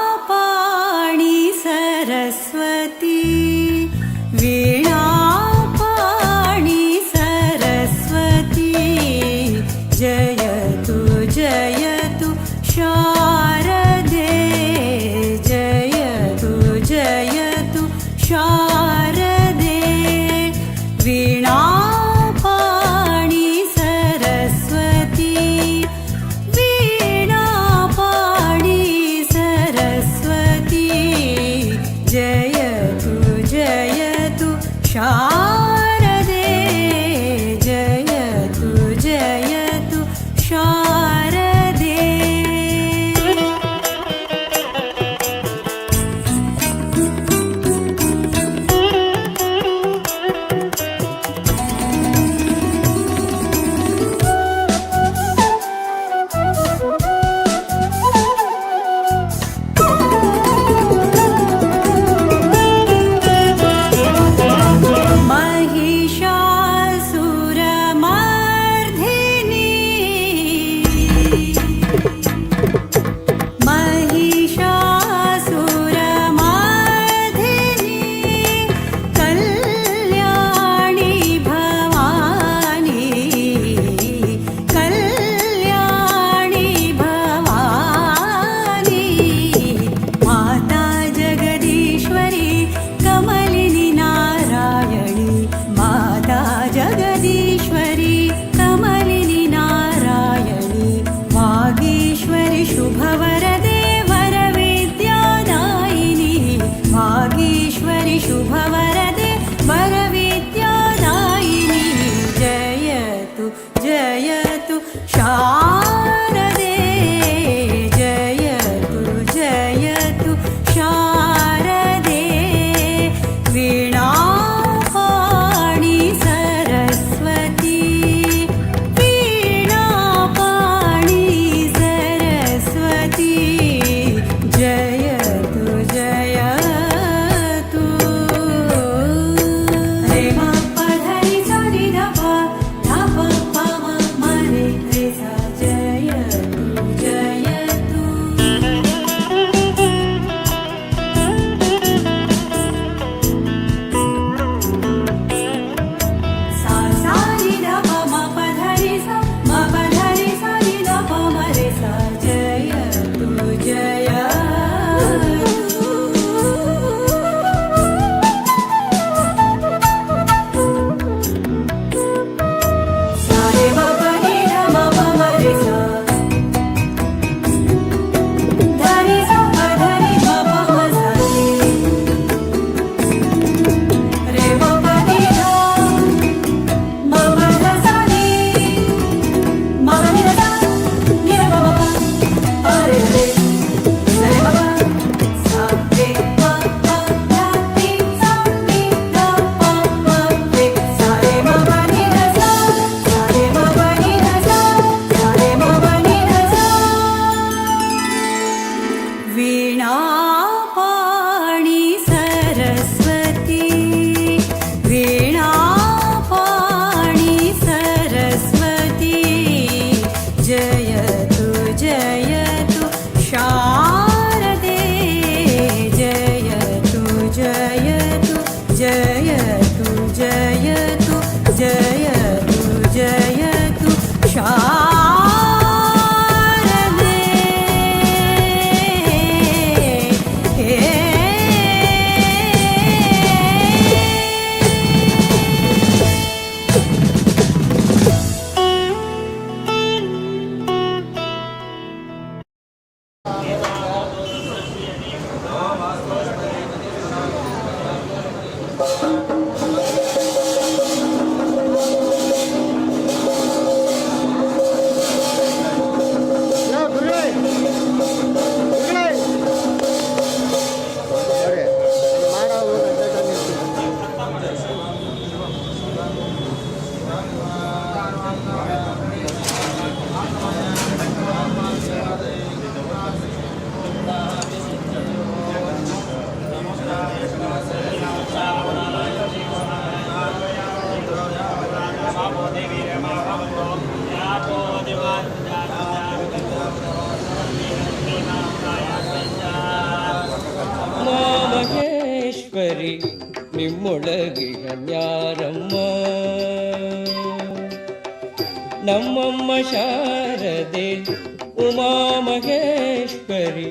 वीणापाणि सरस्वती वीणापाणि सरस्वती जयतु जयतु शारदे जयतु जयतु शारदे वीणापाणि सरस्वती वीणापाणि सरस्वती जयतु जयतु शारदे जयतु जयतु शारदे। शुभवरदे वरविद्यादायिनी वागीश्वरि शुभवरदे वरविद्यादायिनी जयतु जयतु शारदे जयतु जयतु शारदे वीणापाणि सरस्वती वीणापाणि सरस्वती जयतु जयतु ಮಹೇಶ್ವರಿ ನಿಮ್ಮೊಳಗಿಗನ್ಯಾರಮ್ಮ ನಮ್ಮಮ್ಮ ಶಾರದೆ ಉಮಾ ಮಹೇಶ್ವರಿ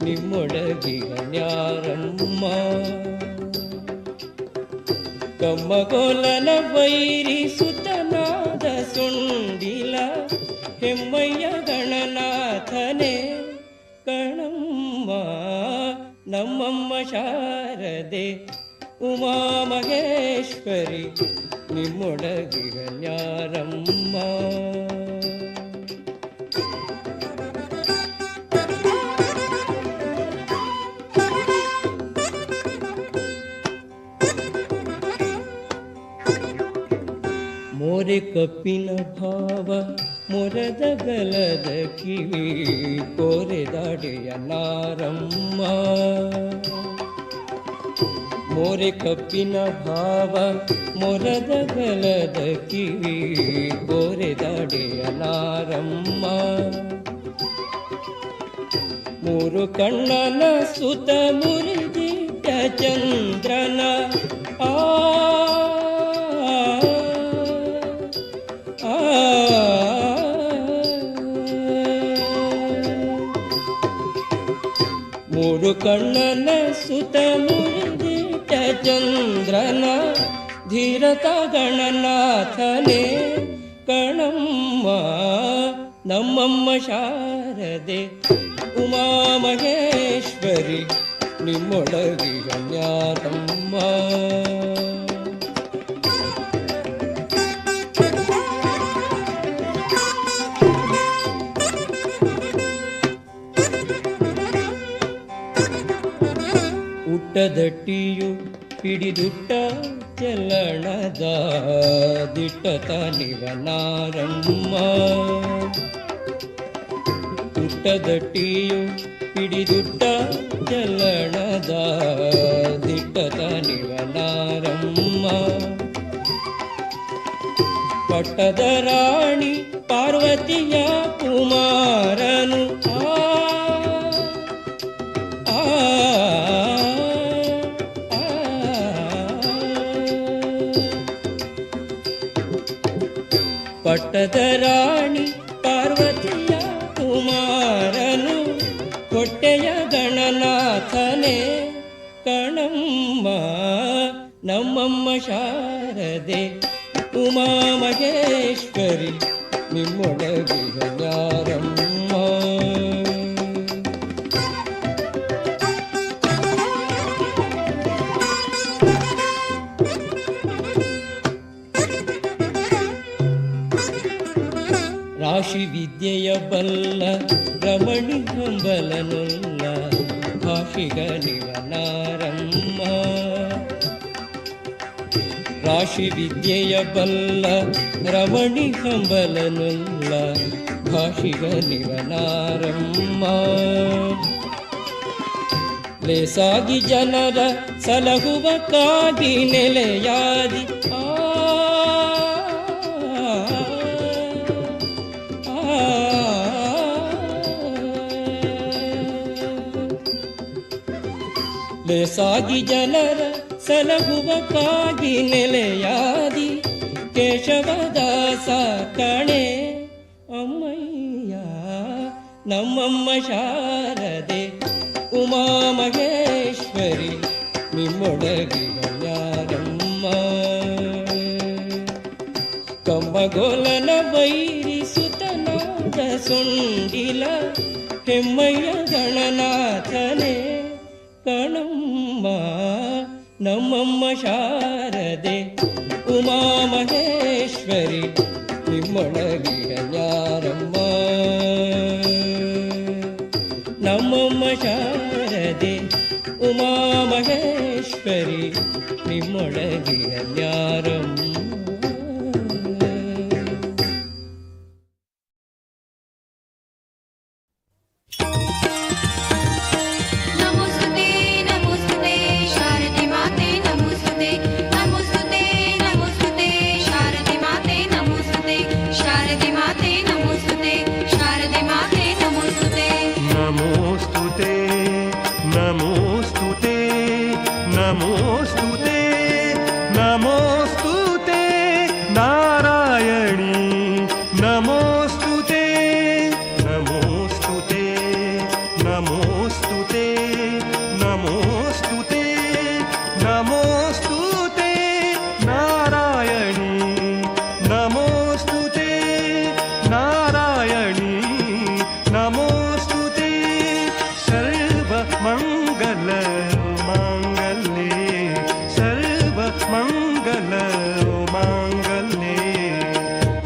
ನಿಮ್ಮೊಳಗಿಗನ್ಯಾರಮ್ಮ ಕಮ್ಮಗೋಲನ ವೈರಿ ಸುತನಾದ ಸುಂಡಿಲ ಹೆಮ್ಮಯ್ಯ ಗಣನಾಥನೇ ಕಣಮ್ಮ ನಮ್ಮಮ್ಮ ಶಾರದೆ ಉಮಾ ಮಹೇಶ್ವರಿ ನಿಮ್ಮೊಳಗಿಗನ್ಯಾರಮ್ಮ ಮೋರೆ ಕಪ್ಪಿನ ಭಾವ ಮೊರದ ಗಲದ ಕಿವಿ ಕೋರೆದಾಡೆಯ ನಾರಮ್ಮ ಮೋರೆ ಕಪ್ಪಿನ ಭಾವ ಮೊರದ ಗಲದ ಕಿವಿ ಕೋರೆದಾಡೆಯ ನಾರಮ್ಮ ಮೂರು ಕಣ್ಣನ ಸುತ ಮುರಿದಿಟ್ಟ ಚಂದ್ರನ ಮೂರು ಕಣ್ಣನ ಸುತ ಮುರಿದಿಟ್ಟ ಚಂದ್ರನ ಧೀರತ ಗಣನಾಥನೇ ಕಣಮ್ಮ ನಮ್ಮಮ್ಮ ಶಾರದೆ ಉಮಾ ಮಹೇಶ್ವರಿ ನಿಮ್ಮೊಳಗಿಗನ್ಯಾರಮ್ಮ ಉಟ್ಟದಟ್ಟಿಯು ಹಿಡಿದುಟ್ಟ ಚಲಣದ ದಿಟ್ಟತ ನಿವನಾರಮ್ಮ ಉಟ್ಟದಟ್ಟಿಯು ಹಿಡಿದುಟ್ಟ ಚಲಣದ ದಿಟ್ಟತ ನಿವನಾರಮ್ಮ ಪಟ್ಟದ ರಾಣಿ ಪಾರ್ವತಿಯ ಕುಮಾರನು ಪಟ್ಟದ ರಾಣಿ ಪಾರ್ವತಿಯ ಕುಮಾರನು ಹೊಟ್ಟೆಯ ಗಣನಾಥನೇ ಕಣಮ್ಮ ನಮ್ಮಮ್ಮ ಶಾರದೆ ಉಮಾ ಮಹೇಶ್ವರಿ ನಿಮ್ಮೊಳಗಿಗನ್ಯಾರಮ್ಮ ರಾಶಿ ವಿದ್ಯೆಯ ಬಲ್ಲ ರಮಣಿ ಹಂಬಲನುಲ್ಲ ಭಾಷಿಗನಿವನಾರಮ್ಮ ರಾಶಿ ವಿದ್ಯೆಯ ಬಲ್ಲ ರಮಣಿ ಹಂಬಲನುಲ್ಲ ಭಾಷಿಗನಿವನಾರಮ್ಮ ಲೇಸಾಗಿ ಜನರ ಸಲಹುವ ಕಾಗಿ ನೆಲೆಯಾದಿ ಲೇಸಾಗಿ ಜನರ ಸಲಹುವ ಕಾಗಿ ನೆಲೆಯಾದಿ ಕೇಶವದಾಸ ಕಣೆ ಅಮ್ಮಯ್ಯ ನಮ್ಮಮ್ಮ ಶಾರದೆ ಉಮಾ ಮಹೇಶ್ವರಿ ನಿಮ್ಮೊಳಗಿಗನ್ಯಾರಮ್ಮ ಕಮ್ಮಗೋಲನ ವೈರಿ ಸುತನಾದ ಸುಂಡಿಲ ಹೆಮ್ಮಯ್ಯ ಗಣನಾಥನೇ ಕಣಮ್ಮ ನಮ್ಮಮ್ಮ ಶಾರದೆ ಉಮಾ ಮಹೇಶ್ವರಿ ನಿಮ್ಮೊಳಗಿಗನ್ಯಾರಮ್ಮ ನಮ್ಮಮ್ಮ ಶಾರದೆ ಉಮಾ ಮಹೇಶ್ವರಿ ನಿಮ್ಮೊಳಗಿಗನ್ಯಾರಮ್ಮ नमोऽस्तु ते नारायणी नमोऽस्तु ते नमोऽस्तु ते नमोऽस्तु ते नमोऽस्तु ते नमोऽस्तु ते नारायणी नमोऽस्तु ते नारायणी नमोऽस्तु ते सर्वमङ्गल माङ्गल्ये सर्वमङ्गल माङ्गल्ये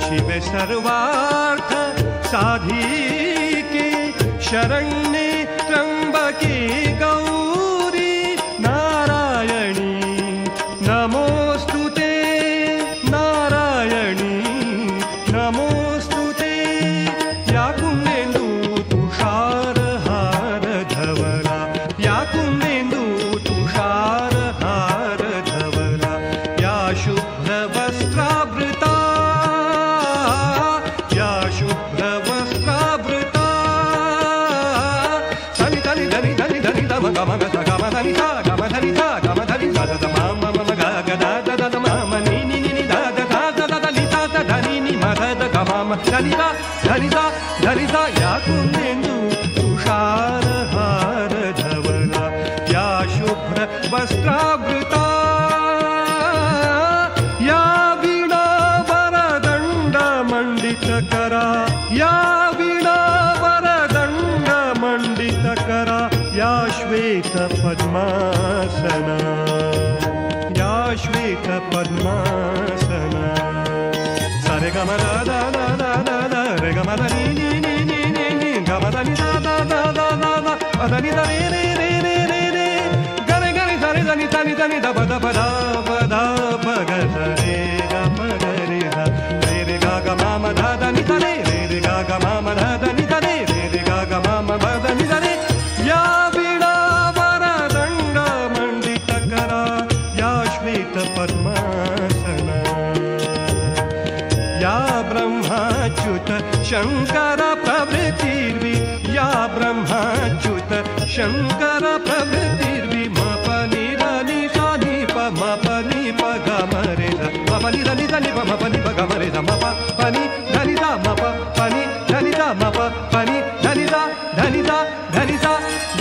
शिवे सर्वार्थ साधिके शरण्ये त्र्यम्बके गौरी नारायणी नमोऽस्तु ते नारायणी नमोऽस्तु ते या कुन्देन्दु तुषारहार धवला या कुन्देन्दु तुषारहार धवला या शुभ्रवस्त्रावृता या शुभ्रवस्त्रावृता धनि धनि धनि धनि धनि धम गम ग गम धनि धा गम धनि धा गम धनि धा ध म म म ग ग ध ध ध म म नि नि नि नि ध ध ध ध ध नि ध ध धनि नि म ध ध ग म म धनि धा धनि धा धनि धा या कुन्देन्दु तुषारहार धवला या शुभ्र वस्त्रावृता या वीणा वरदण्ड मण्डितकरा या वीणा वरदण्ड मण्डितकरा या श्वेत पद्मासना या श्वेत पद्मासना सरे गम दा दा दा दा दा दा रे गम दा नि नि नि नि नि नि गम दा नि दा दा दा दा दा दा दा नि दा रे रे रे रे रे रे गरे गरे सरे दा नि दा नि दा नि दा ब दा ब दा ब दा प ग स रे ग प ग रे दा रे रे गा ग म म धा दा नि दा रे रे रे गा ग म म धा दा नि दा रे रे रे गा ग म म ब दा नि दा रे या वीणा वरदण्ड मण्डितकरा या श्वेत पद्मासना या ब्रह्माच्युत शङ्कर प्रभृतिर्वि या ब्रह्माच्युत शङ्कर प्रभृतिर्वि म प नि ध नि सा नि प म प नि प ग म रे ध म प नि ध नि ध नि प म प नि प ग म रे ध म प प नि ध नि ध म प प नि ध नि ध म प प नि ध नि ध ध नि ध ध नि ध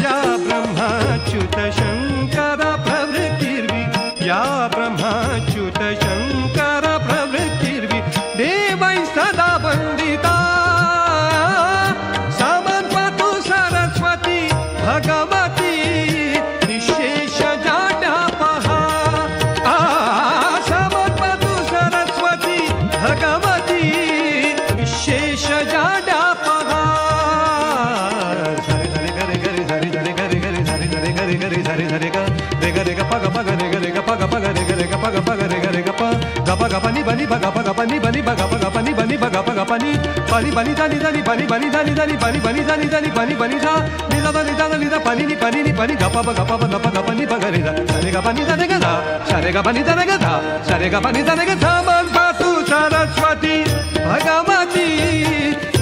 या ब्रह्माच्युत शङ्कर प्रभृतिर्वि या ब्रह्माच्युत शङ्कर प्रभृतिर्वि देवै सदा वन्दिता समन्वतु सरस्वती भगवती निःशेष जाड्यापहा समन्वतु सरस्वती भगवती निःशेष जाड्यापहा सरे सरे गरे गरे सरे सरे गरे गरे सरे सरे गरे गरे सरे सरे ग रे गरे ग पग पग रे गरे ग पग पग रे गरे ग पग पग रे गरे ग प ग प ग प नि बनि भ ग प ग प नि बनि भ ग प ग प नि बनि भ ग प ग प नि बनि बनि धनि धनि बनि बनि धनि धनि बनि बनि धनि धनि बनि बनि धा नि ध नि ध नि ध पनि नि बनि ग प ग प ग प ग नि भ ग रे ध सरे ग प नि ध रे ग ध सरे ग प नि ध रे ग ध सरे ग प नि ध रे ग ध मन पातु सरस्वती भगवती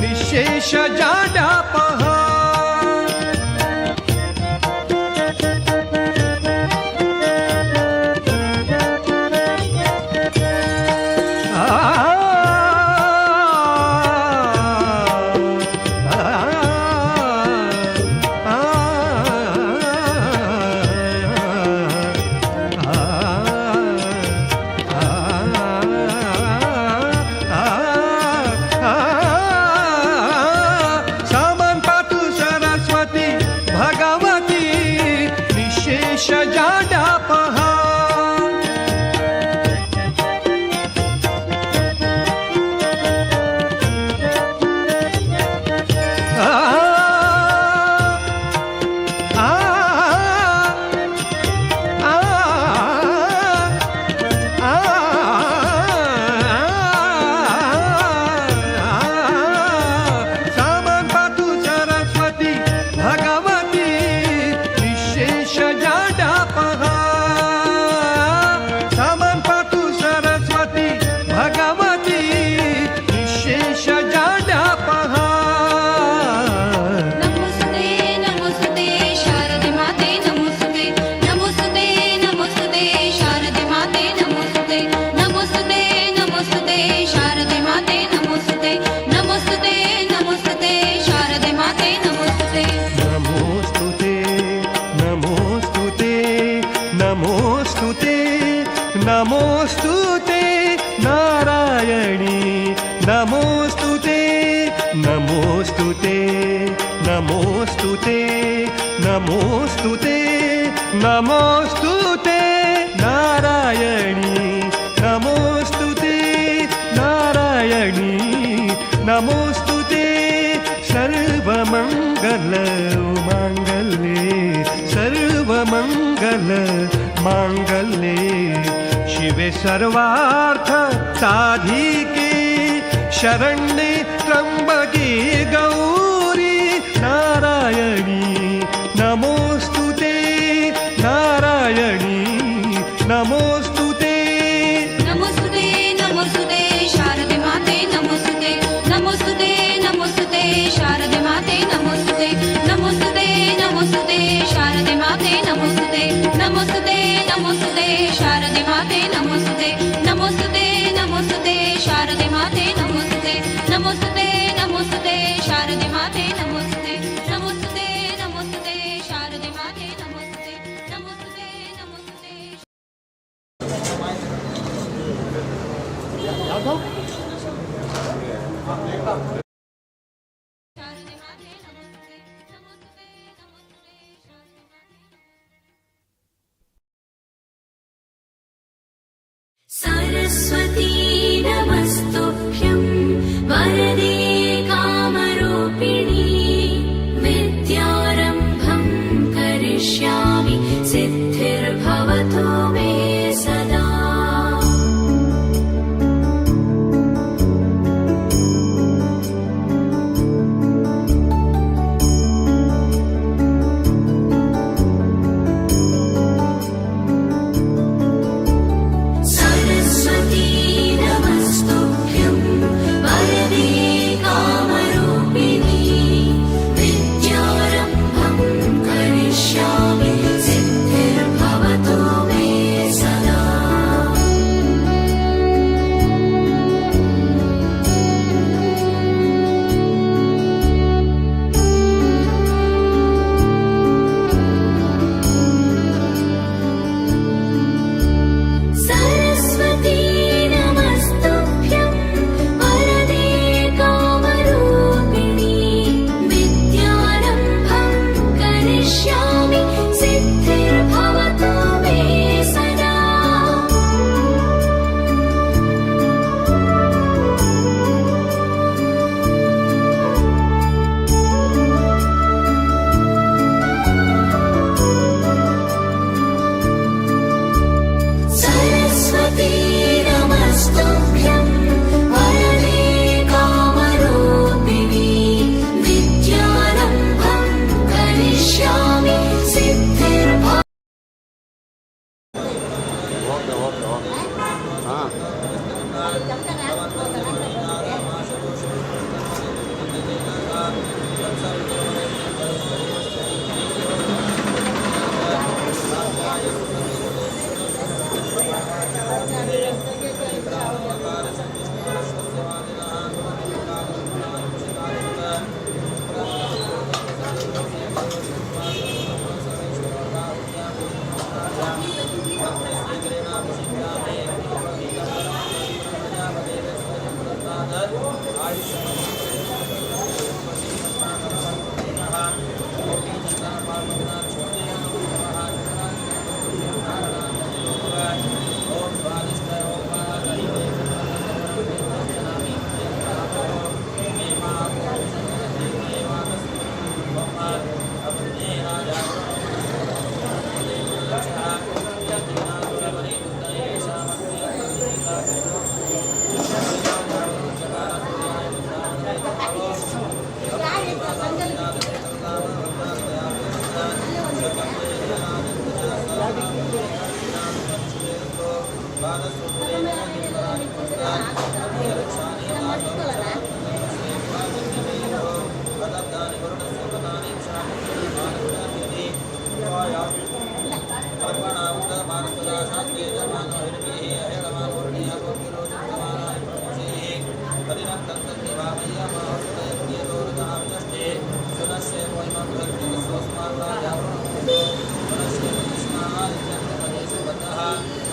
निःशेष जाड्यापहा शजाडा पहा नमोस्तुते नारायणी नमोस्तुते नारायणी नमोस्तुते सर्वमंगल मांगल्ये सर्वमंगल मांगल्ये शिवे सर्वार्थ साधिके शरण्ये त्र्यंबके गौरी नारायणी नमोस्तुते नारायणी नमोस्तुते नमोस्तुते नमोस्तुते शारदे माते नमोस्तुते नमोस्तुते नमोस्तुते शारदे माते नमोस्तुते नमोस्तुते नमोस्तुते शारदे माते नमोस्तुते नमोस्तुते नमोस्तुते शारदे माते नमोस्तुते नमोस्तुते नमोस्तुते शारदे माते नमोस्तुते नमोस्तुते नमोस्तुते शारदे माते नमोस्तुते नमोस्तुते नमोस्तुते शारदे माते नमोस्तुते नमोस्तुते नमोस्तुते शारदे माते नमोस्तुते नमोस्तुते नमोस्तुते शारदे माते सरस्वती नमस्तुभ्यं वरदे कामरूपिणी विद्यारम्भं करिष्यामि सिद्धिर्भवतु मे सदा सरस्वती नमस्तुभ्यं वरदे कामरूपिणी विद्यारम्भं करिष्यामि सिद्धिर्भवतु मे सदा सरस्वती नमस्तुभ्यं वरदे कामरूपिणी विद्यारम्भं करिष्यामि सिद्धिर्भवतु मे सदा सरस्वती नमस्तुभ्यं वरदे कामरूपिणी विद्यारम्भं करिष्यामि सिद्धिर्भवतु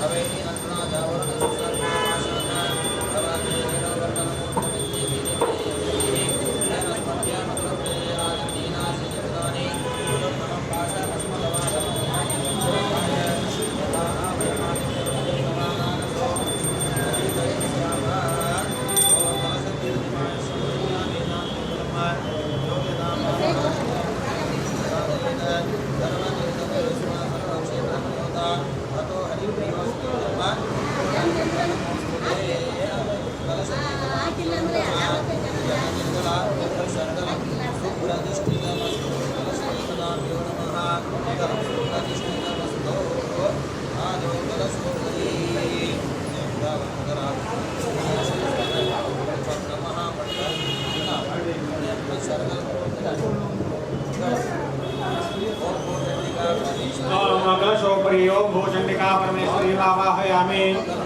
Hare ईश्वरी ओम भूचंडिका परमेश्वरी वावाहयामि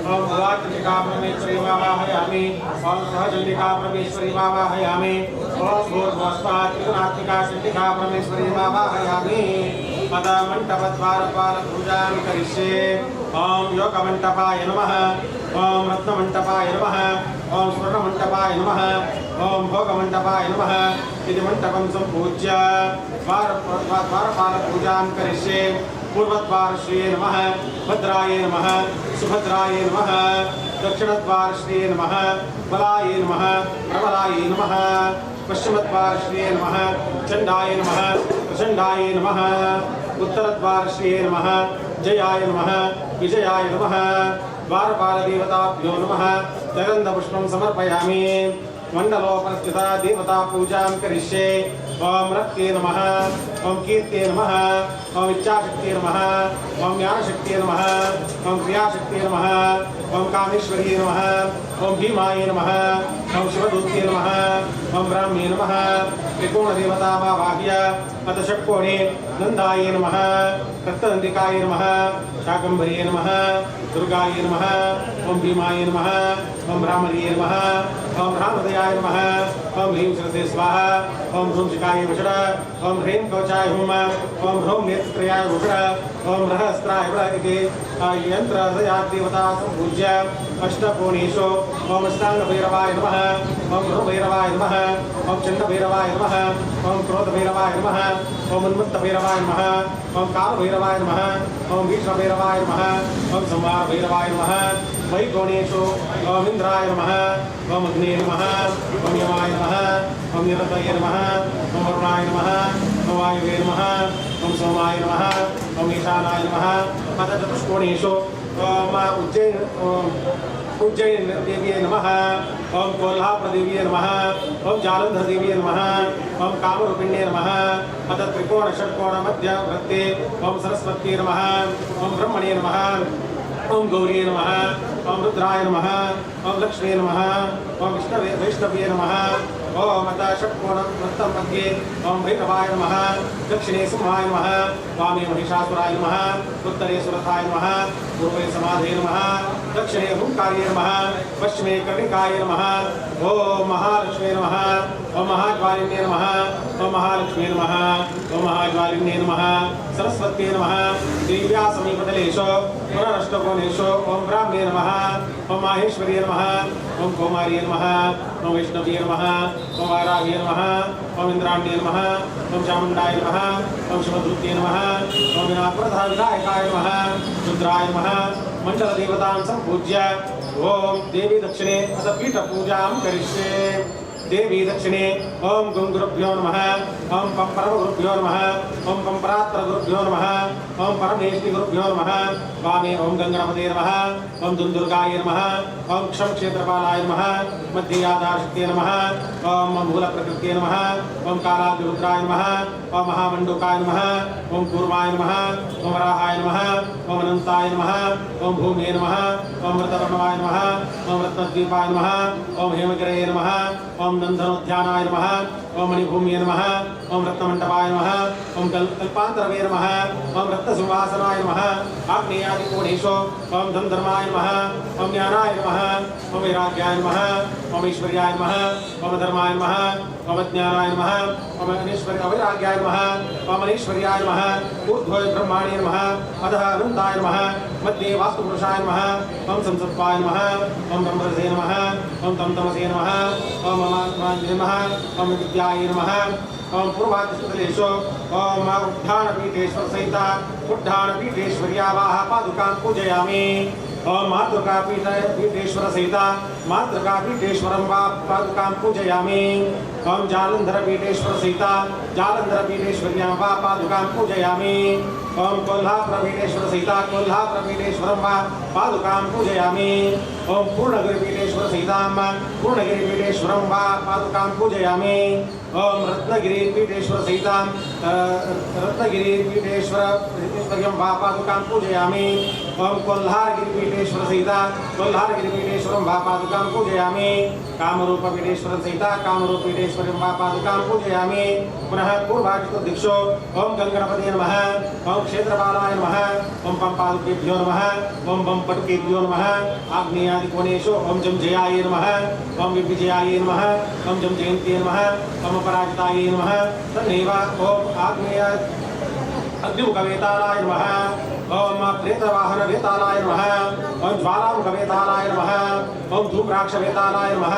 ओम भुवाचंडिका परमेश्वरी वावाहयामि ओम सहचंडिका परमेश्वरी वावाहयामि ओम भूर्भुवस्वात् त्रिगुणात्मिका चंडिका परमेश्वरी वावाहयामि पद मंडपद्वार पूजां करिष्ये ओम योगमंडपाय नमः ओम रत्नमंडपाय नमः ओम स्वर्णमंडपाय नमः ओम भोगमंडपाय नमः इति मंडपं सम्पूज्य द्वारपाल पूजां करिष्ये पूर्वद्वार श्री नमः भद्राय नमः सुभद्राय नमः दक्षिणद्वार श्री नमः बलाय नमः प्रबलाय नमः पश्चिमद्वार श्री नमः चंडाय नमः प्रचंडाय नमः उत्तरद्वार श्री नमः जयाय नमः विजयाय नमः द्वारपाल देवताभ्यो नमः जगन्धपुष्पं समर्पयामि मंडलोपस्थिता देवता पूजां करिष्ये ओम रक्ते नमः ओम कीर्ते नमः ओम इच्छाशक्ति नमः ओम ज्ञानशक्ति नमः ओम क्रियाशक्ति नमः ओम कामेश्वरी नमः ओम भीमाय नमः ओम शिवदूते नमः ओम ब्राह्मे नमः त्रिकोणदेवता वाह्य अथ षट्कोणे नंदाय नमः रक्तनंदिकाय नमः शाकंभरी नमः दुर्गाय नमः ओम भीमाय नमः ओम ब्राह्मणे नमः ओम रामदयाय नमः ओम ह्रीं सरसे स्वाहा ओम ह्रूं शिखाय वषड ओम ह्रीं कवचाय हुम ओम ह्रूं नेत्रयाय वषड ओम रहस्त्राय वड इति यन्त्रदेवता सम्पूज्य अष्टकोणेषु ओम अष्टाङ्गभैरवाय नमः ओम गुरुभैरवाय नमः ओम चण्डभैरवाय नमः ओम क्रोधभैरवाय नमः ओम उन्मत्तभैरवाय नमः ओम कालभैरवाय नमः ओम भीष्मभैरवाय नमः ओम संहारभैरवाय नमः वैकोणेषु ओम इंद्राय नमः ओम अग्ने नमः ओम यमाय नमः ओम निरतये नमः ओम वरुणाय नमः ओम वायुवे नमः ओम सोमाय नमः ओम ईशानाय नमः अथ चतुष्कोणेषु ओम उज्जैन देवीये नमः ओम कोल्हापुर देवीये नमः ओम जालंधर देवीये नमः ओम कामरूपिण्ये नमः अथ त्रिकोण षट्कोण मध्य वृत्ते ओम सरस्वती नमः ओम ब्रह्मणे नमः ओम गौरी नमः ओम रुद्राय नमः ओम लक्ष्मी नमः ओम वैष्णवे नमः ओम अथ षट्कोण वृत्तं मध्ये ओम भैरवाय नमः दक्षिणे सिंहाय नमः वामे महिषासुराय नमः उत्तरे सुरथाय नमः पूर्वे समाधे नमः दक्षिणे हुंकार्ये नमः पश्चिमे कर्णिकाय नमः ओम महालक्ष्मी नमः ओम महाज्वालिन्ये नमः ओम महालक्ष्मी नमः ओम महाज्वालिन्ये नमः सरस्वती नमः दिव्या समीपतलेषु पुनरष्टकोणेषु ओम ब्राह्मे नमः ओम माहेश्वर्ये नमः ओम कौमार्ये नमः ओम वैष्णव्ये नमः ओम वाराह्ये नमः ओम इंद्राण्ये नमः ओम चामुण्डाय नमः ओम शिवदूते नमः ओम विनायकाय नमः रुद्राय नमः मंडलदेवतां सम्पूज्य ओम देवी दक्षिणे अथ पीठपूजां करिष्ये देवी दक्षिणे ओम गुरुभ्यो नमः ओम परमगुरुभ्यो नमः ओम परात्परगुरुभ्यो नमः ओम परमेष्टि नमः वामे ओम गंगणपते नमः ओम दुन्दुर्गाय नमः ओम क्षमक्षेत्रपालाय नमः मध्ये आधारशक्तिये नमः ओम मूलप्रकृत्ये नमः ओम कालाग्निरुद्राय नमः ओम महामण्डूकाय नमः ओम कूर्माय नमः ओम वराहाय नमः ओम अनन्ताय नमः ओम भूमे नमः ओम रतवर्णवाय नमः ओम रत्नद्वीपाय नमः ओम हेमगिरये नमः ओम नंदनोद्यानाय नमः ओम मणिभूम्ये नमः ओम रत्नमण्डपाय नमः ओम कल्पान्तरवे नमः ओम रत्नसिंहासनाय नमः आग्नेयादिकोणेषु ओम धनधर्माय नमः ओम ज्ञानाय नमः ओम वैराग्याय नमः ओम ऐश्वर्याय नमः ओम धर्माय नमः ओम ज्ञानाय नमः ओम अवैराग्याय नमः ओम अनीश्वर्याय नमः ऊर्ध्वे ब्रह्माणे नमः अधः अनन्ताय नमः मध्ये वास्तुपुरुषाय नमः ओम संसत्वाय नमः ओम ब्रह्मरसे नमः ओम तमतमसे नमः ओम नमः ओम विद्याय नमः ओम पूर्वादिशतलेषु ओम उद्धानपीठेश्वर सहिता उद्धानपीठेश्वर्यावाः पादुकां पूजयामि ओम मातृकापीठेश्वर सहिता मातृकापीठेश्वरं वा पादुकां पूजयामि ओम जालंधरपीठेश्वर सहिता जालंधरपीठेश्वर्यां वा पादुकां पूजयामि ओम कोल्हापुरपीठेश्वर सहिता कोल्हापुरपीठेश्वरं वा पादुकां पूजयामि ओम पूर्णगिरिपीठेश्वर सहितां पूर्णगिरिपीठेश्वरं वा पादुकां पूजयामि ओम रत्नगिरिपीठेश्वर सहितां रत्नगिरिपीठेश्वर्यं वा पादुकां पूजयामि ओम कोल्हारगिरिपीठेश्वर सहिता कोल्हारगिरिपीठेश्वरं वा पादुकां पूजयामि कामरूपपीठेश्वर सहिता कामरूपपीठेश्वरं वा पादुकां पूजयामि पुनः पूर्वाचतुर्दिक्षो ओम गंगणपतये नमः ओम क्षेत्रपालाय नमः ओम पंपादुकेभ्यो नमः ओम बम पटुकेभ्यो नमः आग्नेयादिकोणेषु ओम जम जयाय नमः ओम विजयाय नमः ओम जम जयन्त्यै नमः ओम पराजिताय नमः तन्नैव ओम आग्नेय अग्निमुखवेतालाय नमः ओम प्रेतवाहनवेतालाय नमः ओम ज्वालामुखवेतालाय नमः ओम धूम्राक्षवेतालाय नमः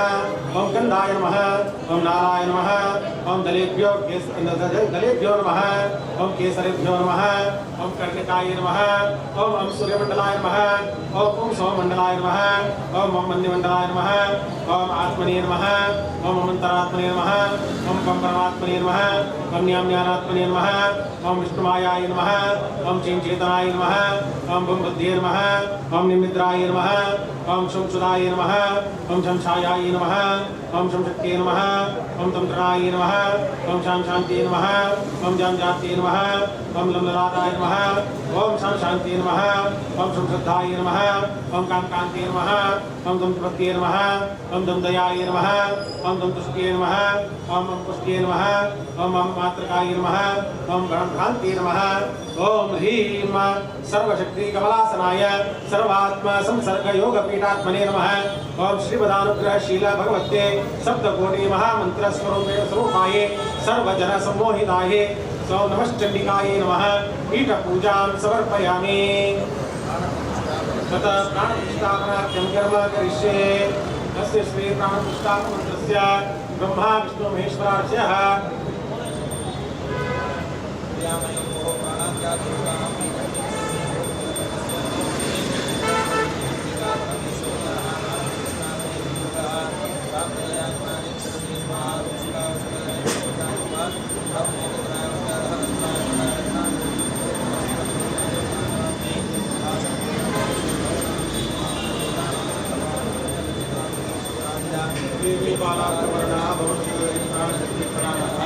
ओम गन्धाय नमः ओम नाराय नमः ओम दलेभ्यो नमः ओम केसरेभ्यो नमः ओम कर्णिकाय नमः ओम सूर्यमण्डलाय नमः ओम सौमण्डलाय नमः ओम मन्यमण्डलाय नमः ओम आत्मने नमः ओम अनन्तरात्मने नमः ओम परमात्मने नमः ओम ज्ञानात्मने नमः ओम विष्णुमायाय नमः ओम चेतनाय नमः ओम बुद्धये नमः ओम निमिद्राय नमः ओम शंसुदाय नमः ओम शंसायाय नमः ओम शक्तिये नमः ओम तंत्रणाय नमः ओम शांतिये नमः ओम जामजात्ये नमः ओम लम्ललाताय नमः ओम शांतिये नमः ओम श्रद्धाय नमः ओम कामकान्ते नमः ओम दंतपत्ये नमः ओम दंदयाय नमः ओम दंतुष्टिये नमः ओम पुष्टिये नमः ओम मातृकाय नमः ओम गणभ्रान्ते नमः ओम ह्रीं सर्वशक्ति कमलासनाय सर्वात्मा संसर्ग योग पीठात्मने नमः ओम श्रीमदानुग्रहशील भगवते सप्तकोटि महामंत्र स्वरूपाय सर्वजन सम्मोहिताय सौ नमश्चंडिकाय नमः पीठ पूजां समर्पयामि ततः प्राणप्रतिष्ठापनार्थं कर्म करिष्ये तस्य श्री प्राणप्रतिष्ठापनमन्त्रस्य ब्रह्मा विष्णु महेश्वरार्चयः देवी बाला वर्णा भवति प्राणशक्ति प्राणः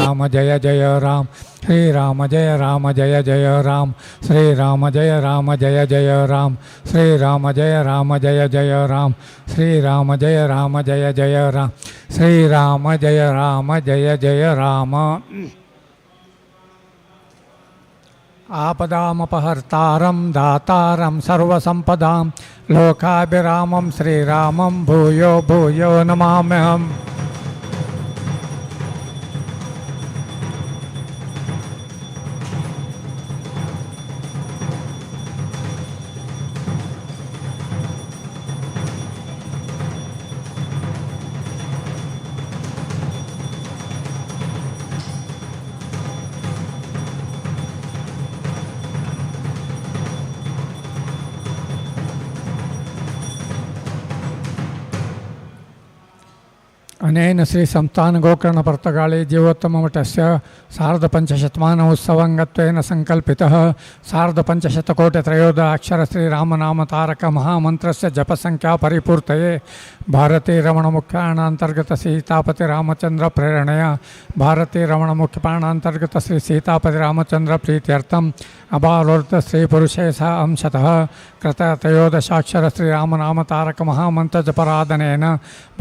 राम जय जय राम श्री राम जय जय राम श्री राम जय जय राम श्री राम जय जय राम श्री राम जय जय राम श्री राम जय जय राम आपदामपहर्तारं दातारं सर्वसंपदां लोकाभिरामं श्रीरामं भूयो भूयो नमाम्यहम् अनेन श्री संस्थान गोकर्ण पर्तगाळी जीवोत्तम मठस्य सार्धपञ्चशतमानोत्सवङ्गत्वेन संकल्पितः सार्धपञ्चशतकोटित्रयोदशाक्षर श्रीरामनाम तारक महामन्त्रस्य जपसंख्या परिपूर्तये भारती रमण मुख्याणान्तर्गत सीतापति रामचंद्र प्रेरणया भारती रमण मुख्यपाणान्तर्गत श्री सीतापति रामचंद्र प्रीत्यर्थम अबालोर्ध श्री पुरुषेश अंशतः कृतत्रयोदशाक्षर श्रीरामनाम तारक महामंत्र जपराधनेन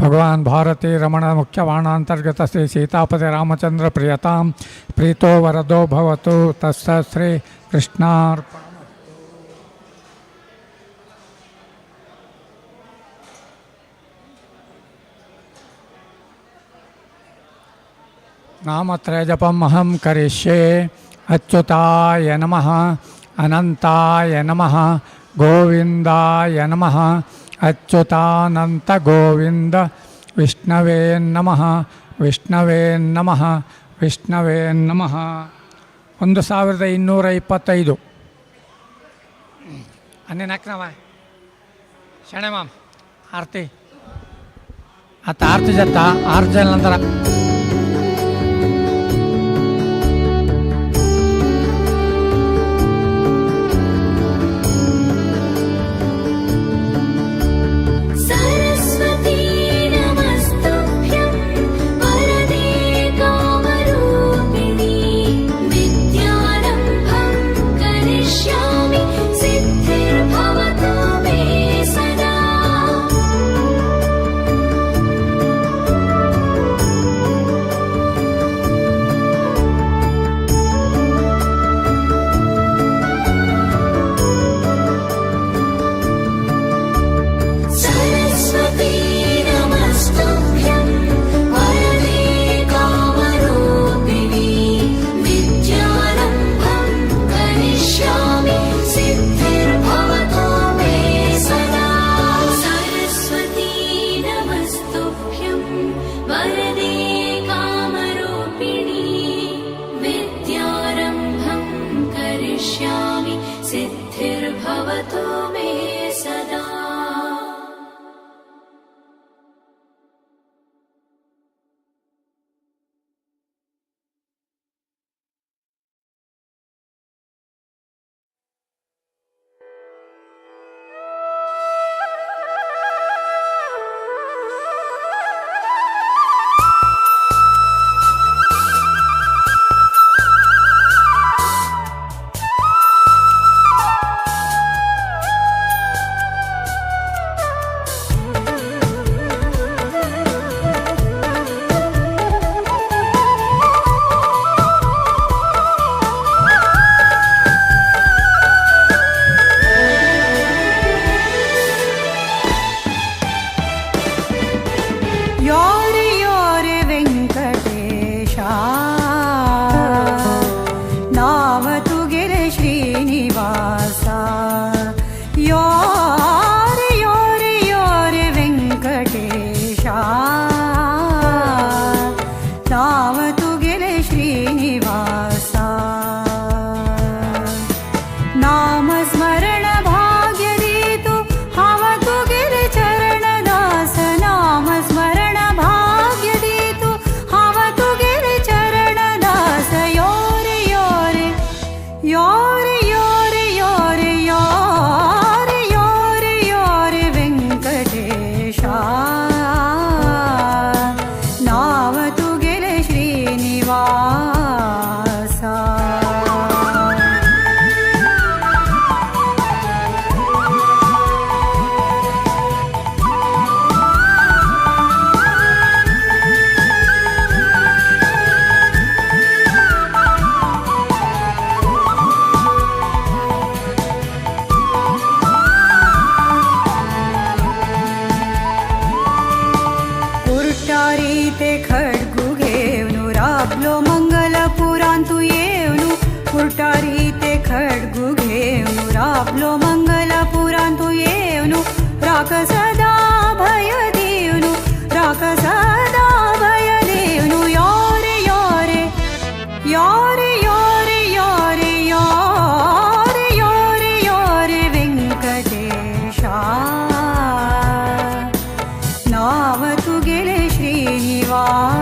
भगवान भारती रमण मुख्यबाणान्तर्गत श्री सीतापति रामचंद्र प्रियतां प्रीतो वरदो भवतु तस्य श्री कृष्णार्पणम्। नामत्रय जपम अहम करिष्ये अच्युताय नमः अनंताय नमः गोविंदाय नमः अच्युतानंत गोविंद विष्णवे नमः विष्णवे नमः विष्णवे नमः 1225 अन्य नाक्नवा शणे माम आरती आता आरती जाता आरती नंतर सरस्वती नमस्तुभ्यं वरदे कामरूपिणी विद्यारम्भं करिष्यामि सिद्धिर्भवतु मे सदा। ते खड्गू घेवनु राबलो मंगलपुरांतू येवनु कुर्टारी ते खड्गू घेवनु राबलो मंगलपुरांतू येवनु राख सदा भय देवनु राख सदा भय देवनु यारे यारे यारे यारे यारे यारे यारे यारे वेंकटेशा नाव तू गेले श्रीनिवासा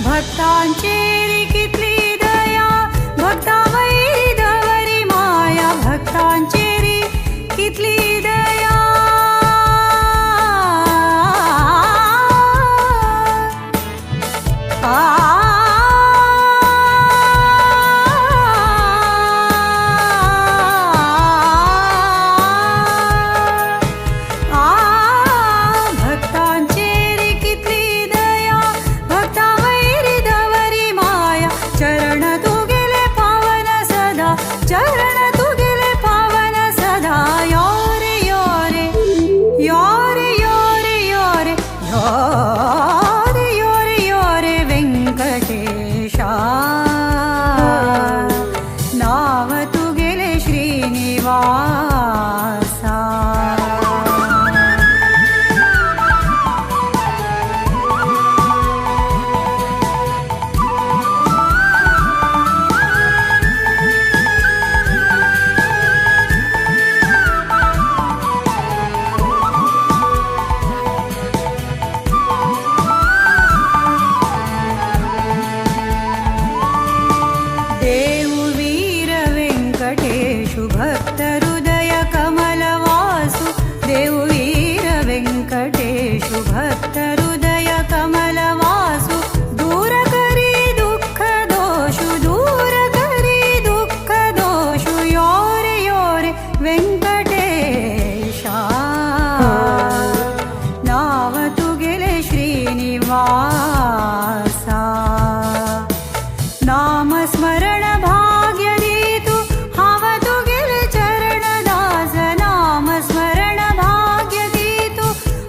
भक्तांचेरी कितली दया भक्ता वैधवरी माया भक्तांचेरी कितली दया भक्तांचेरी कितली दया भक्ता वैधवरी माया चरण तू गेले पावन सदा चरण तू गेले पावन सदा यारे यारे यारे यारे यारे यारे यारे यारे वेंकटेशा नाव तू गेले श्रीनिवासा देवु वीर वेंकटेशु भक्त हृदय कमलवासु देवु वीर वेंकटेशु भक्त हृदय कमलवासु दूर करी दुःख दोषु दूर करी दुःख दोषु योरे योरे वेंकटेशा नाव तू गेले श्रीनिवासा नाम स्मरण भाग्य दीतु हाव तू गेले चरण दास नाम स्मरण भाग्य दीतु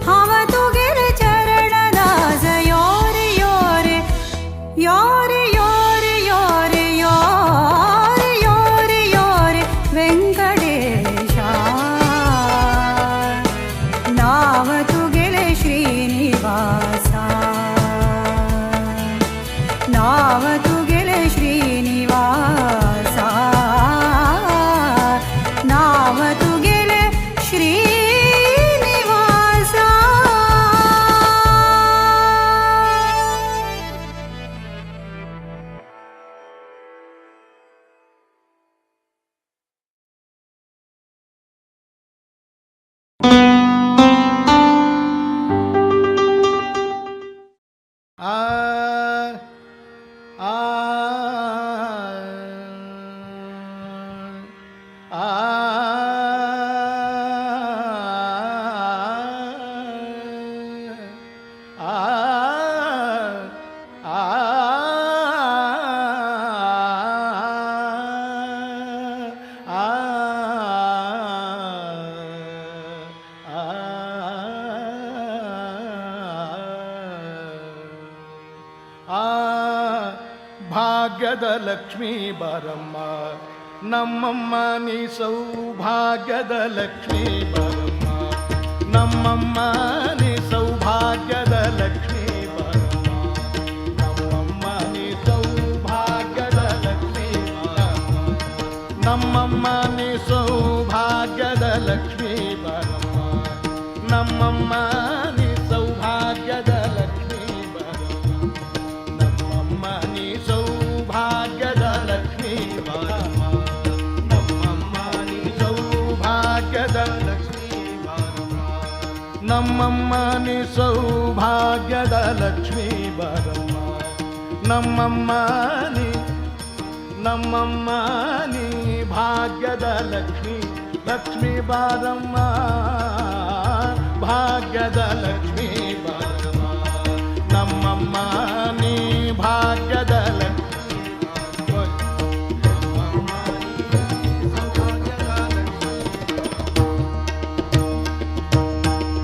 हाव तू गेले चरण दास योरे योरे योरे योरे योरे योरे योरे योरे वेंकटेशा नाव तू गेले श्रीनिवासा नाव तू गेले श्रीनिवासा नाव तू गेले श्रीनिवासा ಭಾಗ್ಯದ ಲಕ್ಷ್ಮೀ ಬರಮ್ಮ ನಮ್ಮಮ್ಮ ನೀ ಸೌಭಾಗ್ಯದ ಲಕ್ಷ್ಮೀ ಬರಮ್ಮ ನಮ್ಮಮ್ಮ ನೀ ಸೌಭಾಗ್ಯದ ಲಕ್ಷ್ಮೀ ಬರಮ್ಮ ನಮ್ಮಮ್ಮ ನಮ್ಮಮ್ಮ ನೀ ಸೌಭಾಗ್ಯದ ಲಕ್ಷ್ಮೀ ಬಾರಮ್ಮ ನಮ್ಮಮ್ಮ ನೀ ಭಾಗ್ಯದ ಲಕ್ಷ್ಮೀ ಲಕ್ಷ್ಮೀ ಬಾರಮ್ಮ ಭಾಗ್ಯದ ಲಕ್ಷ್ಮೀ ಬಾರಮ್ಮ ನಮ್ಮಮ್ಮ ನೀ ಭಾಗ್ಯದ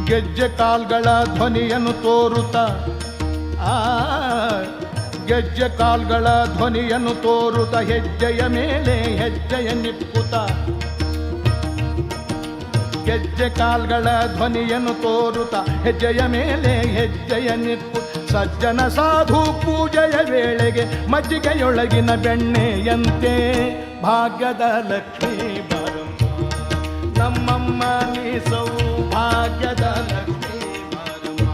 ಗೆಜ್ಜೆ ಕಾಲ್ಗಳ ಧ್ವನಿಯನ್ನು ತೋರುತ್ತ ಗೆಜ್ಜೆ ಕಾಲ್ಗಳ ಧ್ವನಿಯನ್ನು ತೋರುತ್ತ ಹೆಜ್ಜೆಯ ಮೇಲೆ ಹೆಜ್ಜೆಯ ನಿಪ್ಪುತ್ತ ಗೆಜ್ಜೆ ಕಾಲ್ಗಳ ಧ್ವನಿಯನ್ನು ತೋರುತ್ತ ಹೆಜ್ಜೆಯ ಮೇಲೆ ಹೆಜ್ಜೆಯ ನಿಪ್ಪು ಸಜ್ಜನ ಸಾಧು ಪೂಜೆಯ ವೇಳೆಗೆ ಮಜ್ಜಿಗೆಯೊಳಗಿನ ಬೆಣ್ಣೆಯಂತೆ ಭಾಗ್ಯದ ಲಕ್ಷ್ಮೀ ಬಾರಮ್ಮ ನಮ್ಮಮ್ಮ ನೀ ಸೌಭಾಗ್ಯದ ಲಕ್ಷ್ಮೀ ಬಾರಮ್ಮ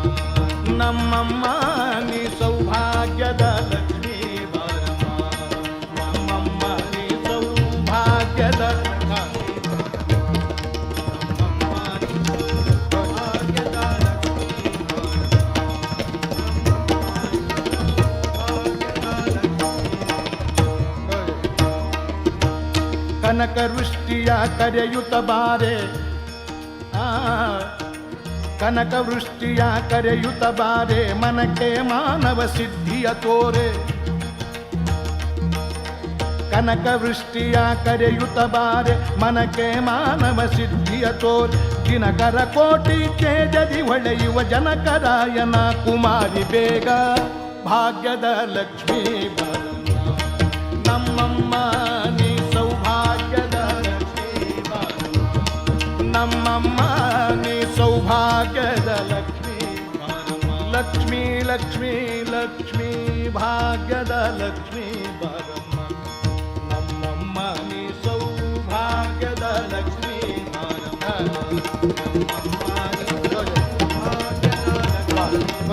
ನಮ್ಮಮ್ಮ ನೀ ಸೌಭಾಗ್ಯದ ಲಕ್ಷ್ಮೀ ಬಾರಮ್ಮ ನಮ್ಮಮ್ಮ ನೀ ಸೌಭಾಗ್ಯದ ಕನಕ ವೃಷ್ಟಿಯ ಕರೆಯುತ್ತ ಬಾರೆ ಕನಕ ವೃಷ್ಟಿಯ ಕರೆಯುತ್ತ ಬಾರೆ ಮನಕ್ಕೆ ಮಾನವ ಸಿದ್ಧಿಯ ತೋರೆ ಕನಕ ವೃಷ್ಟಿಯ ಕರೆಯುತ್ತ ಬಾರೆ ಮನಕ್ಕೆ ಮಾನವ ಸಿದ್ಧಿಯ ತೋರೆ ದಿನಕರ ಕೋಟಿ ತೇಜದಿ ಹೊಳೆಯುವ ಜನಕರಾಯನ ಕುಮಾರಿ ಬೇಗ ಭಾಗ್ಯದ ಲಕ್ಷ್ಮೀ ಬಾರಮ್ಮ ನಮ್ಮಮ್ಮ ನೀ ಸೌಭಾಗ್ಯದ ಲಕ್ಷ್ಮೀ ಬಾರಮ್ಮ ನಮ್ಮಮ್ಮ ನೀ ಸೌಭಾಗ್ಯದ ಲಕ್ಷ್ಮೀ ಬಾರಮ್ಮ ಲಕ್ಷ್ಮೀ ಲಕ್ಷ್ಮೀ ಲಕ್ಷ್ಮೀ ಭಾಗ್ಯದ ಲಕ್ಷ್ಮೀ ಬಾರಮ್ಮ ನಮ್ಮಮ್ಮ ನೀ ಸೌಭಾಗ್ಯದ ಲಕ್ಷ್ಮೀ ಬಾರಮ್ಮ ನಮ್ಮಮ್ಮ ನೀ ಸೌಭಾಗ್ಯದ ಲಕ್ಷ್ಮೀ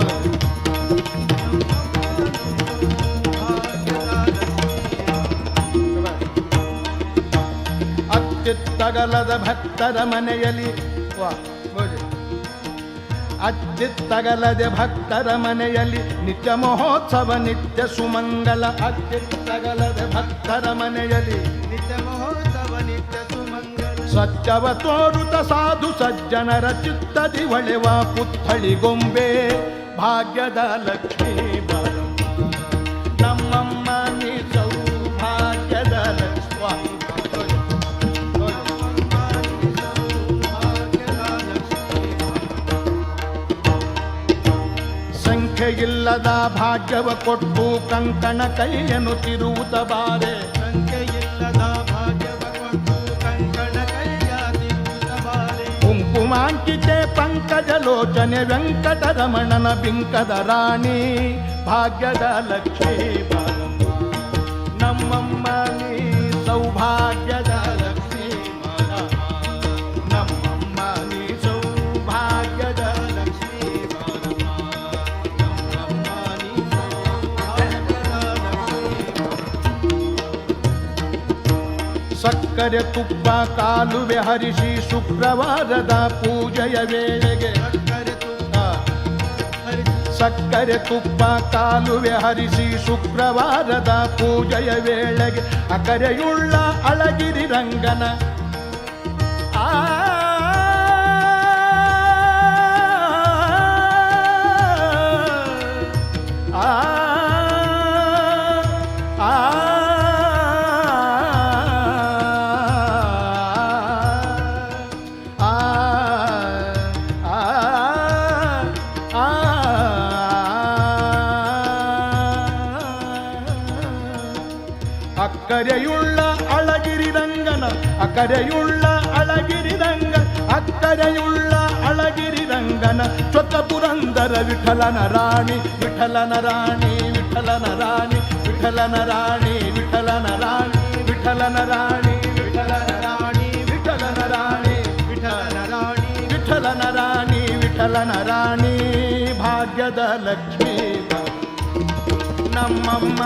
ಅಚ್ಚಿತ್ತಗಲದ ಭಕ್ತರ ಮನೆಯಲ್ಲಿ ಅಚ್ಚಿತ್ತಗಲದೆ ಭಕ್ತರ ಮನೆಯಲ್ಲಿ ನಿತ್ಯ ಮಹೋತ್ಸವ ನಿತ್ಯ ಸುಮಂಗಲ ಅಚ್ಚಿತ್ತಗಲದೆ ಭಕ್ತರ ಮನೆಯಲ್ಲಿ ನಿತ್ಯ ಮಹೋತ್ಸವ ನಿತ್ಯ ಸುಮಂಗಲ ಸತ್ಯವ ತೋರುತ ಸಾಧು ಸಜ್ಜನರ ಚಿತ್ತದಿ ಹೊಳೆವ ಪುತ್ಥಳಿ ಗೊಂಬೆ ಭಾಗ್ಯದ ಲಕ್ಷ್ಮೀ ಬಾರಮ್ಮ ನಮ್ಮಮ್ಮ ನೀ ಸೌಭಾಗ್ಯದ ಲಕ್ಷ್ಮಿ ಸಂಖ್ಯೆಯಿಲ್ಲದ ಭಾಗ್ಯವ ಕೊಟ್ಟು ಕಂಕಣ ಕೈಯನ್ನು ತಿರುವುತ ಬಾರೆ ಸಂಖ್ಯೆಯಿಲ್ಲದ ಭಾಗ್ಯವ ಕೊಟ್ಟು ಕಂಕಣ ಕೈಯ ತಿರುವುತ ಬಾರೆ ಕುಂಕುಮಾಂಕಿತೆ ಪಂಕಜ ಲೋಚನೆ ವೆಂಕಟರಮಣನ ಬಿಂಕದ ರಾಣಿ ಭಾಗ್ಯದ ಲಕ್ಷ್ಮೀ ಬಾರಮ್ಮ ನಮ್ಮಮ್ಮ ನೀ ಸೌಭಾಗ್ಯದ ಲಕ್ಷ್ಮೀ ಬಾರಮ್ಮ ನಮ್ಮಮ್ಮ ನೀ ಸೌಭಾಗ್ಯದ ಲಕ್ಷ್ಮೀ ಬಾರಮ್ಮ ನಮ್ಮಮ್ಮ ನೀ ಸೌಭಾಗ್ಯದ ಲಕ್ಷ್ಮೀ ಸಕ್ಕರೆ ತುಪ್ಪ ಕಾಲುವೆ ಹರಿಸಿ ಶುಕ್ರವಾರದ ಪೂಜೆಯ ವೇಳೆಗೆ ಸಕ್ಕರೆ ತುಪ್ಪ ಕಾಲುವೆ ಹರಿಸಿ ಶುಕ್ರವಾರದ ಪೂಜೆಯ ವೇಳೆಗೆ ಅಕರೆಯುಳ್ಳ ಅಳಗಿರಿ ರಂಗನ ಅಕ್ಕರೆಯುಳ್ಳ ಅಳಗಿರಿ ರಂಗನ ಅಕರೆಯುಳ್ಳ ಅಳಗಿರಿ ರಂಗ ಅಕ್ಕರೆಯುಳ್ಳ ಅಳಗಿರಿ ರಂಗನ ಸ್ವತ ಪುರಂದರ ವಿಠಲನ ರಾಣಿ ವಿಠಲನ ರಾಣಿ ವಿಠಲನ ರಾಣಿ ವಿಠಲನ ರಾಣಿ ವಿಠಲನ ರಾಣಿ ವಿಠಲನ ರಾಣಿ ವಿಠಲನ ರಾಣಿ ವಿಠಲನ ರಾಣಿ ವಿಠಲನ ರಾಣಿ ವಿಠಲನ ರಾಣಿ ವಿಠಲನ ರಾಣಿ ಭಾಗ್ಯದ ಲಕ್ಷ್ಮೀ ನಮ್ಮಮ್ಮ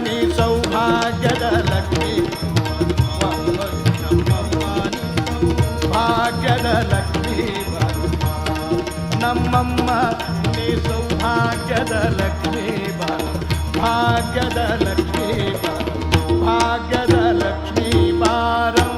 ನೀ ಸೌಭಾಗ್ಯದ ಲಕ್ಷ್ಮೀ ನಮ್ಮಮ್ಮ ಭಾಗ್ಯದ ಲಕ್ಷ್ಮೀ ನಮ್ಮ ನಮ್ಮಮ್ಮ ನೀ ಸೌಭಾಗ್ಯದ ಲಕ್ಷ್ಮೀ ಬಾರ ಭಾಗ್ಯದ ಲಕ್ಷ್ಮೀ ಬಾರ ಭಾಗ್ಯದ ಲಕ್ಷ್ಮೀ ಬಾರಂ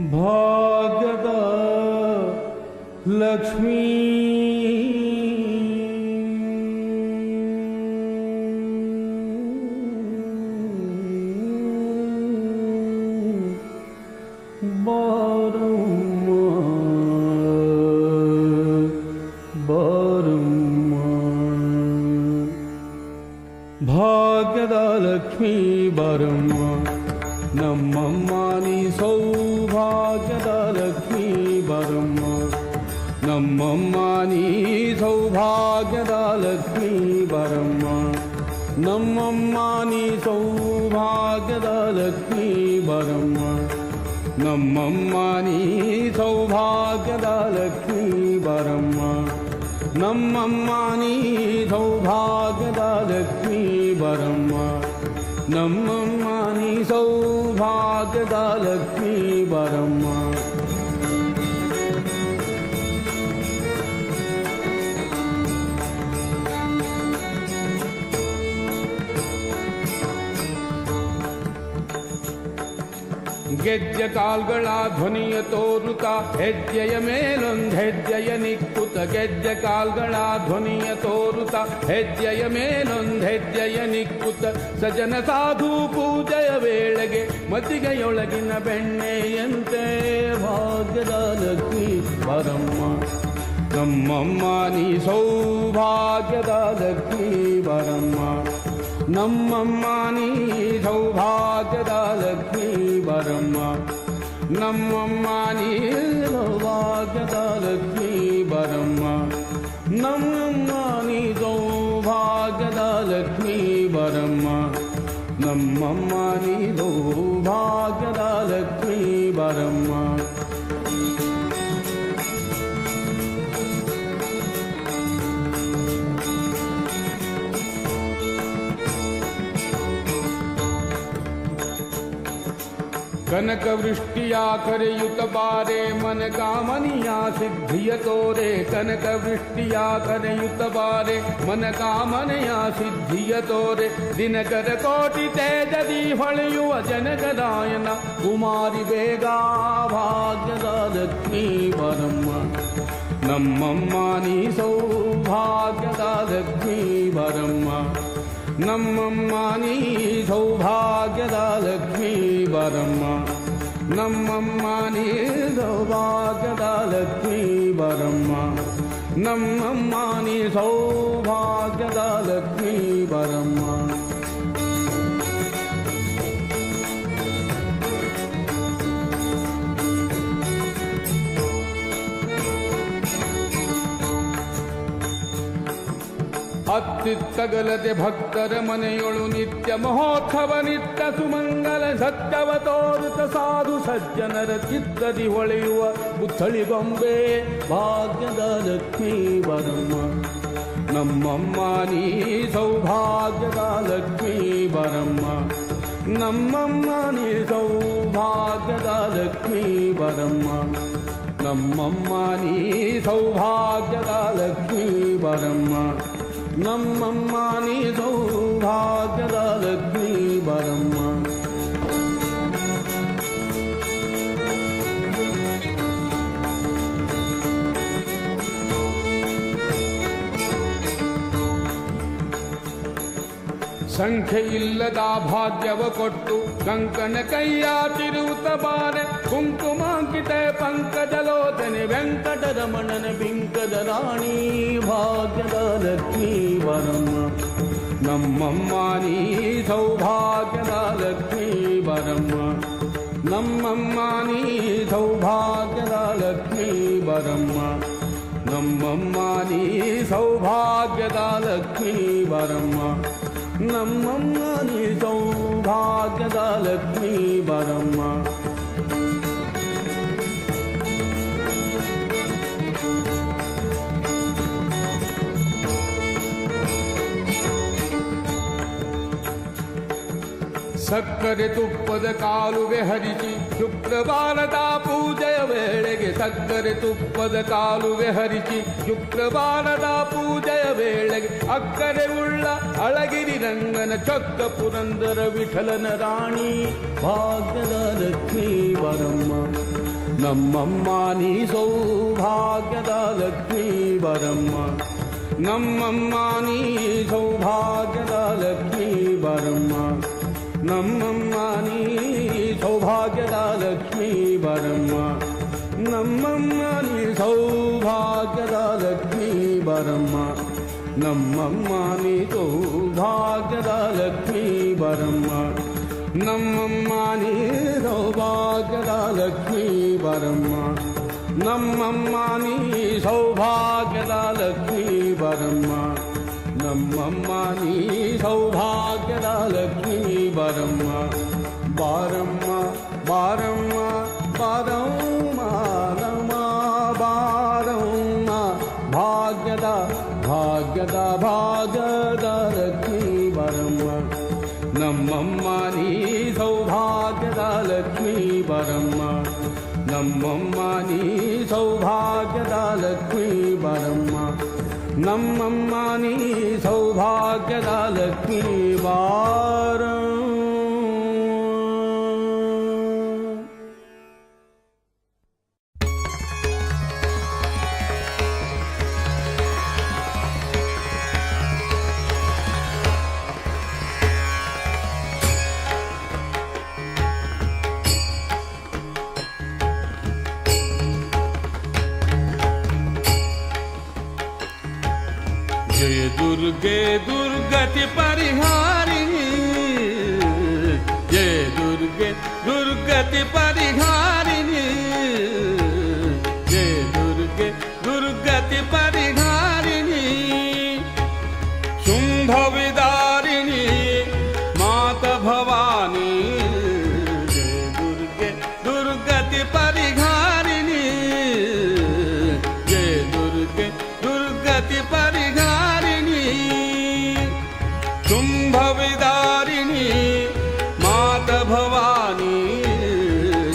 ಭಾಗ್ಯದ ಲಕ್ಷ್ಮೀ ಬಾರಮ್ಮ ಬಾರಮ್ಮ ಭಾಗ್ಯದ ಲಕ್ಷ್ಮೀ ಬಾರಮ್ಮ ನಮ್ಮಮ್ಮ ನೀ ಸೌಭಾಗ್ಯದ ಲಕ್ಷ್ಮೀ ಬಾರಮ್ಮ ನಮ್ಮಮ್ಮ ನೀ ಸೌಭಾಗ್ಯದ ಲಕ್ಷ್ಮೀ ಬಾರಮ್ಮ ನಮ್ಮಮ್ಮ ನೀ ಸೌಭಾಗ್ಯದ ಲಕ್ಷ್ಮೀ ಬಾರಮ್ಮ ನಮ್ಮಮ್ಮ ನೀ ಸೌಭಾಗ್ಯದ ಲಕ್ಷ್ಮೀ ಬಾರಮ್ಮ ನಮ್ಮಮ್ಮ ನೀ ಸೌಭಾಗ್ಯದ ಲಕ್ಷ್ಮೀ ಬಾರಮ್ಮ ನಮ್ಮಮ್ಮ ನೀ ಸೌಭಾಗ್ಯದ ಲಕ್ಷ್ಮೀ ಬಾರಮ್ಮ ಗೆಜ್ಜೆ ಕಾಲ್ಗಳ ಧ್ವನಿಯ ತೋರುತ್ತ ಹೆಜ್ಜೆಯ ಮೇಲೊಂದು ಹೆಜ್ಜೆಯ ನಿಕ್ಕುತ್ತ ಗೆಜ್ಜೆ ಕಾಲ್ಗಳ ಧ್ವನಿಯ ತೋರುತ್ತ ಹೆಜ್ಜೆಯ ಮೇಲೊಂದು ಹೆಜ್ಜೆಯ ನಿಕ್ಕುತ್ತ ಸಜನ ಸಾಧು ಪೂಜೆಯ ವೇಳೆಗೆ ಮತಿಗೆಯೊಳಗಿನ ಬೆಣ್ಣೆಯಂತೆ ಭಾಗ್ಯದ ಲಕ್ಷ್ಮೀ ಬಾರಮ್ಮ ನಮ್ಮಮ್ಮ ನೀ ಸೌಭಾಗ್ಯದ ಲಕ್ಷ್ಮೀ ಬಾರಮ್ಮ ನಮ್ಮಮ್ಮ ನೀ ಸೌಭಾಗ್ಯದ ಲಕ್ಷ್ಮೀ ಬಾರಮ್ಮ ನಮ್ಮಮ್ಮ ನೀ ಸೌಭಾಗ್ಯದ ಲಕ್ಷ್ಮೀ ಬಾರಮ್ಮ ನಮ್ಮಮ್ಮ ನೀ ಸೌಭಾಗ್ಯದ ಲಕ್ಷ್ಮೀ ಬಾರಮ್ಮ ನಮ್ಮಮ್ಮ ನೀ ಸೌಭಾಗ್ಯದ ಲಕ್ಷ್ಮೀ ಬಾರಮ್ಮ ಕನಕ ವೃಷ್ಟಿಯ ಕರೆಯುತ್ತ ಬಾರೆ ಮನ ಕಾಮನಿಯ ಸಿದ್ಧಿಯ ತೋರೆ ಕನಕ ವೃಷ್ಟಿಯ ಕರೆಯುತ್ತ ಬಾರೆ ಮನ ಕಾಮನೆಯ ಸಿದ್ಧಿಯ ತೋರೆ ದಿನಕರ ಕೋಟಿ ತೇಜದಿ ಹೊಳೆಯುವ ಜನಕದಾಯನ ಕುಮಾರಿ ಬೇಗ ಭಾಗ್ಯದ ಲಕ್ಷ್ಮೀ ಬಾರಮ್ಮ ನಮ್ಮಮ್ಮ ನೀ ಸೌಭಾಗ್ಯದ ಲಕ್ಷ್ಮೀ ಬಾರಮ್ಮ ನಮ್ಮಮ್ಮ ನೀ ಸೌಭಾಗ್ಯದ ಲಕ್ಷ್ಮೀ ಬಾರಮ್ಮ ನಮ್ಮಮ್ಮ ನೀ ಸೌಭಾಗ್ಯದ ಲಕ್ಷ್ಮೀ ಬಾರಮ್ಮ ನಮ್ಮಮ್ಮ ನೀ ಸೌಭಾಗ್ಯದ ಲಕ್ಷ್ಮೀ ಬಾರಮ್ಮ ಅತ್ತಿತ್ತಗಲದೆ ಭಕ್ತರ ಮನೆಯೊಳು ನಿತ್ಯ ಮಹೋತ್ಸವ ನಿತ್ಯ ಸುಮಂಗಲ ಸತ್ಯವ ತೋರುತ ಸಾಧು ಸಜ್ಜನರ ಚಿತ್ತದಿ ಹೊಳೆಯುವ ಪುತ್ಥಳಿಗೊಂಬೆ ಭಾಗ್ಯದ ಲಕ್ಷ್ಮೀ ಬಾರಮ್ಮ ನಮ್ಮಮ್ಮ ನೀ ಸೌಭಾಗ್ಯದ ಲಕ್ಷ್ಮೀ ಬಾರಮ್ಮ ನಮ್ಮಮ್ಮ ನೀ ಸೌಭಾಗ್ಯದ ಲಕ್ಷ್ಮೀ ಬಾರಮ್ಮ ನಮ್ಮಮ್ಮ ನೀ ಸೌಭಾಗ್ಯದ ಲಕ್ಷ್ಮೀ ಬಾರಮ್ಮ ನಮ್ಮಮ್ಮ ನೀ ಸೌಭಾಗ್ಯದ ಲಕ್ಷ್ಮೀ ಬಾರಮ್ಮ ಸಂಖ್ಯೆ ಇಲ್ಲದ ಭಾಗ್ಯವ ಕೊಟ್ಟು ಕಂಕಣ ಕೈಯ ತಿರುವುತ ಬಾರೆ ಕುಂಕುಮಾಂಕಿತ ಪಂಕಜಲೋಚನೆ ವೆಂಕಟರಮಣನ ಬಿಂಕದ ರಾಣಿ ಭಾಗ್ಯದ ಲಕ್ಷ್ಮೀ ಬಾರಮ್ಮ ನಮ್ಮಮ್ಮ ನೀ ಸೌಭಾಗ್ಯದ ಲಕ್ಷ್ಮೀ ಬಾರಮ್ಮ ನಮ್ಮಮ್ಮ ನೀ ಸೌಭಾಗ್ಯದ ಲಕ್ಷ್ಮೀ ಬಾರಮ್ಮ ನಮ್ಮಮ್ಮ ನೀ ಸೌಭಾಗ್ಯದ ಲಕ್ಷ್ಮೀ ಬರಮ್ಮ ನಮ್ಮಮ್ಮ ನೀ ಸೌಭಾಗ್ಯದ ಲಕ್ಷ್ಮೀ ಬರಮ್ಮ ಸಕ್ಕರೆ ತುಪ್ಪದ ಕಾಲುವೆ ಹರಿಸಿ ಶುಕ್ರವಾರದ ಪೂಜೆಯ ವೇಳೆಗೆ ಸಕ್ಕರೆ ತುಪ್ಪದ ಕಾಲುವೆ ಹರಿಸಿ ಶುಕ್ರವಾರದ ಪೂಜೆಯ ವೇಳೆಗೆ ಅಕ್ಕರೆ ಉಳ್ಳ ಅಳಗಿರಿ ರಂಗನ ಚೊಕ್ಕ ಪುರಂದರ ವಿಠಲನ ರಾಣಿ ಭಾಗ್ಯದ ಲಕ್ಷ್ಮೀ ಬರಮ್ಮ ನಮ್ಮಮ್ಮ ನೀ ಸೌಭಾಗ್ಯದ ಲಕ್ಷ್ಮೀ ಬರಮ್ಮ ನಮ್ಮಮ್ಮ ನೀ ಸೌಭಾಗ್ಯದ ಲಕ್ಷ್ಮೀ ಬರಮ್ಮ ನಮ್ಮಮ್ಮ ನೀ ಸೌಭಾಗ್ಯದ ಲಕ್ಷ್ಮೀ ಬರಮ್ಮ ನಮ್ಮಮ್ಮ ನೀ ಸೌಭಾಗ್ಯದ ಲಕ್ಷ್ಮೀ ಬರಮ್ಮ ನಮ್ಮಮ್ಮ ನೀ ಸೌಭಾಗ್ಯದ ಲಕ್ಷ್ಮೀ ಬರಮ್ಮ ನಮ್ಮಮ್ಮ ನೀ ಸೌಭಾಗ್ಯದ ಲಕ್ಷ್ಮೀ ಬರಮ್ಮ ನಮ್ಮಮ್ಮ ನೀ ಸೌಭಾಗ್ಯದ ಲಕ್ಷ್ಮೀ ಬರಮ್ಮ ನಮ್ಮಮ್ಮ ನೀ ಸೌಭಾಗ್ಯದ ಲಕ್ಷ್ಮೀ ಬರಮ್ಮ ಬಾರಮ್ಮ ಬಾರಮ್ಮ ಬಾರಮ್ಮ ನಮ ಬಾರಮ್ಮ ಭಾಗ್ಯದ ಭಾಗ್ಯದ ಭಾಗ್ಯದ ಲಕ್ಷ್ಮೀ ಬರಮ್ಮ ನಮ್ಮಮ್ಮ ನೀ ಸೌಭಾಗ್ಯದ ಲಕ್ಷ್ಮೀ ಬರಮ್ಮ ನಮ್ಮಮ್ಮ ನೀ ಸೌಭಾಗ್ಯದ ಲಕ್ಷ್ಮೀ ಬರಮ್ಮ ನಮ್ಮಮ್ಮ ನೀ ಸೌಭಾಗ್ಯದ ಲಕ್ಷ್ಮೀ ಬಾರಮ್ಮ दुर्गे दुर्गति परिहारिणी जय दुर्गे दुर्गति परिहारिणी जय दुर्गे दुर्गति परिहारिणी शुंभ विदारिणी माता भवानी जय दुर्गे दुर्गति परिहारिणी जय दुर्गे दुर्गति परिहारिणी शुंभ विदारिणी माता भवानी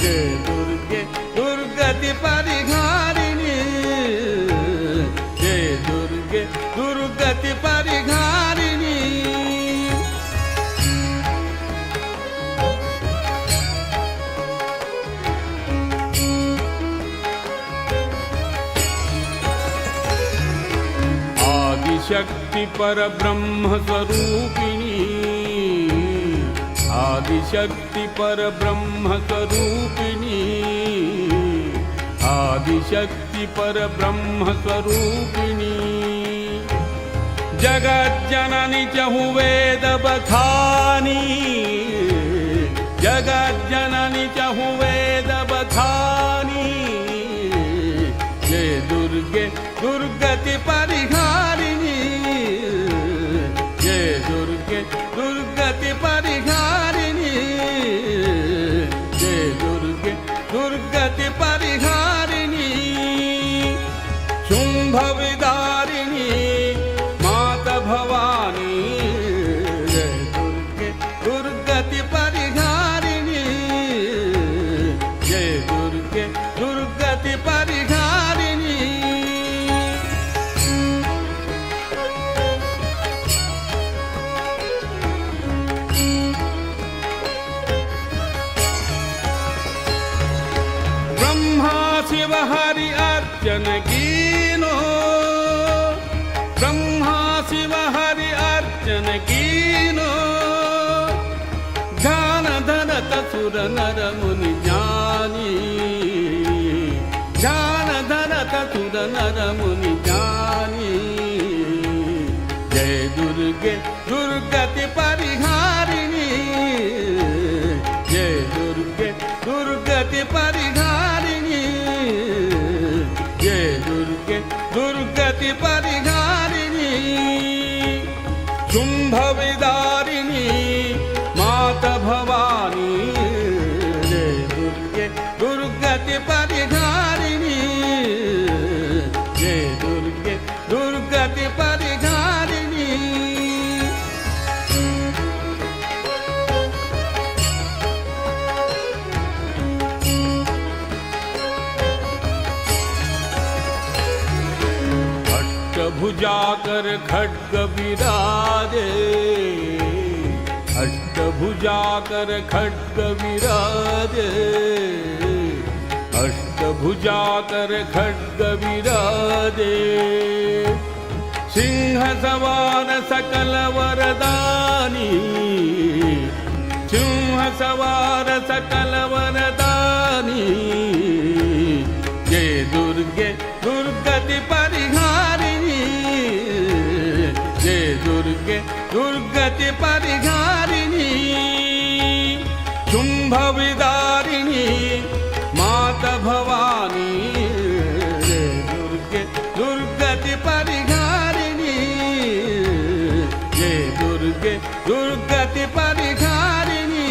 जय दुर्गे दुर्गति परिहारिणी जय दुर्गे दुर्गति परिहारिणी आदिशक्ति पर ब्रह्म स्वरूपिणी आदिशक्ति पर ब्रह्म स्वरूपिणी आदिशक्ति पर ब्रह्म स्वरूपिणी जगज्जननी चहु वेद बखानी जगज्जननी चहु वेद बखानी जय दुर्गे दुर्गति परिहारिणी जय दुर्गे दुर्गति परिहारिणी जय दुर्गे दुर्गति परिहारिणी शुंभ विदारिणी माता भवानी जय दुर्गे दुर्गति परिहारिणी जय दुर्गे दुर्गति परिहारिणी ब्रह्मा शिव हरि अर्चन कीनो ब्रह्मा शिव हरि अर्चन कीनो ध्यान धरत सुर नर मुनि ज्ञानी ध्यान धरत सुर नर मुनि ज्ञानी जय दुर्गे दुर्गति परिहारिणी जय दुर्गे दुर्गति परिहारिणी जय दुर्गे माता भवानी जय दुर्गे दुर्गति परिहारिणी जय दुर्गे दुर्गति परिहारिणी अष्टभुजा कर खड्ग विराजे अष्टभुजा कर खड्ग विराजे अष्टभुजा कर खड्ग विराजे सिंह सवार सकल वरदानी सिंह सवार सकल वरदानी जय दुर्गे दुर्गति परिहारिणी जय दुर्गे दुर्गति परिहारिणी शुंभ विदारिणी माता भवानी जय दुर्गे दुर्गति परिहारिणी जय दुर्गे दुर्गति परिहारिणी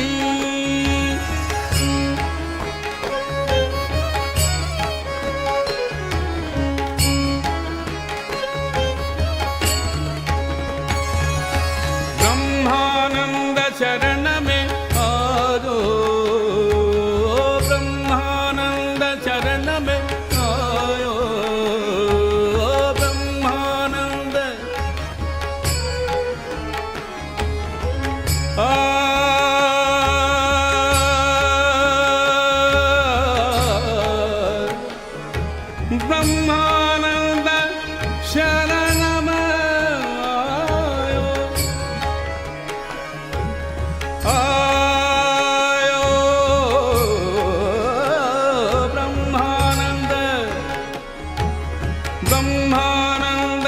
ब्रह्मानंद शरण में आयो ब्रह्मानंद शरण में आयो ब्रह्मानंद ब्रह्मानंद शरण में आयो ब्रह्मानंद ब्रह्मानंद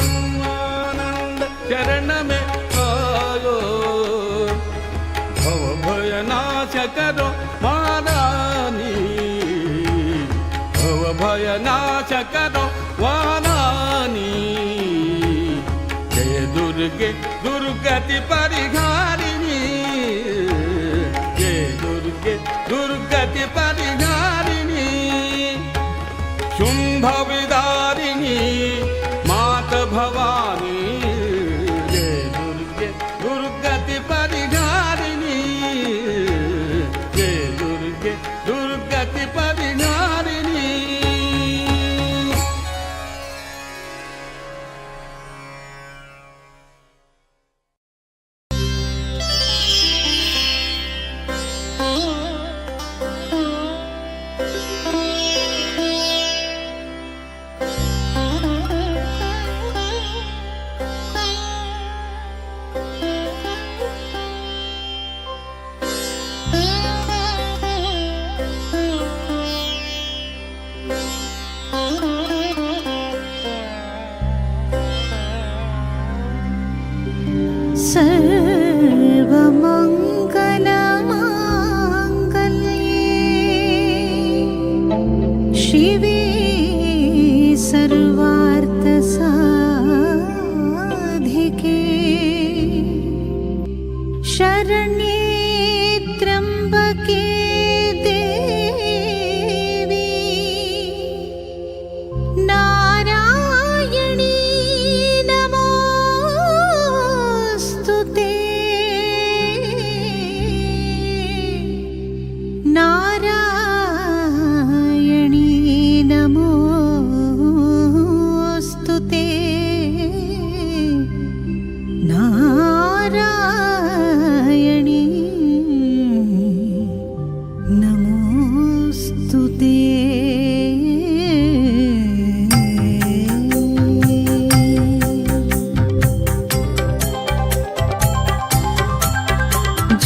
ब्रह्मानंद चरण में आयो भव भय नाश करो महारानी भव भय नाश करो महारानी जय दुर्गे दुर्गति परिहारिणी जय दुर्गे दुर्गति परिहारिणी शुंभ विदारिणी माता भवानी जय दुर्गे दुर्गति परिहारिणी जय दुर्गे दुर्गति परिहारिणी सर्वमङ्गलमाङ्गल्ये शिवे सर्वार्थसाधिके शरण्ये त्र्यम्बके देवी नारायणी नमोऽस्तु ते नारायणी नमोऽस्तु ते नारायणी नमोऽस्तु ते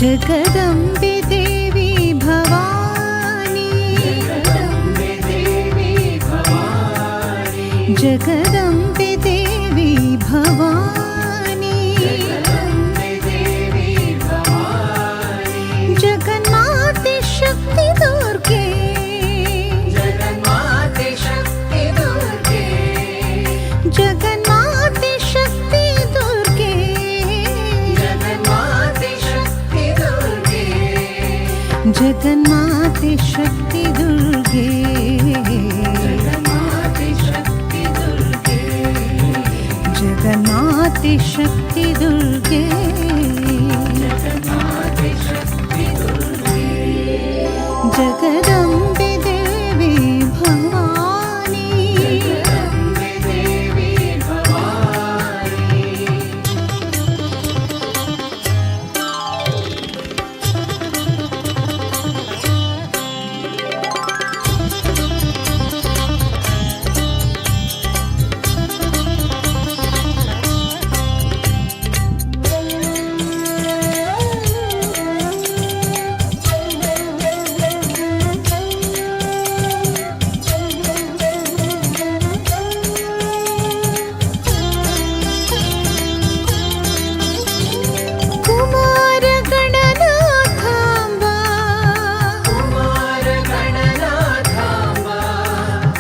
जगदम्बे देवी भवानी जगदम्बे देवी भवानी जगदम्बे देवी भवानी जगदम्बे देवी जगन्माते शक्ति दुर्गे जगन्माते शक्ति दुर्गे जगदम्बे देवी भवानी कुमार गणनाथांबा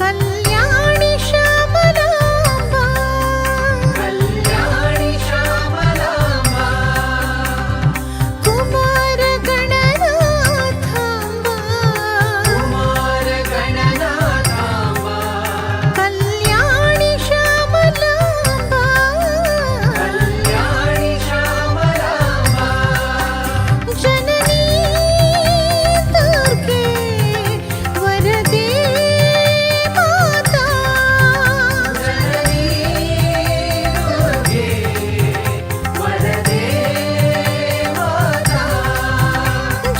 कल्याणी श्यामलांबा कुमार गणनाथांबा कल्याणी श्यामलांबा जननी दुर्गे वरदे माता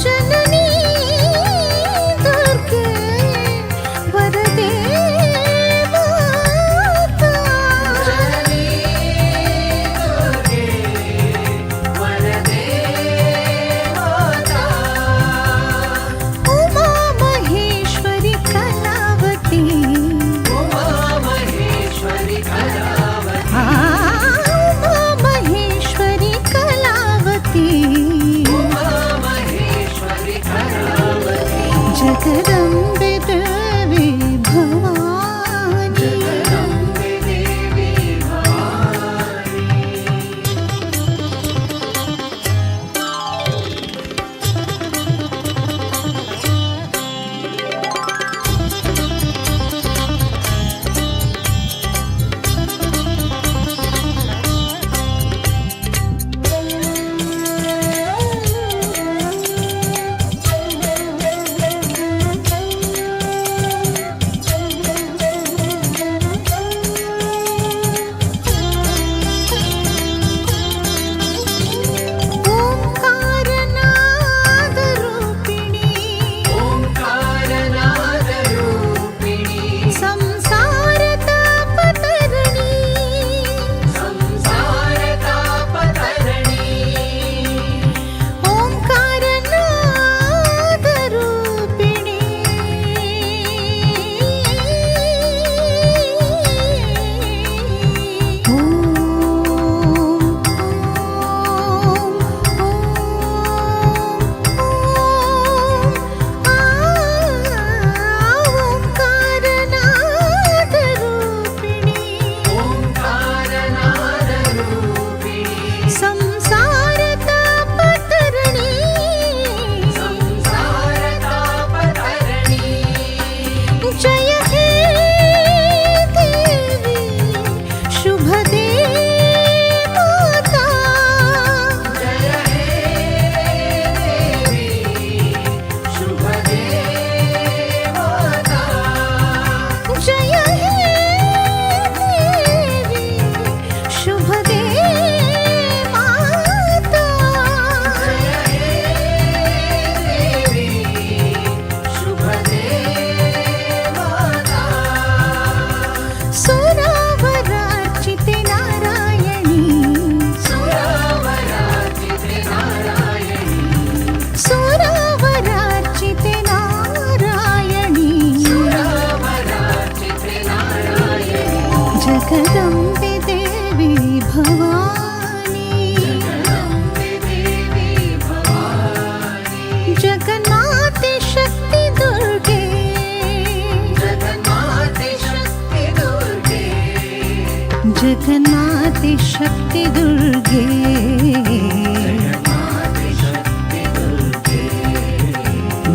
जननी दुर्गे वरदे माता उमा महेश्वरी कलावती उमा महेश्वरी कलावती जगदम्बे देवी भवानी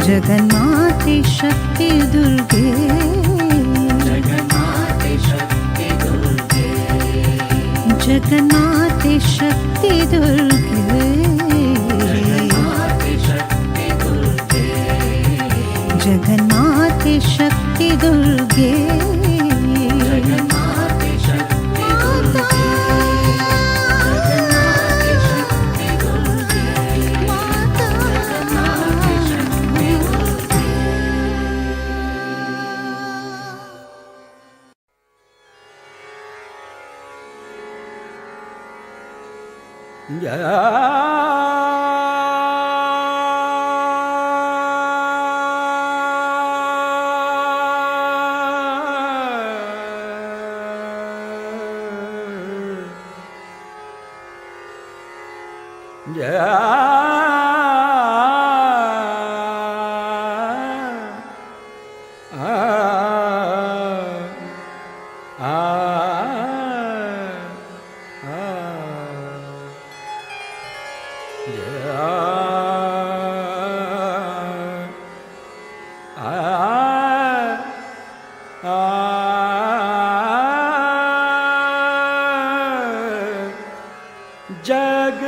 जगन्माते शक्ति दुर्गे जगन्माते शक्ति दुर्गे जगन्माते शक्ति दुर्गे जगन्माते शक्ति दुर्गे जगन्माते शक्ति दुर्गे जगन्माते शक्ति दुर्गे जगन्माते शक्ति दुर्गे जगन्माते शक्ति दुर्गे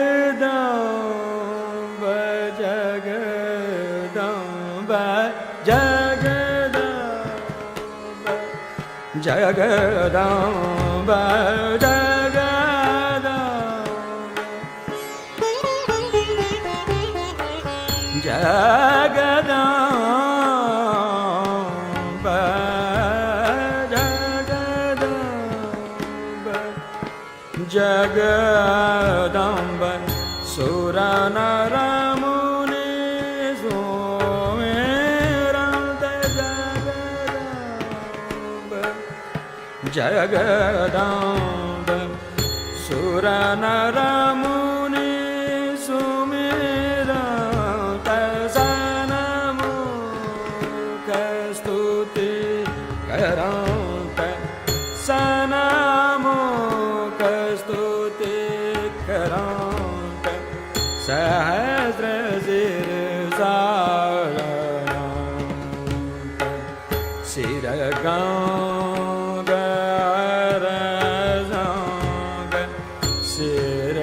जगदम्ब जगदम्ब जगदम्ब जगदम्ब जगदम्ब जगदम्ब जगदम्ब सुर नर मुनि सुमेरन्त जगदम्ब सुर नर मुनि सुमेरन्त सनमुख स्तुति करन्त सनमुख स्तुति करन्त सहस्र शिर गंग रंग शिर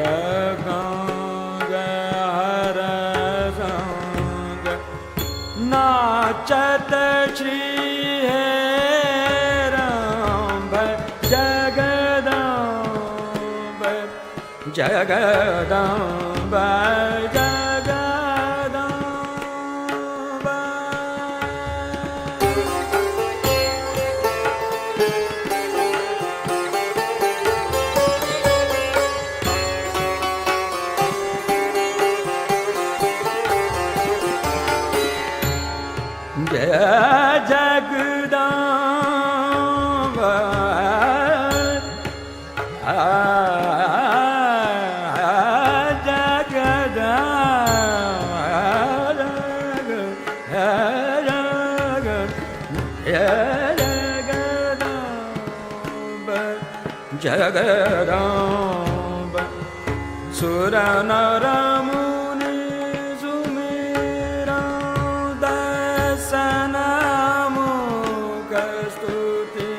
गंग रंग नाचत श्री हेरंब जगदम्ब जगदम्ब जगदम्ब जगदम्ब जगदम्ब सुर नर मुनि सुमेरन्त सनमुख स्तुति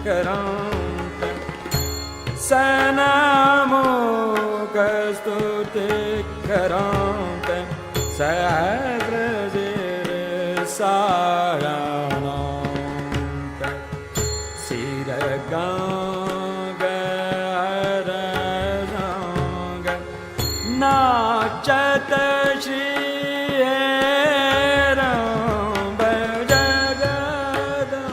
करन्त सनमुख स्तुति करन्त सहस्र सारणन्त शिर गंग रंग नाचत श्री हेरंब जगदम्ब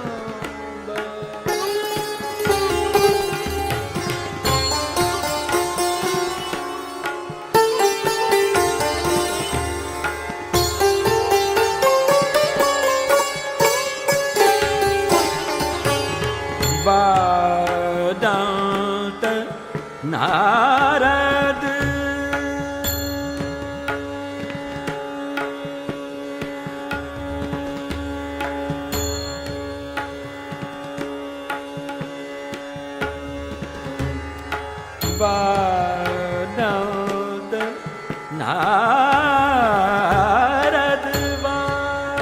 वादंत नारद वादंत नारद वादंत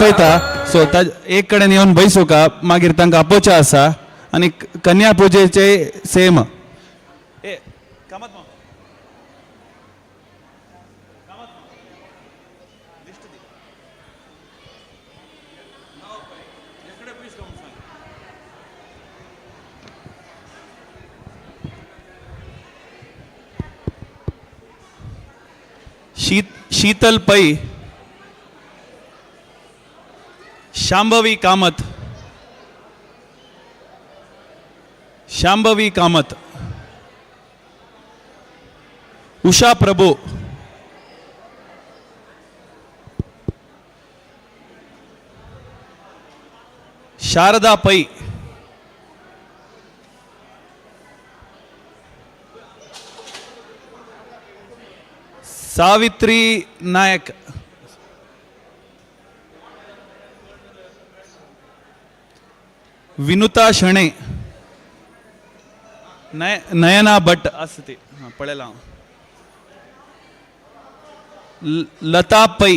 पळता सो एक कडेन येवन बसू का मागीर तांकां आपोवचें आसा आनी कन्या पुजेचे सेम शीतल पै, शांभवी कामत, शांभवी कामत, उषा प्रभु, शारदा पै, सावित्री नायक, विनुता शणे, नयना भट्ट असते पळयला लता पै,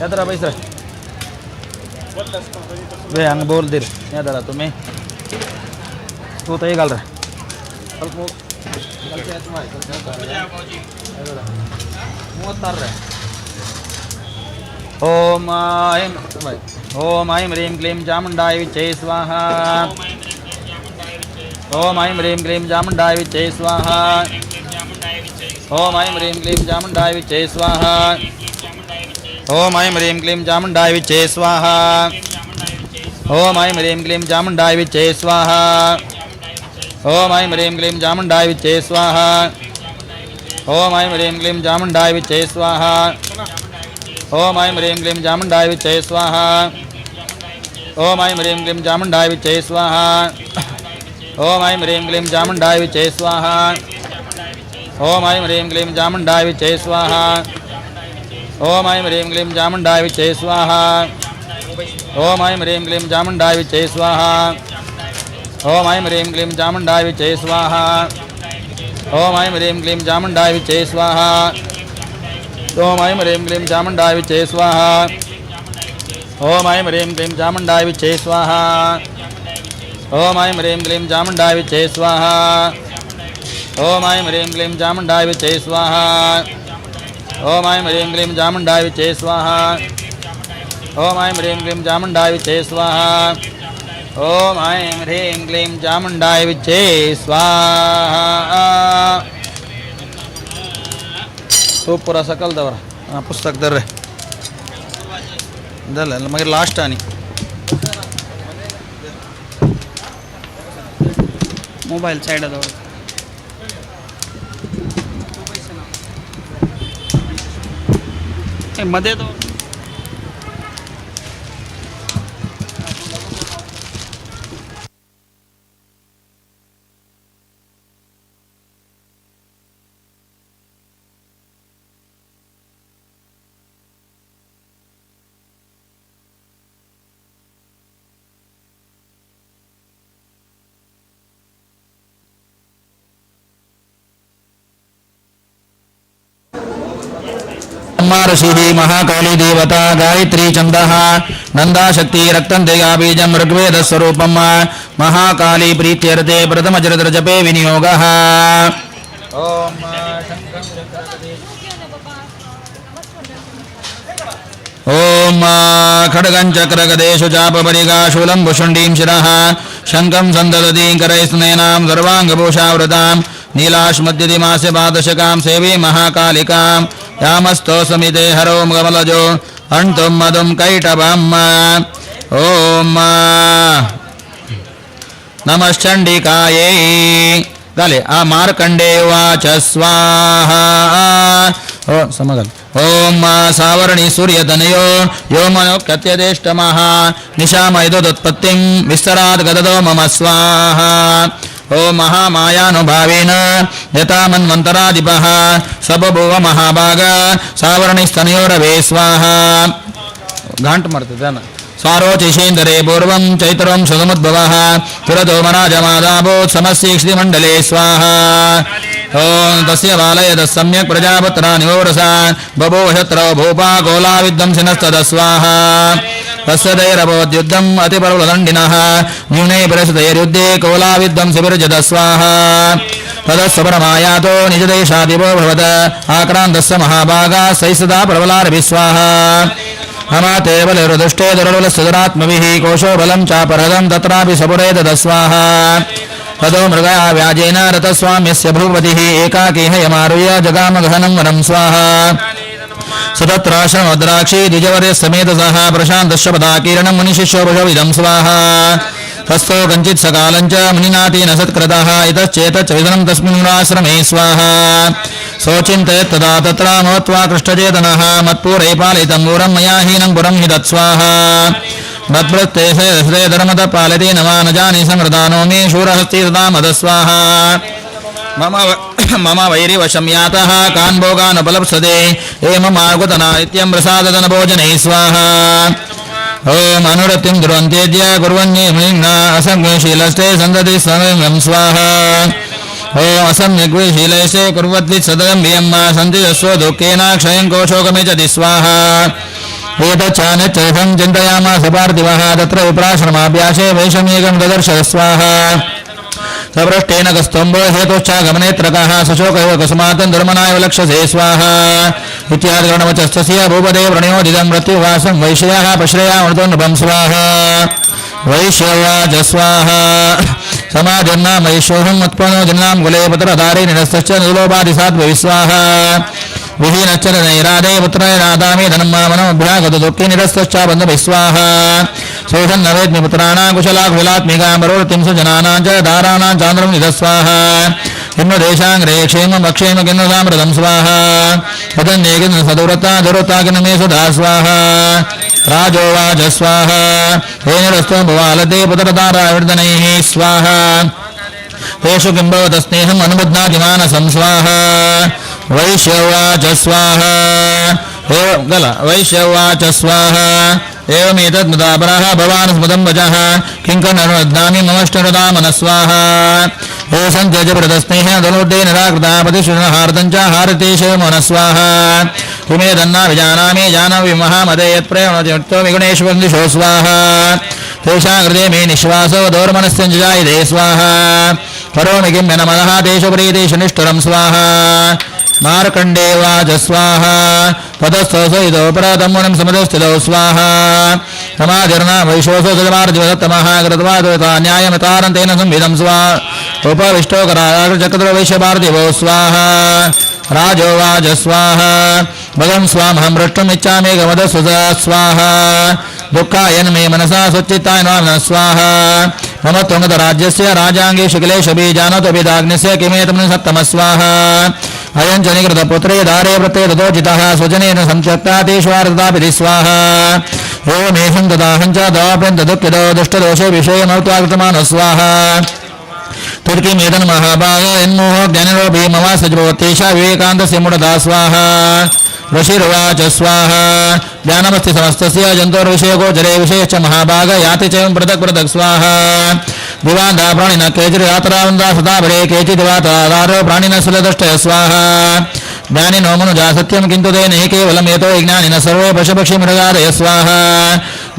या जरा बैस रे वे हंग बोल दे या जरा तुम्हें तू तो ये गाल रहा ओम ऐं ह्रीं क्लीं चामुण्डाय विच्चे स्वाहा ओम ऐं ह्रीं क्लीं चामुण्डाय विच्चे स्वाहा ओम ऐं ह्रीं क्लीं चामुण्डाय विच्चे स्वाहा ओम ऐं ह्रीं क्लीं चामुण्डाय विच्चे स्वाहा ओम ऐं ह्रीं क्लीं चामुण्डाय विच्चे स्वाहा ओम ऐं ह्रीं क्लीं चामुण्डाय विच्चे स्वाहा ओम ऐं ह्रीं क्लीं चामुण्डाय विच्चे स्वाहा ओम ऐं ह्रीं क्लीं चामुण्डाय विच्चे स्वाहा ओम ऐं ह्रीं क्लीं चामुण्डाय विच्चे स्वाहा ओम ऐं ह्रीं क्लीं चामुण्डाय विच्चे स्वाहा ओम ऐं ह्रीं क्लीं चामुण्डाय विच्चे स्वाहा ओम ऐं ह्रीं क्लीं चामुण्डाय विच्चे स्वाहा ओम ऐं ह्रीं क्लीं चामुण्डाय विच्चे स्वाहा ओम ऐं ह्रीं क्लीं चामुण्डाय विच्चे स्वाहा ओम ऐं ह्रीं क्लीं चामुण्डाय विच्चे स्वाहा ओम ऐं ह्रीं क्लीं चामुण्डाय विच्चे स्वाहा ओम ऐं ह्रीं क्लीं चामुण्डाय विच्चे स्वाहा ओम ऐं ह्रीं क्लीं चामुण्डाय विच्चे स्वाहा ओम ऐं ह्रीं क्लीं चामुण्डाय विच्चे स्वाहा ओम ऐं ह्रीं क्लीं चामुण्डाय विच्चे स्वाहा ओम ऐं ह्रीं क्लीं चामुण्डाय विच्चे स्वाहा ओम ऐं ह्रीं क्लीं चामुण्डाय विच्चे स्वाहा तो पूरा सकल दवर पुस्तक दर रे दल मगर लास्ट आनी मोबाईल साइड दवर मध्ये तो ऋषिः महाकाली देवता गायत्री छन्दः नन्दाशक्ति रक्तन्तेया बीजं ऋग्वेदस्वरूपं महाकाली प्रीत्यर्थे प्रथमचरित्रजपे विनियोगः ओम खड्गं चक्रगदेषु चापपरिगाशूलं भुषुण्डीं शिरः शङ्खं सन्ददतीं करैस्नेनां सर्वाङ्गभूषावृतां नीलाश्मद्यदिमास्य पादशकां सेवी महाकालिकां यामस्तो समिते हरो कमलजो अण्तुं मधुं कैटभम् ओम नमश्चण्डिकायै गाले आ मार्कण्डे उवाच स्वाहा ओ समगल ओम सावर्णी सूर्यतनयो यो मनोक्यत्यदेष्टमः निशामयदुत्पत्तिं विस्तरात् गददो मम स्वाहा ओ महामायानुभावेन यथा मन्वन्तराधिपः सबभूव महाभाग सावर्णिस्तनयोरवे स्वाहा घांट मर्तते न स्वारोचिषेन्दरे पूर्वं चैत्रं सुगमुद्भवः तुरतो मराजमादाभूत् समस्येक्षिमण्डले स्वाहा ओम तस्य बालयतः सम्यक् प्रजापत्राणि वोरसा बभूवशत्रौ भूपा कोलाविद्वंसिनस्ततः स्वाहा तस्य दैरभवद्युद्धम् अतिपर्वदण्डिनः न्यूने परिस्थितैर्युद्धे कोलाविद्वंसिभिर्जतः स्वाहा ततः परमायातो निजदेशादिवो भवत आक्रान्तस्य महाभागा सैस्तदा प्रबलार्भिः स्वाहा अमाते बलिर्दुष्टे दुर्बलस्तुरात्मभिः कोशो बलं चापरदं तत्रापि सपुरे ददः स्वाहा ततो मृगया व्याजेन रतस्वाम्यस्य भूपतिः एकाकीह यमारुह्य जगामगहनं वनं स्वाहा सतत्राश्रमद्राक्षी द्विजवर्यसमेतसः प्रशान्तस्य पदाकीर्णं मुनिशिष्योपशविदं स्वाहा तस्थो कञ्चित् सकालञ्च मुनिनातेन सत्कृतः इतश्चेतच्च विधनं तस्मिन्नाश्रमे स्वाहा सोचिन्तयत् तदा तत्र महत्वा कृष्टचेतनः मत्पूरै पालितं दूरं मया हीनं पुरं हि तत्स्वाहा मत्प्रत्ये हृदय धर्मतः पालिते न वा न जाने संहृतानो मे शूरहस्ते तदा मदस्वाहा मम वैरिवशं यातः कान् भोगानुपलप्सते एममार्गुतना नित्यं प्रसाददन भोजने स्वाहा ओम अनुरतिं दुर्वन्तेज्य कुर्वन्येन असंज्ञशीलस्ते सन्दति समयं स्वाहा ओम असम्यग्विशीलैसे कुर्वद्वित् सदयं भियं सन्ति यस्व दुःखेन क्षयं कोशोकमे च स्वाहा एतच्चान्यच्चैषं चिन्तयामास पार्थिवः तत्र विप्राश्रमाभ्यासे वैषम्येकं ददर्श स्वाहा सपृष्टेन कस्तम्भो हेतुश्चागमनेत्रकः सशोकैव कस्मात् धर्मनाय लक्ष्यसे स्वाहा इत्यादिगणवचस्तस्य भूपदे प्रणयोदितं मृत्युवासं वैश्यः पश्रयामृतो नृपं स्वाहा वैश्यवाच स्वाहा समाजन्नां वैश्योऽहम् उत्पन्नो जन्नां कुले पुत्रधारे निरस्तश्च निलोपादिसात्वै स्वाहा विहीनश्च नैरादे पुत्राय नादामि धनं मामनमभ्यागतो दुःखे निरस्तश्च बन्धुभिः स्वाहा शोषन् न वेद्मि पुत्राणां कुशलाकुशलात्मिकां परोरतिं सुजनानां च दाराणां चान्द्रं निध स्वाहा हिन्वदेशाङ्ग्रे क्षेमम् अक्षेम किन्नु साम्प्रतं स्वाहा पतन्ये किन्नु सदुव्रता दुर्वृता किन्नु मे सुधा स्वाहा राजोवाच स्वाहा हे निरस्तो भुवालते पुत्रतारावर्धनैः स्वाहा तेषु किं भवत स्नेहम् अनुबध्नाति मानसं स्वाहा वैश्यवाच स्वाहा वैश्यवाच स्वाहा एवमेतद्मुदापरः भवान् स्मृतं वचः किङ्कर्णनुबध्नामि ममष्टनुदा मनः स्वाहा हे सन्त्यजप्रदस्नेह धनुर्दे निराकृतापतिशुनहार्दं च हारते शिवमनः स्वाहा इमे तन्ना विजानामि जानवि महामदे यत्प्रेमणो विगुणेश्वरदिशो स्वाहा तेषां कृते मे निःश्वासो दौर्मनस्यञ्जायते स्वाहा करोमि किं मनमदः तेषु प्रीतेषु निष्ठुरं स्वाहा मार्कण्डेवाच स्वाहा पदस्थोसो प्रतमुनं समदस्थितौ स्वाहा समाधिर्ना वैशोसो सजमार्जिवदत्तमः कृत्वा न्यायमतारं तेन संविदं स्वाहा उपविष्टो कराचक्रवैश्यपार्थिवो स्वाहा राजोवाच स्वाहा भगं स्वामहं द्रष्टुम् इच्छामि गमदस्व स्वाहा दुःखायन मे मनसा सुचित्ताय नमः स्वाहा मम त्वङ्गतराज्यस्य राजाङ्गे शुक्लेशबीजानतोभिदाग्नस्य किमेतम् सत्तमः स्वाहा अयं च निकृतपुत्रे दारे प्रते ततोचितः स्वजनेन संत्यक्ता तेषु आर्दताभिः स्वाहा एवमेषं तदाहं च दाप्यन्तदुःखितो दुष्टदोषे विषयमर्त्वा कृतमानः स्वाहा तुर्किमेतन् महाभाग यन्मोहो ज्ञानरोपी मम सज्जभवत्येषा विवेकान्तस्य मुडदा स्वाहा ऋषिर्वाच स्वाहा ज्ञानमस्ति समस्तस्य जन्तोर्विषयगोचरे विषयश्च महाभाग याति च पृथक् पृथक् स्वाहा दिवान्दा प्राणिनः केचिरातरावन्दा सदाभरे केचिदिवातादारो प्राणिनः सुलदष्टय स्वाहा ज्ञानिनो मनुजा सत्यं किन्तु ते नहि केवलं यतो ज्ञानिनः सर्वे पशुपक्षिमृगादय स्वाहा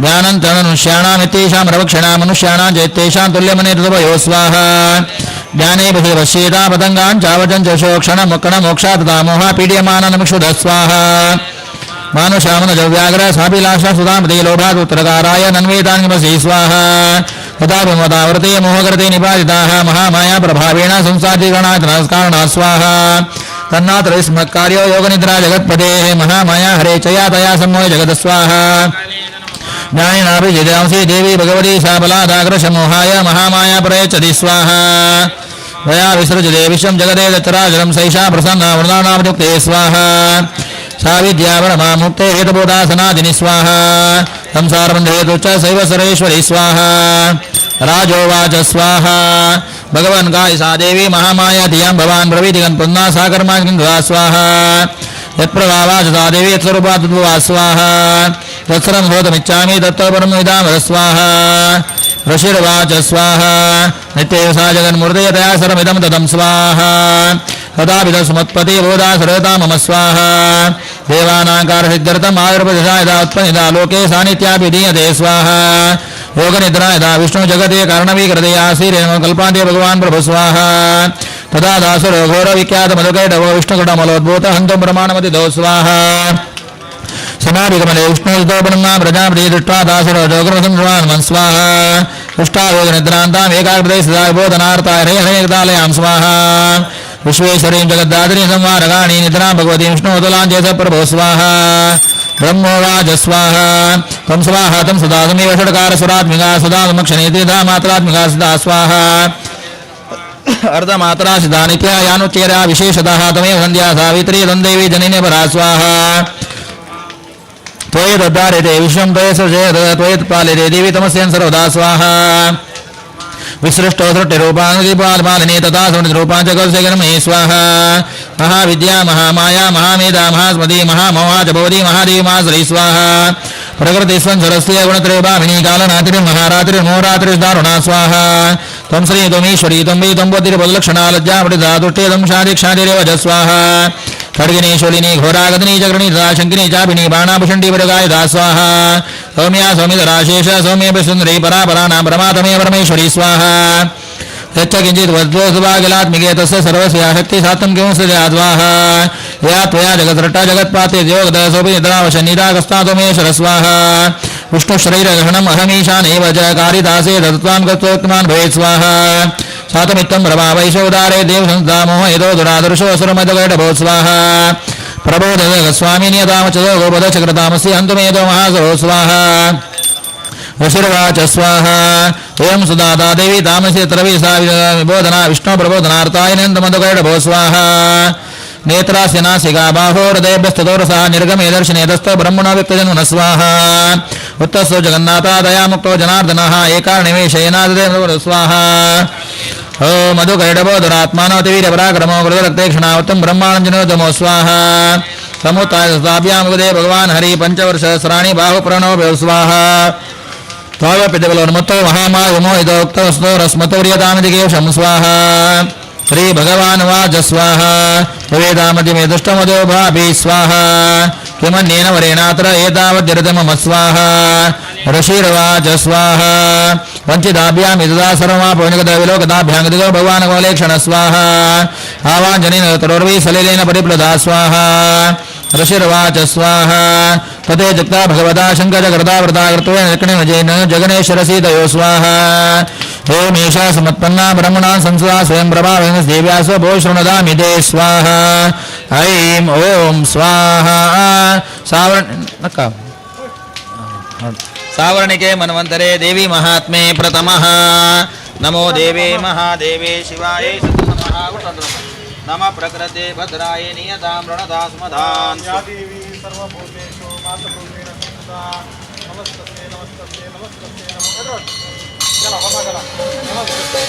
ज्ञानन्तमनुष्याणामित्येषां रवक्षिणां मनुष्याणां चैत्येषां तुल्यमने तदुभयो स्वाहा ज्ञाने पश्येता पतङ्गान् चावचं च शोक्षणमुक्कणमोक्षा तथा मोहा पीड्यमाननमुक्षुधः स्वाहा मानुषामनुजव्याघ्र साभिलाषा सुधामते लोभादुत्तरकाराय नन्वेतान्यमसि स्वाहा तथापि मतावृते मोहकृते निपातिताः महामाया प्रभावेण संसाधिकरणात् स्वाहा तन्नात्रयस्मत्कार्यो योगनिद्रा जगत्पतेः महामाया हरे चया तया सम्मोह जगत् स्वाहा ज्ञानिनाभिजितांसि देवी भगवती सा बलादाग्रशमोहाय महामाया प्रयच्छति स्वाहा वया विसृजते विश्वं जगते दत्तराजनं सैषा प्रसन्ना वृन्दानामयुक्ते स्वाहा सा विद्या परमा मुक्ते हेतुभूता सनातिनि स्वाहा संसारबन्धे हेतुश्च सैव सरेश्वरी स्वाहा राजोवाच स्वाहा भगवन् कायि सा देवी महामाया धियां भवान् ब्रवीतिगन् पुन्ना सा कर्माग्निन्द्वा स्वाहा यत्प्रभावाच सा देवी यत्स्वरूपा तद्भुवा स्वाहा तत्सरं भवतमिच्छामि तत्त्वपरं विदामः स्वाहा ऋषिर्वाच स्वाहा नित्येव सा जगन्मूर्ते तया सर्वमिदं ततं स्वाहा तथापि तस्मत्पति बोधा सर्वता मम स्वाहा देवानाकारसिद्ध्यर्थम् आयुर्पदिशा यदा उत्पन्निता लोके सा नित्यापि दीयते स्वाहा योगनिद्रा यदा विष्णु जगते कर्णवीकृते आसीरेण कल्पान्ते भगवान् प्रभु स्वाहा तदा दासुरो घोरविख्यातमधुकैटवो विष्णुकटमलोद्भूत हन्तुं प्रमाणमतिदौ स्वाहा समाभिकमले विष्णुतो ब्रह्मा प्रजापति दृष्ट्वा दासुरो जोगृतम् स्वाहा पुष्टायोगनिद्रान्ताम् एकाग्रते सदा विबोधनार्ताय हरेहरेतालयां स्वाहा विश्वेश्वरीं जगद्धात्रीं संवारकाणि निद्रां भगवतीं विष्णुतुलाञ्चेत प्रभो स्वाहा ब्रह्मोवाच स्वाहा तं स्वाहा तं सदा तमेव षड्कारसुरात्मिका सदा समक्षनेत्रिधा मात्रात्मिका सदा स्वाहा अर्धमात्रा सिद्धा नित्या यानुच्चेरा विशेषतः तमेव सन्ध्या सावित्री तन्देवी जनिने परा स्वाहा त्वयि तद्धारिते विश्वं त्वयि सृजेत त्वयि पालिते देवी तमस्यं सर्वदा स्वाहा विसृष्टो सृष्टिरूपानुदीपालपालिनी तथा सृष्टिरूपां च कौशेकर्मे स्वाहा महाविद्या महामाया महामेधा महास्मृति महामोहा च भवती महादेवी महाश्री स्वाहा प्रकृतिस्वंसरस्य गुणत्रयभामिनी कालरात्रिर्महारात्रिर्मोहरात्रिर्दारुणा स्वाहा त्वं श्री त्वमीश्वरी त्वं वै त्वं बुद्धिर्बलक्षणा लज्जा पठिता तुष्टे त्वं शान्तिक्षान्तिरेव च स्वाहा खड्गिनी शूलिनी घोरागदिनी चक्रिणी तथा शङ्किनी चापिनी बाणाभुषण्डी वरगायुधा स्वाहा सौम्या सौमिधरा शेष सौम्येऽपि सुन्दरी परापराणां परमात्मे परमेश्वरी स्वाहा यच्च किञ्चित् वद्वोऽसुभागिलात्मिके तस्य सर्वस्य शक्तिसात्तं किंस्त्याद्वाहा या त्वया जगद्रट्टा जगत्पाते देवगतसोऽपि निद्रावशन्निरागस्तात्वमेश्वर स्वाहा विष्णुशरीरग्रहणम् अहमीशानेव च कारिदासे दत्त्वां गत्वोत्तमान् भवेत् स्वाहा सातमित्तं प्रभा वैशोदारे देवसंस्थामोह यतो दुरादर्शो असुरमदगडभो स्वाहा प्रबोधस्वामिनि यतामचतो गोपदचक्रतामस्य हन्तुमेतो महासरो स्वाहा वशिर्वाच स्वाहा ओम सुदाता देवी तामसी त्रवी सा विबोधना विष्णु प्रबोधनार्थाय नन्दमदगडभो स्वाहा नेत्रास्य नासिका बाहो हृदयभ्यस्तदोरसा निर्गमे दर्शने तस्थो ब्रह्मणो व्यक्तजन्मनः स्वाहा उत्तस्थो जगन्नाथा दयामुक्तो जनार्दनः एकार्णिवेशयेनाददेव स्वाहा ओम मधुकैडभो दुरात्मानोतिवीर्यपराक्रमो कृतरक्तेक्षणावत्तं ब्रह्माणञ्जनोदमो स्वाहा समुत्थाय स्थाभ्यां उदे भगवान् हरि पञ्चवर्षसहस्राणि बाहुप्रणो स्वाहा तावपितबलोन्मत्तो महामायमो इदोक्तवस्तो रस्मतौर्यतामिदिकेशं स्वाहा श्री भगवान् वाच स्वाहा वेदामतिमे दुष्टमदो भाभि स्वाहा किमन्येन वरेणात्र एतावद्यर्तमम स्वाहा ऋषिर्वाच स्वाहा वञ्चिताभ्याम् इददा सर्वमापविनिगतविलोकताभ्यां गतितो भगवान् गोलेक्षण स्वाहा आवाञ्जनेन तरोर्वै सलिलेन परिप्लुता स्वाहा ऋषिर्वाच स्वाहा तते जक्ता भगवता शङ्करकृता व्रता कृत्वेन दक्षिणेन जगनेश्वरसीतयो स्वाहा ओम एषा समत्पन्ना ब्रह्मणा संसदा स्वयं प्रभावेन देव्या स्वभो शृणुदामि ते स्वाहा ऐं ओम स्वाहा सावर्णिके मन्वन्तरे देवी महात्मे प्रथमः नमो देवे महादेवे शिवायै नमः प्रकृते भद्राय नियतां ऋणदा स्मधान् देवी सर्वभूतेषु मातृरूपेण संस्थिता नमस्तस्यै नमस्तस्यै नमस्तस्यै नमो चलो होमा करा नमस्तस्यै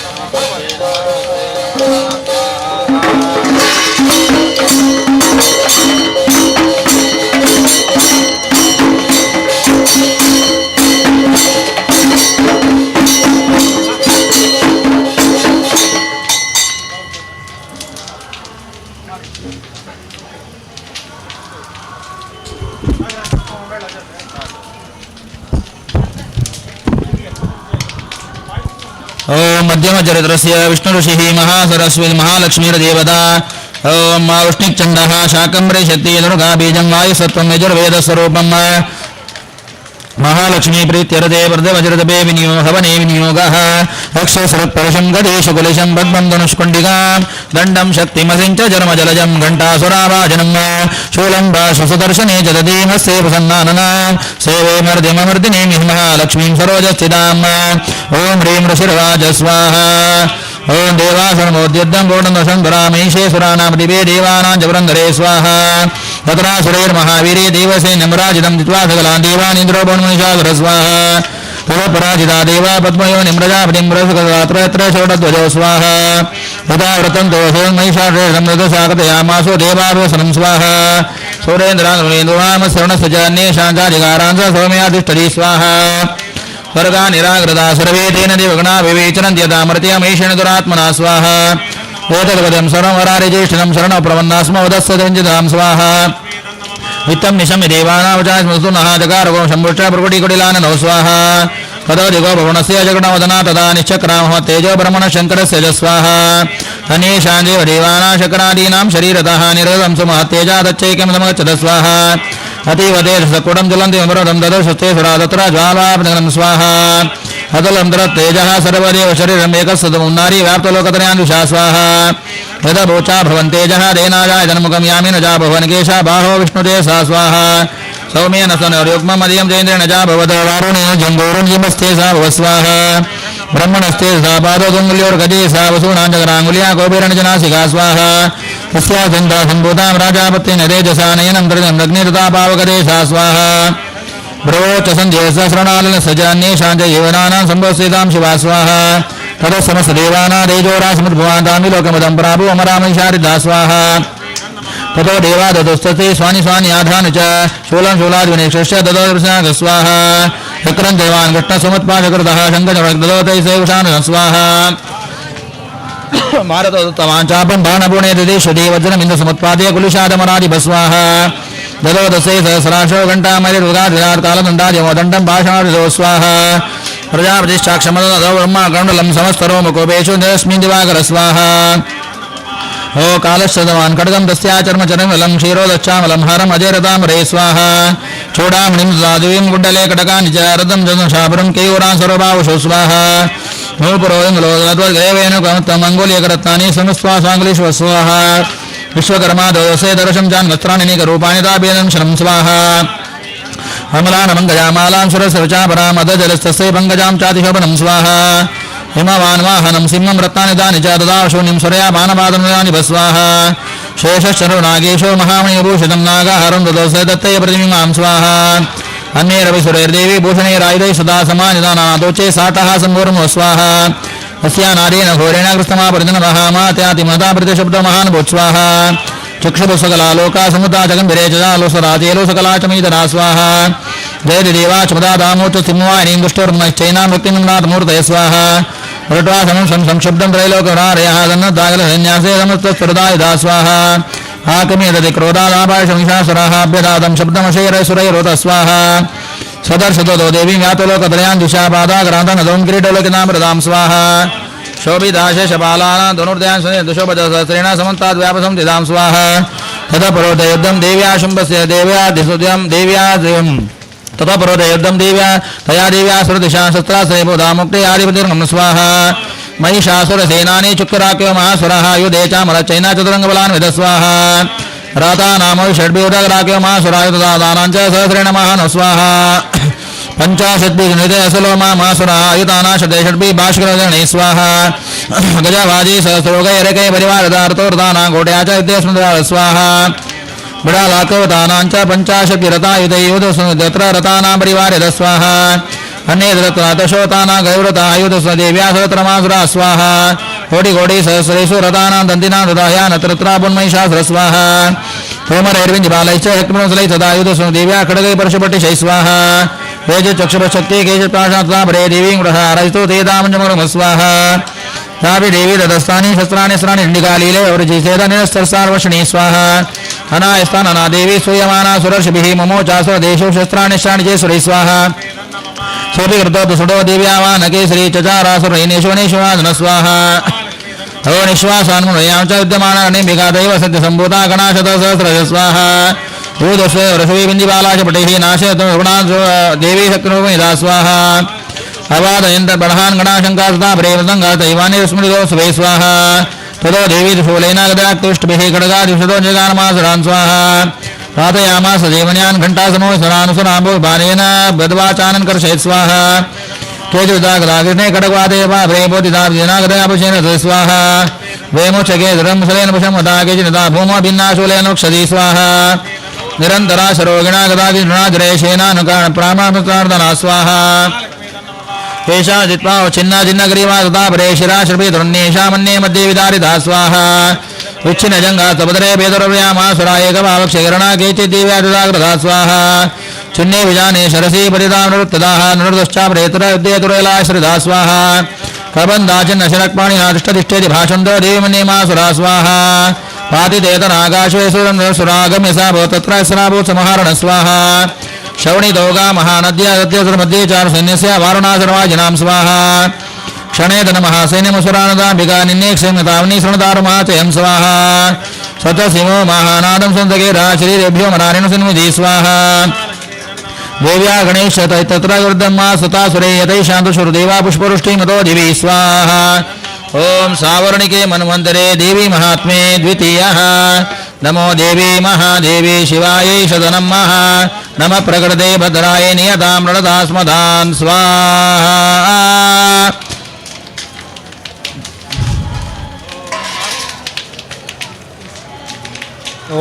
ओम मध्यमचरित्रस्य विष्णुऋषिः महासरस्वती महालक्ष्मीर्देवता ओम वृष्णिक्चण्डः शाकम्भरी शक्ति दुर्गा बीजं वायुसत्त्वं यजुर्वेदस्वरूपम् महालक्ष्मी प्रीत्यर्थे व्रतवज्रतपे हवने विनियोगः अक्षसरत्परशं गदेशकुलिशं पद्मं धनुष्कुण्डिकां दण्डं शक्तिमसिञ्च जर्मजलजं घण्टासुराभाजनं शूलं बाशुसुदर्शने च दधीमस्ते प्रसन्नानना सेवे मर्दिममर्दिनीं महालक्ष्मीं सरोजस्थिताम् ॐ ह्रीं ऋषिर्वाच स्वाहा ओम देवासनमोद्युद्धं पूर्णदशंधरामीशे सुरानामदिवे देवानां च पुरन्दरे स्वाहा तत्रासुरैर्महावीरे देवसे निम्राजितं दित्वा सकलान् देवानिन्द्रो बहुमनिषादर स्वाहा तवपराजिता देवा पद्मयो निम्रजापतिं प्रसुकदात्र षोडध्वजो स्वाहा तथा व्रतं दोषोन्महिषादृतशाकतयामासो देवावसनं स्वाहा सूरेन्द्रानुरेन्द्रवामश्रवणस्य च अन्येषाञ्चाधिकारान् स सौम्यातिष्ठति स्वाहा स्वर्गा निराकृता सर्वे तेन देवगणा विवेचनन्त्यतामर्त्यमेषेण दुरात्मना स्वाहा एतद्वदं सर्वमरारिज्येष्ठिनं शरणं प्रपन्नास्म वदस्सदञ्जितां स्वाहा वित्तं निशम्य देवानावचास्मस्तु नः जकारगो शम्भुष्ट प्रकुटिकुटिलाननो स्वाहा ततो दिगो भवनस्य जगणवदना तदा निश्चक्रामः तेजो ब्रह्मण शङ्करस्य च स्वाहा अन्येषां देवानां शकरादीनां शरीरतः निरतं सुमहत्तेजादच्चैकं समगच्छत स्वाहा अतीव तेजसकुटं ज्वलन्ति अमृतं ददर्शस्ते सुरा तत्र ज्वालापनगनं स्वाहा अतुलं तेजः सर्वदेव शरीरम् एकस्तदमुन्नारी व्याप्तलोकत्रयान्विषा स्वाहा यदभूचा भवन्तेजः देनाजाय जन्मुखं यामिन जा भवन केशा बाहो विष्णुते सा स्वाहा सौम्येन सनर्युग्ममदियं जैन्द्रेण जा भवद वारुणेन जम्बोरुं जिमस्ते सा भव स्वाहा ब्रह्मणस्ते सा पादोदुङ्गुल्योर्गजे सा वसूनां जगराङ्गुल्या गोपीरणजनासिका स्वाहा तस्या गन्धा सम्भूतां राजापत्येन तेजसा नयनं दृढं लग्निरता पावकदे सा स्वाहा ब्रवोच सन्ध्यसहस्रणालन सजान्येषां च जीवनानां सम्भवस्थितां शिवा स्वाहा ततः समस्तदेवानां तेजोरासमुद्भवान् तामिलोकमदं प्राभु अमरामैषारिदा स्वाहा ततो देवा ददुस्तते स्वानि स्वानि आधान च शूलं शूलाद्विनेक्षस्य ददो स्वाहा चक्रं देवान् कृष्णसमुत्पाशकृतः शङ्खचक्रं ददो तैः सेवशानः स्वाहा मारतोत्तमाञ्चापं बाणपुणे दिदेशदे वज्रमिन्दु समुत्पादय कुलिशादमरादिभस्वाः दलो दशे सहस्राशो घण्टामरिरुगादिनात्कालदण्डादिमोदण्डं भाषणादिदो स्वाहा प्रजापतिश्चाक्षमदो ब्रह्माकण्डलं समस्तरो मुकोपेषु निरस्मिन् दिवाकर स्वाहा हो कालश्चदवान् खड्गं तस्याचर्मचरमिलं क्षीरोदच्छामलं हरम् अजयरतामरे स्वाहा चूडामणिं द्वादिवीं कुण्डले कटकानि च रथं जनुषापुरं केयूरां सर्वभावुषु स्वाहा नूपुरोदङ्गलोदवेन कमङ्गुलीयकरत्नानि समस्वासाङ्गुलीष्व स्वाहा विश्वकर्मा दोषे दर्शं चान् वस्त्राणि नीकरूपाणि तापेदं शनं स्वाहा अमलानमङ्गजामालां सुरसर्चापराम् अधजलस्तस्यै पङ्कजां चातिशोभनं स्वाहा हिमवान्वाहनं सिंहं रत्नानि तानि च ददाशून्यं सूर्या बाणपादनुयानि भस्वाहा शेषश्चरो नागेशो महामणिभूषितं नागाहारं ददोसे दत्तय प्रतिमिमां स्वाहा अन्यैरविसुरैर्देवी भूषणैरायुधैः सदा समानिदानादोचे साटः सम्पूर्णो स्वाहा अस्या नारेण घोरेण कृष्णमापरिजनमः मात्यातिमता प्रतिशब्दमहान् भूत्स्वाहा चक्षुपुष्कलालोका समुदा जगन्भिरे चजालोसराजेलोसकला च मीतरा स्वाहा जयति देवा चमदा दामोच सिंहवाहिनीं दुष्टोर्मश्चैनां मुक्तिमन्नाथमूर्तये स्वाहा वृट्वासनं संक्षुब्धं त्रैलोकरारयः दन्नदागलसन्न्यासे समस्तस्फुरदायुधा स्वाहा आकमेदति क्रोधादापाशमिषासुराः अभ्यदातं शब्दमशैरसुरैरोत स्वाहा सदर्शतो देवीं यातोलोकत्रयान् दिशापादाग्रान्तनदों किरीटोलोकिनामृतां स्वाहा शोभिदाशेषपालानां धनुर्दयान् दुशोपजसहस्रेण समन्ताद्व्यापसं दिदां स्वाहा ततः परोदयुद्धं देव्या शुम्भस्य देव्या दिशुद्यं देव्या ततः परोदयुद्धं देव्या तया देव्या सुरदिशा शस्त्राश्रयबोधामुक्ते आदिपतिर्गं स्वाहा महिषासुरसेनानि चुक्राक्यो महासुरः युधे चामरचैना चतुरङ्गबलान्वित स्वाहा रातानामो षड्भिर्दग्राक्यो महासुरायुधानां च सहस्रेण महानो स्वाहा पंचाशद्भिर्निते असलोमा महासुरः आयुधानाशते षड्भिः भाष्करजने स्वाहा गजवाजी सहस्रोगैरकै परिवारदार्थोर्दानां घोट्या च विद्यस्मृता स्वाहा बिडालाकोतानां च पंचाशद्भिरतायुधैयुधस्मृतत्र रतानां परिवारित स्वाहा अन्ये दशोतानां गौरता आयुधस्मदेव्या सहस्रमासुरा स्वाहा कोटि कोटि सहस्रेषु रतानां दन्तिनां ददाया नत्रत्रा पुन्महिषासुर स्वाहा होमरैर्विञ्जबालैश्च शक्तिमुसलैः तदायुधस्मदेव्या खड्गै परशुपट्टिशैः स्वाहा तेजचक्षुपशक्ति केशपाशात्तापरे देवीं गृहारयितो तेदामञ्जमरुम स्वाहा तापि देवी तदस्थानि शस्त्राणि स्त्राणि निकालीले वृजिसेदनिरस्तर्सार्वशिणी स्वाहा अनायस्तानना देवी सूयमाना सुरर्षिभिः ममोचासुरदेशो शस्त्राणि श्राणिजे सुरै स्वाहा सोऽपि कृतो सुडो दिव्यावानकेसरी चचारासुरैनेश्वनेश्वादन स्वाहा हो निःश्वासान्मुनयां च विद्यमानानिम्बिका दैव सत्यसम्भूता गणाशतसहस्रज स्वाहा भूदस्वे वृषभीबिन्दिबाला च पटेः नाशयतुर्गुणान् देवी शक्तिरूपिणिता स्वाहा अवादयन्तर्बलहान् गणाशङ्का सदा प्रेमतङ्गातैवानि स्मृतो सुभे स्वाहा ततो देवी शूलेन गदाक्तुष्टभिः खड्गादिषतो जगानमासुरान् स्वाहा प्रार्थयामास देवन्यान् घण्टासमो सरानुसराम्बो बाणेन बद्वाचानन् कर्षयत् स्वाहा केजुदागदाग्ने खड्गवादयपा प्रेपोदिताब्दिनागदयापशेन स्वाहा वेमुचके धुरंसलेन पुषमता केचिनता भूमो भिन्नाशूलेनोक्षति स्वाहा निरन्तरा शरोगिणा गदादिनाद्रेशेनानुकाण प्रामाणप्रार्थना स्वाहा एषा जित्वा छिन्ना जिन्नग्रीवा तथा परे शिरा श्रभि धुर्न्येषा मन्ये मध्ये विदारिता स्वाहा विच्छिन्न जंगा सपदरे बेदुरव्यामासुरा एकभावक्षगिरणा केचिद्दिव्या दुदाग्रता स्वाहा चिन्ने विजाने शरसी परिता नृत्तदाः नृदश्चाप्रेतर युद्धेतुरेलाश्रिता स्वाहा कबन्धा चिन्न शरक्पाणिना तिष्ठतिष्ठेति भाषन्तो देवी मन्येमासुरा स्वाहा पातितेतनाकाशे सुरागम्य सा भवत् तत्र स्राभूत् समहारण स्वाहा शवणिदोगा महानद्यामध्ये चारुसैन्यस्य वारुणासर्वाजिनां स्वाहा क्षणेदन महासैन्यमुसुरानदाम्बिका निन्नेक्षम्यतावनी शृणुतारुमाचयं स्वाहा स्वतसिंहो महानादं सुन्दगेरा शरीरेभ्यो मनारेण सुन्विधि स्वाहा देव्या गणेश तत्र वृद्धं मा सुतासुरे यतैशान्तुषुर्देवा पुष्पवृष्टिमतो दिवि स्वाहा ओम सावर्णिके मन्वन्तरे देवी महात्मे द्वितीयः नमो देवी महादेवी शिवायै शतनं महा नमः प्रकृते भद्राय नियतां मृडदास्मदान् स्वाहा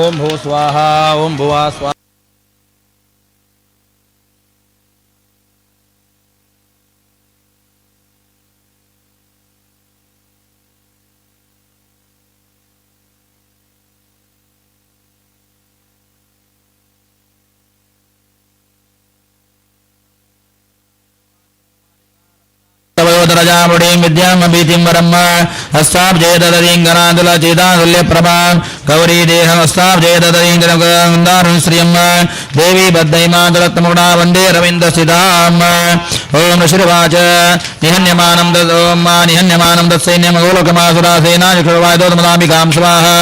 ओम भू स्वाहा ओम भुवा स्वाहा वयोधरजामुडीं विद्यां भीतिं वरम् हस्ताब्जयदरीङ्गनादुलचेदानुल्यप्रभा गौरी देहमस्ताब्जयदरीङ्गनगन्दारुण देवी बद्धैमादरत्नमुग्णा वन्दे रविन्दस्थिताम् ॐ ऋषिर्वाच निहन्यमानं निहन्यमानं तत्सैन्यमगोलोकमासुरासेनानिक्षुर्वायदोदमदामिकां स्वाहा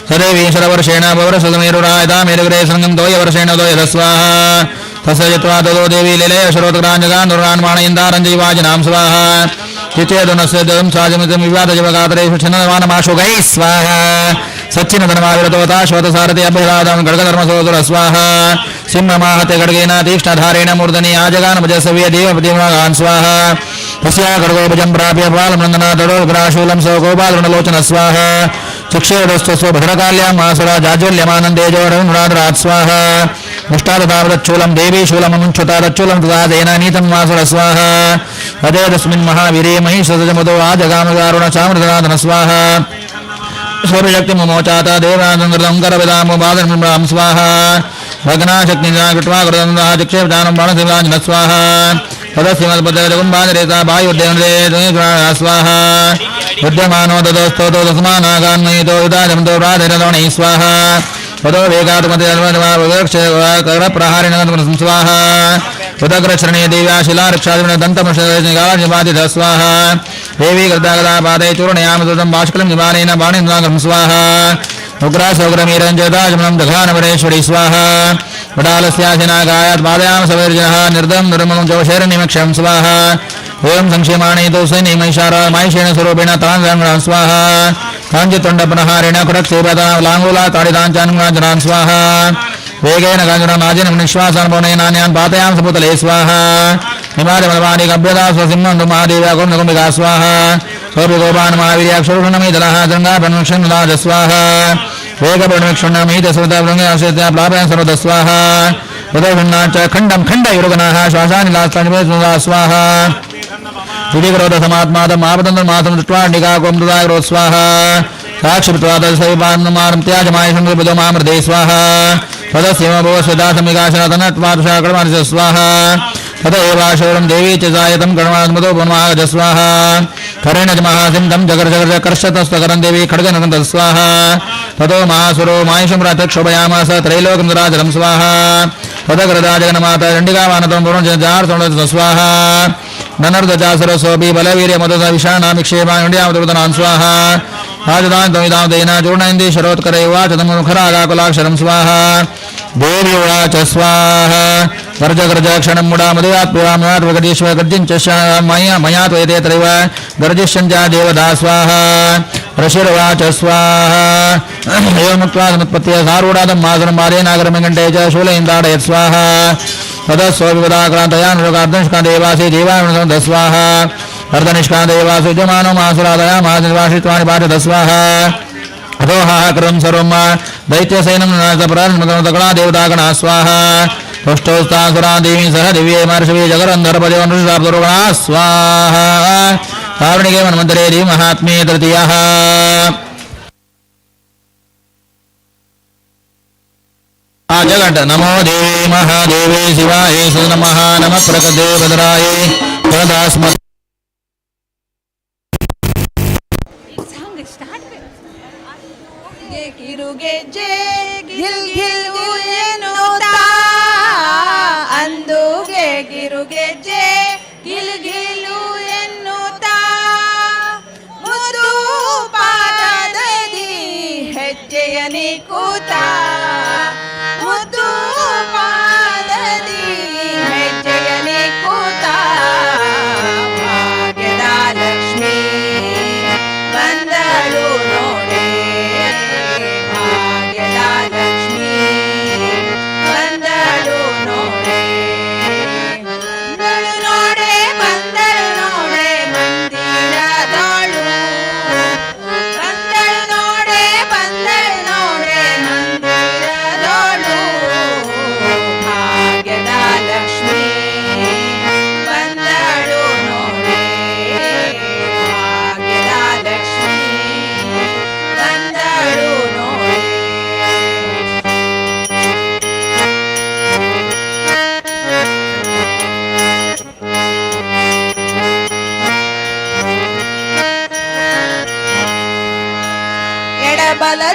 सदेवी शरवर्षेण पौरसुतमेरुरायता मेरुग्रे सङ्गं तोयवर्षेण तोयदस्वाहा तस्य जित्वा ततो देवी लीलय शरोत्क्राञ्जगान्दुरान्माणयन्दारञ्जयवाजिनां स्वाहा चिचेदुनस्य दं साजमितं विवादजवगातरेषु छिन्नवानमाशुगैः स्वाहा सच्चिन्नधनमाविरतोता श्वतसारथि अभ्यदादं खड्गधर्मसोदर स्वाहा सिंहमाहते खड्गेन तीक्ष्णधारेण मूर्धनि आजगानभजसव्य देवपतिमगान् स्वाहा तस्या खड्गोपजं प्राप्य बालमृन्दना तडोग्राशूलं सौकोपादृणलोचन स्वाहा चक्षुरस्तस्व भद्रकाल्यां मासुरा जाज्वल्यमानं तेजोरनुराधरात् स्वाहा मुष्टादतावदच्छूलं देवी शूलममुञ्चतादच्छूलं तथा जैनानीतं मासुर स्वाहा अजयदस्मिन् महावीरे महिषसजमतो आजगामगारुण चामृतनादन स्वाहा शौर्यशक्तिमोचाता देवानन्दं करविदामोपादनं स्वाहा भग्नाशक्तिना कृत्वा कृतन्दः चिक्षेपदानं बाणसिंहाजन स्वाहा पदस्यमद्पदजगुम्बाजरेता वायुद्यन्ते स्वाहा विद्यमानो ददस्तोतो दस्मानागान्मयितो युधाजमतो प्राधिरदोणैः स्वाहा पदो वेगात्मतिरप्रहारिण स्वाहा उदग्रचरणे देव्या शिलारक्षादिन दन्तमशनिगादिध स्वाहा देवी गदागदापादे चूर्णयामदं बाष्कलं निवारेण बाणिन्द्रागं स्वाहा उग्रासौग्रमीरञ्जदाजमनं दघानवरेश्वरी स्वाहा वडालस्याशिनागायात् पादयां सवर्जनः निर्दं निर्मलं चौशैरनिमक्षं स्वाहा ओं संक्षेमाणे तो सैन्य महिषेण स्वरूपेण तांगं स्वाहा काञ्चितुण्डप्रहारेण कुरक्षेपदालाङ्गूला ताडिताञ्चानुगाञ्जनान् स्वाहा वेगेन गाञ्जनानाजिनं निःश्वासान् पौनयनान्यान् पातयां सपुतले स्वाहा निमाजमलवानि गभ्यदा स्वसिंहं महादेव्या कुम्भकुम्भिका स्वाहा सोऽपिगोपान् महावीर्याक्षोषणमिदलः जङ्गापन्मुक्षन्नलाज स्वाहा वेगपणमिक्षुण्णमीतसुतभृङ्गस्य प्लापयन् सर्वद स्वाहा उदयभिन्नाच्च खण्डं खण्डयुरुगणाः श्वासानिलास्तानिवेदुला स्वाहा समात्मादमापदन्तमातं दृष्ट्वा निकाकों ददाग्रो स्वाहा साक्षित्वादसैपान्नमानं त्याजमायशङ्कृपदमामृते स्वाहा तदस्यमभवस्वदासमिकाशनतनत्वादशाकर्माणि स्वाहा तत एवाशौरं देवी च जायतं कर्मात्मतो पुनमागज स्वाहा करेण च महासिंहं जगर्जगर्जकर्षतस्तकरं देवी खड्गनकं स्वाहा ततो महासुरो मायुषं प्रातक्षोभयामास त्रैलोकं दुराजलं स्वाहा तदग्रदाजगन्माता चण्डिकावानतं पुनर्जार्सोणं स्वाहा ननर्दचासुरसोऽपि बलवीर्यमदस विषाणामिक्षेपाण्ड्यामदुर्दनान् स्वाहा राजदां देना चूर्णयन्ति शरोत्कर उवाच तमुखरागाकुलाक्षरं स्वाहा देवी उवाच स्वाहा गर्जगर्जक्षणं मुडामदयात्पुरामयात्वगदीश्वर गर्जिञ्च मया त्वयते त्रैव गर्जिष्यञ्च देवदा स्वाहा ऋषिर्वाच स्वाहा एवमुक्त्वा समुत्पत्त्या सारूढादं मासुरं बालेनागरमङ्गण्टे च शूलयन्ताडयत् स्वाहा ततस्वविपदाक्रान्तयानुरोगार्धनिष्कान्देवासि देवानुसन्ध स्वाहा अर्धनिष्कान्देवासि विद्यमानो मासुरादया महानिवासित्वानि पाठित स्वाहा अधोहाकृतं सर्वं दैत्यसैनं नासपरान्मतकणा देवतागणा स्वाहा पुष्टोस्तासुरा देवी सह दिव्ये महर्षवे जगरन्धरपदेवनुषाब्दुर्गणा स्वाहा कारुणिके मन्वन्तरे देवी महात्म्ये तृतीयः जगट नमो देवी महादेवी शिवाय नमः नमः प्रकृते भद्राय तदास्मत् ಕಿರುಗೆಜ್ಜೆ ಗಿಲ್ ಗಿಲ್ ಎನ್ನುತ್ತಾ ಅಂದುಗೆ ಕಿರುಗೆಜ್ಜೆ ಗಿಲ್ ಗಿಲು ಎನ್ನುತ್ತಾ ಮುದ್ದು ಪಾದದಿ ಹೆಜ್ಜೆಯ ನಿಕ್ಕುತ್ತಾ ಮುದ್ದು ಪಾದದಿ ಹೆಜ್ಜೆಯ ನಿಕ್ಕುತ್ತಾ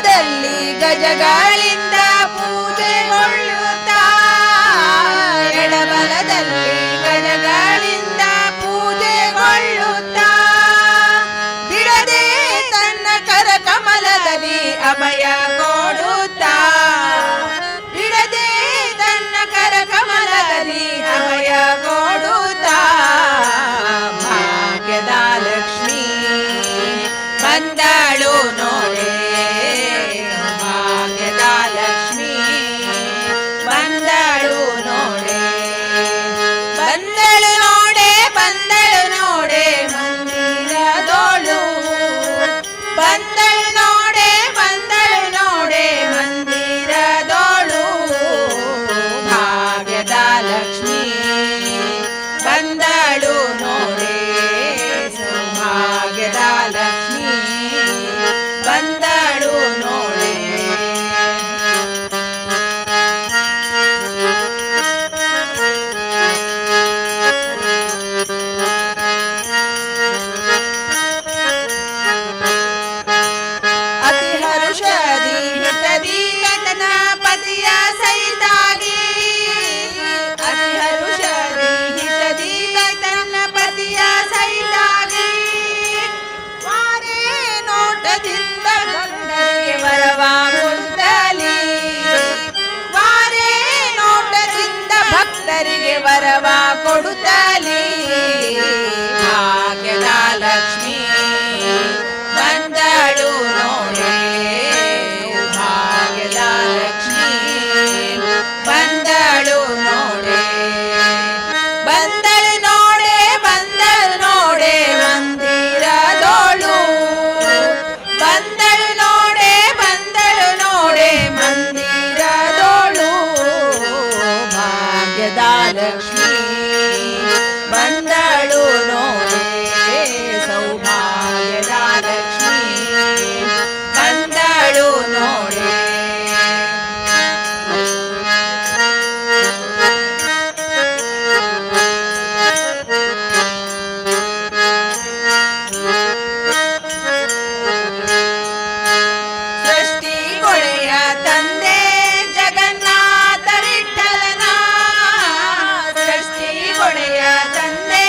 ಬಲದಲ್ಲಿ ಗಜಗಳಿಂದ ಪೂಜೆಗೊಳ್ಳುತ್ತಾ ಎಡಬಲದಲ್ಲಿ ಗಜಗಳಿಂದ ಪೂಜೆಗೊಳ್ಳುತ್ತಾ ಬಿಡದೆ ತನ್ನ ಕರ ಕಮಲದಲ್ಲಿ ಅಭಯ ಕೊಡುತ್ತಾ ಬಿಡದೆ ತನ್ನ ಕರ ಕಮಲದಲ್ಲಿ ಅಭಯ ಕೊಡುತ್ತಾ ಭಾಗ್ಯದ ಲಕ್ಷ್ಮೀ ಬಂದಳು ನೋಡೆ ಭಾಗ್ಯದ ಲಕ್ಷ್ಮೀ ಬಂದಳು ನೋಡೆ ಬಂದಳು ನೋಡೆ ಬಂದಳು ನೋಡೆ ಮಂದಿರದೋಳು ಬಂದಳು ನೋಡೆ ಬಂದಳು ನೋಡೆ ಮಂದಿರದೋಳು ಭಾಗ್ಯದ ಲಕ್ಷ್ಮೀ ಬಂದಳು ನೋಡೆ ಸೌಭಾಗ್ಯದ ಲಕ್ಷ್ಮೀ ಬಂದಳು ನೋಡೆ ಅತಿ ಹರುಷದಿ ಹಿತದಿ ತನ್ನ ಪತಿಯ ಸಹಿತಾಗಿ ಅತಿ ಹರುಷದಿ ಹಿತದಿ ತನ್ನ ಪತಿಯ ಸಹಿತಾಗಿ ವಾರೇ ನೋಟದಿಂದ ಗಂಡನಿಗೆ ವರವ ಕೊಡುತ್ತಲಿ ವಾರೇ ನೋಟದಿಂದ ಭಕ್ತರಿಗೆ ವರವ ಕೊಡುತ್ತಲಿ ಭಾಗ್ಯದ ಲಕ್ಷ್ಮೀ ಬಂದಳು ನೋಡೆ ಭಾಗ್ಯದ ಲಕ್ಷ್ಮೀ ಬಂದಳು ನೋಡೆ ಬಂದಳು ನೋಡೆ ಬಂದಳು ನೋಡೆ ಮಂದಿರದೋಳು ಬಂದಳು ನೋಡೆ ಬಂದಳು ನೋಡೆ ಮಂದಿರದೋಳು ಭಾಗ್ಯದ ಲಕ್ಷ್ಮೀ ಬಂದಳು ನೋಡೆ ಸೌಭಾಗ್ಯದ ಲಕ್ಷ್ಮೀ ಬಂದಳು ನೋಡೆ ಸೃಷ್ಟಿಗೊಳೆಯ ತಂದೆ ಜಗನ್ನಾಥ ವಿಠಲನ ಸೃಷ್ಟಿಗೊಳೆಯ ತಂದೆ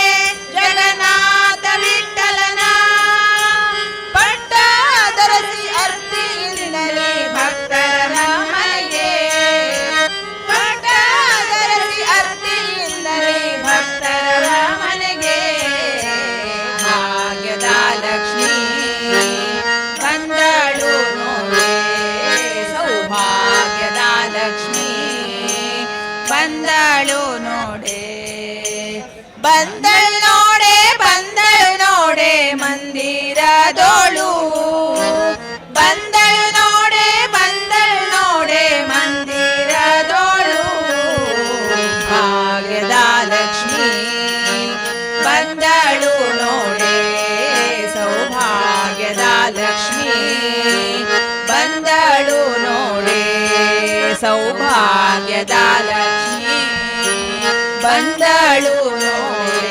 ಜಗನ್ನಾಥ ವಿಠಲನ ಪಟ್ಟದರಸಿ ಅರ್ತಿಯಿಂದಲೇ ಭಕ್ತರ ಮನೆಗೆ ಪಟ್ಟದರಸಿ ಅರ್ತಿಯಿಂದಲೇ ಭಕ್ತರ ಮನೆಗೆ ಭಾಗ್ಯದ ಲಕ್ಷ್ಮೀ ಬಂದಳು ನೋಡೆ ಸೌಭಾಗ್ಯದ ಲಕ್ಷ್ಮೀ ಬಂದಳು ನೋಡೆ ಬಂದಳು ನೋಡೆ ಬಂದಳು ನೋಡೆ ಮಂದಿರದೋಳು ಬಂದಳು ನೋಡೆ ಬಂದಳು ನೋಡೆ ಮಂದಿರದೋಳು ಭಾಗ್ಯದ ಲಕ್ಷ್ಮೀ ಬಂದಳು ನೋಡೆ ಸೌಭಾಗ್ಯದ ಲಕ್ಷ್ಮೀ ಬಂದಳು ನೋಡೆ ಸೌಭಾಗ್ಯದ ಲಕ್ಷ್ಮೀ ಬಂದಳು ನೋಡೆ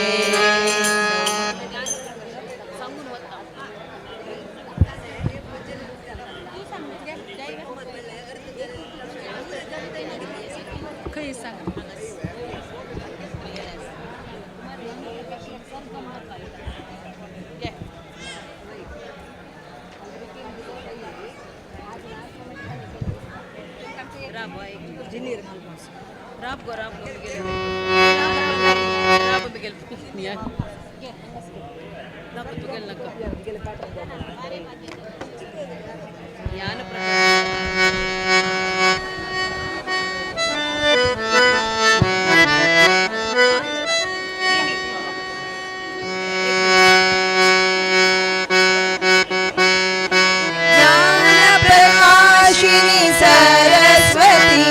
ज्ञानप्रकाशिनी सरस्वती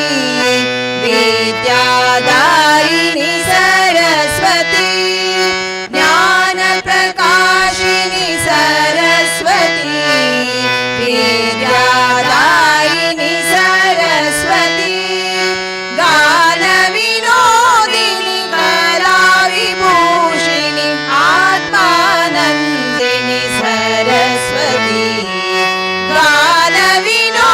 विद्यादायिनी सरस्वती ज्ञानप्रकाशिनी सरस्वती विद्यादायिनी सरस्वती गानविनोदिनी कलाविभूषिणी आत्मानन्दिनी सरस्वती गानविनो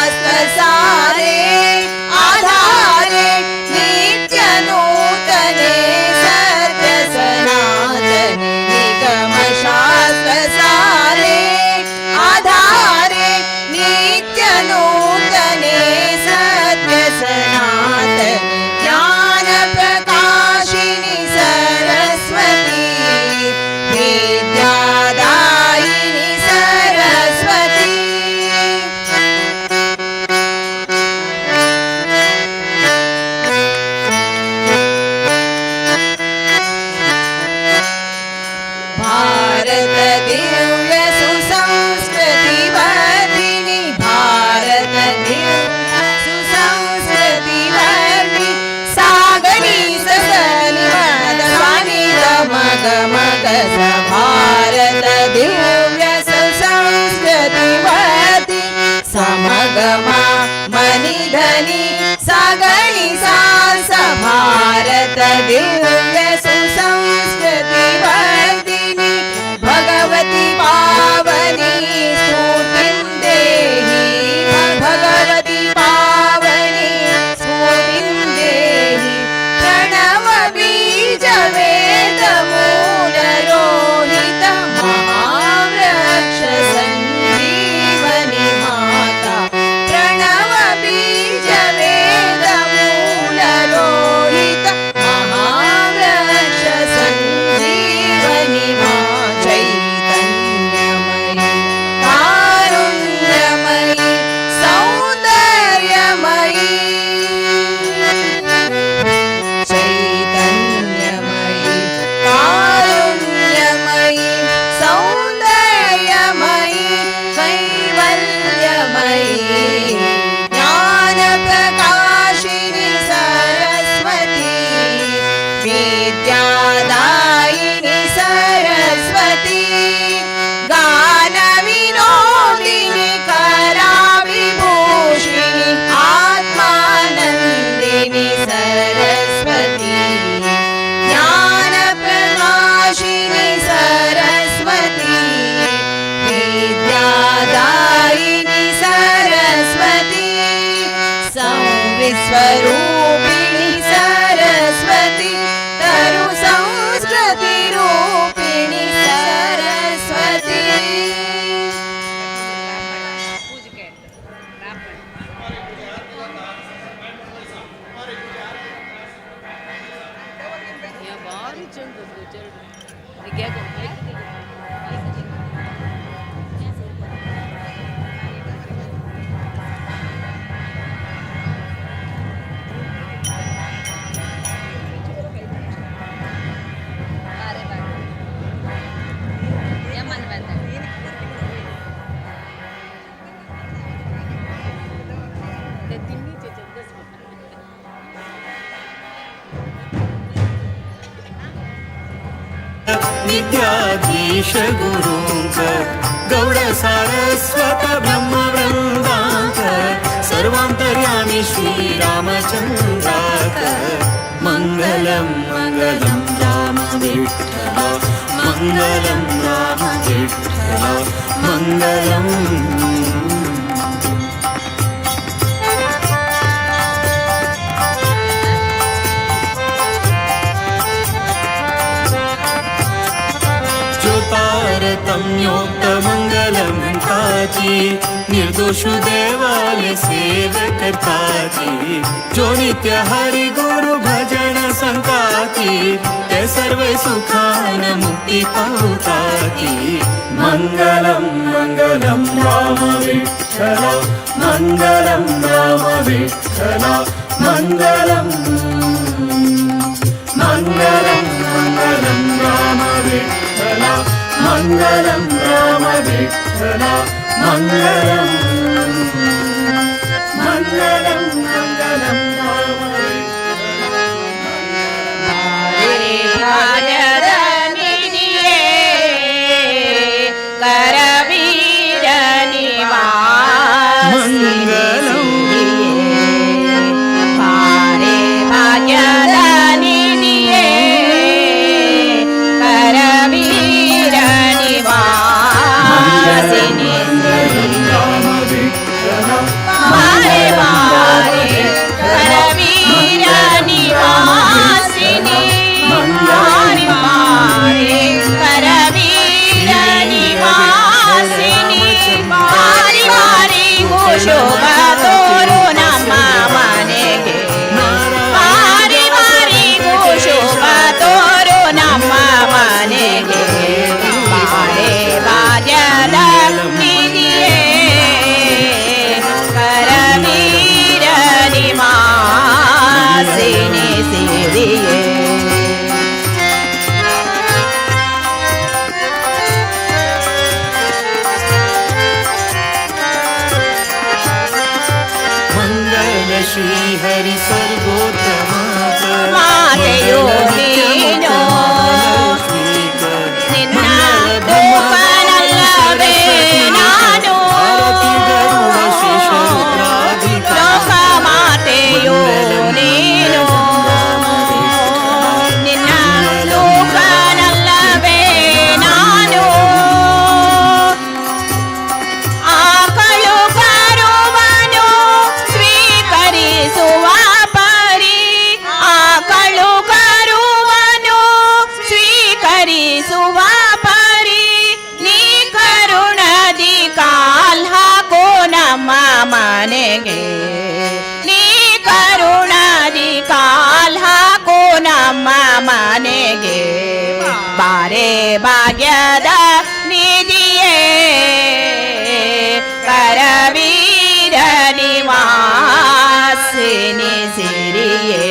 निगमशास्त्रसारे आधारे नित्यनूतने सत्यसनातने निगमशास्त्रसारे आधारे नित्यनूतने सत्यसनातने ज्ञानप्रकाशिनि सरस्वती विद्यादायिनि सरस्वती भारत दिव्य सुसंस्कृति वर्धिनी भारत दिव्य सुसंस्कृति वर्धिनी सागरी ससनि मदवानी गमग मग स भारत दिव्य सुसंस्कृति वर्धिनी समगमा मनिधनि सागरी सा भारत दिव्य सुसंस्कृति वर्धिनी भगवती पावनी स्तुतिं देहि भगवती पावनी स्तुतिं देहि प्रणव बीज वेद मूल रोहित महावृक्ष संजीवनी माता प्रणव बीज वेद मूल रोहित महावृक्ष संजीवनी मा चैतन्यमयी कारुण्यमयी सौन्दर्यमयी चैतन्यमयी कारुण्यमयी सौन्दर्यमयी कैवल्यमयी ज्ञानप्रकाशिनि सरस्वती विद्यादायिनि सरस्वती गानविनोदिनि कराविभूषिणि आत्मानन्दिनि सरस्वती ज्ञानप्रकाशिनि सरस्वती विद्यादायिनि सरस्वती संविश्वरूपिणि सरस्वती तरु संस्कृति रूपिणि सरस्वती विद्याधीश गुरुंच गौड सारस्वत ब्रह्मवृंदांच सर्वांतर्यामी श्रीरामचंद्राक मंगलम मंगलम राम विठ्ठल मंगलम राम विठ्ठल मंगलम तम्योक्त मंगलम काजी निर्दोष देवालय सेवक ताजी जो नित्य हरि गुरु भजन संताती ते सर्व सुखान मुक्ति पावताती मंगलम मंगलम राम विठ्ठल मंगलम राम विठ्ठल मंगलम मंगलम मंगलम राम विठ्ठल मंगलम राम विठ्ठल मंगलम मंगलम मंगलम राम भार्यधनिये करवीर निवासिनि भारे भाग्यधनिये करवीर निवासिनि श्रीहरि सर्वोत्तमा ಮಾತೆಯೋ ನೀನು ನಿನ್ನ ರೂಪನಲ್ಲವೇ ನಾನು ಲೋಕ ಮಾತೆಯೋ ನೀನು ನಿನ್ನ ರೂಪನಲ್ಲವೇ ನಾನು ಆಕಳು ಕರುವನು ಸ್ವೀಕರಿಸುವ ಪರಿ ಆಕಳು ಕರುವನು ಸ್ವೀಕರಿಸುವ ಪರಿ ನೀ ಕರುಣದಿ ಕಾಲ್ ಹಾಕೋ ನಮ್ಮ ಮನೆಗೆ ನೀ ಕರುಣದಿ ಕಾಲ್ ಹಾಕೋ ನಮ್ಮ ಮನೆಗೆ ಬಾರೆ ಭಾಗ್ಯದ ನಿಧಿಯೇ ಕರವೀರ ನಿವಾಸಿನಿ ಸಿರಿಯೇ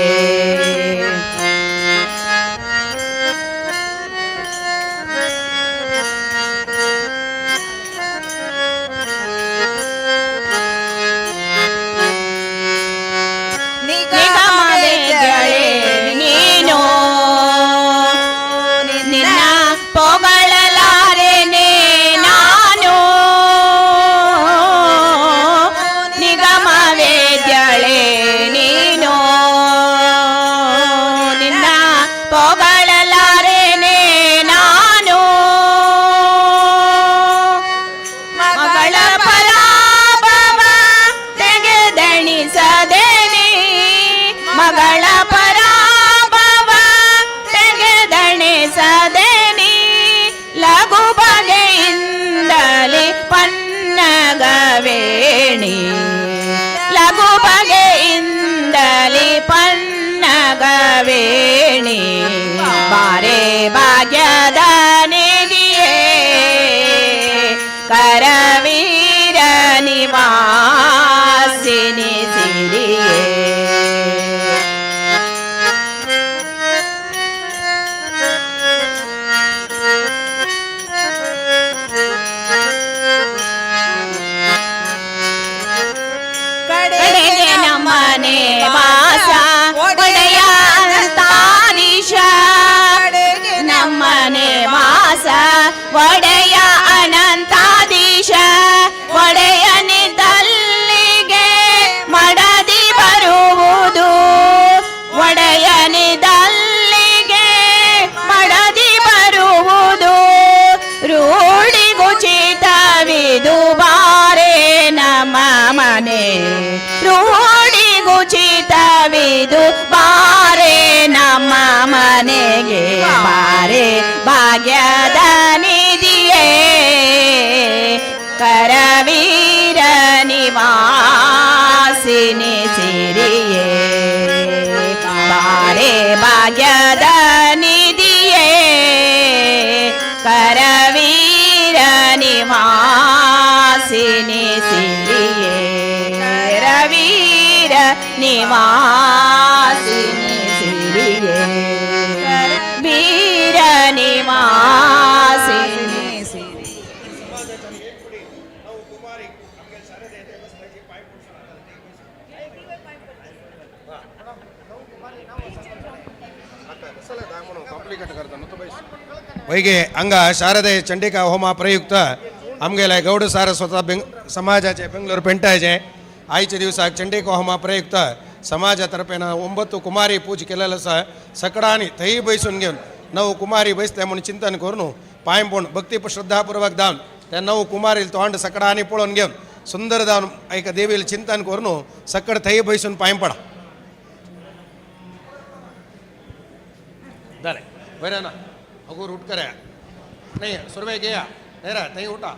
ನಿಗಮವೆಗಳೇ ನೀನು ನಿನ್ನ ಪೊಗಳಲಾರೆನೆ ನಾನು ನಿಗಮವೇದ್ಯಳೆ ನೀನು ನಿನ್ನ ಪೊಗಳಲಾರೆನೆ ನಾನು ಮಗಳ ಪರಾಭವ ತೆಗೆದಣಿಸದೇನೆ ಮಗಳ ಪರಾಭವ ತೆಗೆದಣಿಸದೇನೆ ಲಘು ಬಗೆಯಿಂದಲೇ ಪನ್ನಗವೇಣಿ ಲಘು ಬಗೆಯಿಂದಲೇ ಪನ್ನಗವೇಣಿ ಬಾರೆ ಭಾಗ್ಯದ ನಿಧಿಯೇ ಕರವೀರ ನಿವಾಸಿನಿ ಸಿರಿಯೇ ಕಡೆಗೆ ನಮ್ಮನೆ ವಾಸ ಒಡೆಯ ಅಂತಾರೀಶ ನಮ್ಮನೆ ವಾಸ ಒಡೆಯ ಅನಂತಾದೀಶ ಒಡೆಯನಿದಲ್ಲಿಗೆ ಮಡದಿ ಬರುವುದು ಒಡೆಯನಿದಲ್ಲಿಗೆ ಮಡದಿ ಬರುವುದು ರೂಢಿಗುಚಿತವಿದು ಬಾರೆ ನಮ್ಮ ಮನೆ ರೂಢಿಗುಚಿತವಿದು ಬಾರೆ ನಮ್ಮ ಮನೆಗೆ ಬಾರೆ ಭಾಗ್ಯದ ನಿಧಿಯೇ ಕರವೀರ ನಿವಾಸಿನಿ ಸಿರಿಯೇ ಬಾರೆ ಭಾಗ್ಯದ ನಿಧಿಯೇ ಕರವೀರ ನಿವಾಸಿನಿ ಸಿರಿಯೇ ರವೀರ ನಿವಾಸಿನಿ ಸಿರಿಯೇ ವೀರ ನಿವಾಸಿನಿ ಸಿರಿಯೇ वैगे हांगा शारदे चंडिका होमा प्रयुक्त आमगेले गौड सारस्वत समाजाचे बेंगलोर पेंटाचे आयच्या दिवसाक चंडिका होमा प्रयुक्त समाजातर्फेन 9 कुमारी पूज केलेलं आसा सकडांनी थंय बैसून घेवन 9 कुमारी बैसले म्हणून चिंतन करून पांय पडून भक्ती श्रद्धापूर्वक धावन त्या 9 कुमारी तोंड सकडांनी पळोवन घेवन सुंदर धावन एक देवीला चिंतन करून सकड थंय बैसून पांय पडा जाले बरें ना अगोर उठ करे नहीं सुरवे गया नेरा तई उठा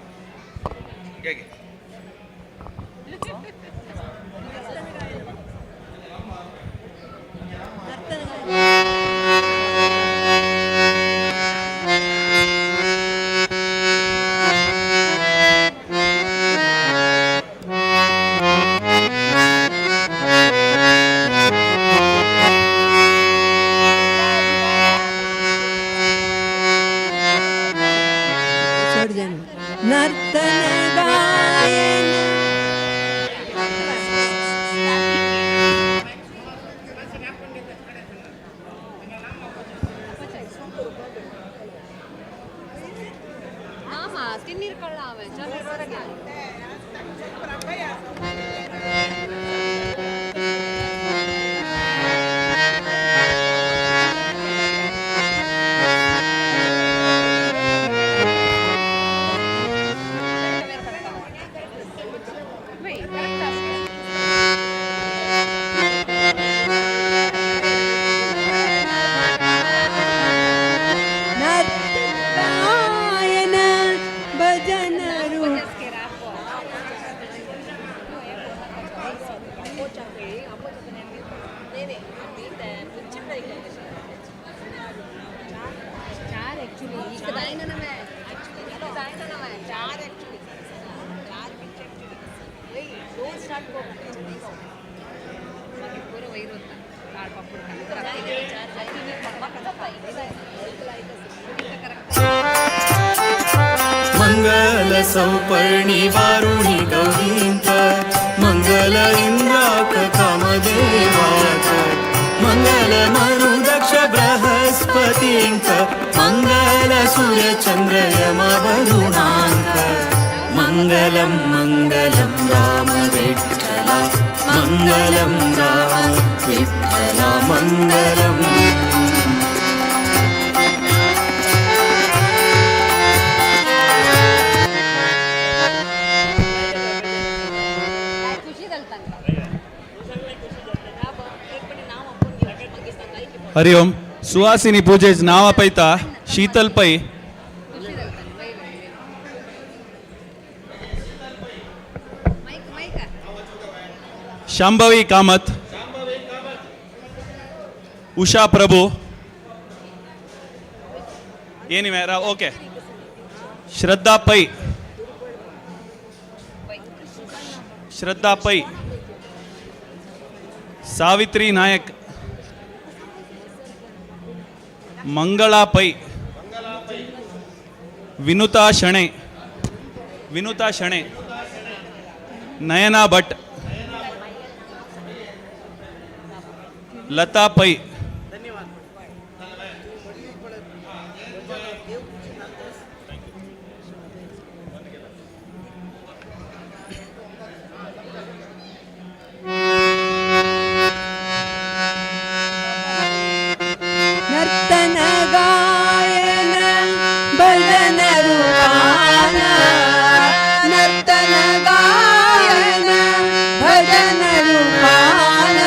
गे गे नर्तन गायन भजन रूप मंगल सौपर्णी वारुणी गौरींत मंगल इंद्राक कामदेवाक मंगल मरु दक्ष बृहस्पतींक मंगल सूर्य चंद्र यम वरुणांक मंगलम मंगलम राम विठ्ठला मंगलम राम विठ्ठला मंगलम हरिओम सुहासिनी पूजेच नाव पैता शीतल पै शांभवी कामत उषा प्रभु ಏನಿ ಮೇರ ಓಕೆ ಶ್ರದ್ಧಾ ಪೈ ಸಾವಿತ್ರಿ ನಾಯಕ್ ಮಂಗಳಾ ಪೈ ವಿನುತಾ ಶಣೆ ನಯನಾ ಭಟ್ ಲತಾ ಪೈ नर्तन गायन भजन रूपान नर्तन गायन भजन रूपान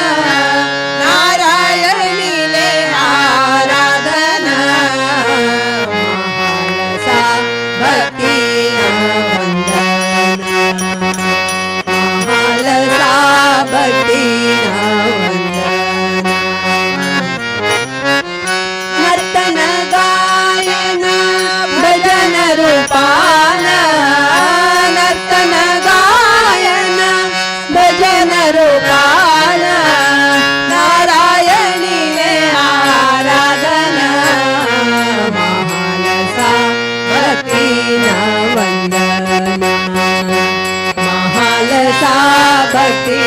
नारायणी ले आराधना महालसा भक्ति वंदना महालसा भक्ति नर्तन गायन भजन रूपान नर्तन गायन भजन रूपान नारायणी ले आराधना महालसा भक्ति वंदना महालसा भक्ति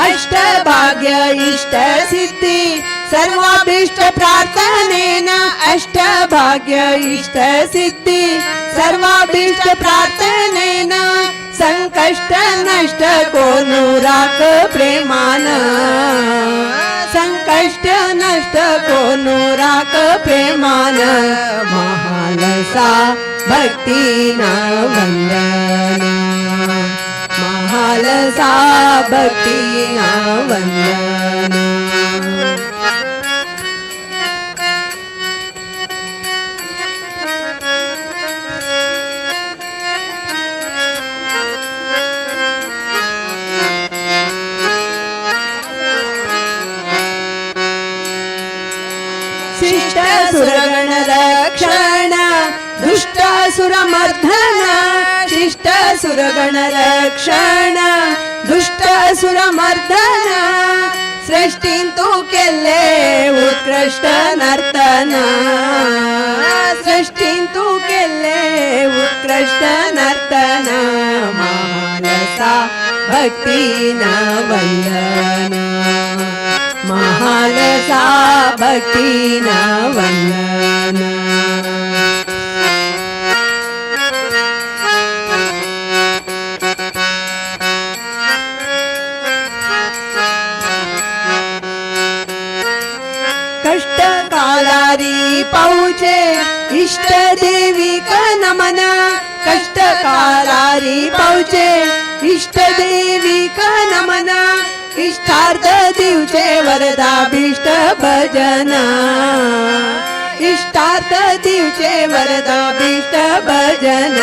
अष्टभाग्य इष्ट सिद्धि सर्वाभीष्ट प्रार्थनेन अष्टभाग्य इष्ट सिद्धि सर्वाभीष्ट प्रार्थनेन संकष्ट नष्ट कोनुराक प्रेमान संकष्ट नष्ट कोनुराक प्रेमान महालसा भक्ति वंदना महालसा भक्ति वंदना शिष्ट सुरगण रक्षण दुष्ट सुरमर्दन शिष्ट सुरगण रक्षण दुष्ट सुरमर्दन सृष्टीन तू केले उत्कृष्ट नर्तन सृष्टीन तू केले उत्कृष्ट नर्तन महालसा भक्ति वंदना महालसा भक्ति वंदना दारी पहुचे इष्ट देवी का नमन कष्टकारारी पहुचे इष्ट देवी का नमन इष्टार्थ दिवचे वरदाभीष्ट भजन इष्टार्थ दिवचे वरदाभीष्ट भजन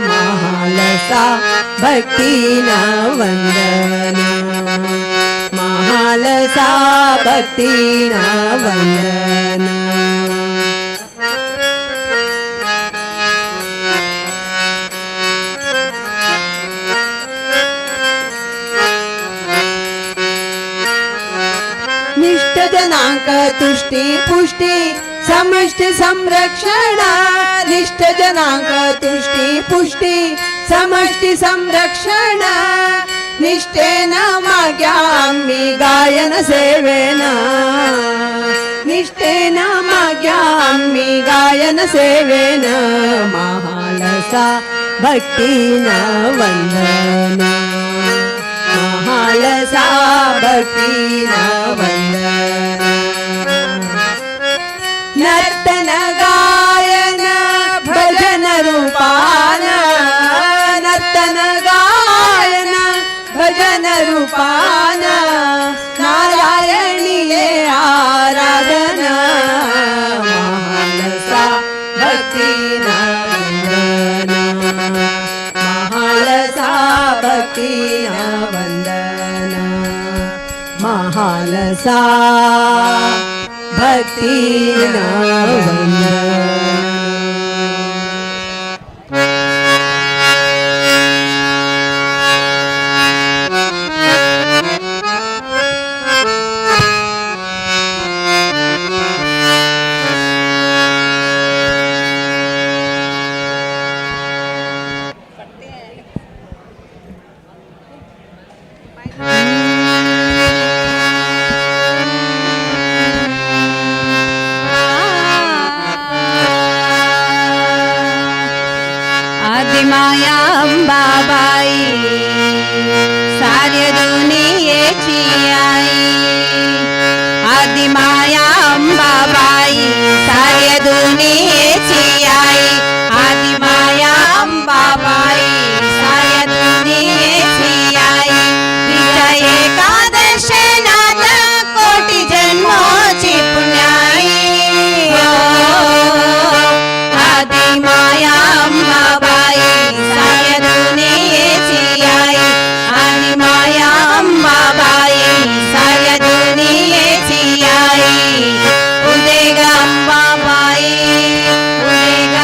महालसा भक्तीना वंदन महालसा भक्तीना वंदन निष्ठ जनांक तुष्टी पुष्टी समष्टि संरक्षण निष्ठ जनांक तुष्टी पुष्टी समष्टि संरक्षण निष्ठेन माग्यामि गायन सेवेन निष्ठेन माग्यामि गायन सेवेन महालसा भक्तीना वंदन महालसा भक्तीना वंदन नर्तन गायन भजन रूपान नर्तन गायन भजन रूपान नारायणीये आराधना महालसा भक्तीना वंदन महालसा भक्तीना वंदन महालसा भक्तीना वंदन आदिमाया अंबाबाई सारी दुनियेची आई आदिमाया अंबाबाई सारी दुनियेची आई आदिमाया अंबाबाई सारी दुनियेची आई तिच्या एकादशनात कोटी जन्मोची पुण्याई आदिमाया अंबाबाई साऱ्या दुनियेची आई आदिमाया अंबाबाई साऱ्या दुनियेची आई उदे ग अंबाबाई उदे ग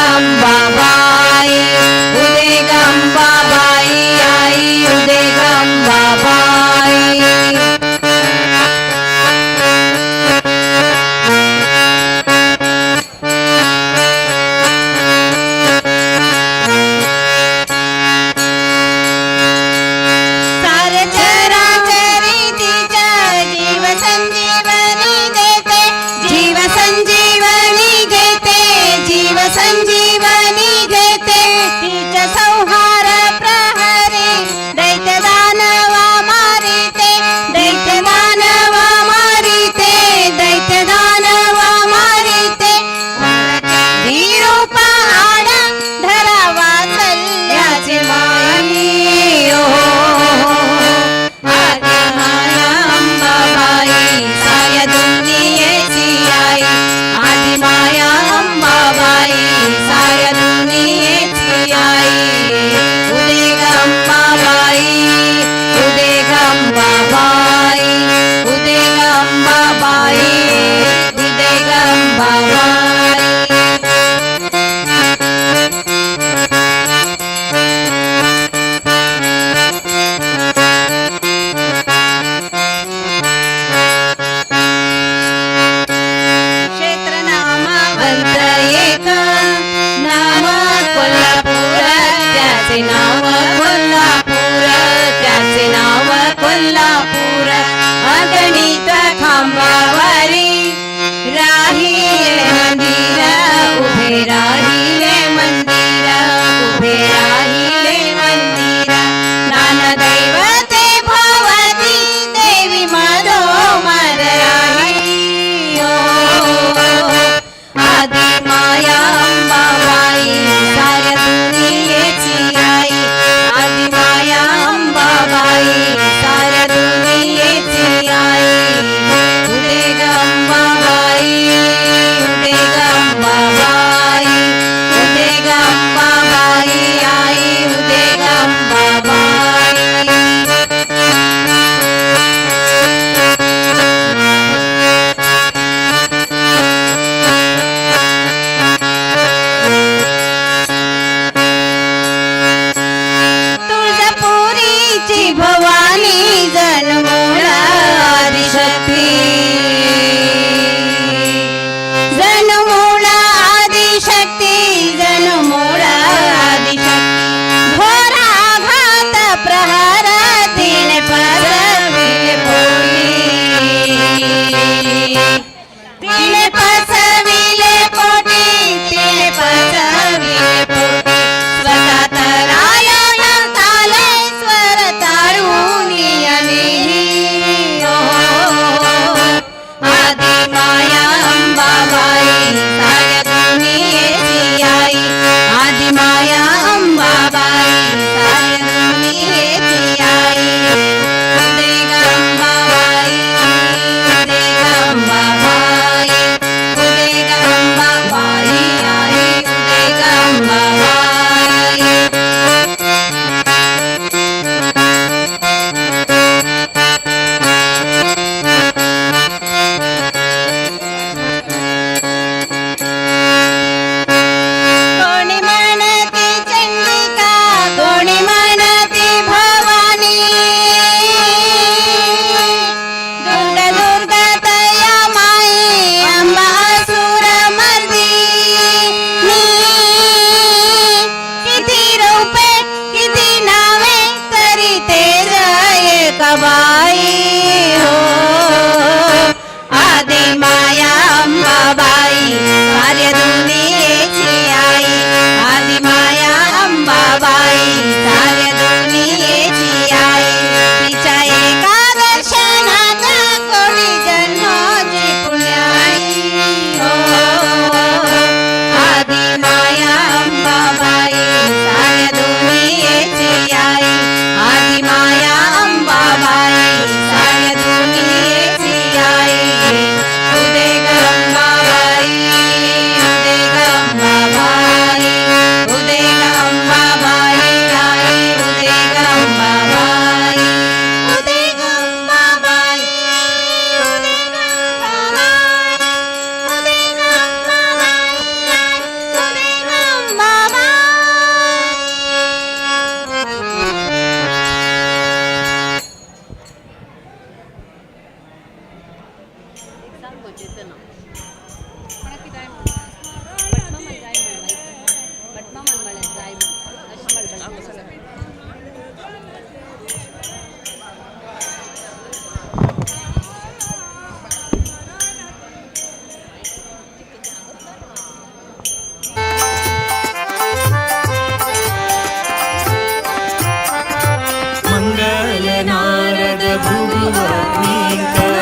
मंगल नारद भुवनीकर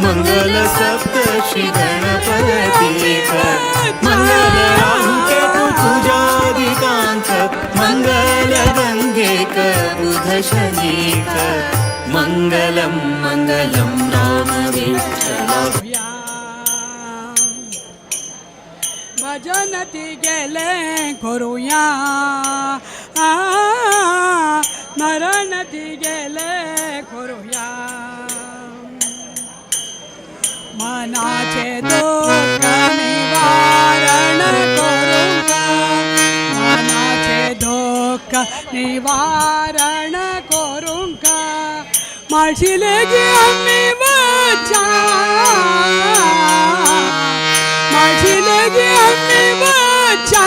मंगल सप्तर्षि गणपतीकर मंगल राहुकेतु तुजादिकांत मंगल गंगेक बुध शनीकर मंगलम मंगलम राम विठ्ठल भजनती गेले करूया मरणती गेले करूया मनाचे दुःख निवारण करूया मनाचे दुःख निवारण करूया माळशिले गी आम्ही वचा माळशिले गी आम्ही वचा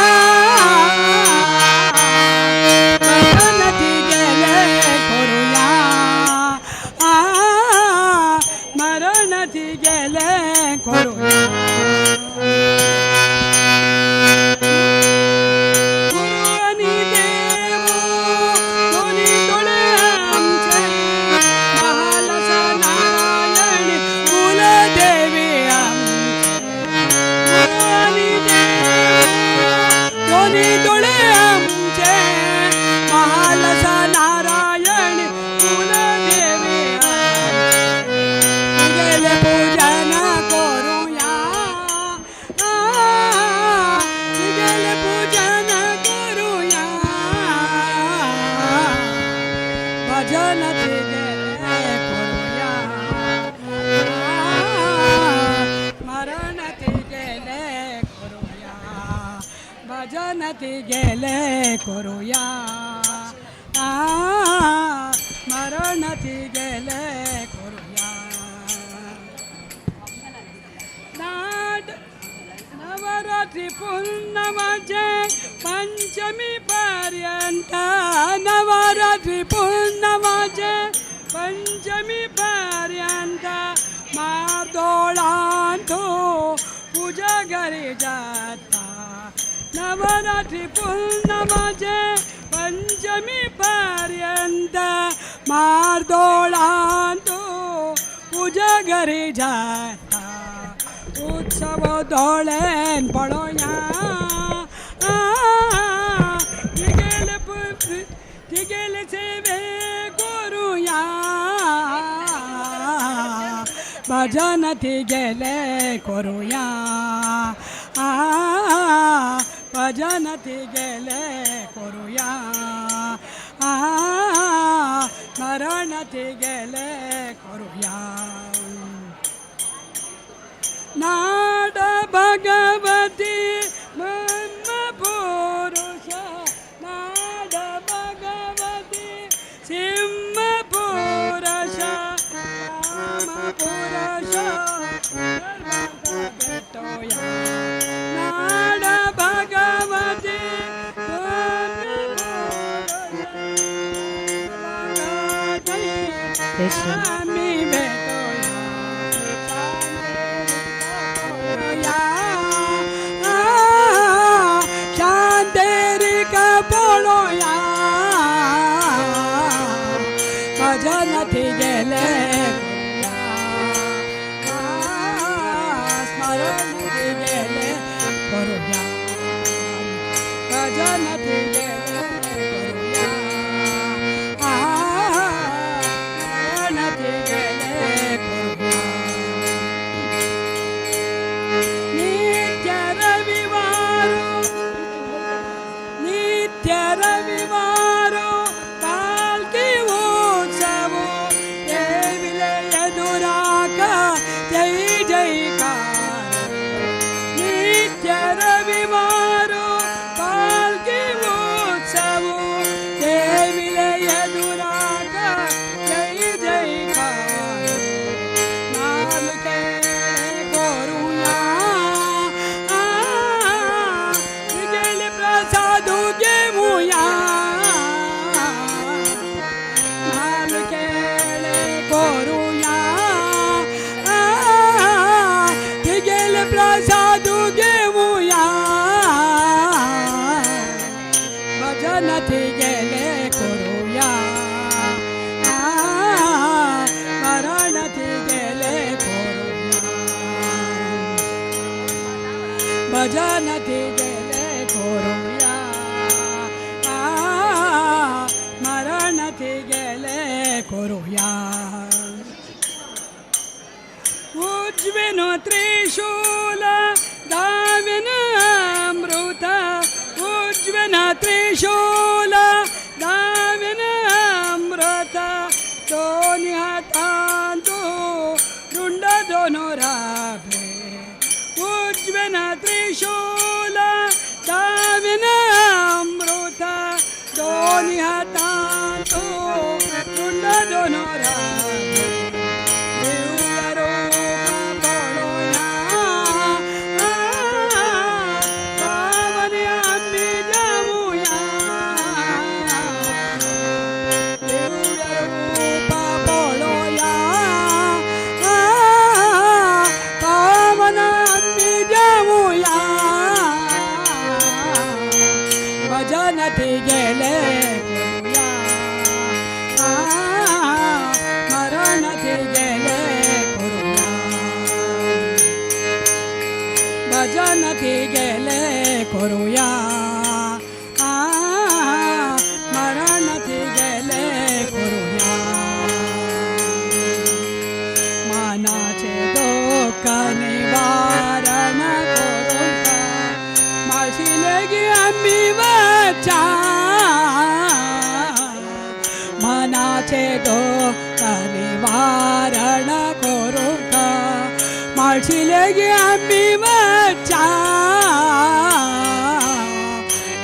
मरणती गेले करूया मरणती गेले करूया गुरु आणि देव दोन्ही डोळे आमचे महालसा नारायणी कुलदेवी आमचे गुरु आणि देव दोन्ही डोळे आमचे महालसा नारायणी कुलदेवी आमचे गेले पूजन करूया गेले पूजन करूया भजन ते गेले करूया मरण ते गेले करूया भजन ते गेले करूया मरण ते गेले करूया नवरात्री पूर्णमाचे पंचमी पर्यंत नवरात्री पूर्णमाचे पंचमी पर्यंत मार्दोळांतो पूजा घरी जाता नवरात्री पूर्णमाचे पंचमी पर्यंत मार्दोळांतो पूजा घरी जाता उत्सव डोळ्यान पळोया तिगेले सेवे करूया भजन तिगेले करूया भजन तिगेले करूया मरण तिगेले करूया नाड भगवती ब्रह्म पुरुष नाड भगवती सिंह पुरुष राम पुरुष भेटोया नाड भगवती स्वामी भेटोया शांतेरी कपळोया भजन थी गेले स्मरण थी गेले करूया भजन थी गेले करूया स्मरण थी भजन ते गेले करूया मरण ते गेले करूया उज्विन त्रिशूल दाविन अमृत उज्विन त्रिशूल दाविन अमृत दोन्ही हातांतो रुंड धनुरावे उज्विन त्रिशूल दाविन अमृत दोन्ही हातांतो रुंड धनुरावे गेले मरण ते गेले भजन ते गेले करूया मरण ते गेले करूया मनाचे दुःख निवारण करूया माशिले गी आम्ही वाचा मनाचे दुःख निवारण करूया माशिले गी आम्ही वाचा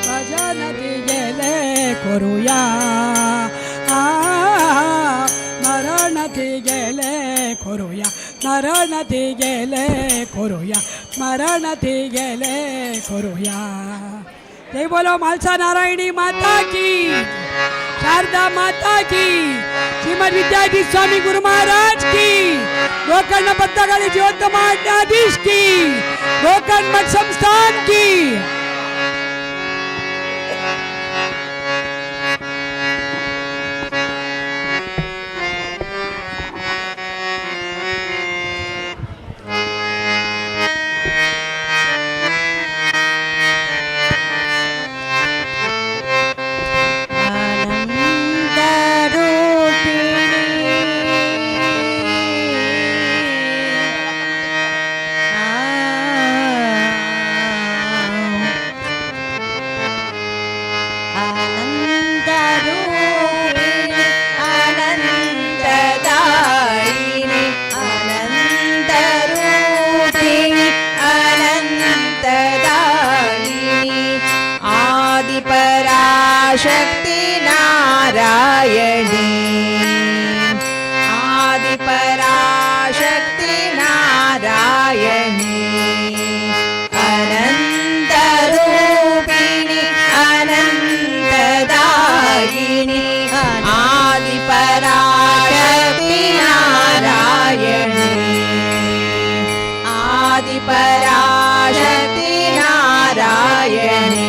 भजन ते गेले करूया मरण ते गेले करूया मरण ते गेले करूया मरण ते गेले करूया ते बोलो मालसा नारायणी माता की शारदा माता की श्रीमद विद्यार्थी स्वामी गुरु महाराज की गोकर्ण पत्तागाली ज्योतमा अड्डाधीश की गोकर्ण मठ संस्थान की शक्ति नारायणी आदिपराशक्ति नारायणी अनन्तरूपिणी अनन्तदायिनी आदिपराशक्ति नारायणी आदिपराशक्ति नारायणी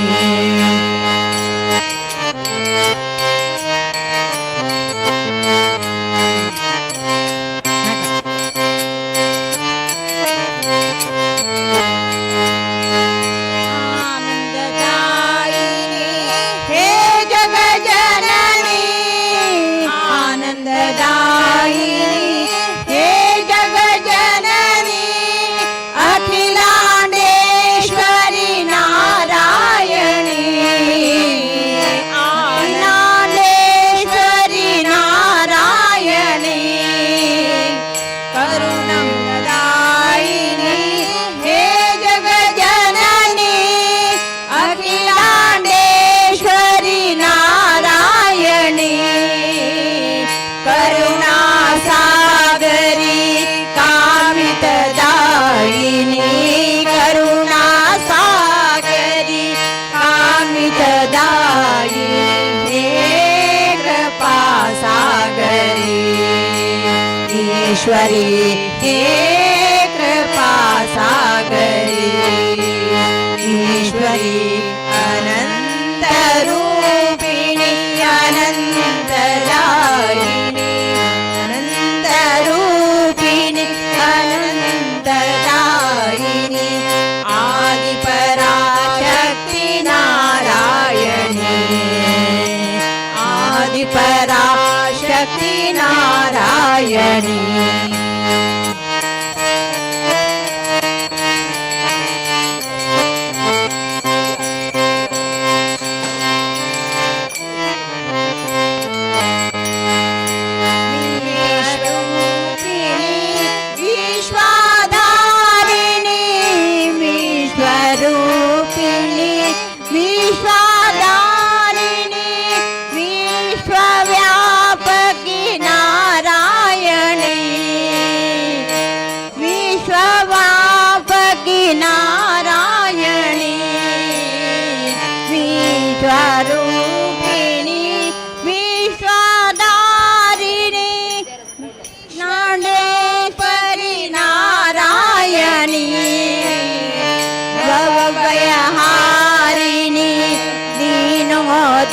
ईश्वरी हे कृपा सागरी ईश्वरी अनंत रूपिणी अनंतदायिनी अनंत रूपिणी अनंतदायिनी आदिप नारायणी नारायणी विश्वरूपिणी विश्वधारिणी नाडेश्वरी नारायणी भवभयहारिणी दीनोदारिणी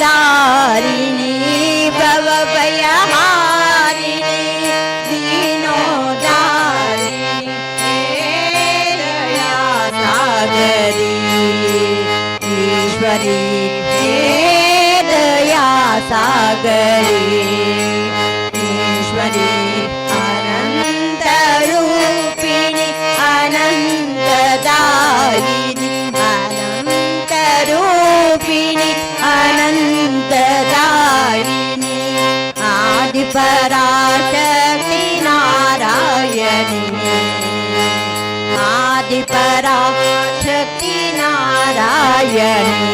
भवभयहारिणी दीनोदारिणी सागरी ईश्वरी हे दया सागरी ईश्वरी अनंत रूपिणी अनंतदायिनी अनंत रूपिणी अनंतदायिनी आदिपराशक्ति नारायणी आदिपराशक्ति नारायणी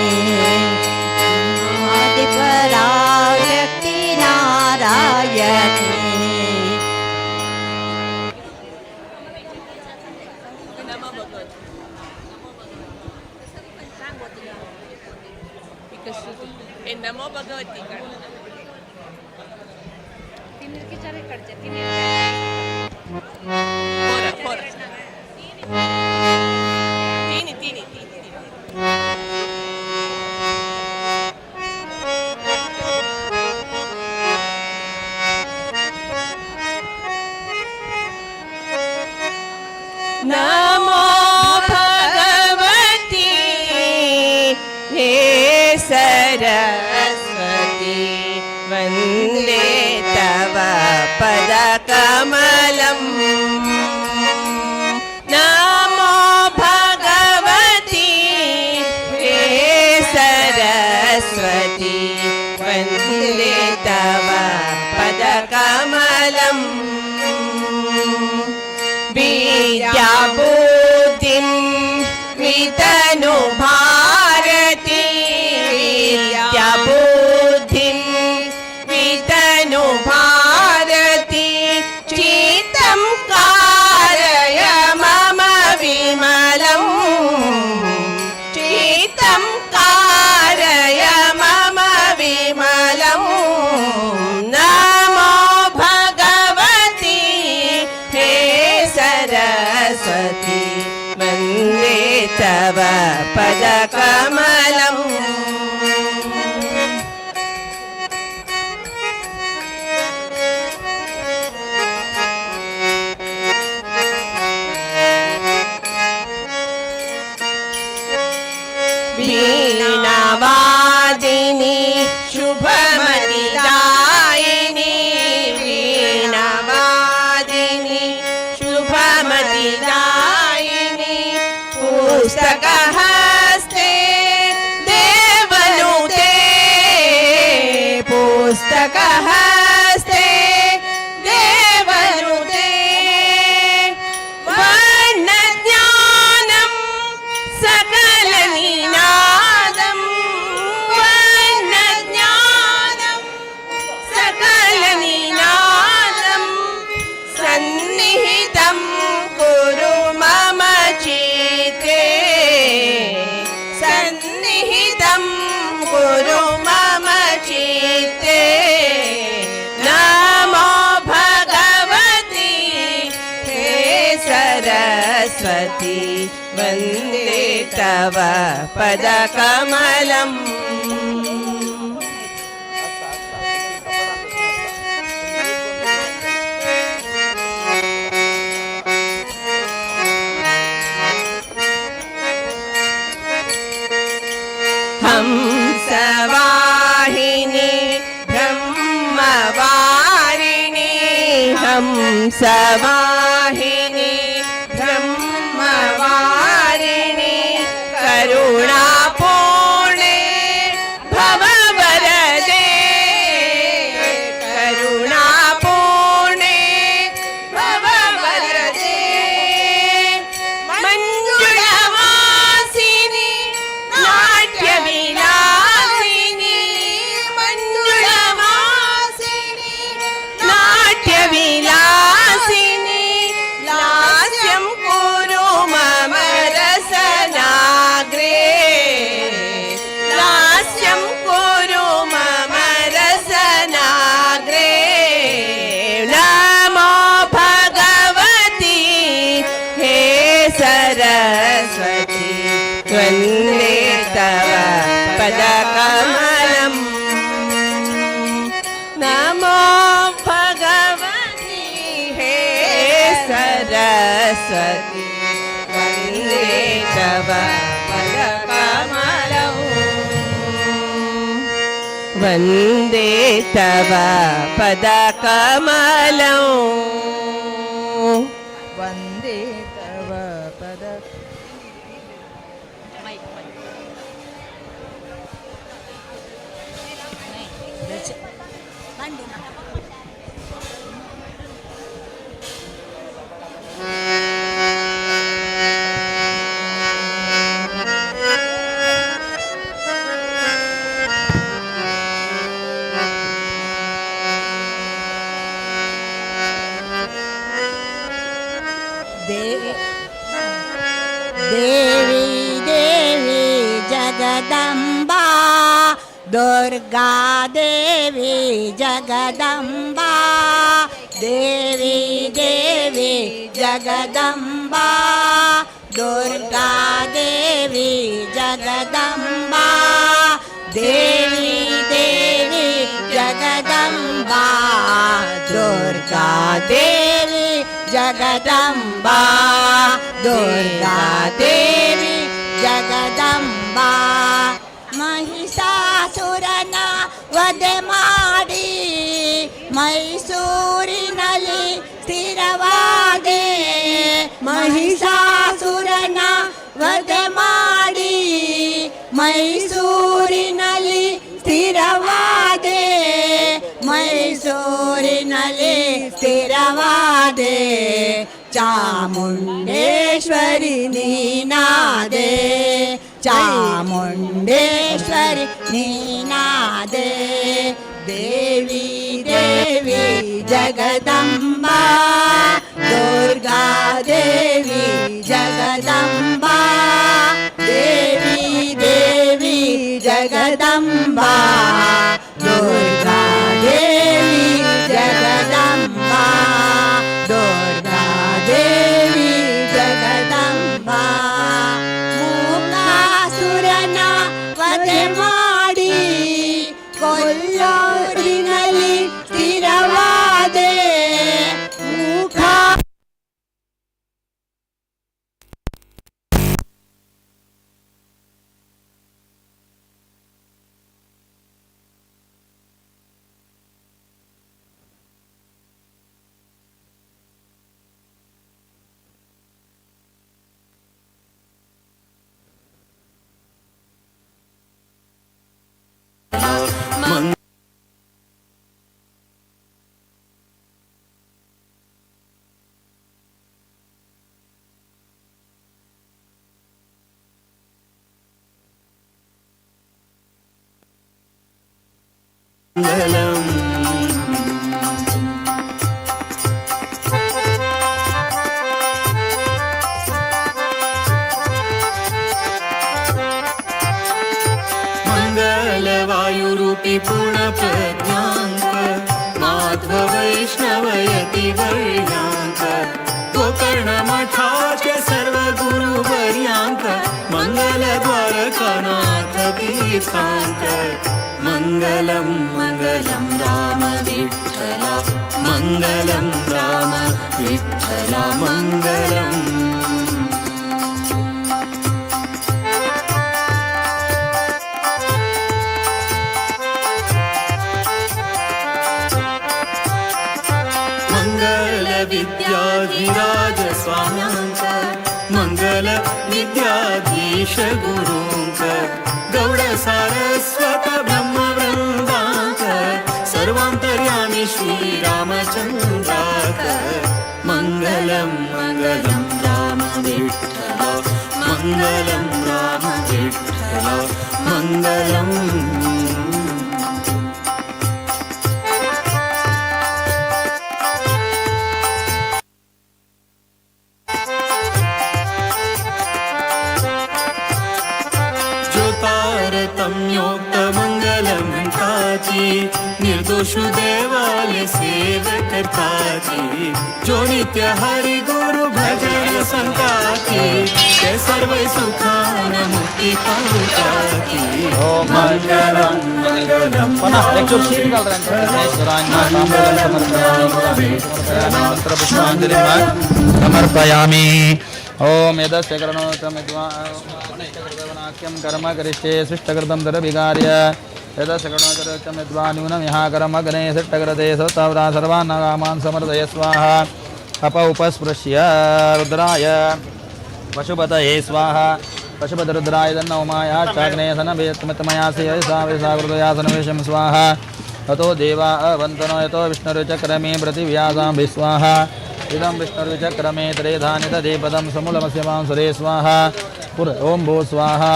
आदिपराशक्ति नारायणी नमो भगवती नमो भगवती हे सरस्वती वन्दे तव पदकमलम् नमो भगवती हे सरस्वती वन्दे तव पदकमलम् विद्याबुद्धिं वितनु भारती विद्याबुद्धिं वितनु भारती चित्तं कारय मम विमलम् चित्तं कारय मम विमलम् नमो भगवती हे सरस्वती वन्दे तव पदकमलम् वीणावादिनी शुभमतिदायिनी वीणावादिनी शुभमतिदायिनी पुस्तकहस्ते देवनुते पुस्तकहस्ते देवनुते वर्णज्ञानं सकलनिनादं वर्णज्ञानं सकलनिनादं सन्निहितं कुरु मम चित्ते सन्निहितं कुरु मम चित्ते नमो भगवती हे सरस्वती वन्दे तव पदकमलम् हंसवाहिनी ब्रह्मवारिणी हम हंसवाहिनी ब्रह्मवारिणी करुणापूर्णे भववरदे करुणापूर्णे भववरदे मंजुळवासिनी नाट्यविलासिनी मंजुळवासिनी नाट्यविलासिनी लास्यं कुरु मम रसनाग्रे लास्यं कुरु मम रसनाग्रे नमो भगवती हे सरस्वती वन्दे तव पदकमलम् नमो भगवती हे सरस्वती वन्दे तव पदकमलम् वन्दे तव पदकमलम् वन्दे तव पद देवी देवी जगदम्बा दुर्गा देवी जगदम्बा देवी देवी जगदम्बा दुर्गा देवी जगदम्बा देवी देवी जगदम्बा दुर्गा देवी जगदम्बा दुर्गा देवी जगदम्बा महिषासुरನ ವಧೆ ಮಾಡಿ ಮೈಸೂರಿನಲ್ಲಿ ಸ್ಥಿರವಾದೆ महिषासुरನ ವಧೆ ಮಾಡಿ ಮೈಸೂರಿನಲ್ಲಿ ಸ್ಥಿರವಾದೆ ಮೈಸೂರಿನಲ್ಲಿ ಸ್ಥಿರವಾದೆ ಚಾಮುಂಡೇಶ್ವರಿ ನೀನಾದೆ ಚಾಮುಂಡೇಶ್ವರಿ ನೀನಾದೆ ದೇವಿ ದೇವಿ ಜಗದಂಬಾ ದುರ್ಗಾ ದೇವಿ ಜಗದಂಬಾ ದೇವಿ ದೇವಿ ಜಗದಂಬಾ ದುರ್ಗಾ ದೇವಿ ಜಗದಂಬಾ ದುರ್ಗಾ ದೇವಿ ಜಗದಂಬಾ ಮೂಕಾಸುರನ ವಧೆ ಮಾಡಿ ಕೊಲ್ಲೂರಿನಲ್ಲಿ ಸ್ಥಿರವಾದೆ ಮೂಕಾ मंगलवायुरूपी पूर्णप्रज्ञान्त माध्व वैष्णवयति वर्यान्त गोकर्णमठाच्य सर्वगुरुवर्यान्त मङ्गलद्वारकानाथ तीर्थान्त मङ्गलं मङ्गलं राम विठ्ठला मङ्गलं राम विठ्ठला मङ्गलम् मंगल विद्या कविराज स्वाम्यांक मंगल विद्याधीश गुरूंक गौड सारस्वत ब्रह्मवृंदांक सर्वांतर्यामी श्रीरामचंद्राक मंगलम मंगलम राम विठ्ठल मंगलम राम विठ्ठल मंगलम ज्योतारतम्योक्त मंगलम काजी निर्दोष देवालय सेवकताजी जो नित्य हरि गुरु भजन संताची ते सर्व सुखान मुक्ति पावताची मंगलम मंगलम समर्पयामि। ओम यदस्य करणोत्तमवाक्यं कर्म करिष्ये सृष्टकृतं दरविकार्य यदस्य करणोत्तमं यद्वा न्यूनं यः कर्म अग्ने सृष्टकृते सत्तावरा सर्वान् कामान् समर्दय स्वाहा अप उपस्पृश्य रुद्राय पशुपतये स्वाहा पशुपतिरुद्राय तन्नोमाय चाग्ने सनवेत्मतमयासि यसावेसाकृतयासनवेशं स्वाहा ततो देवा अवन्तनो यतो विष्णुरुचक्रमे पृथिव्यासां विस्वाहा इदं विष्णुर्विचक्रमे त्रेधानि तदेपदं समूलमस्य मांसुरे स्वाहा ओम भू स्वाहा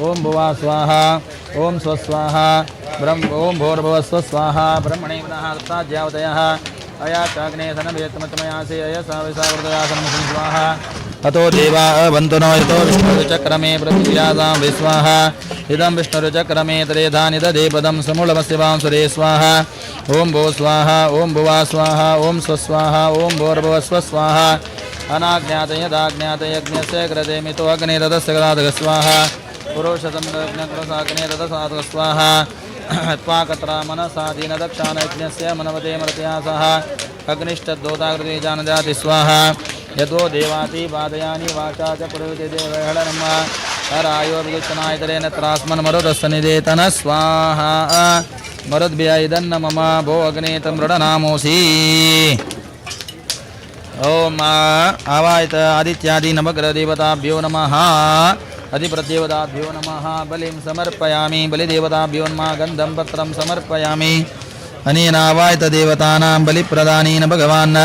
ओम भुवा स्वाहा ओम स्वस्वाहा ब्रह्म ओम भोर्भुवस्व स्वाहा ब्रह्मणे ज्यावतयः अया चाग्ने सनवेत्मतमयासि अयसाविसावृतयासनं स्वाहा अतो देवा अवन्तनो यतो विष्णुर्विचक्रमे पृथिव्यासां विस्वाहा इदं विष्णुर्विचक्रमे त्रेधानि तदेपदं समूलमस्य मांसुरे स्वाहा ओम भू स्वाहा ओम भुवा स्वाहा ओम स्वस्वाहा ओम भोर्भुवस्व स्वाहा अनाज्ञात यदाज्ञात यज्ञस्य कृते मितो अग्ने तदस्य कृतादः स्वाहा पुरुषतं यज्ञकृताग्ने तदसादः स्वाहा त्वाकत्रा मनसादीन दक्षाण यज्ञस्य मनवते मर्त्या सह अग्निष्ठद्दोताकृते जानजाति स्वाहा यतो देवाति वादयानि वाचा च पुरोहिते देवहरणं हरायोर्विगुच्छनायतरेण त्रास्मन् मरुदस्य निदेतन स्वाहा मरुद्भ्यैदन्न मम भो अग्ने तं मृडनामोऽसि। ओम आवायत आदित्यादि नवग्रहदेवताभ्यो नमः अधिप्रदेवताभ्यो नमः बलिं समर्पयामि बलिदेवताभ्यो नमः गन्धं पत्रं समर्पयामि अनेन आवायत देवतानां बलिप्रदानेन भगवान्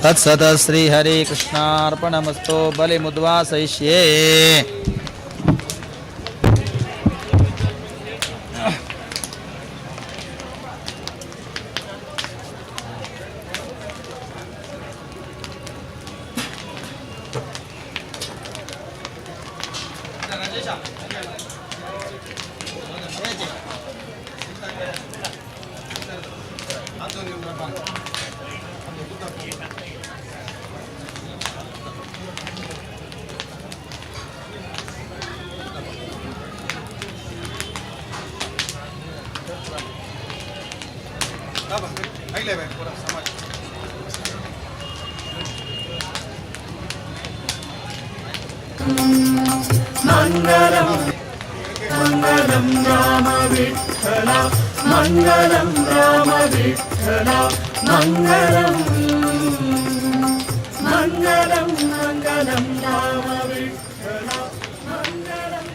तत्सत श्रीहरे कृष्णार्पणमस्तु बलिमुद्वासयिष्ये। मंगलम मंगलम राम विठ्ठल मंगलम राम विठ्ठल मंगलम मंगलम मंगलम राम विठ्ठल मंगलम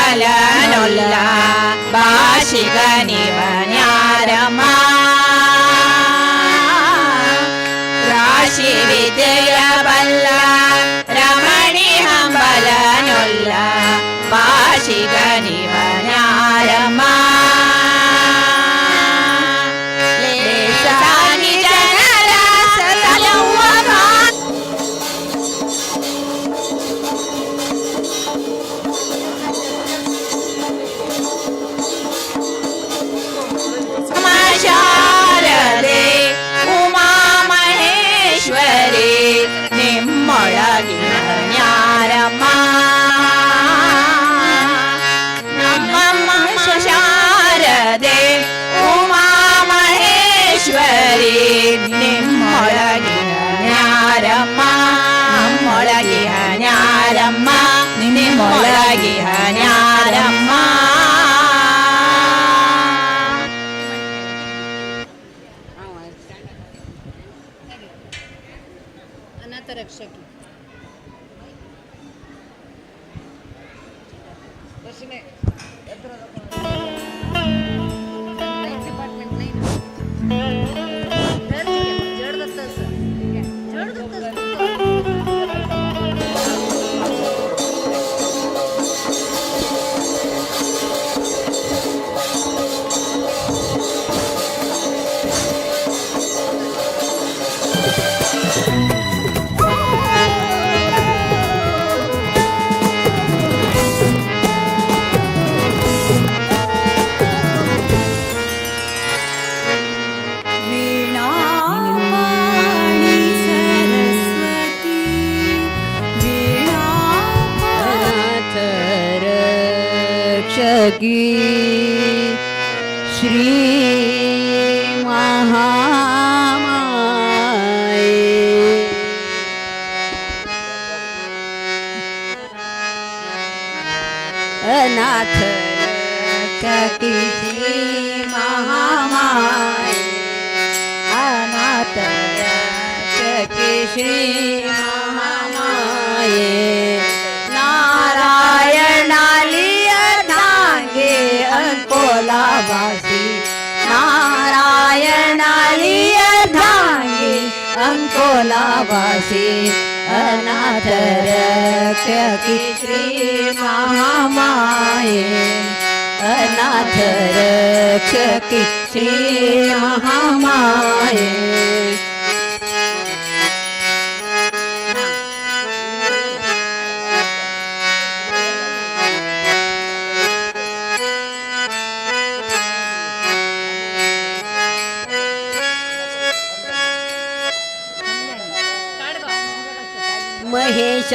ಹಂಬಲನುಲ್ಲ ಭಾಷಿಗನಿವನ್ಯಾರಮ್ಮ ರಾಶಿ ವಿದ್ಯೆಯ ಬಲ್ಲ ರಮಣಿ ಹಂಬಲನುಲ್ಲ ಭಾಷಿಗನಿವನ್ಯಾರಮ್ಮ ಲೇಸಾಗಿ ಜನರ ಸಲಹುವ ಶಾರದೆ ಉಮಾ ಮಹೇಶ್ವರಿ ನಿಮ್ಮೊಳಗಿನ ನ್ಯಾರಮ್ಮ ನಮ್ಮಮ್ಮ ಶಾರದೆ ಉಮಾ ಮಹೇಶ್ವರಿ ನಿಮ್ಮೊಳಗಿನ ನ್ಯಾರಮ್ಮ ನಮ್ಮೊಳಗಿನ ನ್ಯಾರಮ್ಮ ನಿಮ್ಮೊಳಗಿನ ನ್ಯಾರಮ್ಮ ಅನಾಥ ರಕ್ಷಕಿ रक्षकी श्री महामाये अनाथ रक्षकी श्री महामाये अनाथ रक्षकी श्री महामाये नारायणाली अर्धांगे अंकोलावासी नारायणाली अर्धांगे अंकोलावासी अनाथ रक्षकी श्री महामाये अनाथ रक्षकी श्री महामाये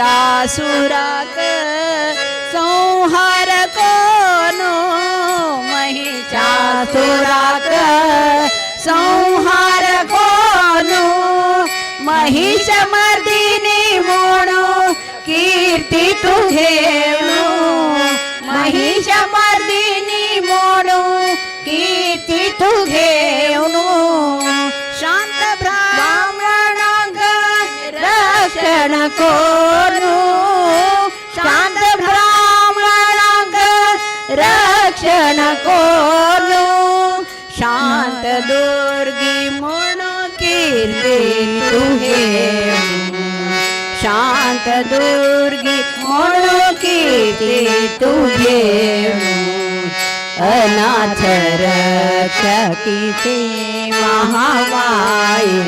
महिषासुरक संहार कोनो महिषासुरक संहार कोनो महिष मर्दिनी मोणो कीर्ति तुझेवणो महिष मर्दिनी मोणो कीर्ति तुझेवणो शांत ब्राह्मणांग रक्षण कोनो शांत ब्राह्मणांग रक्षण कोनो शांत दुर्गी म्हणो कीर्ती तुझे शांत दुर्गी म्हणो कीर्ती तुझे अनाथ रक्षकी ते महामाये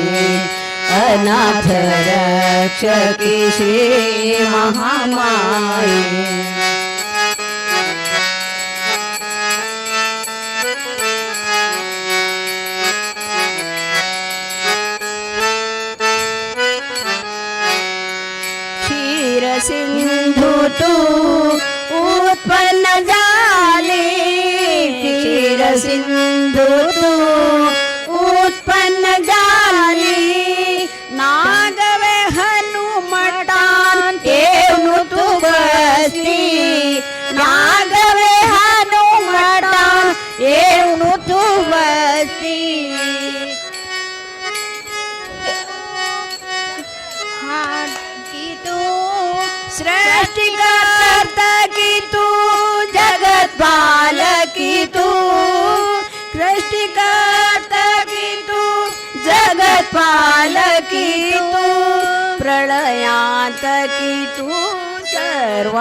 अनाथ रक्षकी श्री महामाये क्षीर सिंधु तू उत्पन्न झाले क्षीर सिंधु तू उत्पन्न झाली नागवे हनुमटान येऊन तू बसली नागवे हनुमटान येऊन तू बसली की तू सृष्टि करता की तू जग पालकी तू सृष्टिकर्ता की तू जगत पालकी तू प्रलयांत की तू सर्वांतर्यामी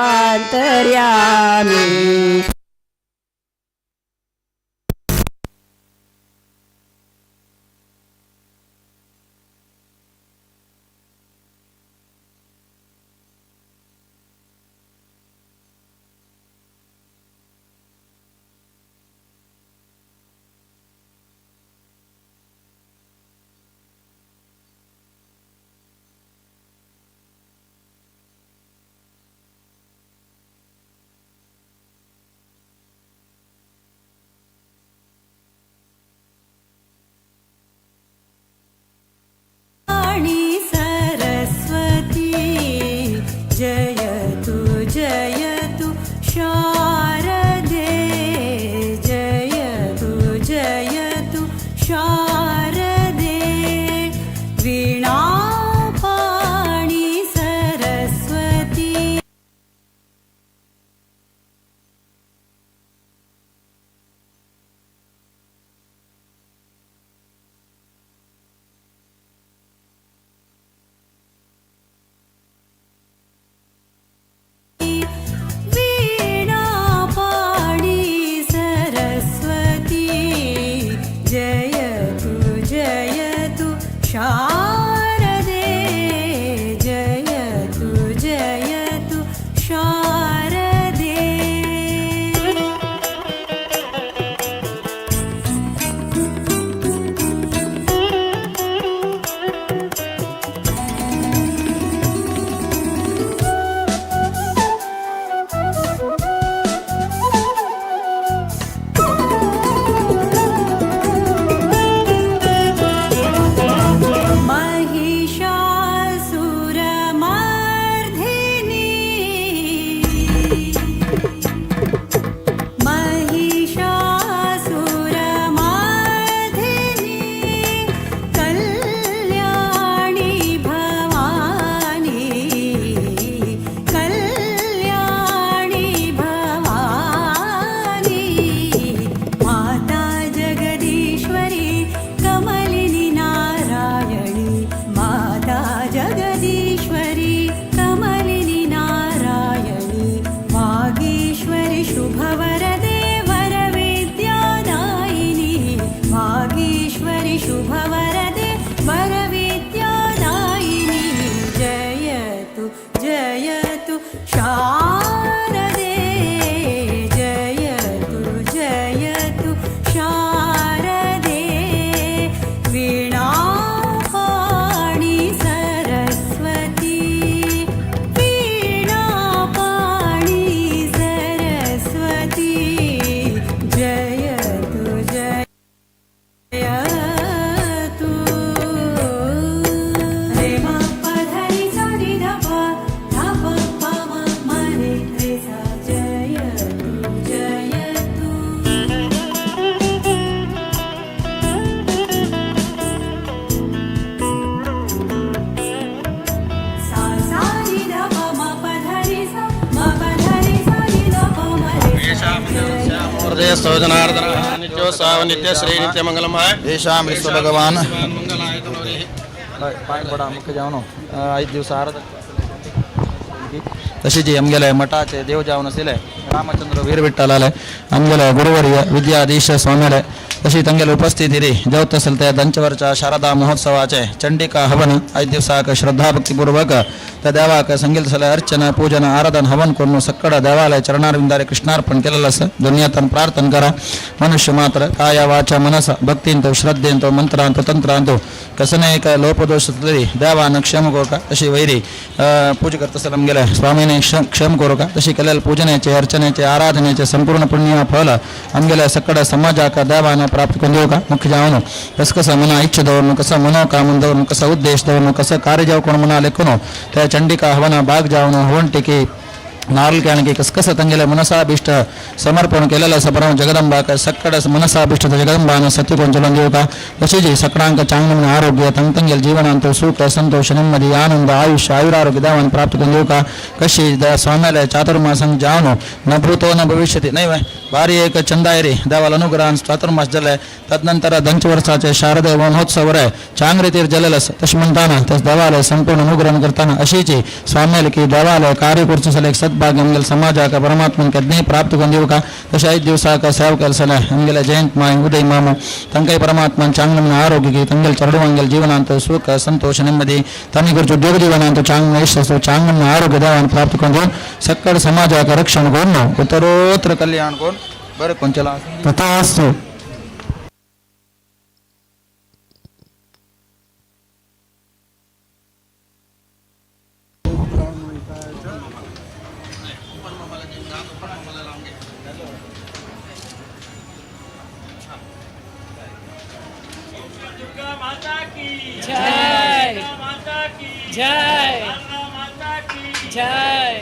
सरस्वती जयतु जयतु शारदे जयतु जयतु शारदे वीणापाणि सरस्वती वीणापाणि सरस्वती जयतु जयतु शारदे जयतु जयतु शारदे नित्य श्री नित्य मंगलम येषां विश्व भगवान पाय पडा मुख्य जाऊन 5 दिवस आराधना तशी जी आमगेले मठाचे देव जावन आशिल्ले रामचंद्र वीर विठ्ठलाले आमगेले गुरुवर्य विद्याधीश स्वामीले तशी तांगेले उपस्थित इरी देवत आसले ते दंचवरच्या शारदा महोत्सवाचे चंडिका हवन 5 दिवसाक श्रद्धा भक्तीपूर्वक त्या देवाक संगीत सले अर्चना पूजन आराधन हवन करून सक्कड देवालय चरणारविंदारे कृष्णार्पण केलेलं असं दुनियातन प्रार्थना करा मनुष्य मात्र काया वाचा मनस भक्तींतो श्रद्धेंतो मंत्रांतो तंत्रांतो कसने एक लोपदोष तरी देवान क्षम करू का तशी वैरी पूजा करत असलं गेले स्वामीने क्षम करू का तशी केलेल्या पूजनेचे अर्चनेचे आराधनेचे संपूर्ण पुण्य फल आमगेल्या सक्कड समाजाक देवान प्राप्त करून देऊ का मुख्य जाऊन कसं मना इच्छा दवरून कसं मनोकामन दवरून कसं उद्देश दवरून कसं कार्य जाऊ कोण मना लेखून त्या चंडिका हवन बाग जाऊन हवन टिकी नारळ केळणकी कसकस तंगेला मनसाभिष्ट समर्पण केलेलं सपरम जगदंबा सक्कड मनसाभिष्ट जगदंबानं सत्य कोंचलन देऊ का तशी जी सकाळांक चांगलं आरोग्य तंगेल जीवनांत सुख संतोष नेಮ್ಮದಿ आनंद आयुष्य आयुरारोग्य देवान प्राप्त करून देऊ का कशी स्वाम्याला चातुर्मासन जावनो न भूतो न भविष्यती नाही भारी एक चंदायरी देवाला अनुग्रहान चातुर्मास जलय तदनंतर दंचवर्षाचे शारदीय महोत्सव आहे चांगरीतीर जललस तश म्हणताना त्यास देवालय संपूर्ण अनुग्रहण करताना अशीची स्वाम्याला की देवालय कार्यकुर्ची सले सद्भाग्य हंगेल समाजाक परमात्मन ज्ञ प्राप्त करून देऊ का तशा 5 दिवसाक सेवा केलसले हंगेल जयंत माय उदय माम तंकೈ परमात्मन चांगलं आरोग्य की तंगेल चरडू हंगेल जीवनांत सुख संतोष नेಮ್ಮದಿ तनी गुरुचु उद्योग जीवनांत चांगलं यशस्सु चांगलं आरोग्य देवान प्राप्त करून देऊन सक्कड समाजाक रक्षण करून उत्तरोत्तर कल्याण करून बरं कोणचला तथास्तु जय माता की जय माता की जय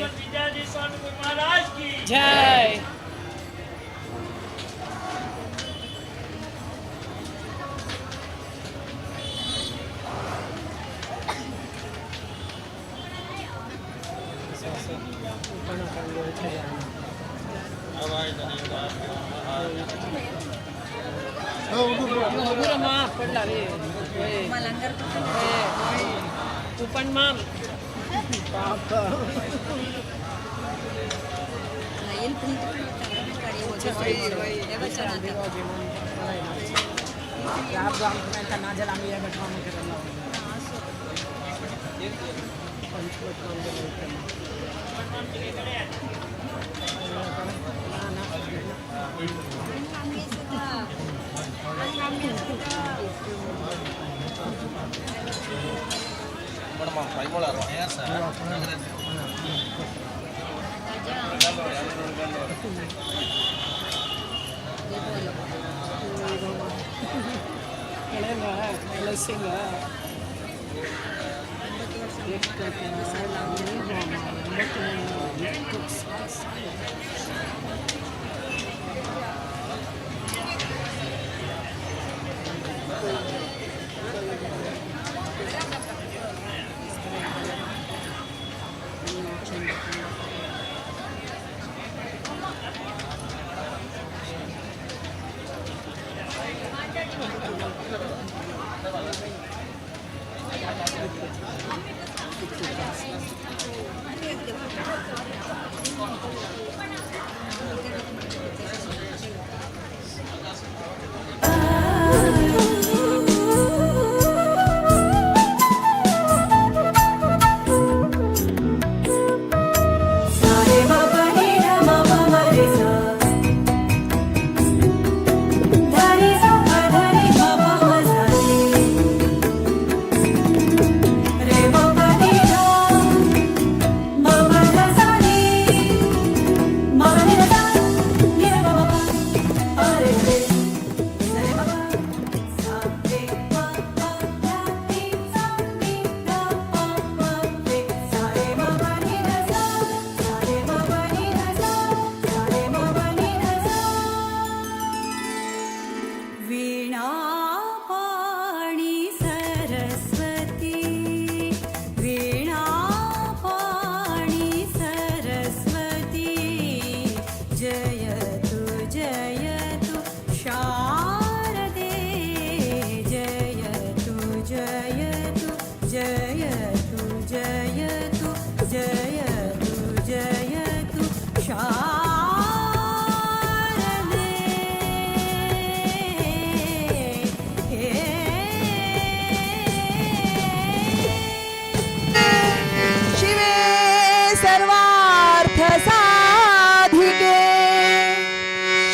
महाराज की जय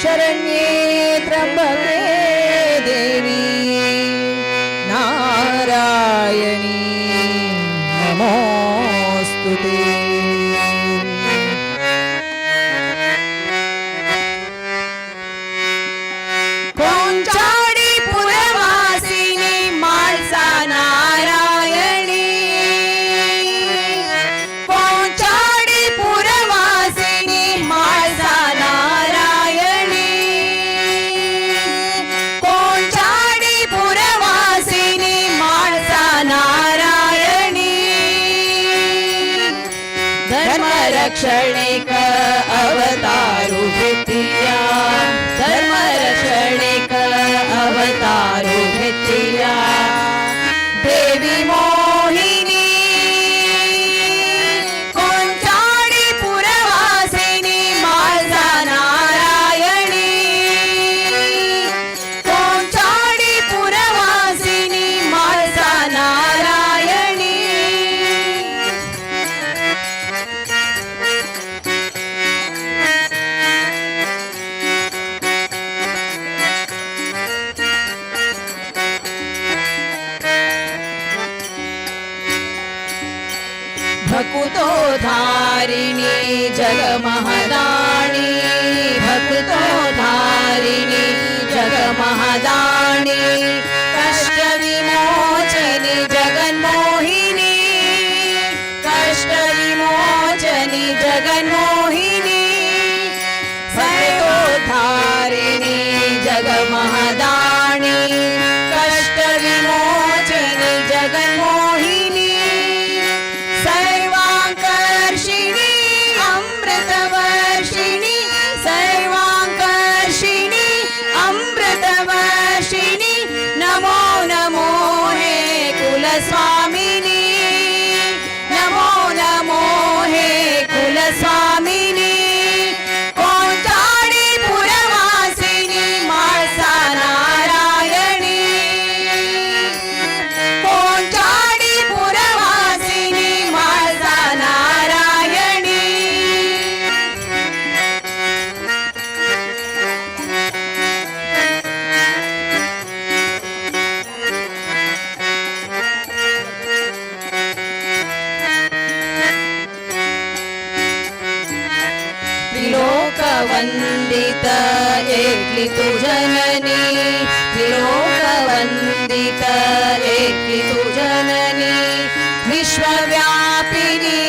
शरण्ये त्र्यंबके देवी नारायणी नमोस्तुते। कोंचाडी पुरवासिनी माळसा नारायणी, कोंचाडी पुरवासिनी धर्मरक्षणेक अवतारो वृत्तिया धर्मरक्षणेक अवतारो वृत्तिया देवी मोहिनी कोंचाडी पुरवासिनी माझा नारायणी कोंचाडी पुरवासिनी माझा नारायणी भक्तो धारिणी जगमहदाणी भक्तो धारिणी जगमहदाणी कष्ट विमोचनी जगन्मोहिनी कष्ट विमोचनी जगन्मोहिनी भक्तो धारिणी जगमहदाणी कष्ट विमोचनी जगन्मोहिनी सर्वांकर्षिणी अमृतवर्षिणी सर्वांकर्षिणी अमृतवर्षिणी नमो नमो हे कुलस्वामिनी नमो नमो हे कुलस्वामिनी कोंचाडी पुरवासिनी माळसा नारायणी कोंचाडी पुरवासिनी माळसा नारायणी त्रिलोकवन्दित एकली तु जननी त्रिलोकवन्दित एकली तु जननी विश्वव्यापिनी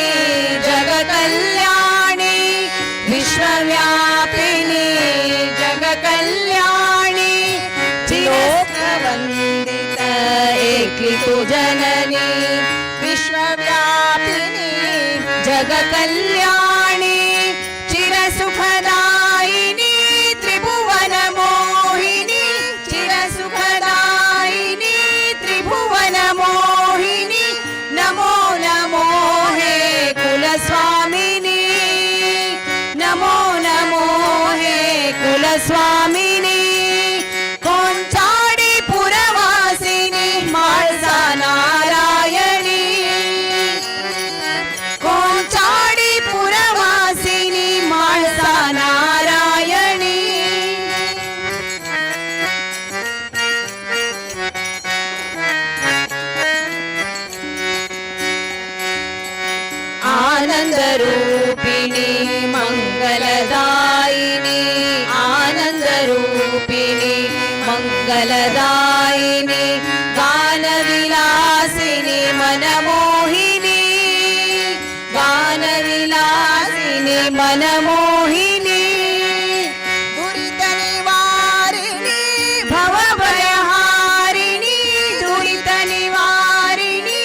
जगकल्याणी विश्वव्यापिनी जगकल्याणी त्रिलोकवन्दित एकली तु जननी विश्वव्यापिनी जगकल्याणी चिरसुखदायिनी त्रिभुवनमोहिनी चिरसुखदायिनी त्रिभुवनमोहिनी नमो नमो हे कुलस्वामिनी नमो नमो हे कुलस्वामिनी कोंचाडी पुरवासिनी माळसा नारायणी कोंचाडी पुरवासिनी माळसा नारायणी आनंदरूपिणी मंगलदायिनी आनंदरूपिणी मंगलदायिनी गानविलासिनी मनमोहिनी गानविलासिनी मनमोहिनी दुरितनिवारिणी भवभयहारिणी दुरितनिवारिणी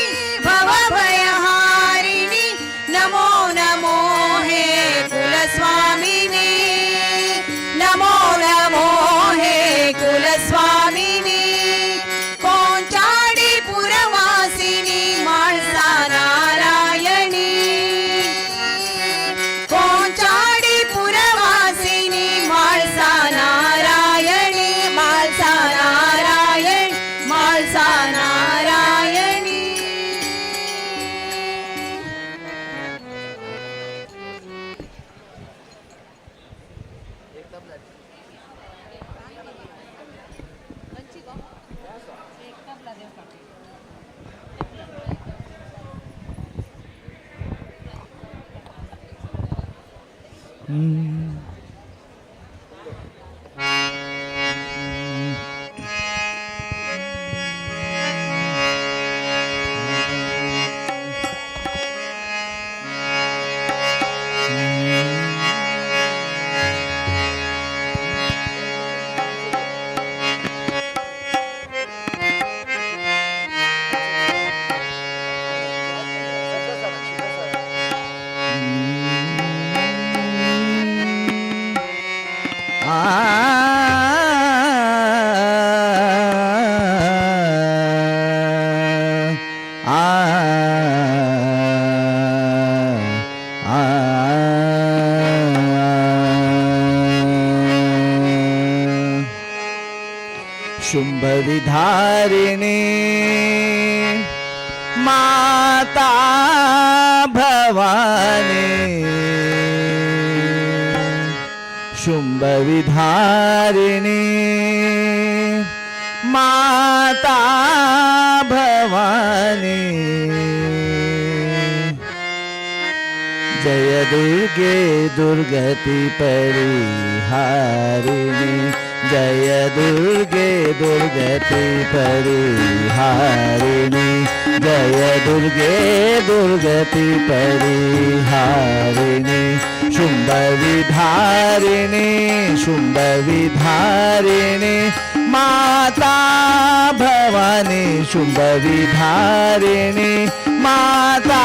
भवभयहारिणी नमो नमो हे कुलस्वामिनी नमो नमो हे कुलस्वामिनी कोंचाडी पुरवासिनी माळसा नारायणी कोंचाडी पुरवासिनी माळसा नारायणी माळसा नारायण माळसा नारायणी शुंभविधारिणी माता भवानी शुंभविधारिणी माता भवानी जय दुर्गे दुर्गति परिहारिणी जय दुर्गे दुर्गति परिहारिणी जय दुर्गे दुर्गति परिहारिणी शुंभविधारिणी शुंभविधारिणी माता भवानी शुंभविधारिणी माता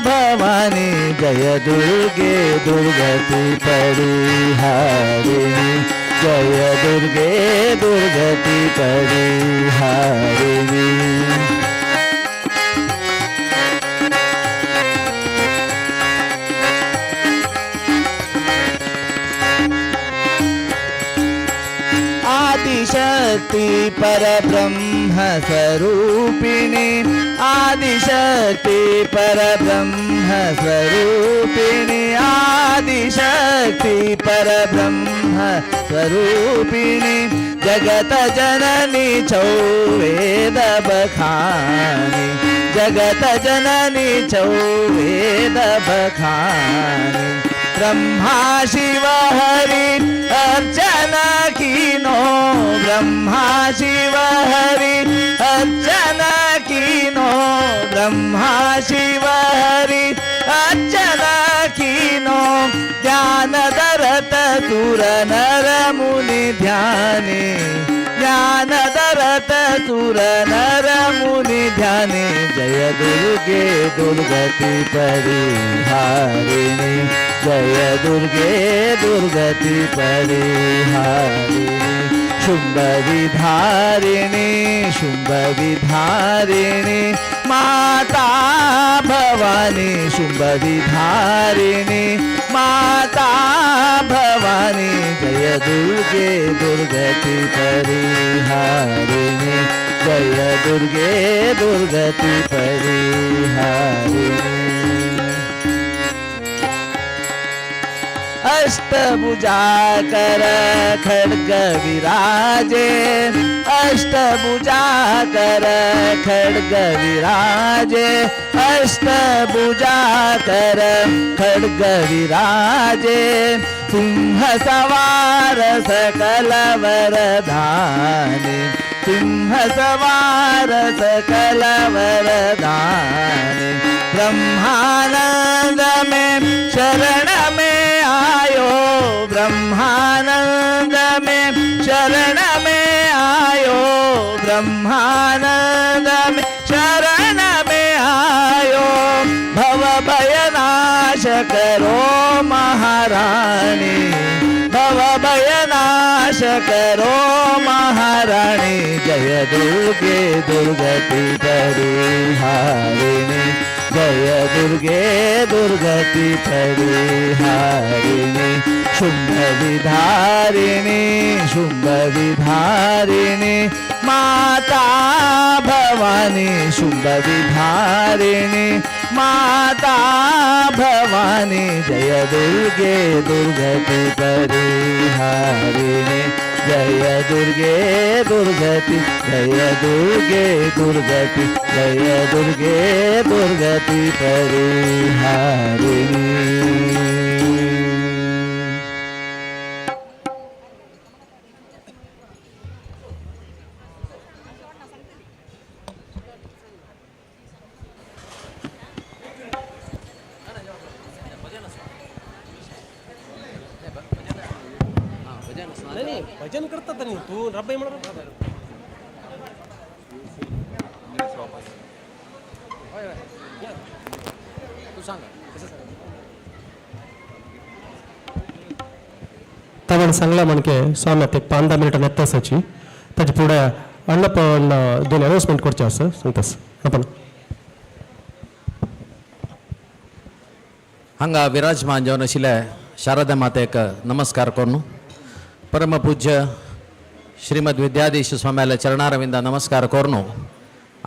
भवानी जय दुर्गे दुर्गति परिहारिणी जय दुर्गे दुर्गति परिहारिणी आदिशक्ति परब्रह्म स्वरूपिणी आदिशक्ति परब्रह्म स्वरूपिणी आदिशक्ति परब्रह्म स्वरूपिणी जगत जननी चौवेद बखानी जगत जननी चौवेद बखानी ब्रह्मा शिव हरि अर्चना कीनो ब्रह्मा शिव हरि अर्चना कीनो ब्रह्मा शिव हरि अर्चना कीनो ध्यान दरत सुर नर मुनि ध्याने ज्ञान दरत सुर नर मुनि ध्याने जय दुर्गे दुर्गति परिहारिणी जय दुर्गे दुर्गति परिहारिणी शुंभविधारिणी शुंभविधारिणी माता भवानी शुंभविधारिणी माता भवानी जय दुर्गे दुर्गति परिहारिणी जय दुर्गे दुर्गति परिहारिणी अष्टभुजा कर खड्ग विराजे अष्टभुजा कर खड्ग विराजे अष्टभुजा कर खड्ग विराजे सिंह सवार सकल वरदानी सिंह सवार सकल वरदानी ब्रह्मानंद में शरण में आयो ब्रह्मानंद में शरण में आयो ब्रह्मानंद में शरण में आयो भव भय नाश करो महारानी भव भय नाश करो महारानी जय दुर्गे दुर्गति परिहारिणी जय दुर्गे दुर्गति परिहारिणी शुंभविधारिणी शुंभविधारिणी माता भवानी शुंभविधारिणी माता भवानी जय दुर्गे दुर्गति परिहारिणी जय दुर्गे दुर्गति जय दुर्गे दुर्गति जय दुर्गे दुर्गति परिहारिणी भजन करतात नाही तू रब्बाई म्हणून तू सांग तवण सांगला म्हणके स्वामी एक 5-10 मिनिटां येतासाची ताचे फुडें अण्णप्पन 2 अनाउन्समेंट करचे आसा सांगतास आपण हांगा विराजमान जावन आशिल्ल्या शारदा मातेक नमस्कार करून परमपूज्य श्रीमद विद्याधीश स्वाम्याला चरणारविंदा नमस्कार करनो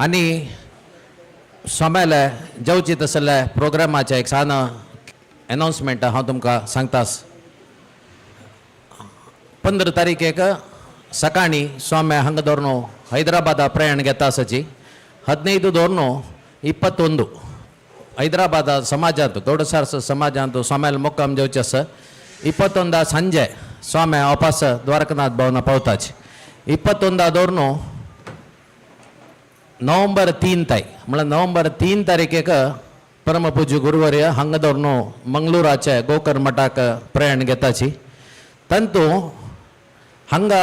आणि स्वाम्याला जेवची तसल्या प्रोग्रामाचे एक सान अनाउन्समेंट हांव तुमकां सांगतास 15 तारीखेक सकाळी स्वाम्या हांगा दौरनो हैदराबाद प्रयाण घेता आसाची 15 दौरनो 21 ಹೈದರಾಬಾದ ಸಮಾಜದ್ದು ಗೌಡಸಾರಸ ಸಮಾಜದ್ದು ಸ್ವಾಮ್ಯಾಲ ಮೊಕ್ಕಾಂ ಜವಚಸ 21 ಸಂಜೆ ಸ್ವಾಮ್ಯ ವಾಪಸ್ ದ್ವಾರಕನಾಥ್ ಭವನ ಪೌತಾಚ್ 21 ದೌರ್ನು नवंबर 3 ताई म्हळ्यार नवंबर 3 तारीखेक परमपूज्य गुरुवर्य हांगादौरनो मंगळूराचे गोकर मठाक प्रयाण घेताची तंतू हांगा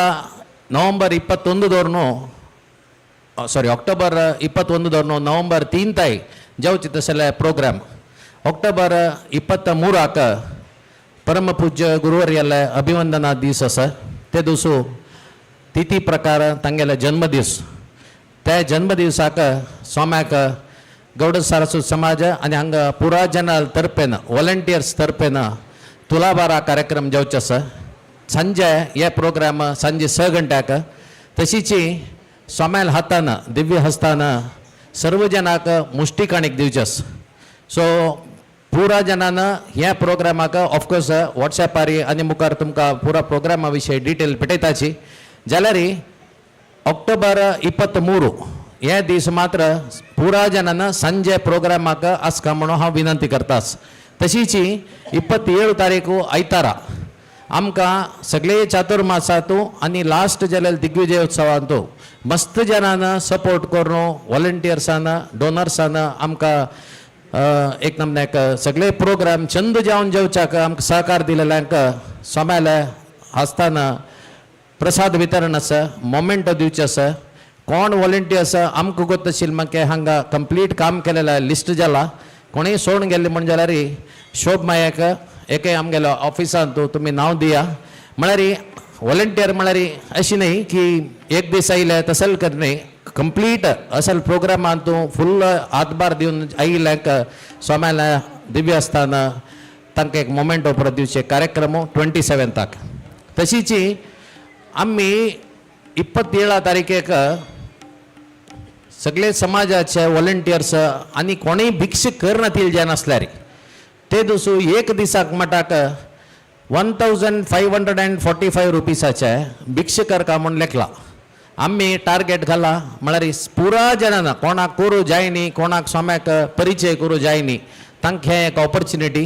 नवंबर 21 दौरनो सॉरी अक्टोबर 21 दौरनो नवंबर 3 ताई जेवची तसले प्रोग्राम अक्टोबर 23 परमपूज्य गुरुवर्याला अभिवंदना दीस आसा ते दिसू तिथी प्रकार तांगेले जन्मदीस त्या जन्मदिवसाक स्वाम्याक गौड सारस्वत समाज आणि हांगा पुरा जनाल तर्फेन वॉलंटियर्स तर्फेन तुलाबारा कार्यक्रम जेवचे आसा संजे हे प्रोग्राम सांजे 6 गंट्याक तशीची स्वाम्याल हातान दिव्य हस्तान सर्व जनाक मुष्टिकाणीक दिवचेस सो पुरा जनान ह्या प्रोग्रामाक ऑफकोर्स वॉट्सॅपार आनी मुखार तुमकां पुरा प्रोग्रामा विशयी डिटेल भेटयताची जाल्यार ऑक्टोबर 23 हे दीस मात्र पुरा जनान संजे प्रोग्रामाक आसका म्हणून हांव विनंती करतास तशीच 27 तारीख आयतारा आमकां सगळे चातुर्मासांतू आनी लास्ट जाल्यार दिग्विजय उत्सवांतू मस्त जनान सपोर्ट करून वॉलंटियर्सान डोनर्सान आमकां एक नमन्याक सगळे प्रोग्राम चंद जावन जेवच्याक आमकां सहकार दिलेल्यांक स्वाम्याले आसतना प्रसाद वितरण आसा मोमेंट दिवचे आसा कोण वॉलंटियर्स आमकां गोत आशिल्ले म्हाका हांगा कंप्लीट काम केलेलें लिस्ट जाला कोणीय सोडून गेल्ले म्हण जाल्यार शोभ मायेक एके आमगेलो ऑफिसांत तुमी नांव दिया म्हळ्यार वॉलंटियर म्हळ्यार अशी न्ही की एक दीस आयले तसल करनी कंप्लीट असल प्रोग्रामांत तूं फुल्ल हातभार दिवन आयिल्ल्याक स्वाम्याला दिव्य आसतना तांकां एक मोमेंट ओपर दिवचे कार्यक्रम 27 तशीच आमी 27 तारीखेक सगळे समाजाचे वॉलंटियर्स आनी कोणीय भिक्षा करनातील जे नासल्यार ते दिसू एक दिसाक मटाक 1545 रुपीसाचे भिक्षकर का म्हूण लेखला आमी टार्गेट घाला म्हळ्यार पुरा जनांना कोणाक करूं जायनी कोणाक स्वाम्याक परिचय करूं जायनी तांकां हें एक ऑपॉर्च्युनिटी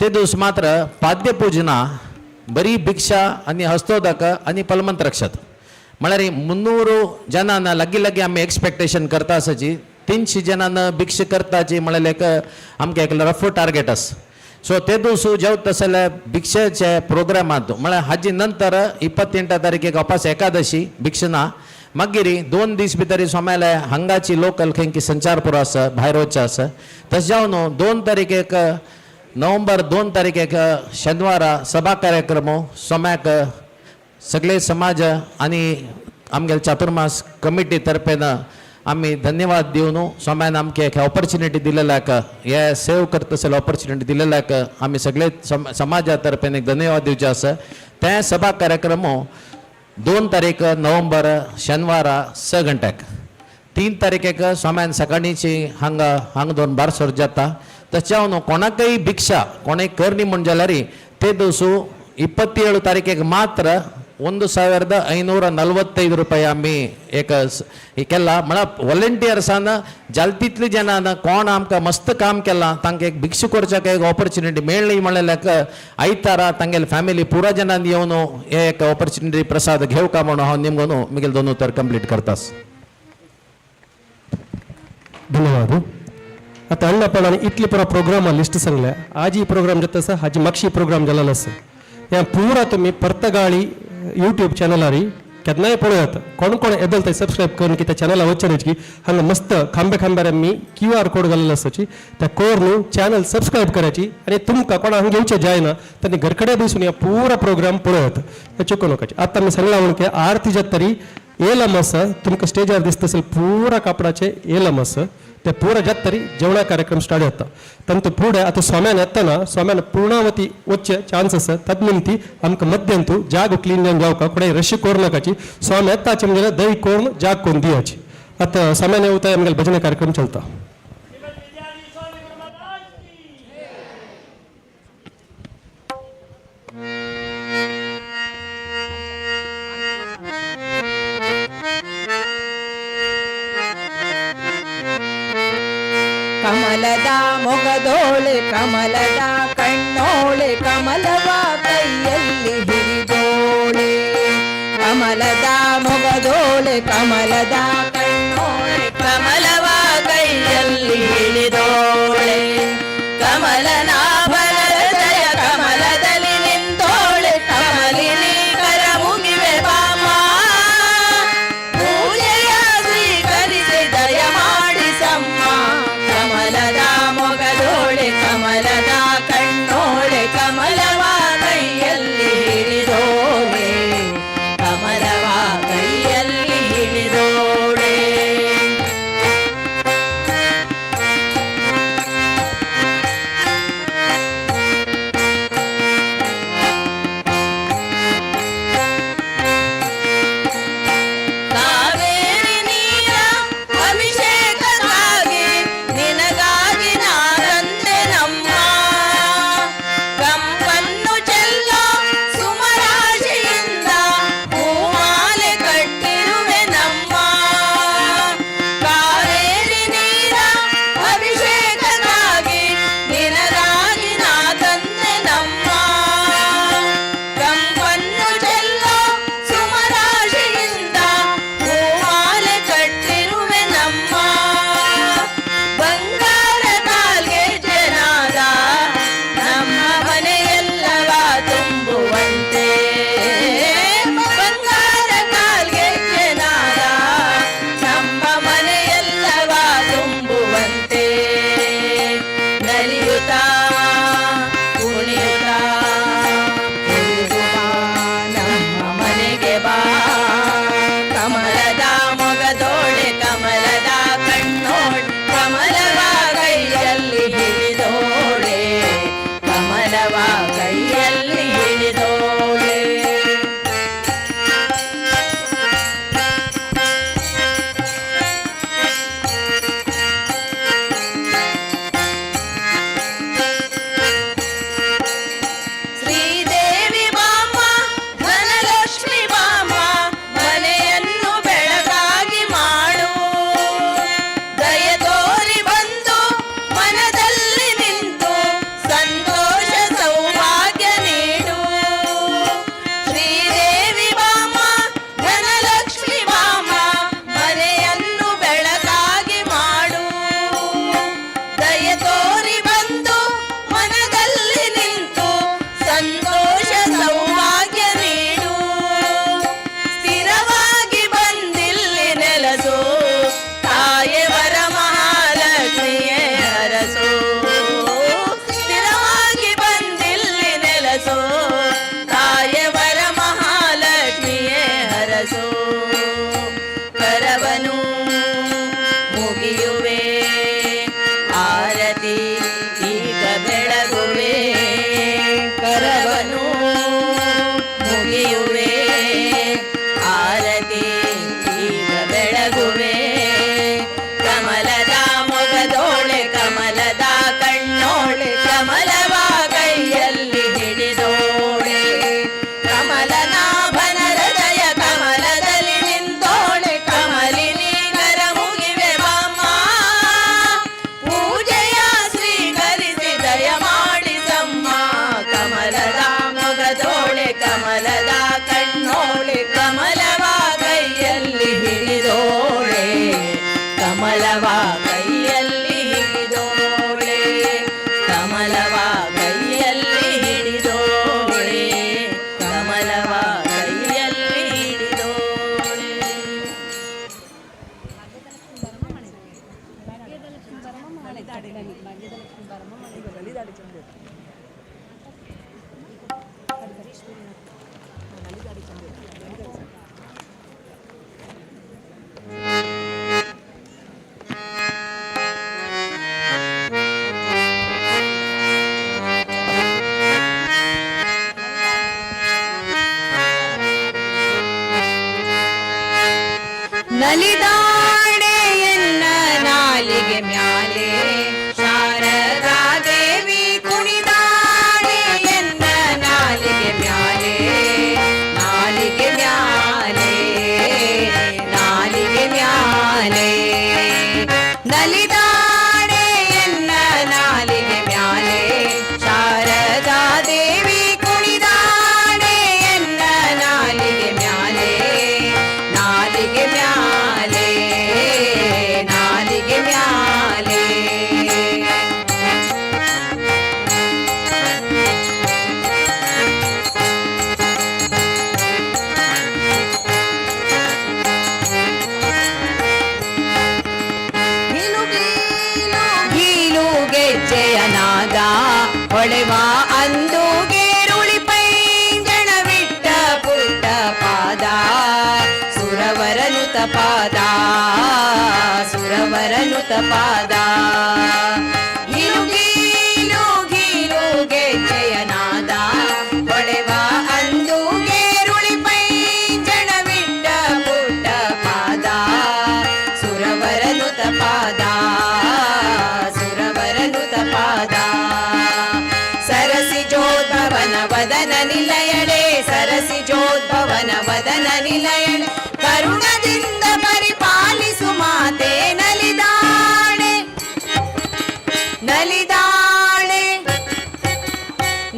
ते दीस मात्र पाद्य पुजना बरी भिक्षा आनी हस्तोदक आनी पलमंत रक्षत म्हळ्यार 300 जनांना लागीं लागीं आमी एक्सपेक्टेशन करता आसाची 300 जनांना भिक्षा करताची म्हळ्यार एक आमकां एक रफ टार्गेट आसा सो ते दिवस जेवता तसले भिक्षेचे प्रोग्रामांत म्हळ्यार हाजे नंतर 28 तारीखेक वापस एकादशी भिक्षा ना मागीर 2 दीस भितर स्वाम्याले हांगाची लोकल खंय संचारपुर आसा भायर वचचे आसा तशें जावन 2 तारीखेक नवंबर 2 तारीखेक शेनवारा सभा कार्यक्रम स्वाम्याक सगळे समाज आनी आमगेले चातुर्मास कमिटी तर्फेन आमी धन्यवाद दिवन स्वाम्यान आमकां एक ऑपॉर्च्युनिटी दिलेल्याक हे सेव करता तसले ऑपॉर्च्युनिटी दिलेल्याक आमी सगळे समाजा तर्फेन एक धन्यवाद दिवचे आसा ते सभा कार्यक्रम 2 तारीख नवंबर शेनवारा 6 गंट्याक 3 तारीखेक स्वाम्यान सकाळीची हांगा दोन बारसोर जाता तशें हांव कोणाकय भिक्षा कोणें करनी म्हण जाल्यार ते दिवसू 27 तारीखेक मात्र 1545 रुपया आमी एक केला म्हळ्यार वॉलंटियर्सान जाल तितले जनान कोण आमकां मस्त काम केलां तांकां एक भिक्षा करच्याक एक ऑपॉर्च्युनिटी मेळ्ळी म्हणल्याक आयतारा तांगेले फॅमिली पुरा जनान येवन हे एक ऑपॉर्च्युनिटी प्रसाद घेवका म्हणून हांव निमगून मुगेले 2 उत्तर कंप्लीट करतास धन्यवाद आता अण्णापणाने इतली पुरा प्रोग्राम लिस्ट सांगल्या आज ही प्रोग्राम जाता आसा हाजी मागशी प्रोग्राम जालेलो आसा ह्या पुरा तुमी परतगाळी यूट्यूब चॅनलार केन्नाय पळयात कोण कोण येदल थंय सबस्क्रायब करून की त्या चॅनला वचचे की हांगा मस्त खांबे खांब्यार आमी QR कोड घालेलो आसाची त्या कोड न्हू चॅनल सबस्क्रायब करायची आणि तुमकां कोणा हांगा येवचें जायना तांणी घरकडे बसून ह्या पुरा प्रोग्राम पळयात हे चुको नकाची आतां आमी सांगला म्हणून की आरती जाता तरी एलमस तुमकां स्टेजार दिसता असेल पुरा कापडाचे एलमस ते पुरा जात तरी जेवणा कार्यक्रम स्टार्ट जाता तांतू फुडें आतां सोम्यान येतना सोम्यान पूर्णावती वच्चे चान्स आसा तद निमती आमकां मध्यांतू जाग क्लीन जावका कोणाय रशी कोरनाकाची सोम येताचे म्हणजे दही कोरून जाग कोरून दियाची आतां सोम्यान येवता आमगेले भजन कार्यक्रम चलता ಕಮಲದ ಮೊಗದೋಳೆ ಕಮಲದ ಕಣ್ಣೋಳೆ ಕಮಲವ ಕೈಯಲ್ಲಿ ಹಿಡಿದೋಳೆ ಕಮಲದ ಮೊಗದೋಳೆ ಕಮಲದ ಕಣ್ಣೋಳೆ ಕಮಲವ ಕೈಯಲ್ಲಿ ಹಿಡಿದೋಳೆ ಕಮಲನಾಭನ ಜಯ ಕಮಲದಲ್ಲಿ ನಿಂತೋಳೆ ಕಮಲಿನಿ ಕರ ಮುಗಿವೆ ಬಾಮ ಪೂಜೆಯ ಸ್ವೀಕರಿಸಿ ದಯ ಮಾಡಿಸಮ್ಮ ಕಮಲದ ಮೊಗದೋಳೆ ಕಮಲದ ಕಣ್ಣೋಳೆ ಕಮಲವ ಕೈಯಲ್ಲಿ ಹಿಡಿದೋಳೆ ಕಮಲವ ಕೈಯಲ್ಲಿ ಹಿಡಿದೋಳೆ ಕಾವೇರಿ ನೀರ ಅಭಿಷೇಕಕ್ಕಾಗಿ ನಿನಗಾಗಿ ನಾರಂದೆ ನಮ್ಮ ಕಂಪನ್ನು ಚೆಲ್ಲೋ ಸುಮರಾಶಿಯಿಂದ ಹೂಮಾಲೆ ಕಟ್ಟಿರುವೆ ನಮ್ಮ ಕಾವೇರಿ ನೀರ ಅಭಿಷೇಕಕ್ಕಾಗಿ ನಿನಗಾಗಿ ನಾ ತಂದೆ ನಮ್ಮ ಕಂಪನ್ನು ಚೆಲ್ಲೋ ಸುಮರಾಶಿಯಿಂದ ಹೂಮಾಲೆ ಕಟ್ಟಿರುವೆ ನಮ್ಮ ಬಂಗಾರ ಕಾಲ್ಗೆ ಜನಾದ ನಮ್ಮ ಮನೆಯೆಲ್ಲವ ತುಂಬುವಂತೆ ಬಂಗಾರ ಕಾಲ್ಗೆ ಜನಾದ ನಮ್ಮ ಮನೆಯೆಲ್ಲವ ತುಂಬುವಂತೆ ನಲಿಯುತ್ತಾ ಕುಣಿಯುತ್ತಾ ಕುಣಿದು ಬಾ ನಮ್ಮ ಮನೆಗೆ ಬಾ ಕಮಲದ ಮೊಗದೋಳೆ ಕಮಲದ ಕಣ್ಣೋಳೆ ಕಮಲವ ಕೈಯಲ್ಲಿ ಹಿಡಿದೋಳೆ ಕಮಲವ ಕೈಯಲ್ಲಿ ಹಿಡಿದೋಳೆ ಶ್ರೀದೇವಿ ಬಾಮ್ಮ ಧನಲಕ್ಷ್ಮಿ ಬಾಮ್ಮ ಮನೆಯನ್ನು ಬೆಳಗಾಗಿ ಮಾಡು ದಯ ತೋರಿ ಬಂದು ಮನದಲ್ಲಿ ನಿಂತು ಸಂತೋಷ ಸೌಭಾಗ್ಯ ನಲಿದಾಡೆ ಎನ್ನ ನಾಲಿಗೆ ಮ್ಯಾಲೆ ಶಾರದಾ ದೇವಿ ಕುಣಿದಾಡೆ ಎನ್ನ ನಾಲಿಗೆ ಮ್ಯಾಲೆ ನಾಲಿಗೆ ಮ್ಯಾಲೆ ನಾಲಿಗೆ ಮ್ಯಾಲೆ ನಲಿದಾಡೆ ಎನ್ನ ನಾಲಿಗೆ ಮ್ಯಾಲೆ ಶಾರದಾ ದೇವಿ ಕುಣಿದಾಡೆ ಎನ್ನ ನಾಲಿಗೆ ಮ್ಯಾಲೆ ನಾಲಿಗೆ ಮ್ಯಾಲೆ ನಾಲಿಗೆ ಮ್ಯಾಲೆ ಗೀಲು ಗೆಜ್ಜೆಯ ನಾದ ಹೊಳೆವ ಅಂದು ಗೇರುಳಿ ಪೈಂಜಣವಿಟ್ಟ ಪುಟ್ಟ ಪಾದ ಸುರವರನುತ ಪಾದ ಸುರವರನುತ ಪಾದ ಗೀಲು ಗೀಲು ಗೀಲು ಗೆಜ್ಜೆಯ ನಾದ ಹೊಳೆವ ಅಂದು ಗೇರುಳಿ ಪೈಂಜಣವಿಟ್ಟ ಪುಟ್ಟ ಪಾದ ಸುರವರನುತ ಪಾದ ಸುರವರನುತ ಪಾದ ಸರಸಿಜೋದ್ಭವನ ವದನ ನಿಲಯಡೆ ಸರಸಿಜೋದ್ಭವನ ವದನ ನಿಲಯಡೆ ಕರುಣದಿಂದ ಪರಿಪಾಲಿಸು ಮಾತೆ ನಲಿದಾಳೆ ನಲಿದಾಳೆ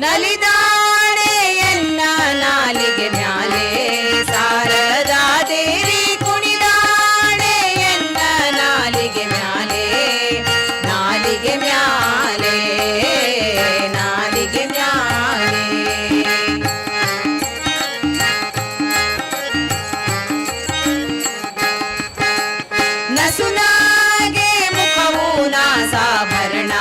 ನಲಿದಾಳೆ ಎನ್ನ ನಾಲಿಗೆ ಮ್ಯಾಲೆ ಶಾರದಾ ದೇವಿ ಕುಣಿದಾಳೆ ಎನ್ನ ನಾಲಿಗೆ ಮ್ಯಾಲೆ ನಾಲಿಗೆ ಮ್ಯಾಲೆ ನಾಲಿಗೆ ಮ್ಯಾಲೆ ನಸುನಾಗೆ ಮುಖವು ನಾಸಾಭರಣ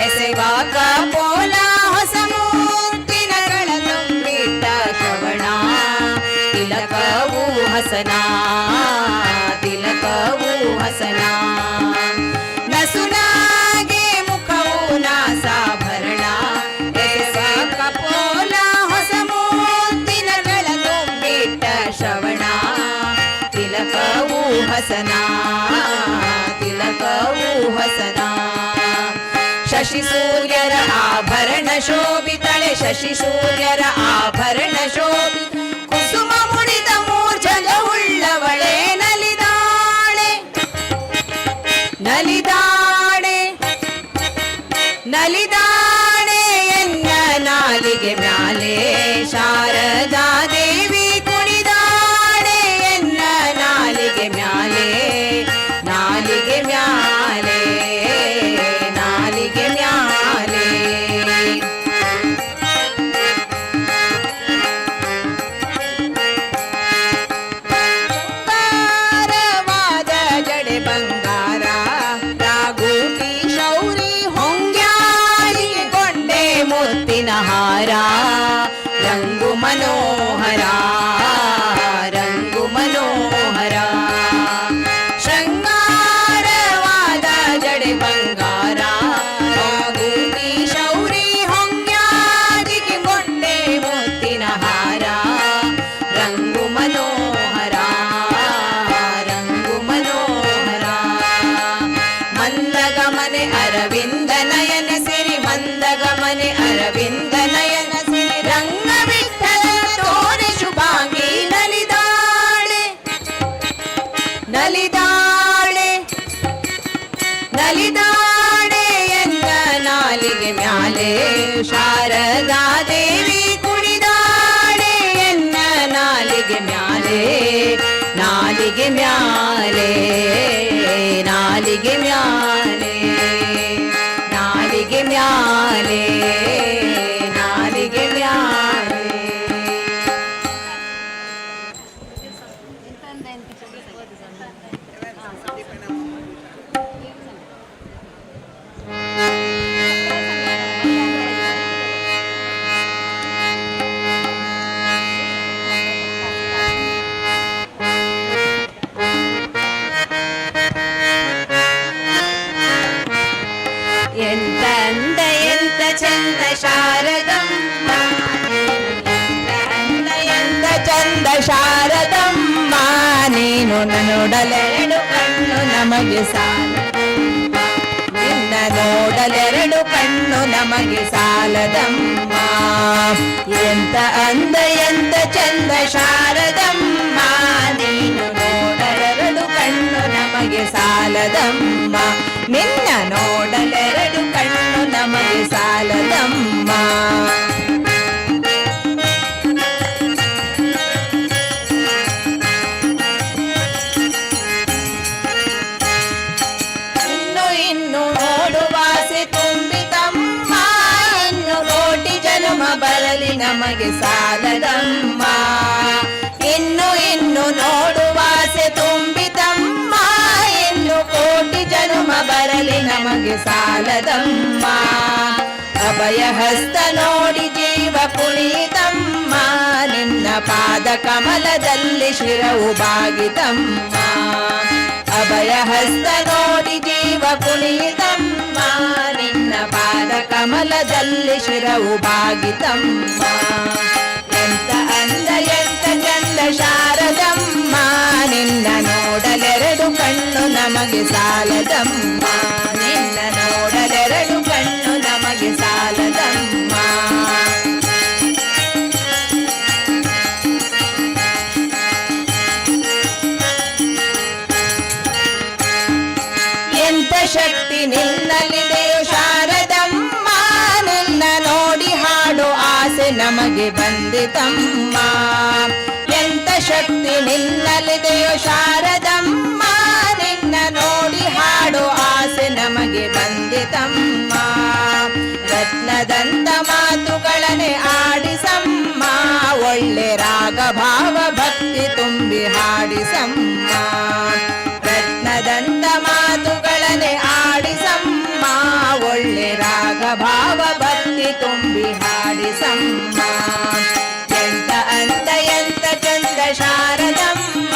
ಎಸೆವಾಕ ಪೋಲ ಹೊಸ ಮೂರ್ತಿನಗಳ ತುಂಬಿಟ್ಟ ಶ್ರವಣ ತಿಲಕವು ಹಸನ ತಿಲಕವು ಹಸನ ನಸುನಾಗೆ ಮುಖವು ನಾಸಾಭರಣ ಎಸೆವಾಕ ಪೋಲ ಹೊಸ ಮೂರ್ತಿನಗಳ ತುಂಬಿಟ್ಟ ಶ್ರವಣ ತಿಲಕವು ಹಸನ ತಿಲಕವು ಹಸನ ಶಶಿ ಸೂರ್ಯರ ಆಭರಣ ಶೋಭಿತಳೆ ಶಶಿ ಸೂರ್ಯರ ಆಭರಣ ಶೋಭಿ ಕುಸುಮ ಮುಡಿದ ಮೂರ್ಛದ ಉಳ್ಳವಳೆ ನಲಿದಾಳೆ ನಲಿದಾಳೆ ನಲಿದಾಳೆ ಎನ್ನ ನಾಲಿಗೆ ಮ್ಯಾಲೆ ಶಾರದಾ ದೇವಿ ಕುಣಿದಾಳೆ ಎನ್ನ ನಾಲಿಗೆ ಮ್ಯಾಲೆ ನಾಲಿಗೆ ಮ್ಯಾಲೆ ನಾಲಿಗೆ ಮ್ಯಾಲೆ ಬಂಗಾರವಾದ ಜಡೆ ಬಂಗಾರ ರಾಗೂಟಿ ಶೌರಿ ಹೊಂಗ್ಯಾರಿ ಗೊಂಡೆ ಮುತ್ತಿನ ಹಾರ ರಂಗು ಮನೋಹರ ರಂಗು ಮನೋಹರ ಶೃಂಗಾರವಾದ ಜಡೆ ಬಂಗಾರ ರಾಗೂಟಿ ಶೌರಿ ಹೊಂಗ್ಯಾರಿಗೆ ಗೊಂಡೆ ಮುತ್ತಿನ ಹಾರ ರಂಗು ಮನೋಹರ ರಂಗು ಮನೋಹರ ಮಂದಗಮನೆ ಅರವಿಂದ ನಯನ ಸಿರಿ ಮಂದಗಮನೆ ಅರವಿಂದ ನಯನ ಸಿರಿ ರಂಗ ವಿಠಲ ತೋರಿ ಶುಭಾಂಗಿ ನಲಿದಾಳೆ ನಲಿದಾಳೆ ನಲಿದಾಳೆ ಎನ್ನ ನಾಲಿಗೆ ಮ್ಯಾಲೆ ಶಾರದಾ ದೇವಿ ಕುಣಿದಾಳೆ ಎನ್ನ ನಾಲಿಗೆ ಮ್ಯಾಲೆ ನಾಲಿಗೆ ಮ್ಯಾಲೆ ನಾಲಿಗೆ ಮ್ಯಾಲೆ ನಾಲಿಗೆ ಮ್ಯಾಲೆ ನಾಲಿಗೆ ಮ್ಯಾಲೆ ನೋಡಲೆರಡು ಕಣ್ಣು ನಮಗೆ ಸಾಲದಮ್ಮ ನಿನ್ನ ನೋಡಲೆರಡು ಕಣ್ಣು ನಮಗೆ ಸಾಲದಮ್ಮ ಎಂತ ಅಂದ ಎಂತ ಚಂದ ಶಾರದಮ್ಮ ನೀನು ನೋಡಲೆರಡು ಕಣ್ಣು ನಮಗೆ ಸಾಲದಮ್ಮ ನಿನ್ನ ನೋಡಲೆರಡು ಕಣ್ಣು ನಮಗೆ ಸಾಲದಮ್ಮ ಬರಲಿ ನಮಗೆ ಸಾಲದಮ್ಮ ಇನ್ನು ನೋಡುವಾಸೆ ತುಂಬಿತಮ್ಮ ಇನ್ನು ಕೋಟಿ ಜನ್ಮ ಬರಲಿ ನಮಗೆ ಸಾಲದಮ್ಮ ಅಭಯ ಹಸ್ತ ನೋಡಿ ಜೀವ ಪುನೀತಮ್ಮ ನಿನ್ನ ಪಾದ ಕಮಲದಲ್ಲಿ ಶಿರವು ಬಾಗಿತಮ್ಮ ಅಭಯ ಹಸ್ತ ನೋಡಿ ಜೀವ ಪುನೀತಮ್ಮ ನಿನ್ನ ಪಾದ ಕಮಲದಲ್ಲಿ ಶಿರವು ಬಾಗಿತಮ್ಮ ಎಂತ ಅಂದ ಎಂತ ಚಂದ ಶಾರದಮ್ಮ ನಿನ್ನ ನೋಡಲೆರಡು ಕಣ್ಣು ನಮಗೆ ಸಾಲದಮ್ಮ ನಿನ್ನ ನೋಡಲೆರಡು ಕಣ್ಣು ನಮಗೆ ಸಾಲದಮ್ಮ ಎಂತ ಶಕ್ತಿ ನಿನ್ನಲ್ಲಿದೆಯೋ ಶಾರದಮ್ಮ ನಿನ್ನ ನೋಡಿ ಹಾಡು ಆಸೆ ನಮಗೆ ಬಂದಿತಮ್ಮ ಎಂತ ಶಕ್ತಿ ನಿನ್ನಲ್ಲಿದೆಯೋ ಶಾರದಮ್ಮ ನಿನ್ನ ನೋಡಿ ಹಾಡು ಆಸೆ ನಮಗೆ ಬಂದಿತಮ್ಮ ರತ್ನದಂತ ಮಾತುಗಳನೆ ಆಡಿಸಮ್ಮ ಒಳ್ಳೆ ರಾಗ ಭಾವ ಭಕ್ತಿ ತುಂಬಿ ಹಾಡಿಸಮ್ಮ ರತ್ನದಂತ ಮಾತುಗಳನೆ ಆಡಿಸಮ್ಮ ಒಳ್ಳೆ ರಾಗ ಭಾವ ಭಕ್ತಿ ತುಂಬಿ ಹಾಡಿಸಮ್ಮ ಎಂತ ಅಂದ ಎಂತ ಚಂದ ಶಾರದಮ್ಮ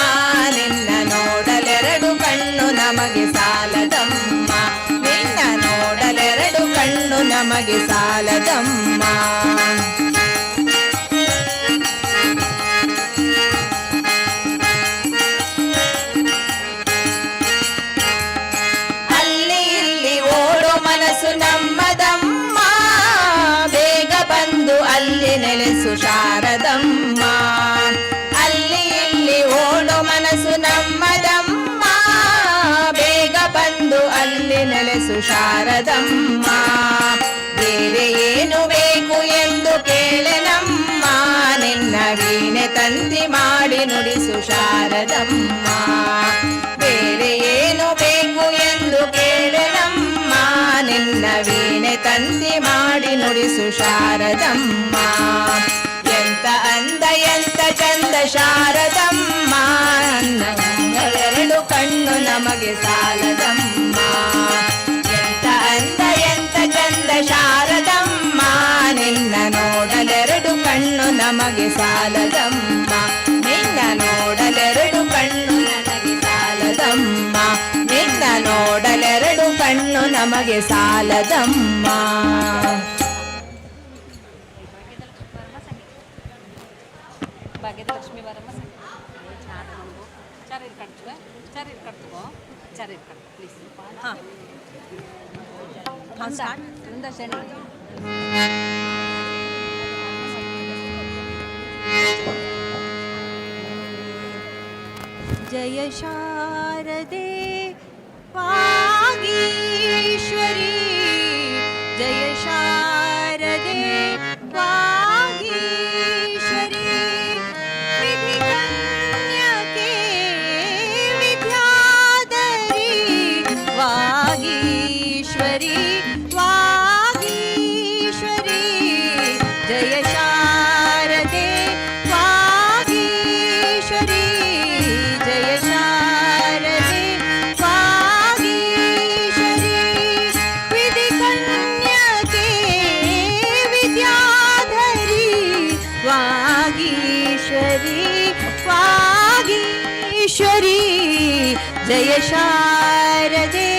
ನಿನ್ನ ನೋಡಲೆರಡು ಕಣ್ಣು ನಮಗೆ ಸಾಲದಮ್ಮ ನಿನ್ನ ನೋಡಲೆರಡು ಕಣ್ಣು ನಮಗೆ ಸಾಲದಮ್ಮ ನಮ್ಮದಮ್ಮ ಬೇಗ ಬಂದು ಅಲ್ಲಿ ನೆಲೆಸು ಶಾರದಮ್ಮ ಅಲ್ಲಿ ಇಲ್ಲಿ ಓಡೋ ಮನಸ್ಸು ನಮ್ಮದಮ್ಮ ಬೇಗ ಬಂದು ಅಲ್ಲಿ ನೆಲೆಸು ಶಾರದಮ್ಮ ಬೇರೆ ಏನು ಬೇಕು ಎಂದು ಕೇಳೆನಮ್ಮ ನಿನ್ನ ವೀಣೆ ತಂತಿ ಮಾಡಿ ನುಡಿಸು ಶಾರದಮ್ಮ ಬೇರೆ ಏನು ಬೇಕು ಎಂದು ಕೇಳೆನಮ್ಮ ನಿನ್ನ ವೀಣೆ ತಂತಿ ಮಾಡಿ ನುಡಿಸು ಶಾರದಮ್ಮ ಎಂತ ಅಂದ ಎಂತ ಚಂದ ಶಾರದಮ್ಮ ಎರಡು ಕಣ್ಣು ನಮಗೆ ಸಾಲದಮ್ಮ ಎಂತ ಅಂದ ಎಂತ ಚಂದ ಶಾರದಮ್ಮ ನಿನ್ನ ನೋಡಲೆರಡು ಕಣ್ಣು ನಮಗೆ ಸಾಲದಮ್ಮ ನಿನ್ನ ನೋಡಲೆರಡು ಕಣ್ಣು ನನಗೆ ಸಾಲದಮ್ಮ ನಿನ್ನ ನೋಡಲೆರಡು ಕಣ್ಣು ನಮಗೆ ಸಾಲದಮ್ಮ ಭಾಗ್ಯದಲಕ್ಷ್ಮಿ ವರಮ್ಮ ಚರೀರ್ ಕಟ್ಕೋ ಪ್ಲೀಸ್ ಹಾಂ ಮುಂದರ್ಶನ जय शारदे वागीश्वरी जय शारदे वागीश्वरी विधिकन्यके विद्याधरी वागीश्वरी वागीश्वरी जय शारदे वागीश्वरी जय शारदे वागीश्वरी विधिकन्यके विद्याधरी वागीश्वरी वागीश्वरी जय शारदे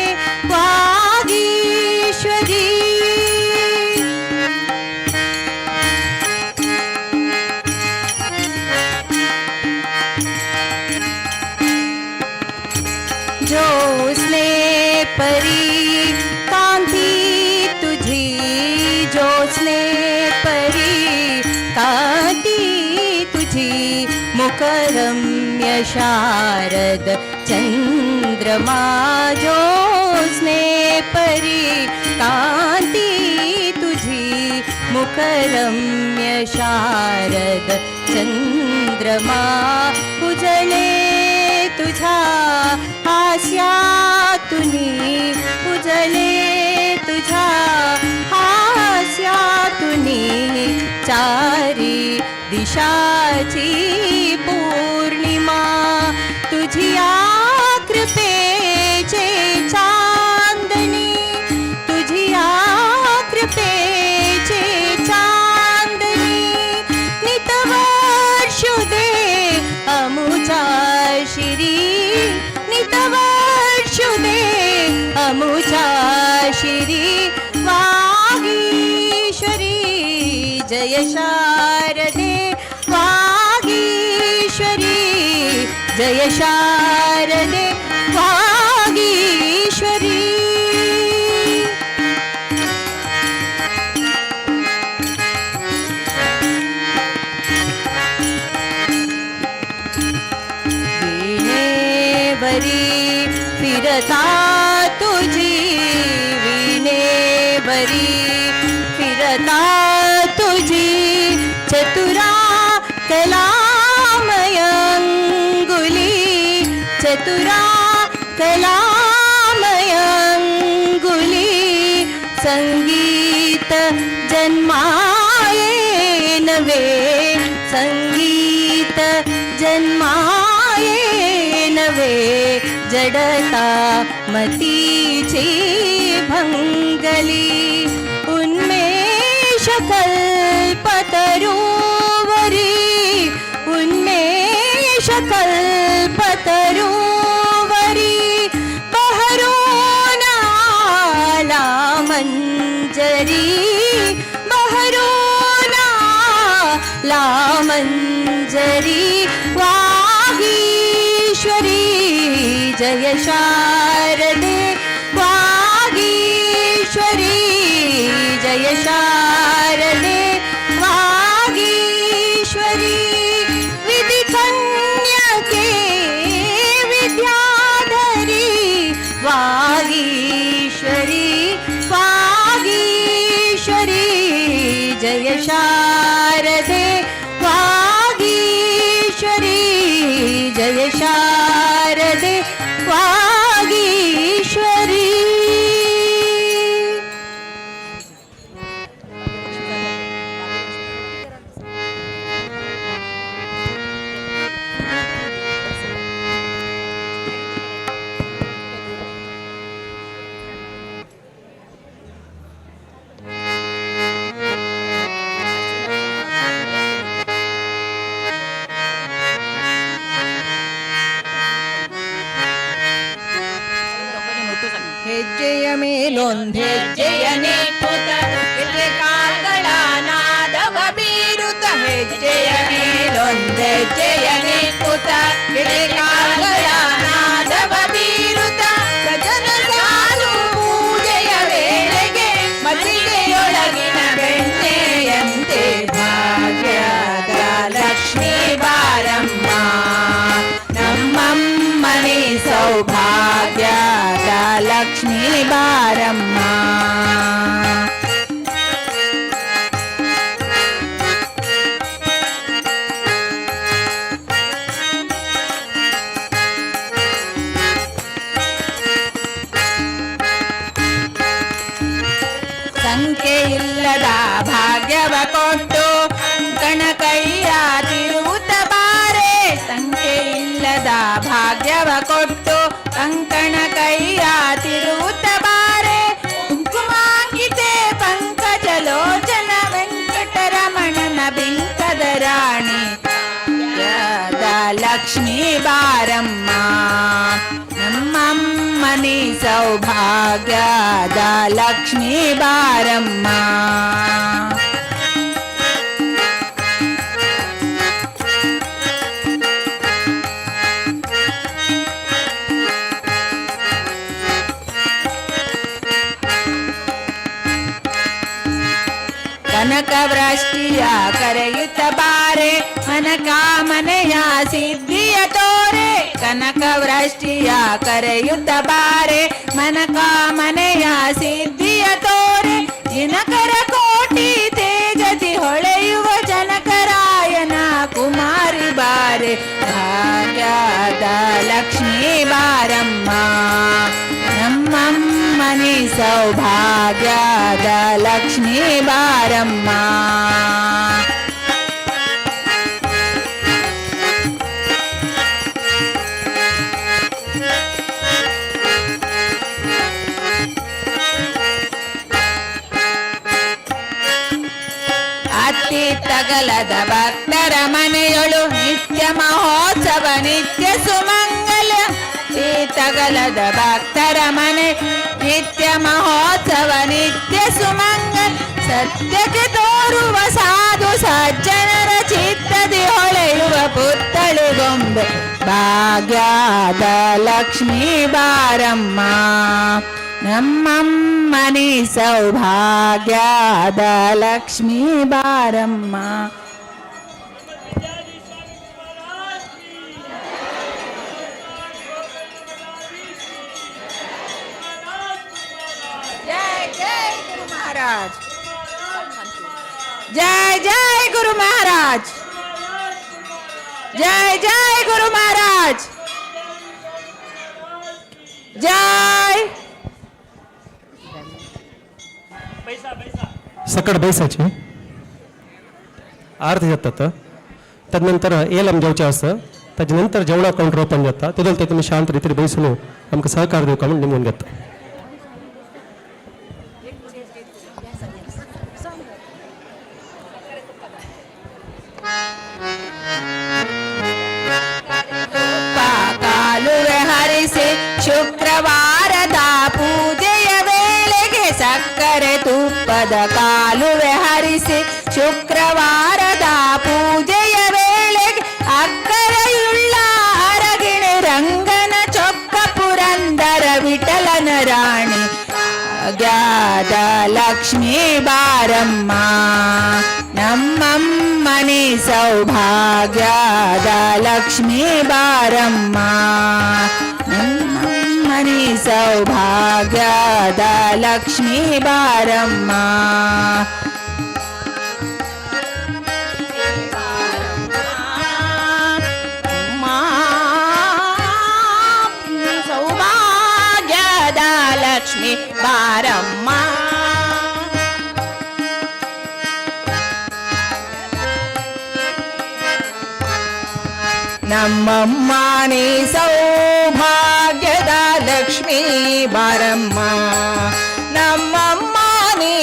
वागीश्वरी परी कांती तुझी ज्योत्स्ने परी कांती तुझी मुखरम्य शारद चंद्रमा ज्योत्स्ने परी कांती तुझी मुखरम्य शारद चंद्रमा उजळे तुझा हास्यातुनी उजळे तुझा हास्यातुनी चारी दिशाची पौर्णिमा तुझिया कृपेचे चांदणी तुझिया कृपेचे चांदणी नितवर्षु दे अमुचा शिरी नितवर्षु दे अमुचा शिरी वागीश्वरी जय शारदे वागीश्वरी जय शारदे वागीश्वरी वीणेवरी फिरता तुझी वीणेवरी फिरता तुझी चतुरा कलामयंगुली चतुरा कलामयंगुली संगीत जन्माये नवे संगीत जन्माये नवे जडता मतीची भंगली उन्मेष कल्पतरुवरी उन्मेष कल्पतरुवरी बहरून आला मंजरी बहरून आला मंजरी वागीश्वरी जय शारदे वागीश्वरी जय शारदे वागीश्वरी विधि कन्यके विद्याधरी वागीश्वरी वागीश्वरी जय शारदे वागीश्वरी जय शारदे वागीश्वरी ಹೆಜ್ಜೆಯ ಮೇಲೊಂದು ಹೆಜ್ಜೆಯನೇ ಕೂತ ಹೆಜ್ಜೆ ಕಾಲ್ಗಳ ನಾದವ ಬೀರುತ್ತ ಹೆಜ್ಜೆಯ ಮೇಲೊಂದು ಹೆಜ್ಜೆಯನೇ ಕೂತ ಹೆಜ್ಜೆ ಕಾಲ್ಗಳ ನಾದವ ಬೀರುತ್ತ ಗಜನ ಸಾಲು ಪೂಜೆಯ ವೇಳೆಗೆ ಮಲ್ಲಿಗೆಯೊಳಗಿನ ಬೆಣ್ಣೆಯಂತೆ ಭಾಗ್ಯದ ಲಕ್ಷ್ಮೀ ಬಾರಮ್ಮ ನಮ್ಮಮ್ಮನೆ ಸೌಭಾಗ್ಯದ ಲಕ್ಷ್ಮೀ ಬಾರಮ್ಮ ಸಂಖ್ಯೆಯಿಲ್ಲದ ಭಾಗ್ಯವ ಕೊಟ್ಟು ಕಣಕೈಯ ತಿರುವುತ್ತ ಬಾರೆ ಸಂಖ್ಯೆಯಿಲ್ಲದ ಭಾಗ್ಯವ ಕೊಟ್ಟು ಕಂಕಣ ಕೈಯ ತಿರುವುತ್ತ ಬಾರೆ ಕುಂಕುಮಾಂಕಿತೆ ಪಂಕಜಲೋಚನ ವೆಂಕಟರಮಣನ ಬಿಂಕದ ರಾಣಿ ಲಕ್ಷ್ಮೀ ಬಾರಮ್ಮ ನಮ್ಮಮ್ಮನಿ ಸೌಭಾಗ್ಯದ ಲಕ್ಷ್ಮೀ ಬಾರಮ್ಮ ವೃಷ್ಟಿಯ ಕರೆಯುತ್ತ ಬಾರೆ ಮನಕಾಮನೆಯ ಸಿದ್ಧಿಯ ತೋರೆ ಕನಕ ವೃಷ್ಟಿಯ ಕರೆಯುತ್ತ ಬಾರೆ ಮನಕಾಮನೆಯ ಸಿದ್ಧಿಯ ತೋರೆ ದಿನಕರ ಕೋಟಿ ತೇಜತಿ ಹೊಳೆಯುವ ಜನಕರಾಯನ ಕುಮಾರಿ ಬಾರೆ ಭಾಗ್ಯದ ಲಕ್ಷ್ಮೀ ಬಾರಮ್ಮ ನಮ್ಮಮ್ಮನಿ ಸೌಭಾಗ್ಯದ ಲಕ್ಷ್ಮೀ ಬಾರಮ್ಮ ಅತ್ತಿ ತಗಲದ ಭಕ್ತರ ಮನೆಯೊಳು ನಿತ್ಯ ಮಹೋತ್ಸವ ನಿತ್ಯ ಸುಮಂಗಲ ಅತ್ತಿ ತಗಲದ ಭಕ್ತರ ಮನೆ ನಿತ್ಯ ಮಹೋತ್ಸವ ನಿತ್ಯ ಸುಮಂಗಲ ಸತ್ಯಕ್ಕೆ ತೋರುವ ಸಾಧು ಸಜ್ಜನರ ಚಿತ್ತದಿ ಹೊಳೆಯುವ ಪುತ್ತಳಿ ಗೊಂಬೆ ಭಾಗ್ಯದ ಲಕ್ಷ್ಮೀ ಬಾರಮ್ಮ ನಮ್ಮಮ್ಮನಿ ಸೌಭಾಗ್ಯದ ಲಕ್ಷ್ಮೀ ಬಾರಮ್ಮ ಜೈ ಜೈ ಗುರು ಮಹಾರಾಜ್ ಜೈ ಜೈ ಗುರು ಮಹಾರಾಜ್ ಜೈ ಜೈ ಗುರು ಮಹಾರಾಜ್ जय सकट बैसायची आरती जातात तदनंतर एलम जेवचे असतं त्याच्यानंतर जेवणा काउंटर ओपन जाता तिथून ते तुम्ही शांत रीतीने बैसून आमकां सहकार देऊ का म्हणून निमून घेता ಕಾಲುವೆ ಹರಿಸಿ ಶುಕ್ರವಾರದ ಪೂಜೆಯ ವೇಳೆಗೆ ಸಕ್ಕರೆ ತುಪ್ಪದ ಕಾಲುವೆ ಹರಿಸಿ ಶುಕ್ರವಾರದ ಪೂಜೆಯ ವೇಳೆಗೆ ಅಕ್ಕರೆಯುಳ್ಳ ಅರಗಿಣಿ ರಂಗನ ಚೊಕ್ಕ ಪುರಂದರ ವಿಠಲನ ರಾಣಿ ಭಾಗ್ಯದ ಲಕ್ಷ್ಮೀ ಬಾರಮ್ಮ ನಮ್ಮಮ್ಮನಿ ಸೌಭಾಗ್ಯದ ಲಕ್ಷ್ಮೀ ಬಾರಮ್ಮ ನಮ್ಮಮ್ಮನಿ ಸೌಭಾಗ್ಯದ ಲಕ್ಷ್ಮೀ ಬಾರಮ್ಮ ಸೌಭಾಗ್ಯದ ಲಕ್ಷ್ಮೀ ಬಾರಮ್ಮ ನಮ್ಮಮ್ಮನಿ ಸೌಭಾಗ್ಯದ ಲಕ್ಷ್ಮೀ ಬಾರಮ್ಮ ನಮ್ಮಮ್ಮನಿ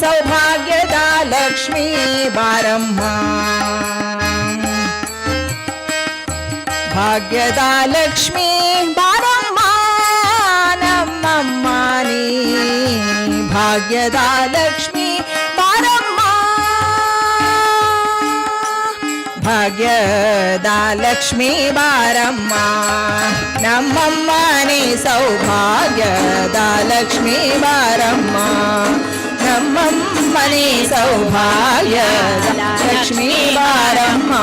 ಸೌಭಾಗ್ಯದ ಲಕ್ಷ್ಮೀ ಬಾರಮ್ಮ ಭಾಗ್ಯದ ಲಕ್ಷ್ಮೀ ಬಾರಮ್ಮ ನಮ್ಮಮ್ಮನಿ ಭಾಗ್ಯದ ಲಕ್ಷ್ಮೀ ಬಾರಮ್ಮ ಭಾಗ್ಯದ ಲಕ್ಷ್ಮೀ ಬಾರಮ್ಮ ನಮ್ಮಮ್ಮನಿ ಸೌಭಾಗ್ಯದ ಲಕ್ಷ್ಮೀ ಬಾರಮ್ಮ ನಮ್ಮಮ್ಮನಿ ಸೌಭಾಗ್ಯದ ಲಕ್ಷ್ಮೀ ಬಾರಮ್ಮ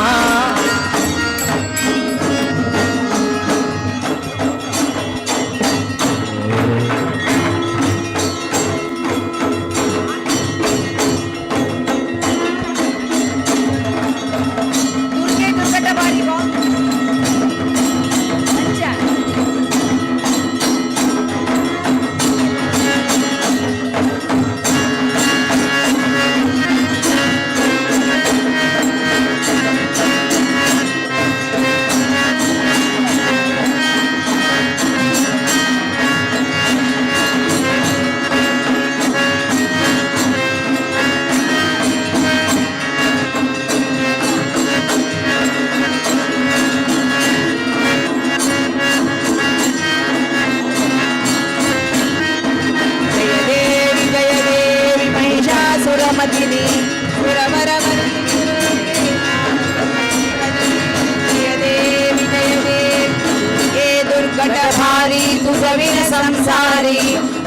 संसारी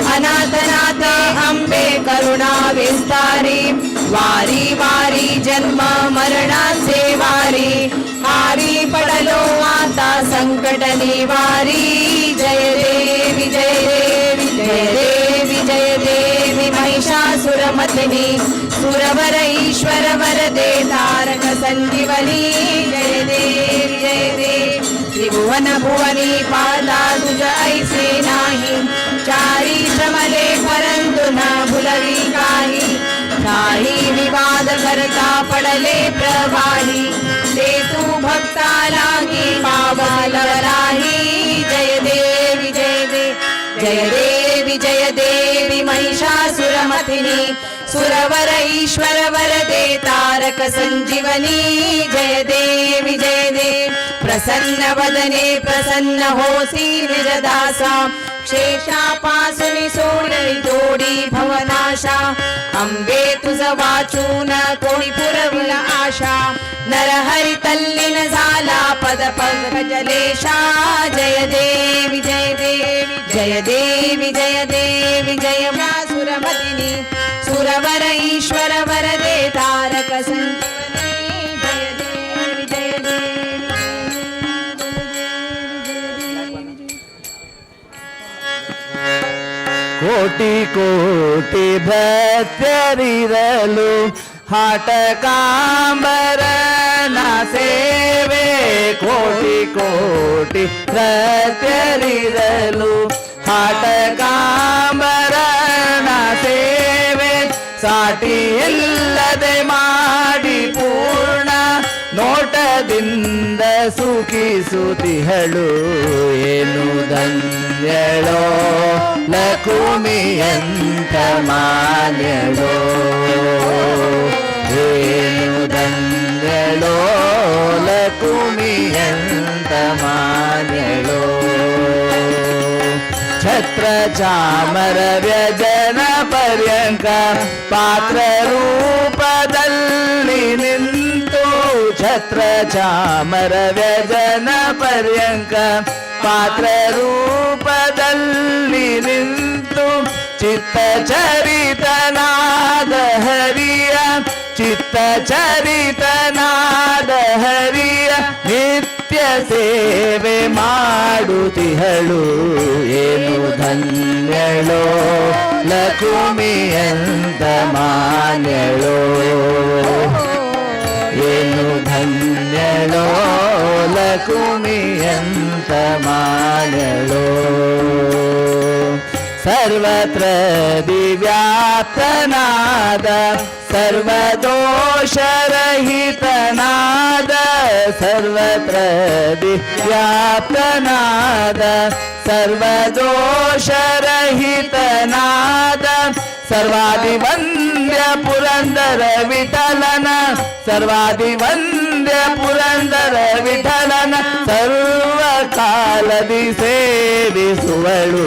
अनाथ नाथ अंबे करुणा विस्तारी वारी वारी जन्म मरणाचे वारी हारी पडलो आता संकट निवारी जय देवी जय देवी जय देवी जय देवी महिषासुरमर्दिनी सुरवर ईश्वर वरदे तारक संजीवनी जय देवी जय देवी त्रिभुवन भुवनी पादा तुझ ऐसे नाही चारी श्रमले परंतु न भुलवी काही विवाद करता पडले प्रवाही ते तू भक्ता लागी पावलवराही जय देवी जय देवी जय देवी जय देवी महिषासुरमर्दिनी सुरवर ईश्वर वरदे तारक संजीवनी जय देवी जय देवी प्रसन्न वदने प्रसन्न होसी निजदासा शेषापासुनी सोडली तोडी भवनाशा अंबे तुझ वाचून कोणी पुरविल आशा नरहरी तल्लीन झाला पद पंकजलेशा जय देवी जय देवी जय देवी जय देवी जय सुरमदिनी सुरवर ईश्वर वरदे तारक संजीवनी जय देवी जय देवी ಕೋಟಿ ಕೋಟಿ ಭಕ್ತರಿರಲು ಹಾಟಕಾಂಬರನ ಸೇವೆ ಕೋಟಿ ಕೋಟಿ ಭಕ್ತರಿರಲು ಹಾಟಕಾಂಬರನ ಸೇವೆ ಸಾಟಿ ಇಲ್ಲದೆ ಮಾಡಿ ಪೂರ್ಣ ನೋಟದಿಂದ ಸುಖಿಸುತ್ತಿಹಳು ಏನು ಧನ್ಯಳೋ ಲಕುಮಿಯಂತ ಮಾನ್ಯಳೋ ಏನು ಧನ್ಯಳೋ ಲಕುಮಿಯಂತ ಮಾನ್ಯಳೋ ಛತ್ರ ಚಾಮರ ವ್ಯಜನ ಪರ್ಯಂಕ ಪಾತ್ರ ರೂಪದಲ್ಲಿ ನಿಂತು ಛತ್ರ ಚಾಮರ ವ್ಯಜನ ಪರ್ಯಂಕ ಪಾತ್ರ ರೂಪದಲ್ಲಿ ನಿಂತು ಚಿತ್ತ ಚರಿತನಾದ ಹರಿಯ ಚಿತ್ತ ಚರಿತನಾದ ಹರಿಯ ನಿತ್ಯ ಸೇವೆ ಮಾಡುತ್ತಿಹಳು ಏನು ಧನ್ಯಳೋ ಲಕುಮಿಯಂತ ಮಾನ್ಯಳೋ ಏನು ಧನ್ಯಳೋ ಲಕುಮಿಯಂತ ಮಾನ್ಯಳೋ ಸರ್ವತ್ರ ದಿವ್ಯಾಪ್ತನಾದ ಸರ್ವದೋಷರಹಿತನಾದ ಸರ್ವತ್ರ ದಿವ್ಯಾಪ್ತನಾದ ಸರ್ವದೋಷರಹಿತನಾದ ಸರ್ವಾದಿವಂದ್ಯ ಪುರಂದರ ವಿಠಲನ ಸರ್ವಾದಿವಂದ್ಯ ಪುರಂದರ ವಿಠಲನ ಸರ್ವಕಾಲದಿ ಸೇವಿಸುವಳು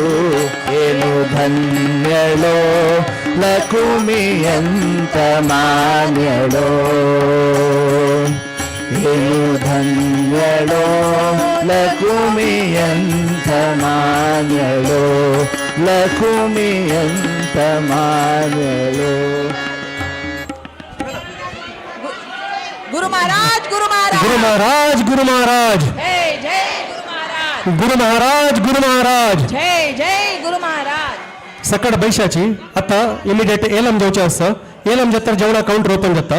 ಏನು ಧನ್ಯಳೋ ಲಕುಮಿಯಂತ ಮಾನ್ಯಳೋ ಏನು ಧನ್ಯಳೋ ಲಕುಮಿಯಂತ ಮಾನ್ಯಳೋ ಲಕುಮಿಯಂತ ಮಾನ್ಯಳೋ गुरु महाराज गुरु महाराज गुरु महाराज गुरु महाराज जय जय गुरु महाराज गुरु महाराज गुरु महाराज जय जय गुरु महाराज सकड बैशाची आता इमिडिएट एलम जावचे आसा एलम जाता जेवणा काउंटर ओपन जाता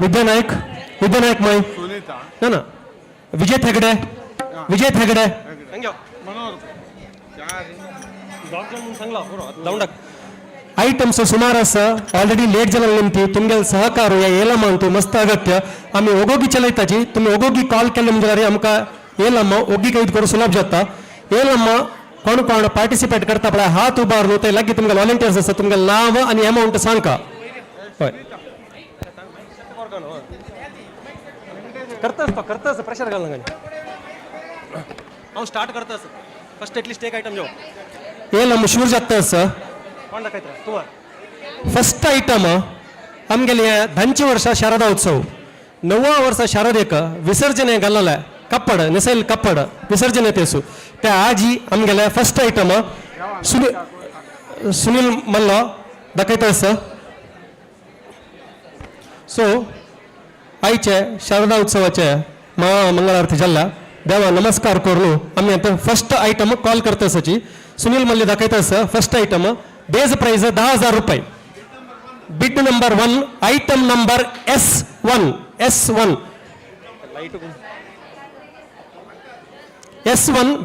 विद्यानायक माय ना ना विजय थेगडे ಐಟಮ್ಸ್ ಸುಮಾರು ಅसा ऑलरेडी लेट जाला निमती तुमगे सहकार या येलम अंतू मस्त अगत्य आम्ही ओगोगी चलयताची तुम्ही ओगोगी कॉल केले म्हणजे जाल्यार आमकां येलम ओगी कैद करूं सुलभ जाता येलम कोण कोण पार्टिसिपेट करता पळय हात उबारून ते लागीं तुमगे वॉलंटियर्स आसा तुमगे नांव आनी अमाउंट सांगा हय करतास प्रेशर घाल नाका हांव स्टार्ट करतास फर्स्ट एटलीस्ट एक आयटम जो येलम शूर जाता आसा फस्ट आयटम आमगेले ದಂಚಿ ವರ್ಷ ಶಾರದಾ ಉತ್ಸವ 9 ವರ್ಷ ಶಾರदेक विसर्जने घालले कप्पड निसैल कप्पड विसर्जने तेसु त्या आजी आमगेले फस्ट आयटम सुनील मल्ल दाखयता सर. सो आयचे शारदा उत्सवाचे महामंगळारती जाल्ल्या देवा नमस्कार करून आम्ही आता फर्स्ट आयटम कॉल करता सची. सुनील मल्ली दाखयता sir. First item base price 10,000 रुपये. Bid number 1 item number S1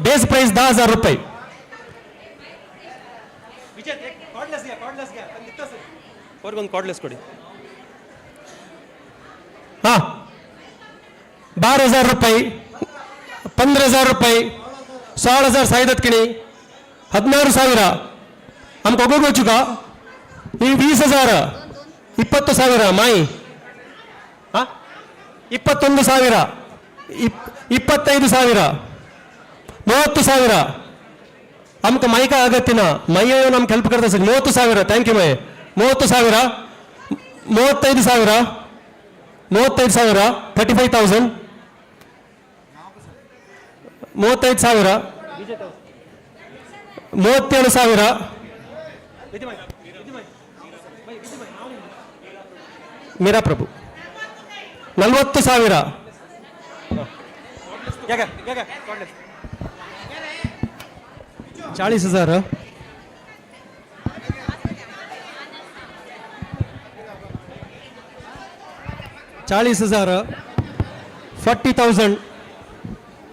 base price 10,000 रुपये. हा 12,000 रुपये, 15,000 रुपये, 16,000 ಸಾಯ್ದತ್ ಕಿಣಿ, 16,000 ಆಮ್ಗೆ ಹೋಗೋಚು का ಈ 20,000, 20,000 ಮಾಯಿ, 21,000, 25,000, 30,000 आमका माई का अगत्य ना मय नಮ್ಗೆ ಹೆಲ್ಪ್ करता सर. 30,000 ಥ್ಯಾಂಕ್ ಯು ಮೈ. 30,000, 35,000, 35,000, 35,000, 35,000, 37,000, मेरा प्रभु 40,000, 40,000, 40,000, 40,000,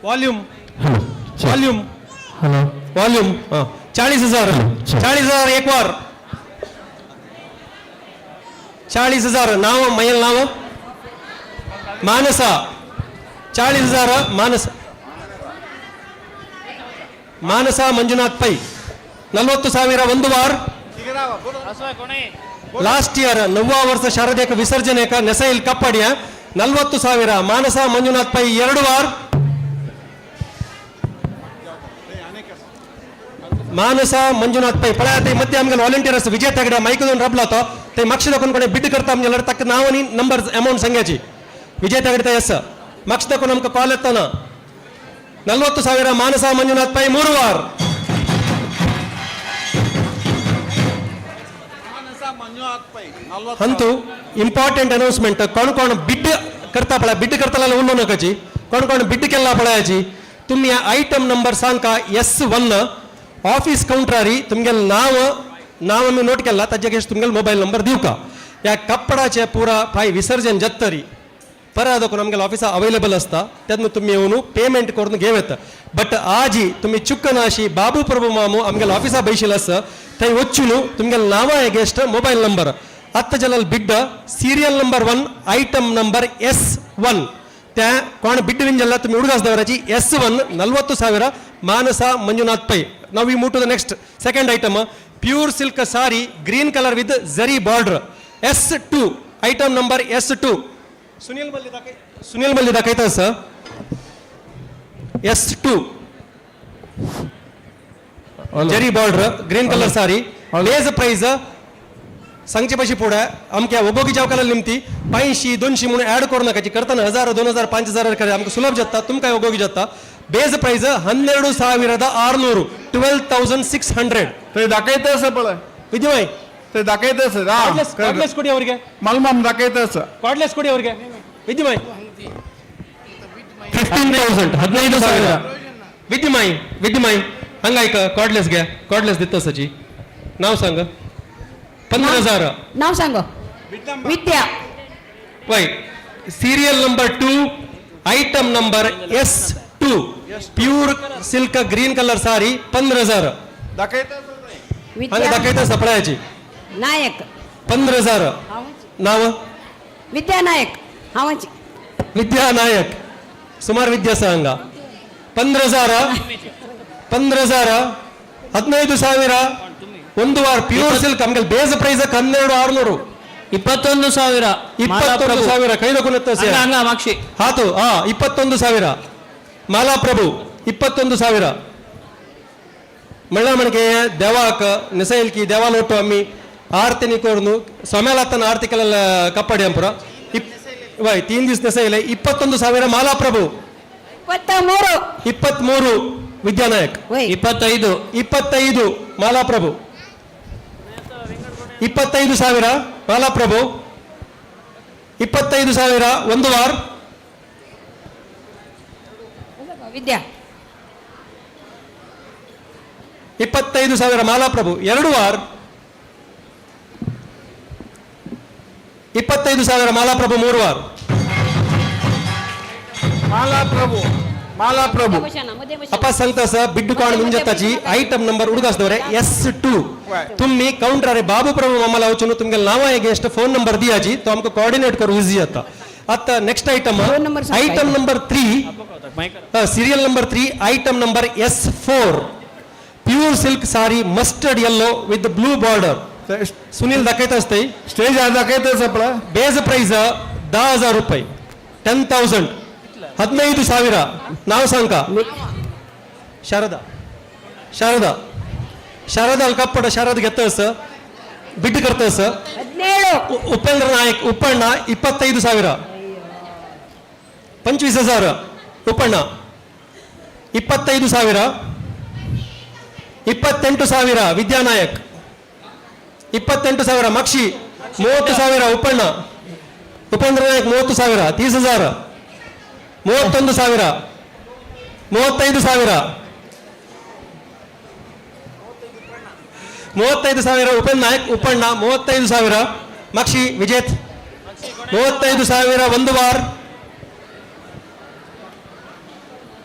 वॉल्यूम वॉल्यूम वॉल्यूम 40,000, 40,000 एक बार 40,000 नाव मयल नाव मानस 40,000 मानस ಮಂಜುನಾಥ್ ಪೈ 40,000 ಒಂದು ವಾರ. लास्ट इयर 9वा वर्ष शारदेक विसर्जने का नेसैल कप्पडिया 40,000 मानस मंजुनाथ पै 2 वार. मानस मंजुनाथ पै पळा ते मध्ये आमगे व्हॉलंटियर्स विजय तगडे माइक दोन रबला तो ते मक्षद कोण कोणी बिड करता आमगे तक नावनी नंबर अमाउंट सांगायची. विजय तगडे यस मक्षद कोण आमका कॉल येताना 40,000 मानस मंजुनाथ पै 3 वार. हंतु इंपॉर्टंट अनाउंसमेंट कोण कोण बिड करता पळा बिड करताला उन्नो नकाची कोण कोण बिड केला पळायची. तुम्ही आयटम नंबर सांगा S1 ऑफिस काउंटरारी तुमगे नाव मी नोट केला ताजेगे तुमगे मोबाईल नंबर दिव का. या कपडाचे पुरा पाय विसर्जन जत्तरी परत नमगे ऑफिस अवेलेबल असता त्यातून तुम्ही येऊन पेमेंट करून घेवेत. बट आजी तुम्ही चुक्कनाशी बाबू प्रभू मामू आमगे ऑफिसा बैशिल अस थंय वचून तुमगे नाव एगेस्ट मोबाईल नंबर आत्ता Jalal bid serial number 1 item number S1 त्या कोण बिड विंजल्ला तुम्ही उडगास देवराची S1 40,000 Manas Manjunath Pai. Now we move to the next second item pure silk sari green colour with zari border S2 item number S2 Sunil मल्ली दाखयता sir. S2 zari border green colour sari base price सांगचे पशी पुढे आमक्या ओगोगी जावकाला निमती 500-200 म्हणून add करू नकाची करताना 1,000 2,000 5,000 करे आमका सुलभ जाता तुमका ओगोगी जाता. बेज प्राइस 12,600 12,600 ते दाखयतस पळ विजय ते दाखयतस ಕಾರ್ಡ್ಲೆಸ್ ಕೊಡಿ ಅವರಿಗೆ ಮಲ್ಮಮ್ दाखयतस ಕಾರ್ಡ್ಲೆಸ್ ಕೊಡಿ ಅವರಿಗೆ ವಿದ್ಯಮೈ 15,000 विद्यमाई हंगायक कार्डलेस घ्या कार्डलेस देतो सची. नाव सांग 15,000 नाव सांग विद्या वय. Serial number 2 item number S2 pure silk green colour सारी 15,000 विद्या दाखयता सपळायची नायक 15,000 नाव विद्या नायक हावांची विद्या नायक सुमार विद्या सांगा 15,000 15,000 15,000 ಒಂದು ವಾರ ಪ್ಯೂರ್ ಸಿಲ್ಕ್ ನಮಗೆ ಬೇಸ್ ಪ್ರೈಸ್ 12,600 21,000 21,000 ಕೈದಕೊನತ್ತ ಮಾಕ್ಷಿ ಹಾತು 21,000 ಮಾಲಾಪ್ರಭು 21,000 ಮಳ್ಳಮಣಿಗೆ ದೇವಾಕ ನೆಸೈಲ್ಕಿ ದೇವಾಲೋಟು ಅಮ್ಮಿ ಆರತಿ ನಿಕೋರ್ನು ಸೊಮೇಲತ್ತನ ಆರತಿ ಕಲಲ್ಲ ಕಪ್ಪಡಿ ಅಂಪುರ ವೈ 3 ದಿವಸ ನೆಸೈಲೆ 21,000 ಮಾಲಾಪ್ರಭು 23 ವಿದ್ಯಾನಾಯಕ್ 25 ಮಾಲಾಪ್ರಭು 25,000 ಮಾಲಾಪ್ರಭು. 25,000 ಒಂದು ವಾರ್. ವಿದ್ಯಾ 25,000 ಮಾಲಾಪ್ರಭು 2 ವಾರ್. 25,000 ಮಾಲಾಪ್ರಭು 3 ವಾರ್. ಮಾಲಾಪ್ರಭು ಅಪ್ಪ ಸಂತಸ ಬಿಡ್ಡು ಕಾಣ್ ಮುಂಜತ್ತಾಚಿ ಐಟಮ್ ನಂಬರ್ ಹುಡುಗಾಸ್ದವ್ರೆ S2 तुम्ही काउंटर अरे बाबू प्रभु मम्माला वचून तुमगे नावा अगेंस्ट फोन नंबर दिया जी तो हमको कोऑर्डिनेट करू इजी आता. आता next item item number 3 serial number 3 item number S4 pure silk sari mustard yellow with blue border. Sunil दाखयता असते स्टेज दाखयतच आपला बेज प्राइस 10,000 रुपये 10,000 15,000 नाव सांगा. शारदा शारदा शारदा अलकापड शारद घेतस बिड करतस 17 उपेंद्र नायक उपಣ್ಣ 25,000 25,000 उपಣ್ಣ 25,000 28,000 ವಿದ್ಯಾನಾಯಕ್ 28,000 ಮಕ್ಷಿ 30,000 उपಣ್ಣ ಉಪೇಂದ್ರ ನಾಯಕ್ 30,000 30,000 31,000 35,000 35,000 ಉಪೇಂದ್ರ ನಾಯಕ್ ಉಪಣ್ಣ 35,000 ಮಕ್ಷಿ ವಿಜೇತ್ 35,000 ಒಂದು ವಾರ್.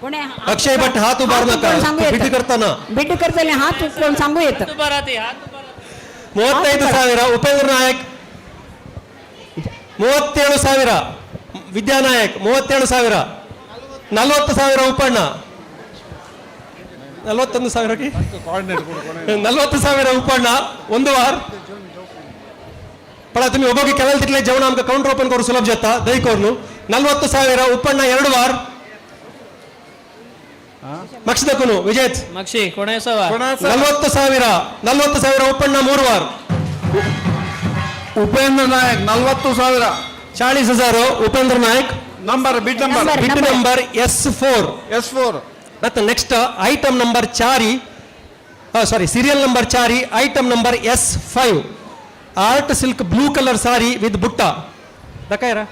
कोणी अक्षय भट्ट हात उभारला का बिड करताना बिड करताना हात उचलून सांगू येतं. 35,000 ಉಪೇಂದ್ರ ನಾಯಕ್ 37,000 ವಿದ್ಯಾನಾಯಕ್ 37,000 40,000 ಉಪಣ್ಣ 41,000 40,000 उपण्ण ಒಂದು वार. पण तुम्ही उभं केवळ तिथले जेवण आमका काउंटर ओपन करू सुलभ जाता दही करून 40,000 उपण्ण 2 वार. मक्षी दकुनु विजय್ मक्षी कोणाचा 40,000 उपण्ण 3 वार. Upendra Nayak 40,000 40,000 Upendra Nayak number bid number S4 ಮತ್ತೆ next item number 4 sorry serial number 4 item number S5 art silk blue colour sari with बुट्टा दाखयरा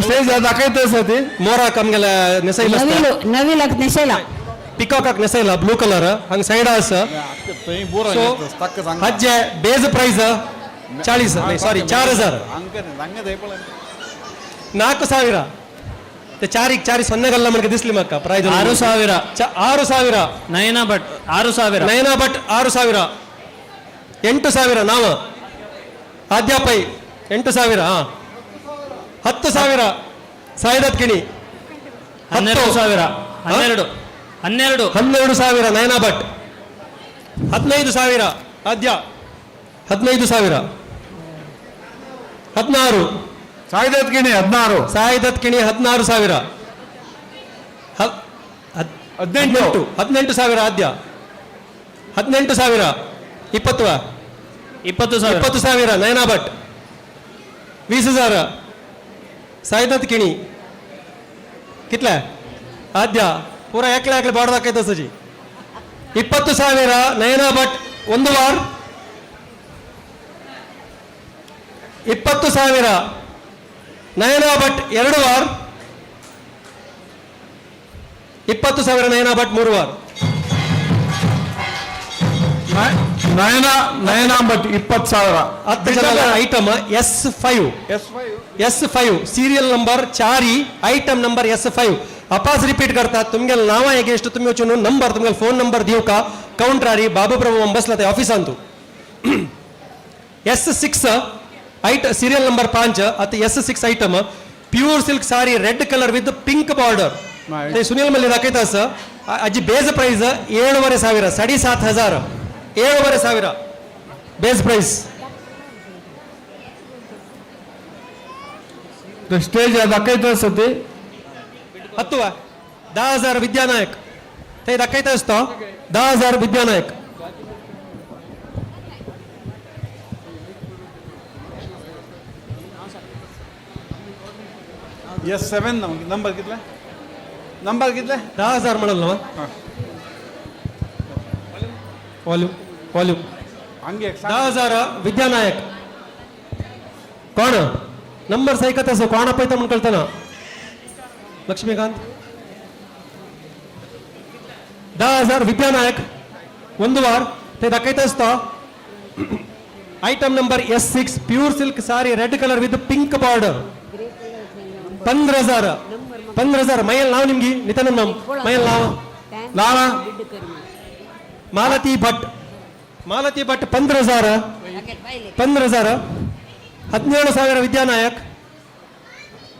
स्टेज दाखयतस ते मोरा कमगेला नेसैला नवीला नेसैला पिकॉक नेसैला ब्लू कलर हंग साइड आस सो हज्जे बेज प्राइस 40 नहीं सॉरी 4,000 4,000 ते 4 ಸೊನ್ನೆಗಲ್ಲ ನಮಗೆ ದಿಸ್ಲಿ ಮಕ್ಕ ಪ್ರೈಸ್ 6,000 6,000 ನಯನಾ ಭಟ್ 6,000 ನಯನಾ ಭಟ್ 6,000 8,000 ನಾವು ಆದ್ಯಾಪೈ 8,000 10,000 ಸಾಯಿದತ್ ಕಿಣಿ 12,000 12,000 ನಯನಾ ಭಟ್ 15,000 ಆದ್ಯ 15,000 16 ಸಾಯಿದತ್ ಕಿಣಿ 16 ಸಾಯಿದತ್ ಕಿಣಿ 16,000 18,000 ಆದ್ಯ 18,000 20,000 ನಯನಾ ಭಟ್ 20,000 साईदत्त किणी कितला आद्य पूरा एकले एकले बाड़ दाखयत सजी 20,000 नयना भट ಒಂದು ವಾರ 20,000 ನಯನಾ ಭಟ್ 2 ವಾರ 20,000 ನಯನಾ ಭಟ್ 3 ವಾರ ನಯನಾ ಭಟ್ 20,000 10 ಜನ item S5 serial number 4 item number S5 अपास रिपीट करता तुमगे नावा अगेंस्ट तुम्ही वचून नंबर तुमगे फोन नंबर दिव का काउंटर आरी बाबू प्रभु बसला ते ऑफिस अंतु S6 सीरियल नंबर 5 अत S6 item pure silk sari red colour with pink border ते सुनील मल्ली दाखयता स अजी base price 7,500 7,500 7,500 base price stage दाखयत असते 10,000 विद्यानायक ते दाखयता असतो 10,000 विद्यानायक S7 नंबर कितला 10,000 म्हणलं ना वॉल्यूम हंगे 10,000 विद्यानायक कोण नंबर सैकत असो कोण पळयता म्हण कळतना लक्ष्मीकांत 10,000 विद्यानायक ಒಂದು ವಾರ ते दाखयता असतो item number S6 pure silk sari red colour with pink border 15,000 ಮೈಲ್ ನಾವು ನಿಮ್ಗೆ ನಿತನ ಮೈಲ್ ನಾವು ಮಾಲತಿ ಭಟ್ 15,000 17,000 ವಿದ್ಯಾನಾಯಕ್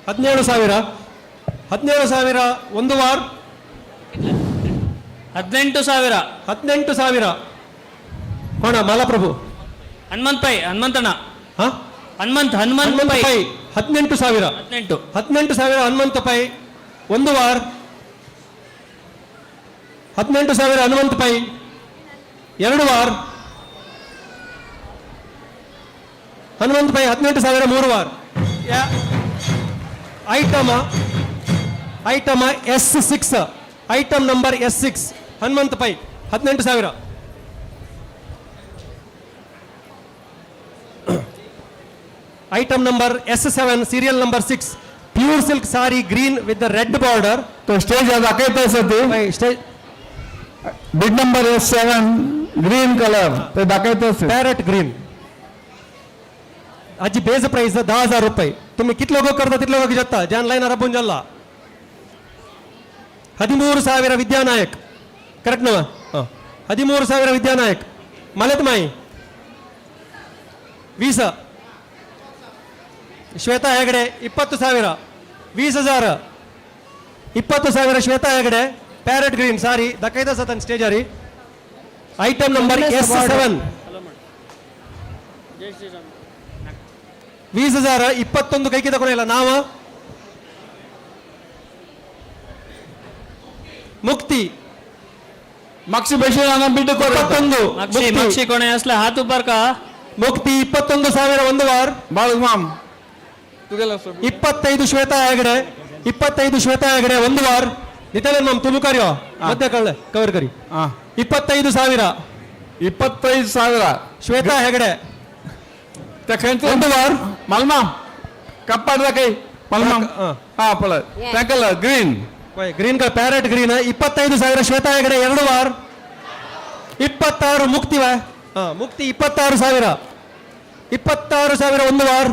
17,000 ಒಂದು ವಾರ 18,000 ಕೋಣ ಮಾಲಾಪ್ರಭು ಹನುಮಂತಣ್ಣ ಹಾ ಹನುಮಂತ್ ಪೈ 18,000 ಹನುಮಂತ ಪೈ ಒಂದು ವಾರ 18,000 ಹನುಮಂತ ಪೈ ಎರಡು ವಾರ ಹನುಮಂತ ಪೈ 18,000 ಮೂರು ವಾರ item S6 item number S6 Hanumanth Pai 18,000 item number S7 serial number 6 pure silk sari green with the red border तो स्टेज दाखयता सती stage bid number S7 green colour ते दाखयता पैरेट ग्रीन आजी बेज प्राइस 10,000 रुपये तुम्ही किती लोक करता तितले लोक जाता ज्यान लाईन रबून जल्ला 13,000 विद्यानायक करेक्ट नवा 13,000 विद्यानायक मलत माई 20 ಶ್ವೇತಾ ಹೆಗಡೆ 20,000 20,000 20,000 ಶ್ವೇತಾ ಹೆಗಡೆ ಪ್ಯಾರೆಟ್ ಗ್ರೀನ್ ಸಾರಿ ದಕ್ಕೈದ ಸತನ್ ಸ್ಟೇಜ್ ಅರಿ ಐಟಮ್ ನಂಬರ್ S7 20,000 21 ಕೈಗೆ ತಗೊಳ್ಳಿಲ್ಲ ನಾವು ಮುಕ್ತಿ मागची बशील बिड 21 मक्षी कोणे असला हात उपर का ಮುಕ್ತಿ 21,000 ಒಂದು ವಾರ बाळूमाम 25 ಶ್ವೇತಾ ಹೆಗಡೆ 25 ಶ್ವೇತಾ ಹೆಗಡೆ ಒಂದು ವಾರ ನಿತಲೆ ನಮ್ ತುಳು ಕರಿಯೋ ಮಧ್ಯ ಕಳ್ಳೆ ಕವರ್ ಕರಿ 25,000 ಶ್ವೇತಾ ಹೆಗಡೆ ಒಂದು ವಾರ ಮಲ್ಮಾಮ್ ಕಪ್ಪಾಡ್ದ ಕೈ ಮಲ್ಮಾಮ್ ಹಾ ಪಳ ಟ್ಯಾಂಕಲ್ green green colour parrot green 25,000 Shweta Hegde ಎರಡು ವಾರ 26 ಮುಕ್ತಿ ಮುಕ್ತಿ 26,000 ಒಂದು ವಾರ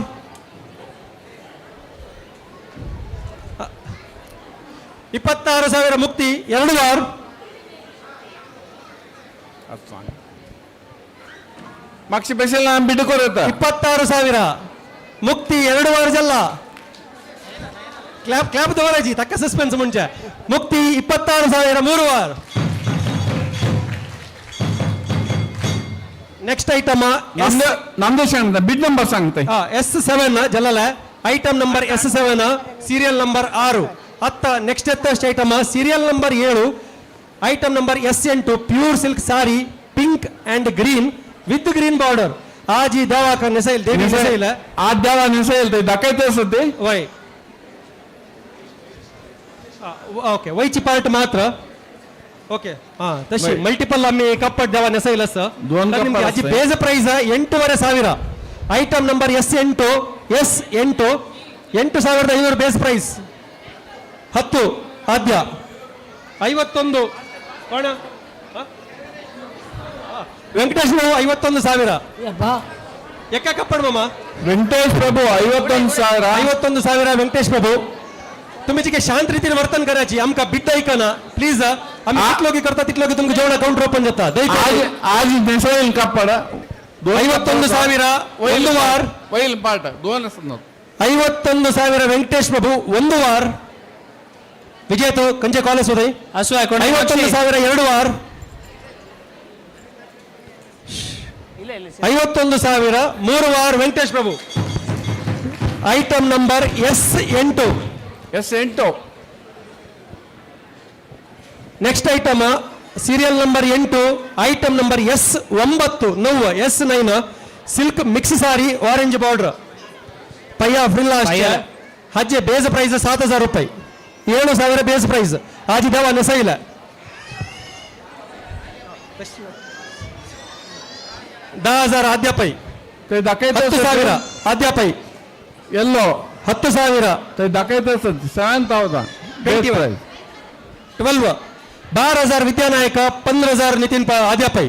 26,000 ಮುಕ್ತಿ ಎರಡು ವಾರ मागची बशील बिड 26,000 ಮುಕ್ತಿ ಎರಡು ವಾರ ಜಲ್ಲ ಕ್ಲಾಪ್ ತಗೊಳ್ಳಾಜಿ ತಕ್ಕ ಸಸ್ಪೆನ್ಸ್ ಮುಂಚೆ ಮುಕ್ತಿ 26,000 ಮೂರು ವಾರ next item Nandesh bid number सांगते S7 ಜಲ್ಲಲ item number S7 serial number 6 ಅತ್ತ ನೆಕ್ಸ್ಟ್ ಎತ್ತಸ್ಟ್ item serial number 7 item number S8 pure silk sari pink and green with green border ಆಜಿ ದೇವಾಕ ನೆಸೈಲ್ ದೇವಿ ನೆಸೈಲ್ ಆ ದೇವ ನೆಸೈಲ್ दाखयते सती ವೈ ओके वयची पार्ट मात्र ओके तशी मल्टिपल आम्ही कप्पट देवा नेसैल निम्गे आजी base price 8,500 item number S8 8,500 base price 10 ಆದ್ಯ 51 ಕೋಣ ವೆಂಕಟೇಶ್ ಬಾಬು 51,000 ಎಕ್ಕ ಕಪ್ಪಡ್ ಮಾಮ ವೆಂಕಟೇಶ್ प्रभू 51,000 ವೆಂಕಟೇಶ್ बाबू तुम्ही जी शांत रीतीने वर्तन करायची आमका बिट ऐका ना प्लीज आम्ही कितलोगी करता तितलोगी तुमका जेवढा काउंटर ओपन जाता आज नेसैल कप्पड 51,000 ಒಂದು ವಾರ ವೈಲ್ ಪಾರ್ಟ್ दोन 51,000 ವೆಂಕಟೇಶ್ ಬಾಬು ಒಂದು ವಾರ ವಿಜಯತು ಕಂಚೆ ಕಾಲೇಜ್ ಹೋದೈ 51,000 ಎರಡು ವಾರ 51,000 ಮೂರು ವಾರ Venkatesh Babu item number S8 next item serial number 8 item number S9 S9 silk mix sari orange border ಪಯ್ಯ ಫ್ರಿಲ್ಲ ಹಜ್ಜೆ ಬೇಸ್ ಪ್ರೈಸ್ 7,000 ರೂಪಾಯಿ 7,000 ಬೇಸ್ ಪ್ರೈಸ್ ಆಜಿ ದೇವ ನೆಸೈಲ 10,000 ಅಧ್ಯಾಪೈ 10,000 ಅಧ್ಯಾಪೈ येलो 10,000 तो दाखयता 7,000 21 12 12,000 विद्यानायक 15,000 नितीन आद्यापೈ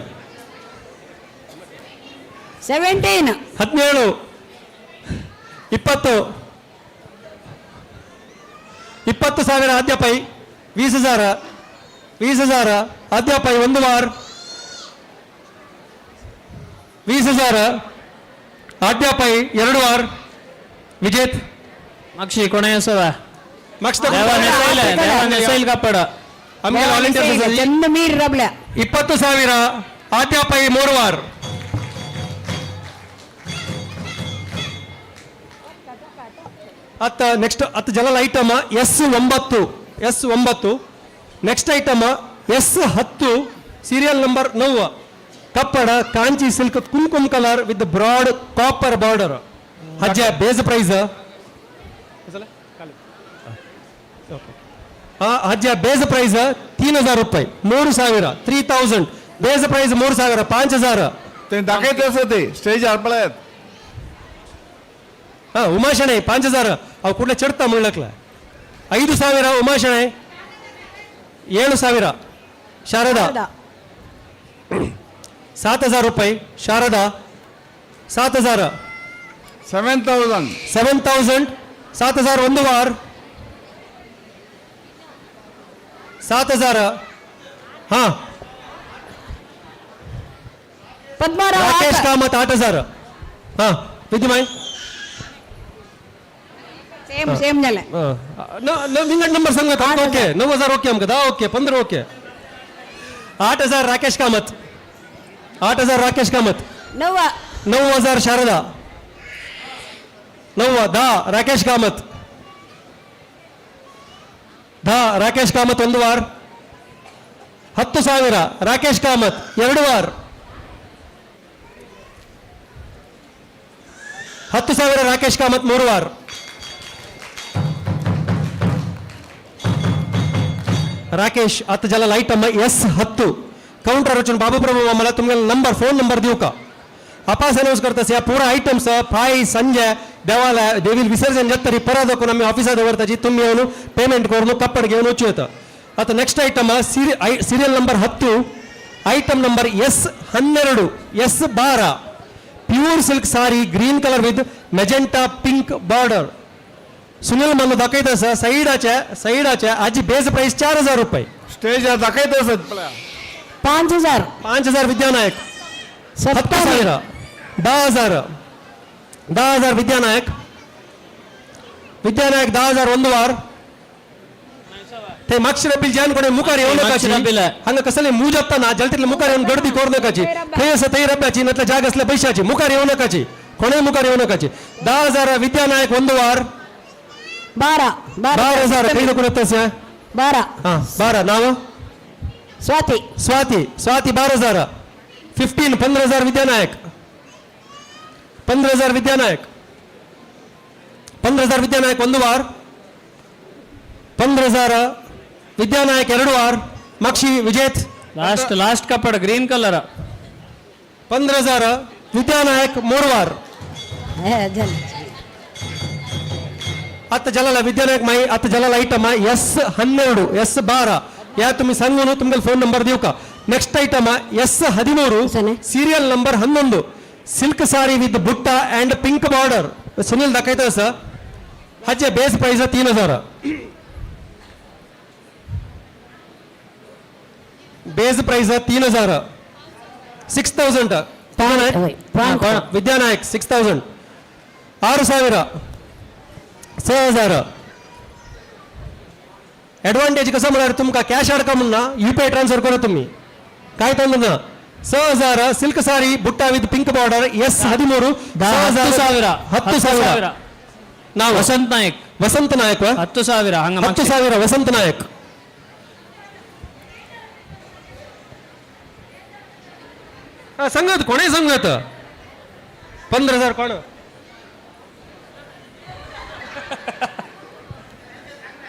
17 17 20 20,000 ಆದ್ಯಾಪೈ 20,000 ಆದ್ಯಾಪೈ ಒಂದು ವಾರ 20,000 ಆದ್ಯಾಪೈ ಎರಡು ವಾರ ವಿಜೇತ್ मागशी कोण आहे असं मार्क्स देवा नेसेल कापड आमगे वालंटियर्स चंद मीर रबल्या 20,000 ಆದ್ಯಾಪೈ ಮೂರು ವಾರ ಅತ್ತ ನೆಕ್ಸ್ಟ್ ಹತ್ತು ಜಲ item S9 next item S10 serial number 9 ಕಪ್ಪಡ Kanchi silk kumkum colour with broad copper border ಹಜ್ಜೆ ಬೇಸ್ ಪ್ರೈಸ್ ಹಜ್ಜೆ ಬೇಸ್ ಪ್ರೈಸ್ 3,000 ರೂಪಾಯಿ 3,000 3,000 ಬೇಸ್ ಪ್ರೈಸ್ 3,000 5,000 ते दाखयता ते स्टेज आरपळ्यात उमाशणे 5,000 अव कुठले चढता म्हणलकला 5,000 उमाशणे 7,000 शारदा 7,000 रुपये शारदा 7,000 7,000 7,000 7,000 ಒಂದು ವಾರ 7,000 ಹಾ पद्माराव राकेश कामत 8,000 हा विद्यमाय सेम झालं नंबर सांगत ओके 9,000 ओके आमका 10 ओके 15 ओके 8,000 राकेश कामत 8,000 राकेश कामत 9,000 शारदा 10 राकेश कामत 10 राकेश कामत ಒಂದು ವಾರ 10,000 ರಾಕೇಶ್ ಕಾಮತ್ ಎರಡು ವಾರ 10,000 ರಾಕೇಶ್ ಕಾಮತ್ ಮೂರು ವಾರ राकेश आता ज्याला लाईट S10 काउंटर रचून बाबूप्रभू मला तुम्हाला नंबर फोन नंबर देऊ का अपास अनाउन्स करतास या पूरा आयटम्स फाय संजय देवाला देवील विसर्जन जत्तरी परत दाखवून आम्ही ऑफिसात वरताची तुम्ही येऊन पेमेंट करून कप्पड घेऊन वचू येतं आता next item serial number 10 item number S12 S12 pure silk sari green colour with magenta pink border Sunil मला दाखवत सर साईडाच्या आजी बेस प्राइस 4,000 रुपये स्टेज दाखयता 5,000 विद्यानायक 7,000 10,000 विद्यानायक 10,000 ಒಂದು ವಾರ ते मागच्या बिल जान कोणी मुकार येऊ नकाची हंग कसले मूजप्ता ना जलतीतले मुकार येऊन गर्दी करू नकाची हे असं तई रब्याची नतला जाग असल्या पैशाची मुकार येऊ नकाची कोणी मुकार येऊ नकाची 10,000 विद्यानायक ಒಂದು ವಾರ 12,000 ಕೈ ಕೊಡುತ್ತೆ 12 ನಾವು ಸ್ವಾತಿ 12,000 15,000 ವಿದ್ಯಾನಾಯಕ್ 15,000 ವಿದ್ಯಾನಾಯಕ್ ಒಂದು ವಾರ 15,000 ವಿದ್ಯಾನಾಯಕ್ ಎರಡು ವಾರ ಮಕ್ಷಿ ವಿಜೇತ್ लास्ट कापड ग्रीन कलर 15,000 विद्यानायक ಮೂರು ವಾರ आता जलाला विद्यानायक माई आता जलाला आयटम S12 S12 या तुम्ही सांगून तुम्हाला फोन नंबर देऊ का next item S13 serial number 11 silk sari with butta and pink border Sunil दाखवत असं हाचे base price 3,000 base price 3,000 6,000 Vidyanayak 6,000 6,000 6,000 advantage कसं म्हणणार तुमका कॅश अडका म्हणा UPI ट्रान्सफर करा तुम्ही काय तर म्हणा 6,000 सिल्क सारी बुट्टा विथ पिंक बॉर्डर S13 10,000 नाव वसंत नायक 10,000 हंग 10,000 वसंत नायक सांगत कोणी सांगत 15,000 कोण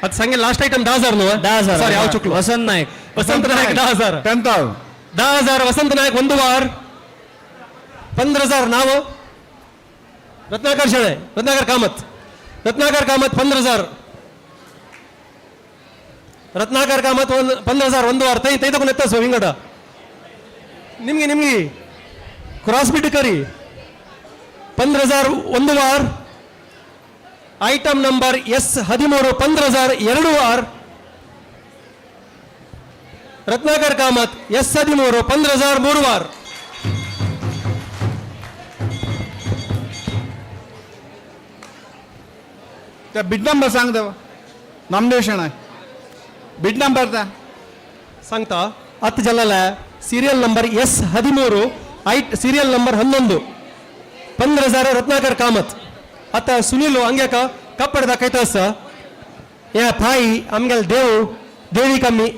आता सांगेल लास्ट आयटम 10,000 नो 10,000 सॉरी आव चुकलो वसंत नायक 10,000 10,000 10,000 वसंत नायक ಒಂದು ವಾರ 15,000 ನಾವು रत्नाकर शेळे रत्नाकर कामत रत्नाकर कामत 15,000. रत्नाकर कामत 15,000 ಒಂದು ವಾರ ತೈ ತಗೊಂಡು ಎತ್ತಸು ಹಿಂಗಡ ನಿಮ್ಗೆ ಕ್ರಾಸ್ ಬಿಟ್ ಕರಿ 15,000 ಒಂದು ವಾರ. ಐಟಮ್ ನಂಬರ್ S13 15,000 ಎರಡು ವಾರ. रत्नाकर कामत S13 15,000 ಮೂರು ವಾರ. त्या बिट नंबर सांग देवा नॉमिनेशन आहे बिट नंबर त्या सांगता ಹತ್ತು ಜಲ್ಲಲ್ಲ serial number S13 serial number 11 15,000 Ratnakar Kamath. आता सुनील हंग्याक कपड दाखयता आसा या थाई आमगेल देवी कमी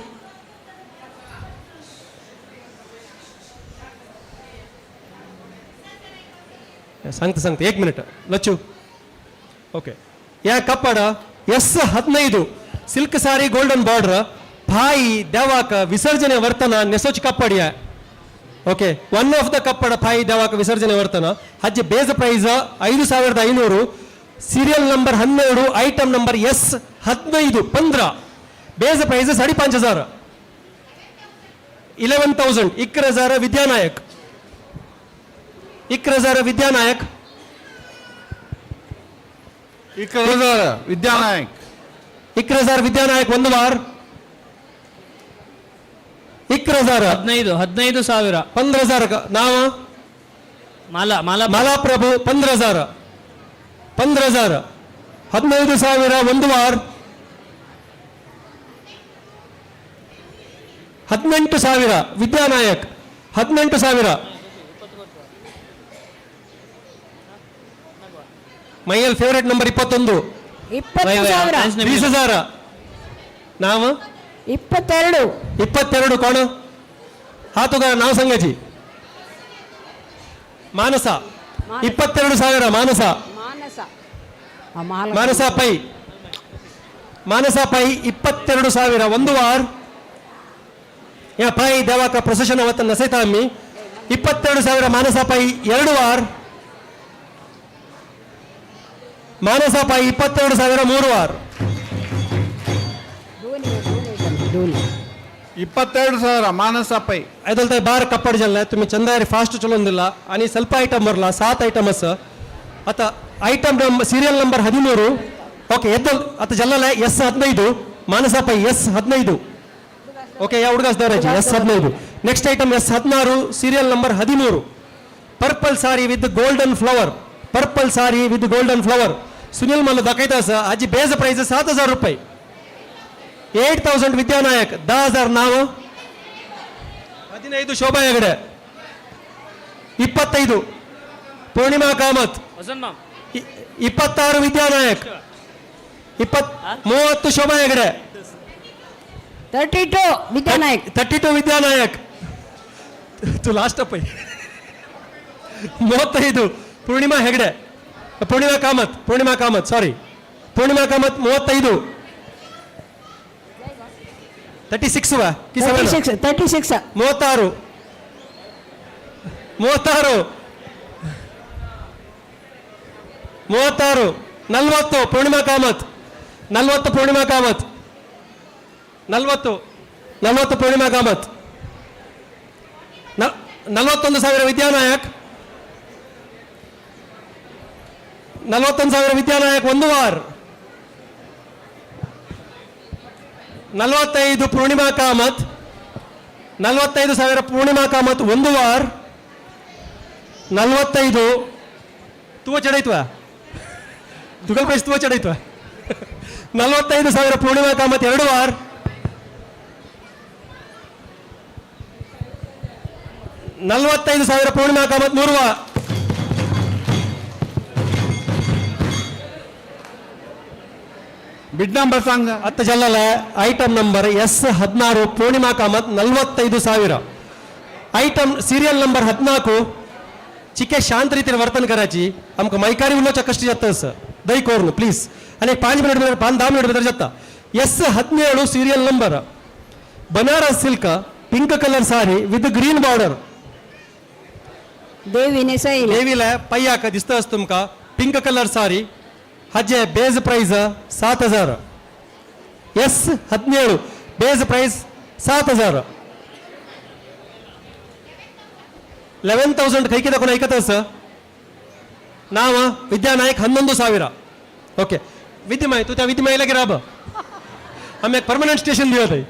सांगता 1 मिनिट लच्चू. ओके या कपड S15 silk sari golden border फाई देवाक विसर्जने वರ್ತನ ನೆಸೋಚ್ ಕಪ್ಪಡಿಯ. ಓಕೆ 1 ಆಫ್ ದ ಕಪ್ಪಡ ಫಾಯಿ ದೇವಾಕ ವಿಸರ್ಜನೆ ವರ್ತನ ಹಜ್ಜೆ base price 5,500. Serial number 12 item number S15 15 base price 5,500 11,000. 1,000 Vidyanayak 1,000 Vidyanayak 1,000 Vidyanayak 1,000 Vidyanayak ಒಂದು ವಾರ. 1,000 15,000 15,000 ನಾವ ಮಾಲಾ ಪ್ರಭು 15,000 15,000 15,000 ಒಂದು ವಾರ. 18,000 ವಿದ್ಯಾನಾಯಕ್ 18,000 ಮೈಯಲ್ ಫೇವರೇಟ್ ನಂಬರ್ 21 20,000 20,000 ನಾವ 22 कोण हातुगा नाव सांगायची. मानसा 22,000 मानसा मानसा पै 22,000 ಒಂದು ವಾರ. या पै देवाक ಪ್ರೊಸೆಷನ್ ಅವತ್ತು ನಸೈತಾ ಅಮ್ಮಿ 22,000 ಮಾನಸ ಪೈ ಎರಡು ವಾರ. ಮಾನಸ ಪೈ 22,000 ಮೂರು ವಾರ. 22,000 मानस पै ऐदलता बार कपड जल्ला तुम्ही चंदारी फास्ट चलोंदिल्ला आणि ಸ್ವಲ್ಪ ಐಟಮ್ ಬರಲ್ಲ 7 ಐಟಮ್ಸ್. आता ಐಟಮ್ ಸೀರಿಯಲ್ ನಂಬರ್ 13 ಓಕೆ ಎದ್ದಲ್ ಅತ ಜಲ್ಲಲ್ಲ S15 Manasa Pai S15 okay ಯಾ ಹುಡುಗಾಸ್ದವರಾಜಿ S15. Next item S16 serial number 13 purple sari with golden flower. Purple sari with golden flower Sunil मला दाखवता असा आजी बेज प्राइस 7,000 रुपये. 8,000 विद्यानायक 10,000 नाव 15 शोभा हेगडे 25 पूर्णिमा कामत 26 विद्यानायक 30 शोभा हेगडे 32 विद्यानायक 32 विद्यानायक तू लास्ट अप 35 पूर्णिमा हेगडे पूर्णिमा कामत सॉरी पूर्णिमा कामत 35 36 वा कि 36 36 36 40 पूर्णिमा कामत 40 पूर्णिमा कामत 40 पूर्णिमा कामत 41,000 विद्यानायक 41,000 विद्यानायक ಒಂದು ವಾರ. 45 पूर्णिमा कामत 45,000 पूर्णिमा कामत ಒಂದು ವಾರ. 45 तुवा चढायतवा तुगल पैसे तुवा चढायतवा 45,000 पूर्णिमा कामत ಎರಡು ವಾರ. 45,000 पूर्णिमा कामत ಮೂರು ವಾರ. बिट नंबर सांग ಹತ್ತು ಜಲ್ಲಲ್ಲ item number S16 Purnima Kamath 45,000. Item serial number 14 चिके शांत रीतीने वर्तन करायची आमक मैकारी उलोचा कष्ट जातं दही कोरून प्लीज आणि 5 मिनिट 10 मिनिट भितर जाता. S17 serial number Banaras silk pink colour sari with green border देवीने सैल देवीला पय्याक दिसता तुमका पिंक कलर सारी ಹಜೆ base price 7000. S17 base price 7000. 11,000 ಕೈಗೆ ತಗೊಂಡು ಐಕತ್ತಸ ನಾವ ವಿದ್ಯಾನಾಯಕ್ 11,000. ओके विद्यमाय तू त्या विद्यमायला गिराब आम्ही एक परमनंट स्टेशन दिलं होतं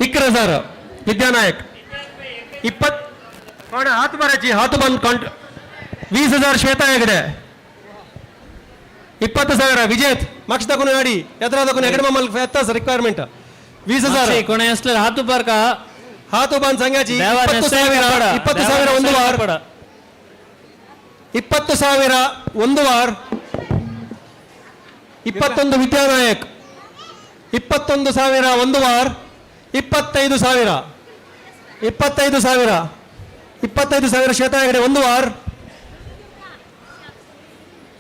11,000 विद्यानायक 20 कोण हात मारायची हात बंद 20,000 श्वेता हेगडे 20,000 विजेत मार्क्स दाखवून गाडी यात्रा दाखवून हेगडे मम्हाला येताच रिक्वायरमेंट 20,000 कोणी असलं हात उपर का हात बंद सांगायची देवा नेसेल 20,000 ಒಂದು ವಾರ 20,000 ಒಂದು ವಾರ 21 ವಿದ್ಯಾನಾಯಕ್ 21,000 ಒಂದು ವಾರ 25,000 25,000 ಶ್ವೇತಾ ಹೆಗಡೆ ಒಂದು ವಾರ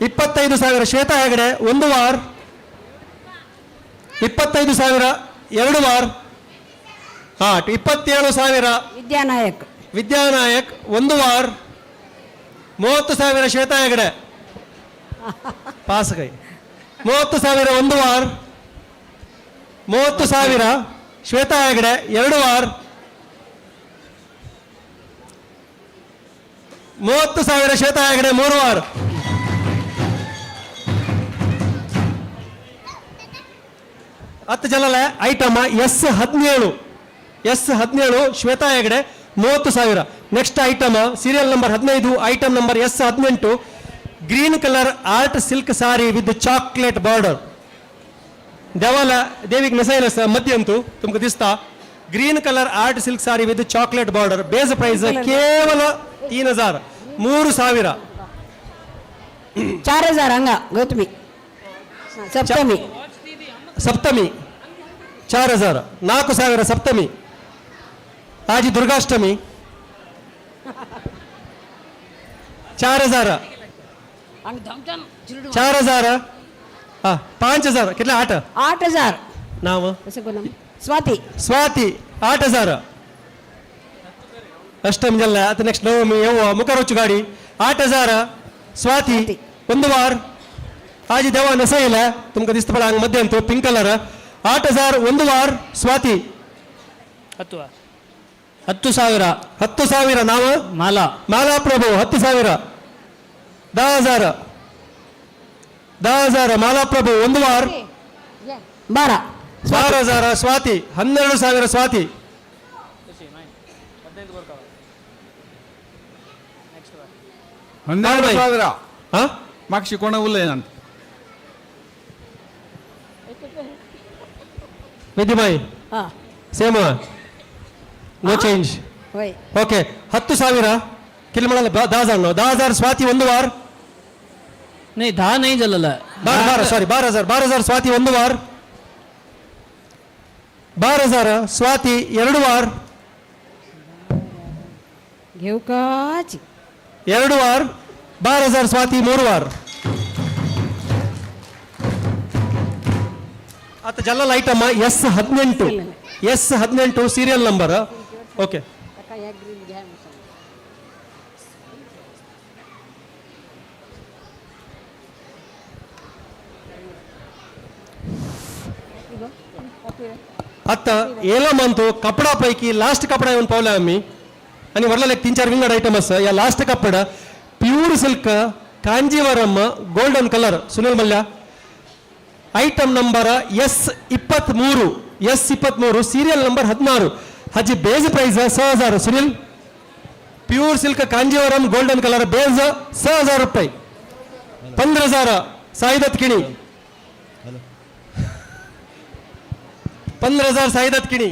25,000 ಶ್ವೇತಾ ಹೆಗಡೆ ಒಂದು ವಾರ 25,000 ಎರಡು ವಾರ 27,000 ವಿದ್ಯಾನಾಯಕ್ ಒಂದು ವಾರ 30,000 ಶ್ವೇತಾ ಹೆಗಡೆ ಪಾಸ್ ಕೈ 30,000 ಒಂದು ವಾರ 30,000 ಶ್ವೇತಾ ಹೆಗಡೆ ಎರಡು ವಾರ 30,000 ಶ್ವೇತಾ ಹೆಗಡೆ ಮೂರು ವಾರ 10 ಜನಲ item S17 Shweta Hegde 30,000. Next item serial number 15 item number S18 green colour art silk sari with chocolate border देवाला देवीक नेसायला मध्य अंतू तुमका दिसता green colour art silk sari with chocolate border base price केवल 3,000 3,000 4,000 ಹಂಗ ಗೌತಮಿ सप्तमी 4,000 4,000 सप्तमी आज दुर्गाष्टमी 4,000 4,000 5,000 कितले 8,000 नाव स्वाती 8,000 अष्टमी जल्ला आता नेक्स्ट नवमी येव मुखारोची गाडी 8,000 स्वाती ಒಂದು ವಾರ आज देवा नसायला तुमका दिसत पडा मध्ये अंतो पिंक कलर 8,000 ಒಂದು ವಾರ स्वाती 10,000 नाव माला प्रभु 10,000 10,000 माला प्रभु ಒಂದು ವಾರ 12,000 स्वाती 12,000 स्वाती 12,000 मागशी कोणा उरलंय ना विद्यमाई सेम नो चेंज ओके 10,000 किती म्हणाले 10,000 स्वाती ಒಂದು ವಾರ नाही 10 नाही झालेलं 12,000 स्वाती ಒಂದು ವಾರ 12,000 स्वाती ಎರಡು ವಾರ घेऊ काची ಎರಡು ವಾರ 12,000 स्वाती ಮೂರು ವಾರ आता जल्ला item S18 serial number okay आता येला म्हणतो कपडापैकी लास्ट कपडा येऊन पावला आम्ही आणि वरला एक 3-4 विंगड आयटम असं या लास्ट कपडा pure silk Kanjeevaram golden colour Sunil Mallya item number S23 serial number 16 ಹಜಿ base price 6,000 Sunil pure silk Kanjeevaram golden colour base 6,000 ರೂಪಾಯಿ 15,000 ಸಾಯಿದತ್ ಕಿಣಿ 15,000 ಸಾಯಿದತ್ ಕಿಣಿ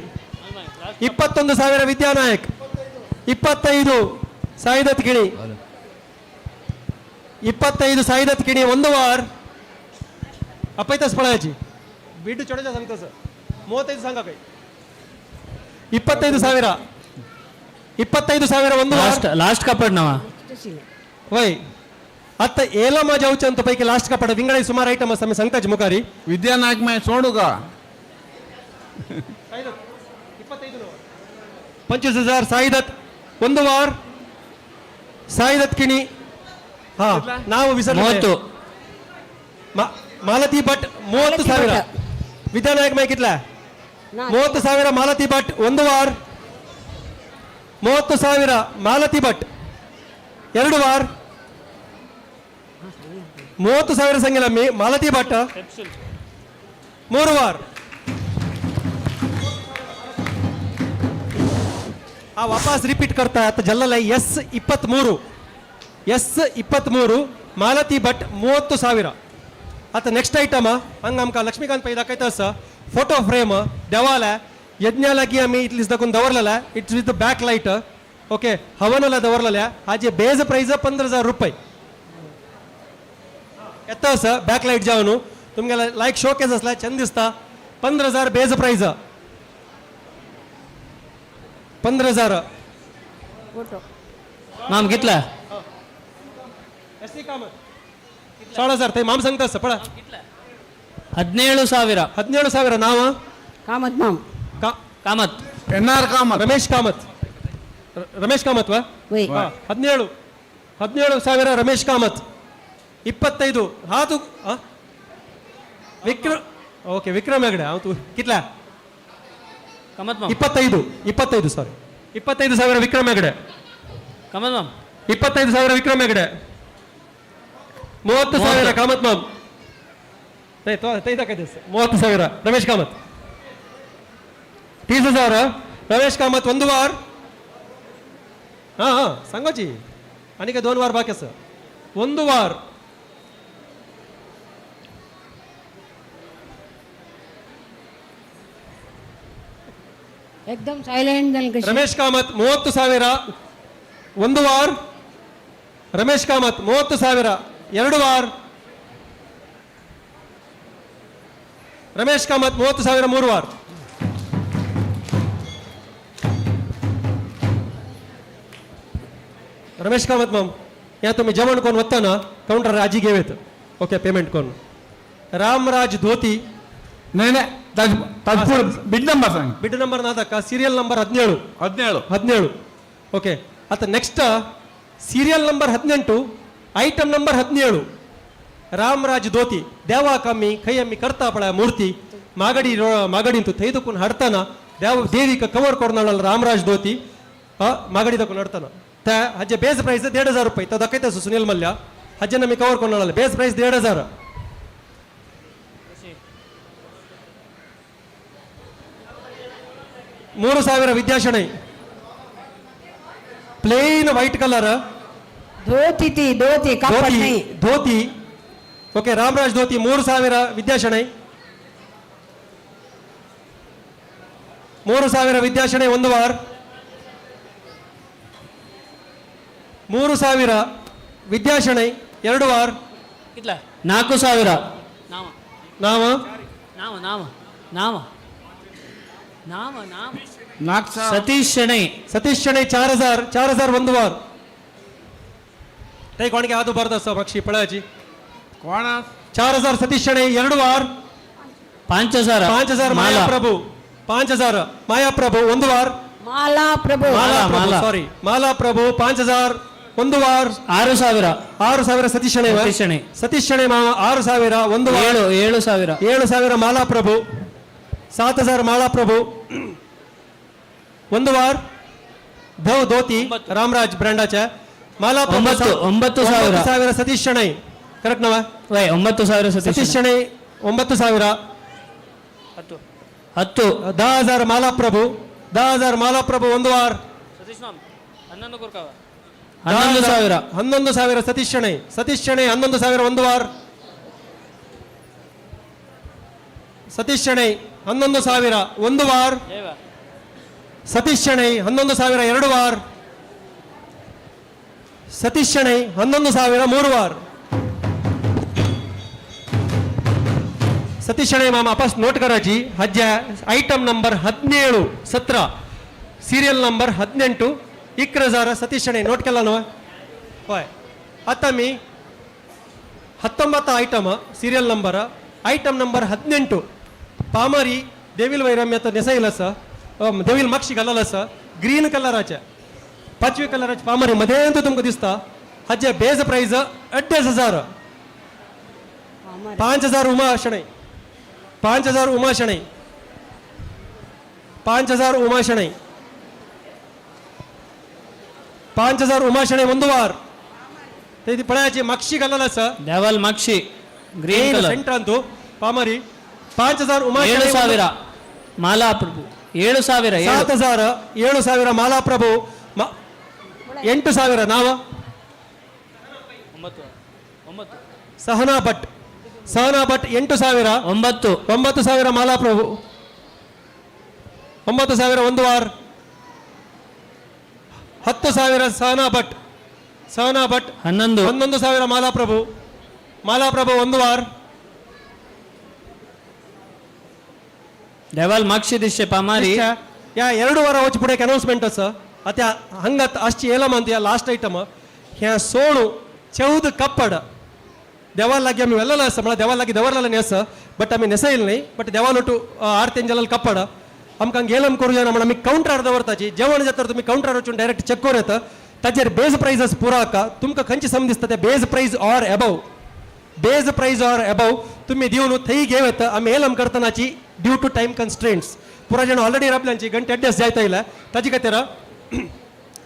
21,000 ವಿದ್ಯಾನಾಯಕ್ 25 ಸಾಯಿದತ್ ಕಿಣಿ 25 ಸಾಯಿದತ್ ಕಿಣಿ ಒಂದು ವಾರ अपयतच पळायची बीड चोड्याच्या सांगतो सर 35 सांगा काही 25,000 ಒಂದು लास्ट कपड नवा वय आता येला माझ्या उच्चांत पैकी लास्ट कपड विंगडे सुमार आयटम असता मी सांगताच मुखारी विद्यानायक माय सोडू का 25,000 साईदत ಒಂದು ವಾರ साईदत किणी हा नाव विसरलो ಮಾಲತಿ ಭಟ್ 30,000. ವಿದ್ಯಾನಾಯಕ್ ಮೈ ಕಿತ್ಲ 30,000 ಮಾಲತಿ ಭಟ್ 1 ವಾರ. 30,000 ಮಾಲತಿ ಭಟ್ 2 ವಾರ. 30,000 ಸಂಖ್ಯೆಲ ಮಾಲತಿ ಭಟ್ 3 ವಾರ. वापस रिपीट करता आता जल्लल S23 S23 मालती भट 30,000. आता नेक्स्ट आयटम हंग आमकां लक्ष्मीकांत पै दाखयता आसा फोटो फ्रेम देवाला यज्ञालागी आमी इतलीस दाखोवन दवरलेला. It's with back light. Okay हवनाला दवरलेल्या. हाजे बेज प्राइस 15,000 रुपये येता आसा. बॅक लाईट जावन तुमगेला लायक शोकेस आसला चंद दिसता. 15,000 बेज प्राइस 15,000. माम कितला 16,000 ते माम सांगता पळा. 17,000. 17,000 नाव कामत माम कामत NR ಕಾಮತ್. ರಮೇಶ್ ಕಾಮತ್. ರಮೇಶ್ ಕಾಮತ್ ವಾ वय 17,000 ರಮೇಶ್ ಕಾಮತ್. 25 ಹಾತು ವಿಕ್ರಮ್. ಓಕೆ ವಿಕ್ರಮ್ ಹೆಗಡೆ ಅವತ್ತು ಕಿತ್ಲಾ कामत माम 25 ಸಾರಿ 25,000 ವಿಕ್ರಮ್ ಹೆಗಡೆ. कामत माम 25,000 ವಿಕ್ರಮ್ ಹೆಗಡೆ. 30,000 ಕಾಮತ್ ಮಾಮ್. 30,000 ರಮೇಶ್ ಕಾಮತ್. 30,000 रमेश कामत 1 वार. हां सांगोची आणि काय 2 वार बाकी असं 1 वार. एकदम सायलेंट झालं कशी. रमेश कामत 30,000 1 वार. रमेश कामत 30,000 2 वार. रमेश कामत 30,000 3 वार. रमेश कामत मॅम या तुम्ही जेवण कोण होता ना काउंटर आजी घेवेत. ओके पेमेंट कोण रामराज धोती. नाही नाही बिड नंबर सांग. बिड नंबर नादा का सिरियल नंबर 17. ओके आता next serial number 18 item number 17 Ramaraj dhoti ದೇವಾ ಕಮ್ಮಿ ಕೈಯಮ್ಮಿ ಕರ್ತಾಪಳ ಮೂರ್ತಿ ಮಾಗಡಿಂತು ತೈದುಕೊಂಡು ಹಡ್ತಾನ ದೇವಿಕ ಕವರ್ ಕೊಡ್ನಾಳಲ್ಲ ರಾಮರಾಜ್ ಧೋತಿ ಮಾಗಡಿ ತಕೊಂಡು ಹಡ್ತಾನ ಹಜ್ಜೆ ಬೇಸ್ ಪ್ರೈಸ್ 1,500 ರೂಪಾಯಿ ತದಕೈತೆ ಸುನಿಲ್ ಮಲ್ಯ ಹಜ್ಜೆ ನಮಗೆ ಕವರ್ ಕೊಡ್ನಾಳಲ್ಲ base price 1,500. 3,000 Vidyashenoy plain white colour dhoti कापड नाही. धोती ओके रामराज धोती 3,000 विद्याशणೈ. 3,000 ವಿದ್ಯಾಶಣೈ 1 ವಾರ. 3,000 ವಿದ್ಯಾಶಣೈ 2 ವಾರ. कितला 4,000 नाम नाव नाम नाम नाम नाम नाम ನಾಲ್ಕು सतीश शणै. सतीश शणै 4,000 1 वार. ते कोणके आदू बरद असं पक्षी पळाची कोण 4,000 सतीश शणै 2 वार. 5,000 मायाप्रभू 5,000 मायाप्रभू 1 वार. माला प्रभू सॉरी मालाप्रभू 5,000 1 वार. 6,000 सतीश शणೈ सतीश शणै मामा 6,000 1 वार. 7,000 मालाप्रभू 7,000 मालाप्रभू 1 वार. धोती रामराज ब्रँडाच्या माला 9,000 सतीश शणै करेक्ट नवा 9,000 सतीश शणै 9,000. 10,000 मालाप्रभू 10,000 मालाप्रभू 1 वार. 11,000 सतीश शणै 11,000 1 वार. सतीश शणै 11,000 1 वार. सतीश शणै 11,000 2 वार. सतीश शणै 11,000 3 वार. सतीश शणै मामा आपस नोट करायची हज्या item number 17 17 serial number 18 11,000 Satish Shenoy note केला ना होय. आता मी 19 item serial number item number 18 पामरी देवील वैरम्यात नेसाईल असं देवील मागशी घालायला असं ग्रीन कलराच्या 5वी कलराच्या पामरी मध्ये तुमका दिसता हाचे बेज प्राइस 2,500. 5000 उमा शणै 5000 उमा शणै 5000 उमा शणै 5000 उमा शणै ಒಂದು ವಾರ ते पळयाची मागशी घालला स देवल माक्षी ग्रीन कलर सेंटर अंतु पामारी 5000 उमा 7000 माला प्रभु 7000 7000 7000 माला प्रभु 8000 नाव सहना भಟ್ 8000 9000 ಮಾಲಾ ಪ್ರಭು 9000 ಒಂದು ವಾರ 10000 ಸಹನಾ ಭಟ್ 11000 ಮಾಲಾ ಪ್ರಭು ಒಂದು ವಾರ देवल माक्षी दिशे पामारी या 2 वार वच पुढे अनाउन्समेंट अस आता हंगात अशी येला म्हणते या लास्ट आयटम ह्या 14 कप्पड देवाला लागी आम्ही वेल्ला असं मला देवाला लागी दवरला नाही असं बट आम्ही नेसईल नाही बट देवालोटू 8 तेंजल कप्पड आमकां गेलम करूया ना म्हणून आम्ही काउंटर दवरताची जेवण जाता तुम्ही काउंटर वचून डायरेक्ट चेक करू येता ताचेर बेज प्राइजस पुरा का तुमकां खंयची सम दिसता ते बेज प्राइज ऑर अबव तुम्ही दिवन थंय घेव येता आम्ही हेलम करतनाची ड्यू टू टाइम कन्स्ट्रेंट्स पुरा जण ऑलरेडी राबल्यांची घंटे एडजस्ट जायता येयला ताची खातीर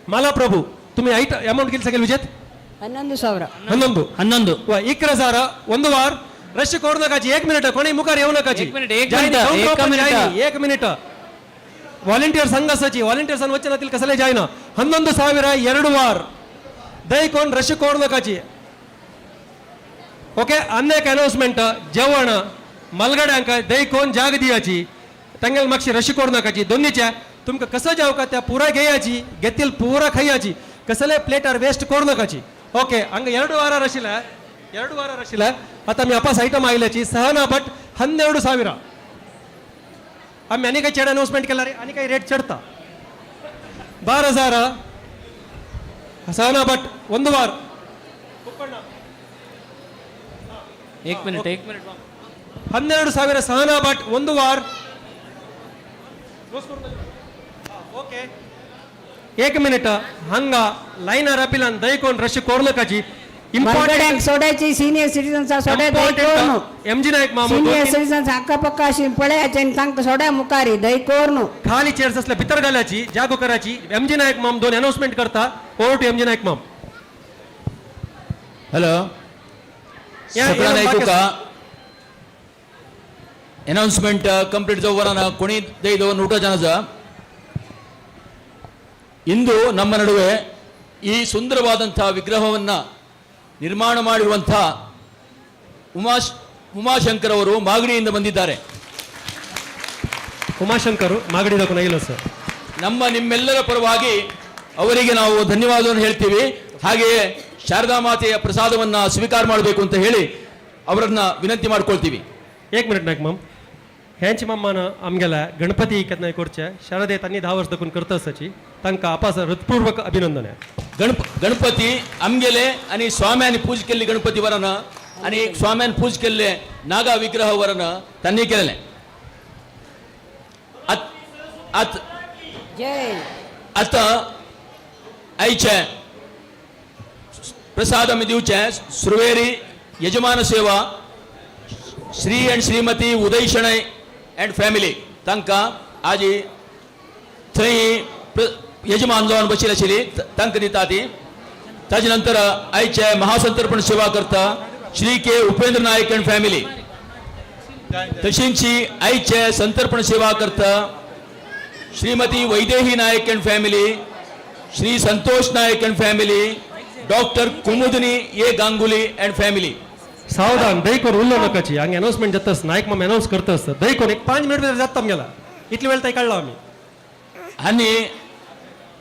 माला प्रभू तुम्ही ऐट अमाउंट किती सगळे विजेत 11,000 11,000 ಒಂದು ವಾರ ರಶ್ ಕೊಡ್ ನಕಾಚಿ 1 ಮಿನಿಟ್ ಕೊನೆ ಮುಖಾರ್ येऊ नकाची 1 मिनिट व्हॉलंटियर संघासाची व्हॉलंटियर्स वचनातील कसले जायना 11,000 2 वार दय कोण रश कोड नकाची ओके अन्य अनाउन्समेंट जेवण मलगड्यांक दय कोण जाग दियाची तंगेल मागशी रश कोड नकाची दोन्हीच्या तुमका कसं जाव का त्या पुरा घेयाची घेतील पुरा खायची कसले प्लेटर वेस्ट कोड नकाची ओके हंग 2 वार रशिला आता मी अपास आयटम आयल्याची सहना भट 12,000 आम्ही आणि काही चढ अनाउन्समेंट केला रे आणि काही रेट चढता 12,000 सहना भट ಒಂದು ವಾರ 1 मिनिट 12,000 सहना भट ಒಂದು ವಾರ ओके 1 मिनिट हंगा लाईनर अपिलान दयकोन रश कोरलकाची इंपॉर्टंट सोडायची सीनियर सिटीजन सोडा दयकोरनु एमजी नायक मामू सीनियर सिटीजन अक्कापक्का अशी पळयाचे तांका सोडा मुकारी दयकोरनु खाली चेअर्स असल्या भितर घालायची जागो करायची एमजी नायक माम दोन अनाउन्समेंट करता ओव्हर टू एमजी नायक माम हॅलो सगळ्यांना ऐकू का अनाउन्समेंट ಕಂಪ್ಲೀಟ್ ಜವರನ ಕೊನಿ ದೈದೋ ನೂಟ ಜನಜ ಇಂದು ನಮ್ಮ ನಡುವೆ ಈ ಸುಂದರವಾದಂತಹ ವಿಗ್ರಹವನ್ನು ನಿರ್ಮಾಣ ಮಾಡಿರುವಂತಹ ಉಮಾಶಂಕರ್ ಅವರು ಮಾಗಡಿಯಿಂದ ಬಂದಿದ್ದಾರೆ. ಉಮಾಶಂಕರ್ ಮಾಗಡಿದ ಕೊನೆಯಿಲ್ಲ ಸರ್. ನಮ್ಮ ನಿಮ್ಮೆಲ್ಲರ ಪರವಾಗಿ ಅವರಿಗೆ ನಾವು ಧನ್ಯವಾದವನ್ನು ಹೇಳ್ತೀವಿ. ಹಾಗೆಯೇ ಶಾರದಾ ಮಾತೆಯ ಪ್ರಸಾದವನ್ನು ಸ್ವೀಕಾರ ಮಾಡಬೇಕು ಅಂತ ಹೇಳಿ ಅವರನ್ನ ವಿನಂತಿ ಮಾಡ್ಕೊಳ್ತೀವಿ. 1 मिनिट नायक माम ह्यांची मम्मान आमगेला गणपती केन्नाय करचे शारदे तांणी 10 वर्स देखून करता आसाची तांकां अपास हृदयपूर्वक अभिनंदन. गणपती आमगेले आणि स्वाम्यांनी पूज केल्ली गणपती वरन आणि स्वाम्यांनी पूज केल्ले नागा विग्रह वरन त्यांनी केलेले. आता आयचे प्रसाद आमी दिवचे सुरवेरी यजमान सेवा Shri and Shrimati Uday Shenoy and family तांकां आज थंय यजमान जावन बशिल्ली आशिल्ली तांकां दिता ती. ताजे नंतर आयचे महासंतर्पण सेवा करता Shri K Upendra Nayak and family. तशींची आयचे संतर्पण सेवा करता Shrimati Vaidehi Nayak and family, Shri Santosh Nayak and family, doctor Kumudini A Ganguly and family. सावधान दयकोन उरलो नकाची हांगा अनाउन्समेंट जातास नायक माम अनाउन्स करतास दयकोन एक 5 मिनिट भितर जाता आमगेला इतले वेळ थंय काडलो आमी.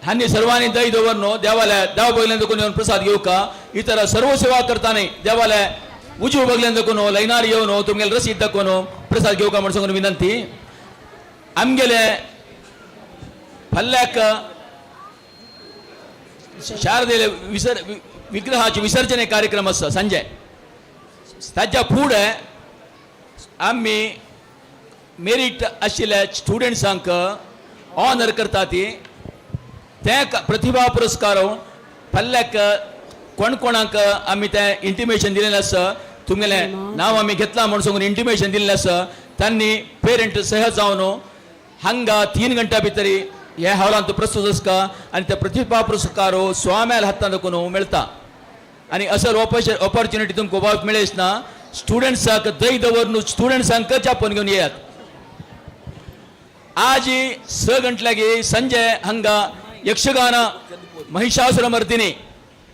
हानी सर्वांनी दय दवरनो देवालय देवा बगल्यान देखून येवन प्रसाद घेऊ का इतर सर्व सेवा करताना देवालय उजव बगल्यान देखून लायनार येवन तुमगेले रसीद दाखोवन प्रसाद घेऊ का म्हणून सांगून विनंती. आमगेले फल्ल्याक शारदेले विग्रहाचे विसर्जने कार्यक्रम आसा सांजे. ताच्या फुडें आमी मेरिट आशिल्ल्या स्टुडंट्सांक ऑनर करता ती ते प्रतिभा पुरस्कार फाल्याक कोण कोणाक आमी ते इंटिमेशन दिलेलें आसा तुमगेले नाव आम्ही घेतला म्हणून सांगून इंटिमेशन दिल्लें आसा त्यांनी पेरंट सहज जावन हांगा 3 घंटा भितरी हे हॉलांत प्रस्तुत आसता आनी ते प्रतिभा पुरस्कार स्वाम्याल हातान देखून मेळटा आनी असर ऑपॉर्च्युनिटी तुमकां गोवाक मेळेच ना स्टुडंट्सांक दय दवरून स्टुडंट्सांक चापोवन घेवन येयात आज 6 गंटलागी संजय हांगा यक्षगान महिषासुरमर्दिनी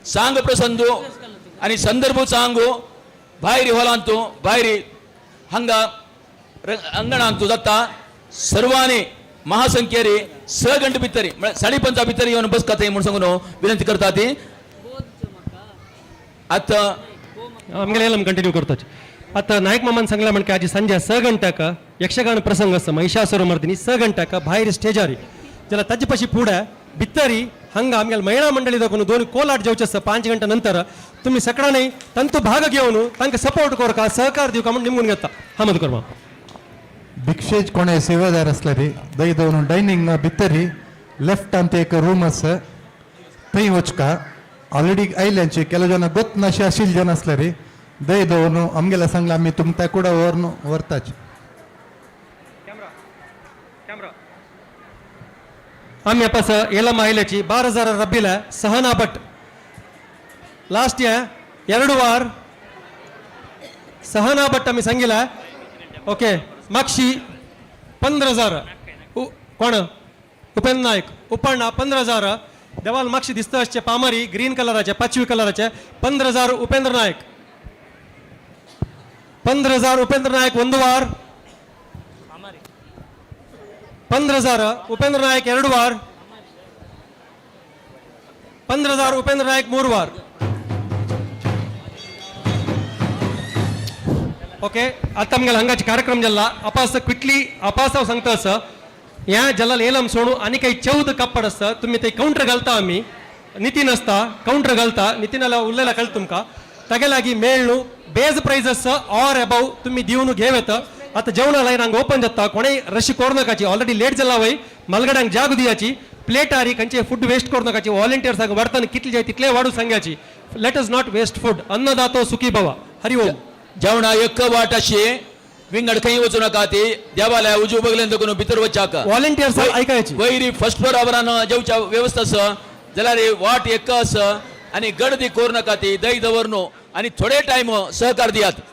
सांग प्रसंदू आनी संदर्भ सांगू भायर हॉलांतू भायर हांगा अंगणांतू जाता सर्वांनी महासंख्येरी 6 गंटे भितरी 5:30 भितर येवन बसतात म्हणून सांगून विनंती करता ती आता आमगेले कंटिन्यू करतो आता नायक मामान सांगला म्हणजे आज संजय 6 गंट्याक यक्षगान प्रसंग आसा महिषासुरमर्दिनी 6 गंट्याक भायर स्टेजारी जाल्यार ताजे पाशी फुडें भितरी हांगा आमगेले महिळा मंडळी दाखोवन 2 कोलाट जेवचे आसा 5 घंटा नंतर तुम्ही सकाळी तांचो भाग घेवन तांकां सपोर्ट करका सहकार दिवका म्हणून निमून घेता हा मत करवा भिक्षेज कोणे सेवादार असला रे दय दोन डायनिंग भितरी लेफ्ट ಅಂತ एक रूम आसा थंय वचका ऑलरेडी आयल्यांचे केलो जन गोत नाशे आशिल्ले जन असले रे दय दोन आमगेला सांगला आमी तुमकां कुडा व्हरताच आम्ही आपास येला माहिल्याची 12,000 रब्बीला सहना भट लास्ट इयर 2 वार सहना भट आम्ही सांगिला ओके मागशी 15,000 कोण उपेंद्र नायक उपण्णा 15,000 देवाल मागशी दिसता असचे पामारी ग्रीन कलराचे 5वी कलराचे 15,000 उपेंद्र नायक 15,000 उपेंद्र नायक 1 वार 15,000 उपेंद्र नायक 2 वार 15,000 उपेंद्र नायक 3 वार ओके आता आमगे हांगाचे कार्यक्रम जाल्ला अपास क्विकली अपास हांव सांगता आसा ह्या जल्ला येलम सोडू आनी काही 14 कापड आसता तुम्ही ते काउंटर घालता आमी नितीन आसता काउंटर घालता नितीनाला उरलेला कळटा तुमकां तागे लागीं मेळ न्हू बेज प्राइज आसा ऑर अबाव तुम्ही दिवन घेव येता आता जेवणा लायन हांगा ओपन जाता कोणेय रशी करू नकाची ऑलरेडी लेट जाला वय मलगड्यांक जाग दियाची प्लेट आरी खंयचे फूड वेस्ट करू नकाची वॉलंटियर्सांक व्हरतना कितले जाय तितले वाडू सांगाची let us not waste food अन्नदातो सुखी भवा हरि ओम जेवणा एक वाट अशी विंगड खंय वचू नका ती देवालया उजू बगल्यान देखून भितर वचाक वॉलंटियर्स ऐकायची वयरी फर्स्ट फ्लोर आवरान जेवच्या व्यवस्था आसा जाल्यार वाट एक आसा आनी गर्दी करू नका ती दय दवरनो आनी थोडे टायम सहकार दियात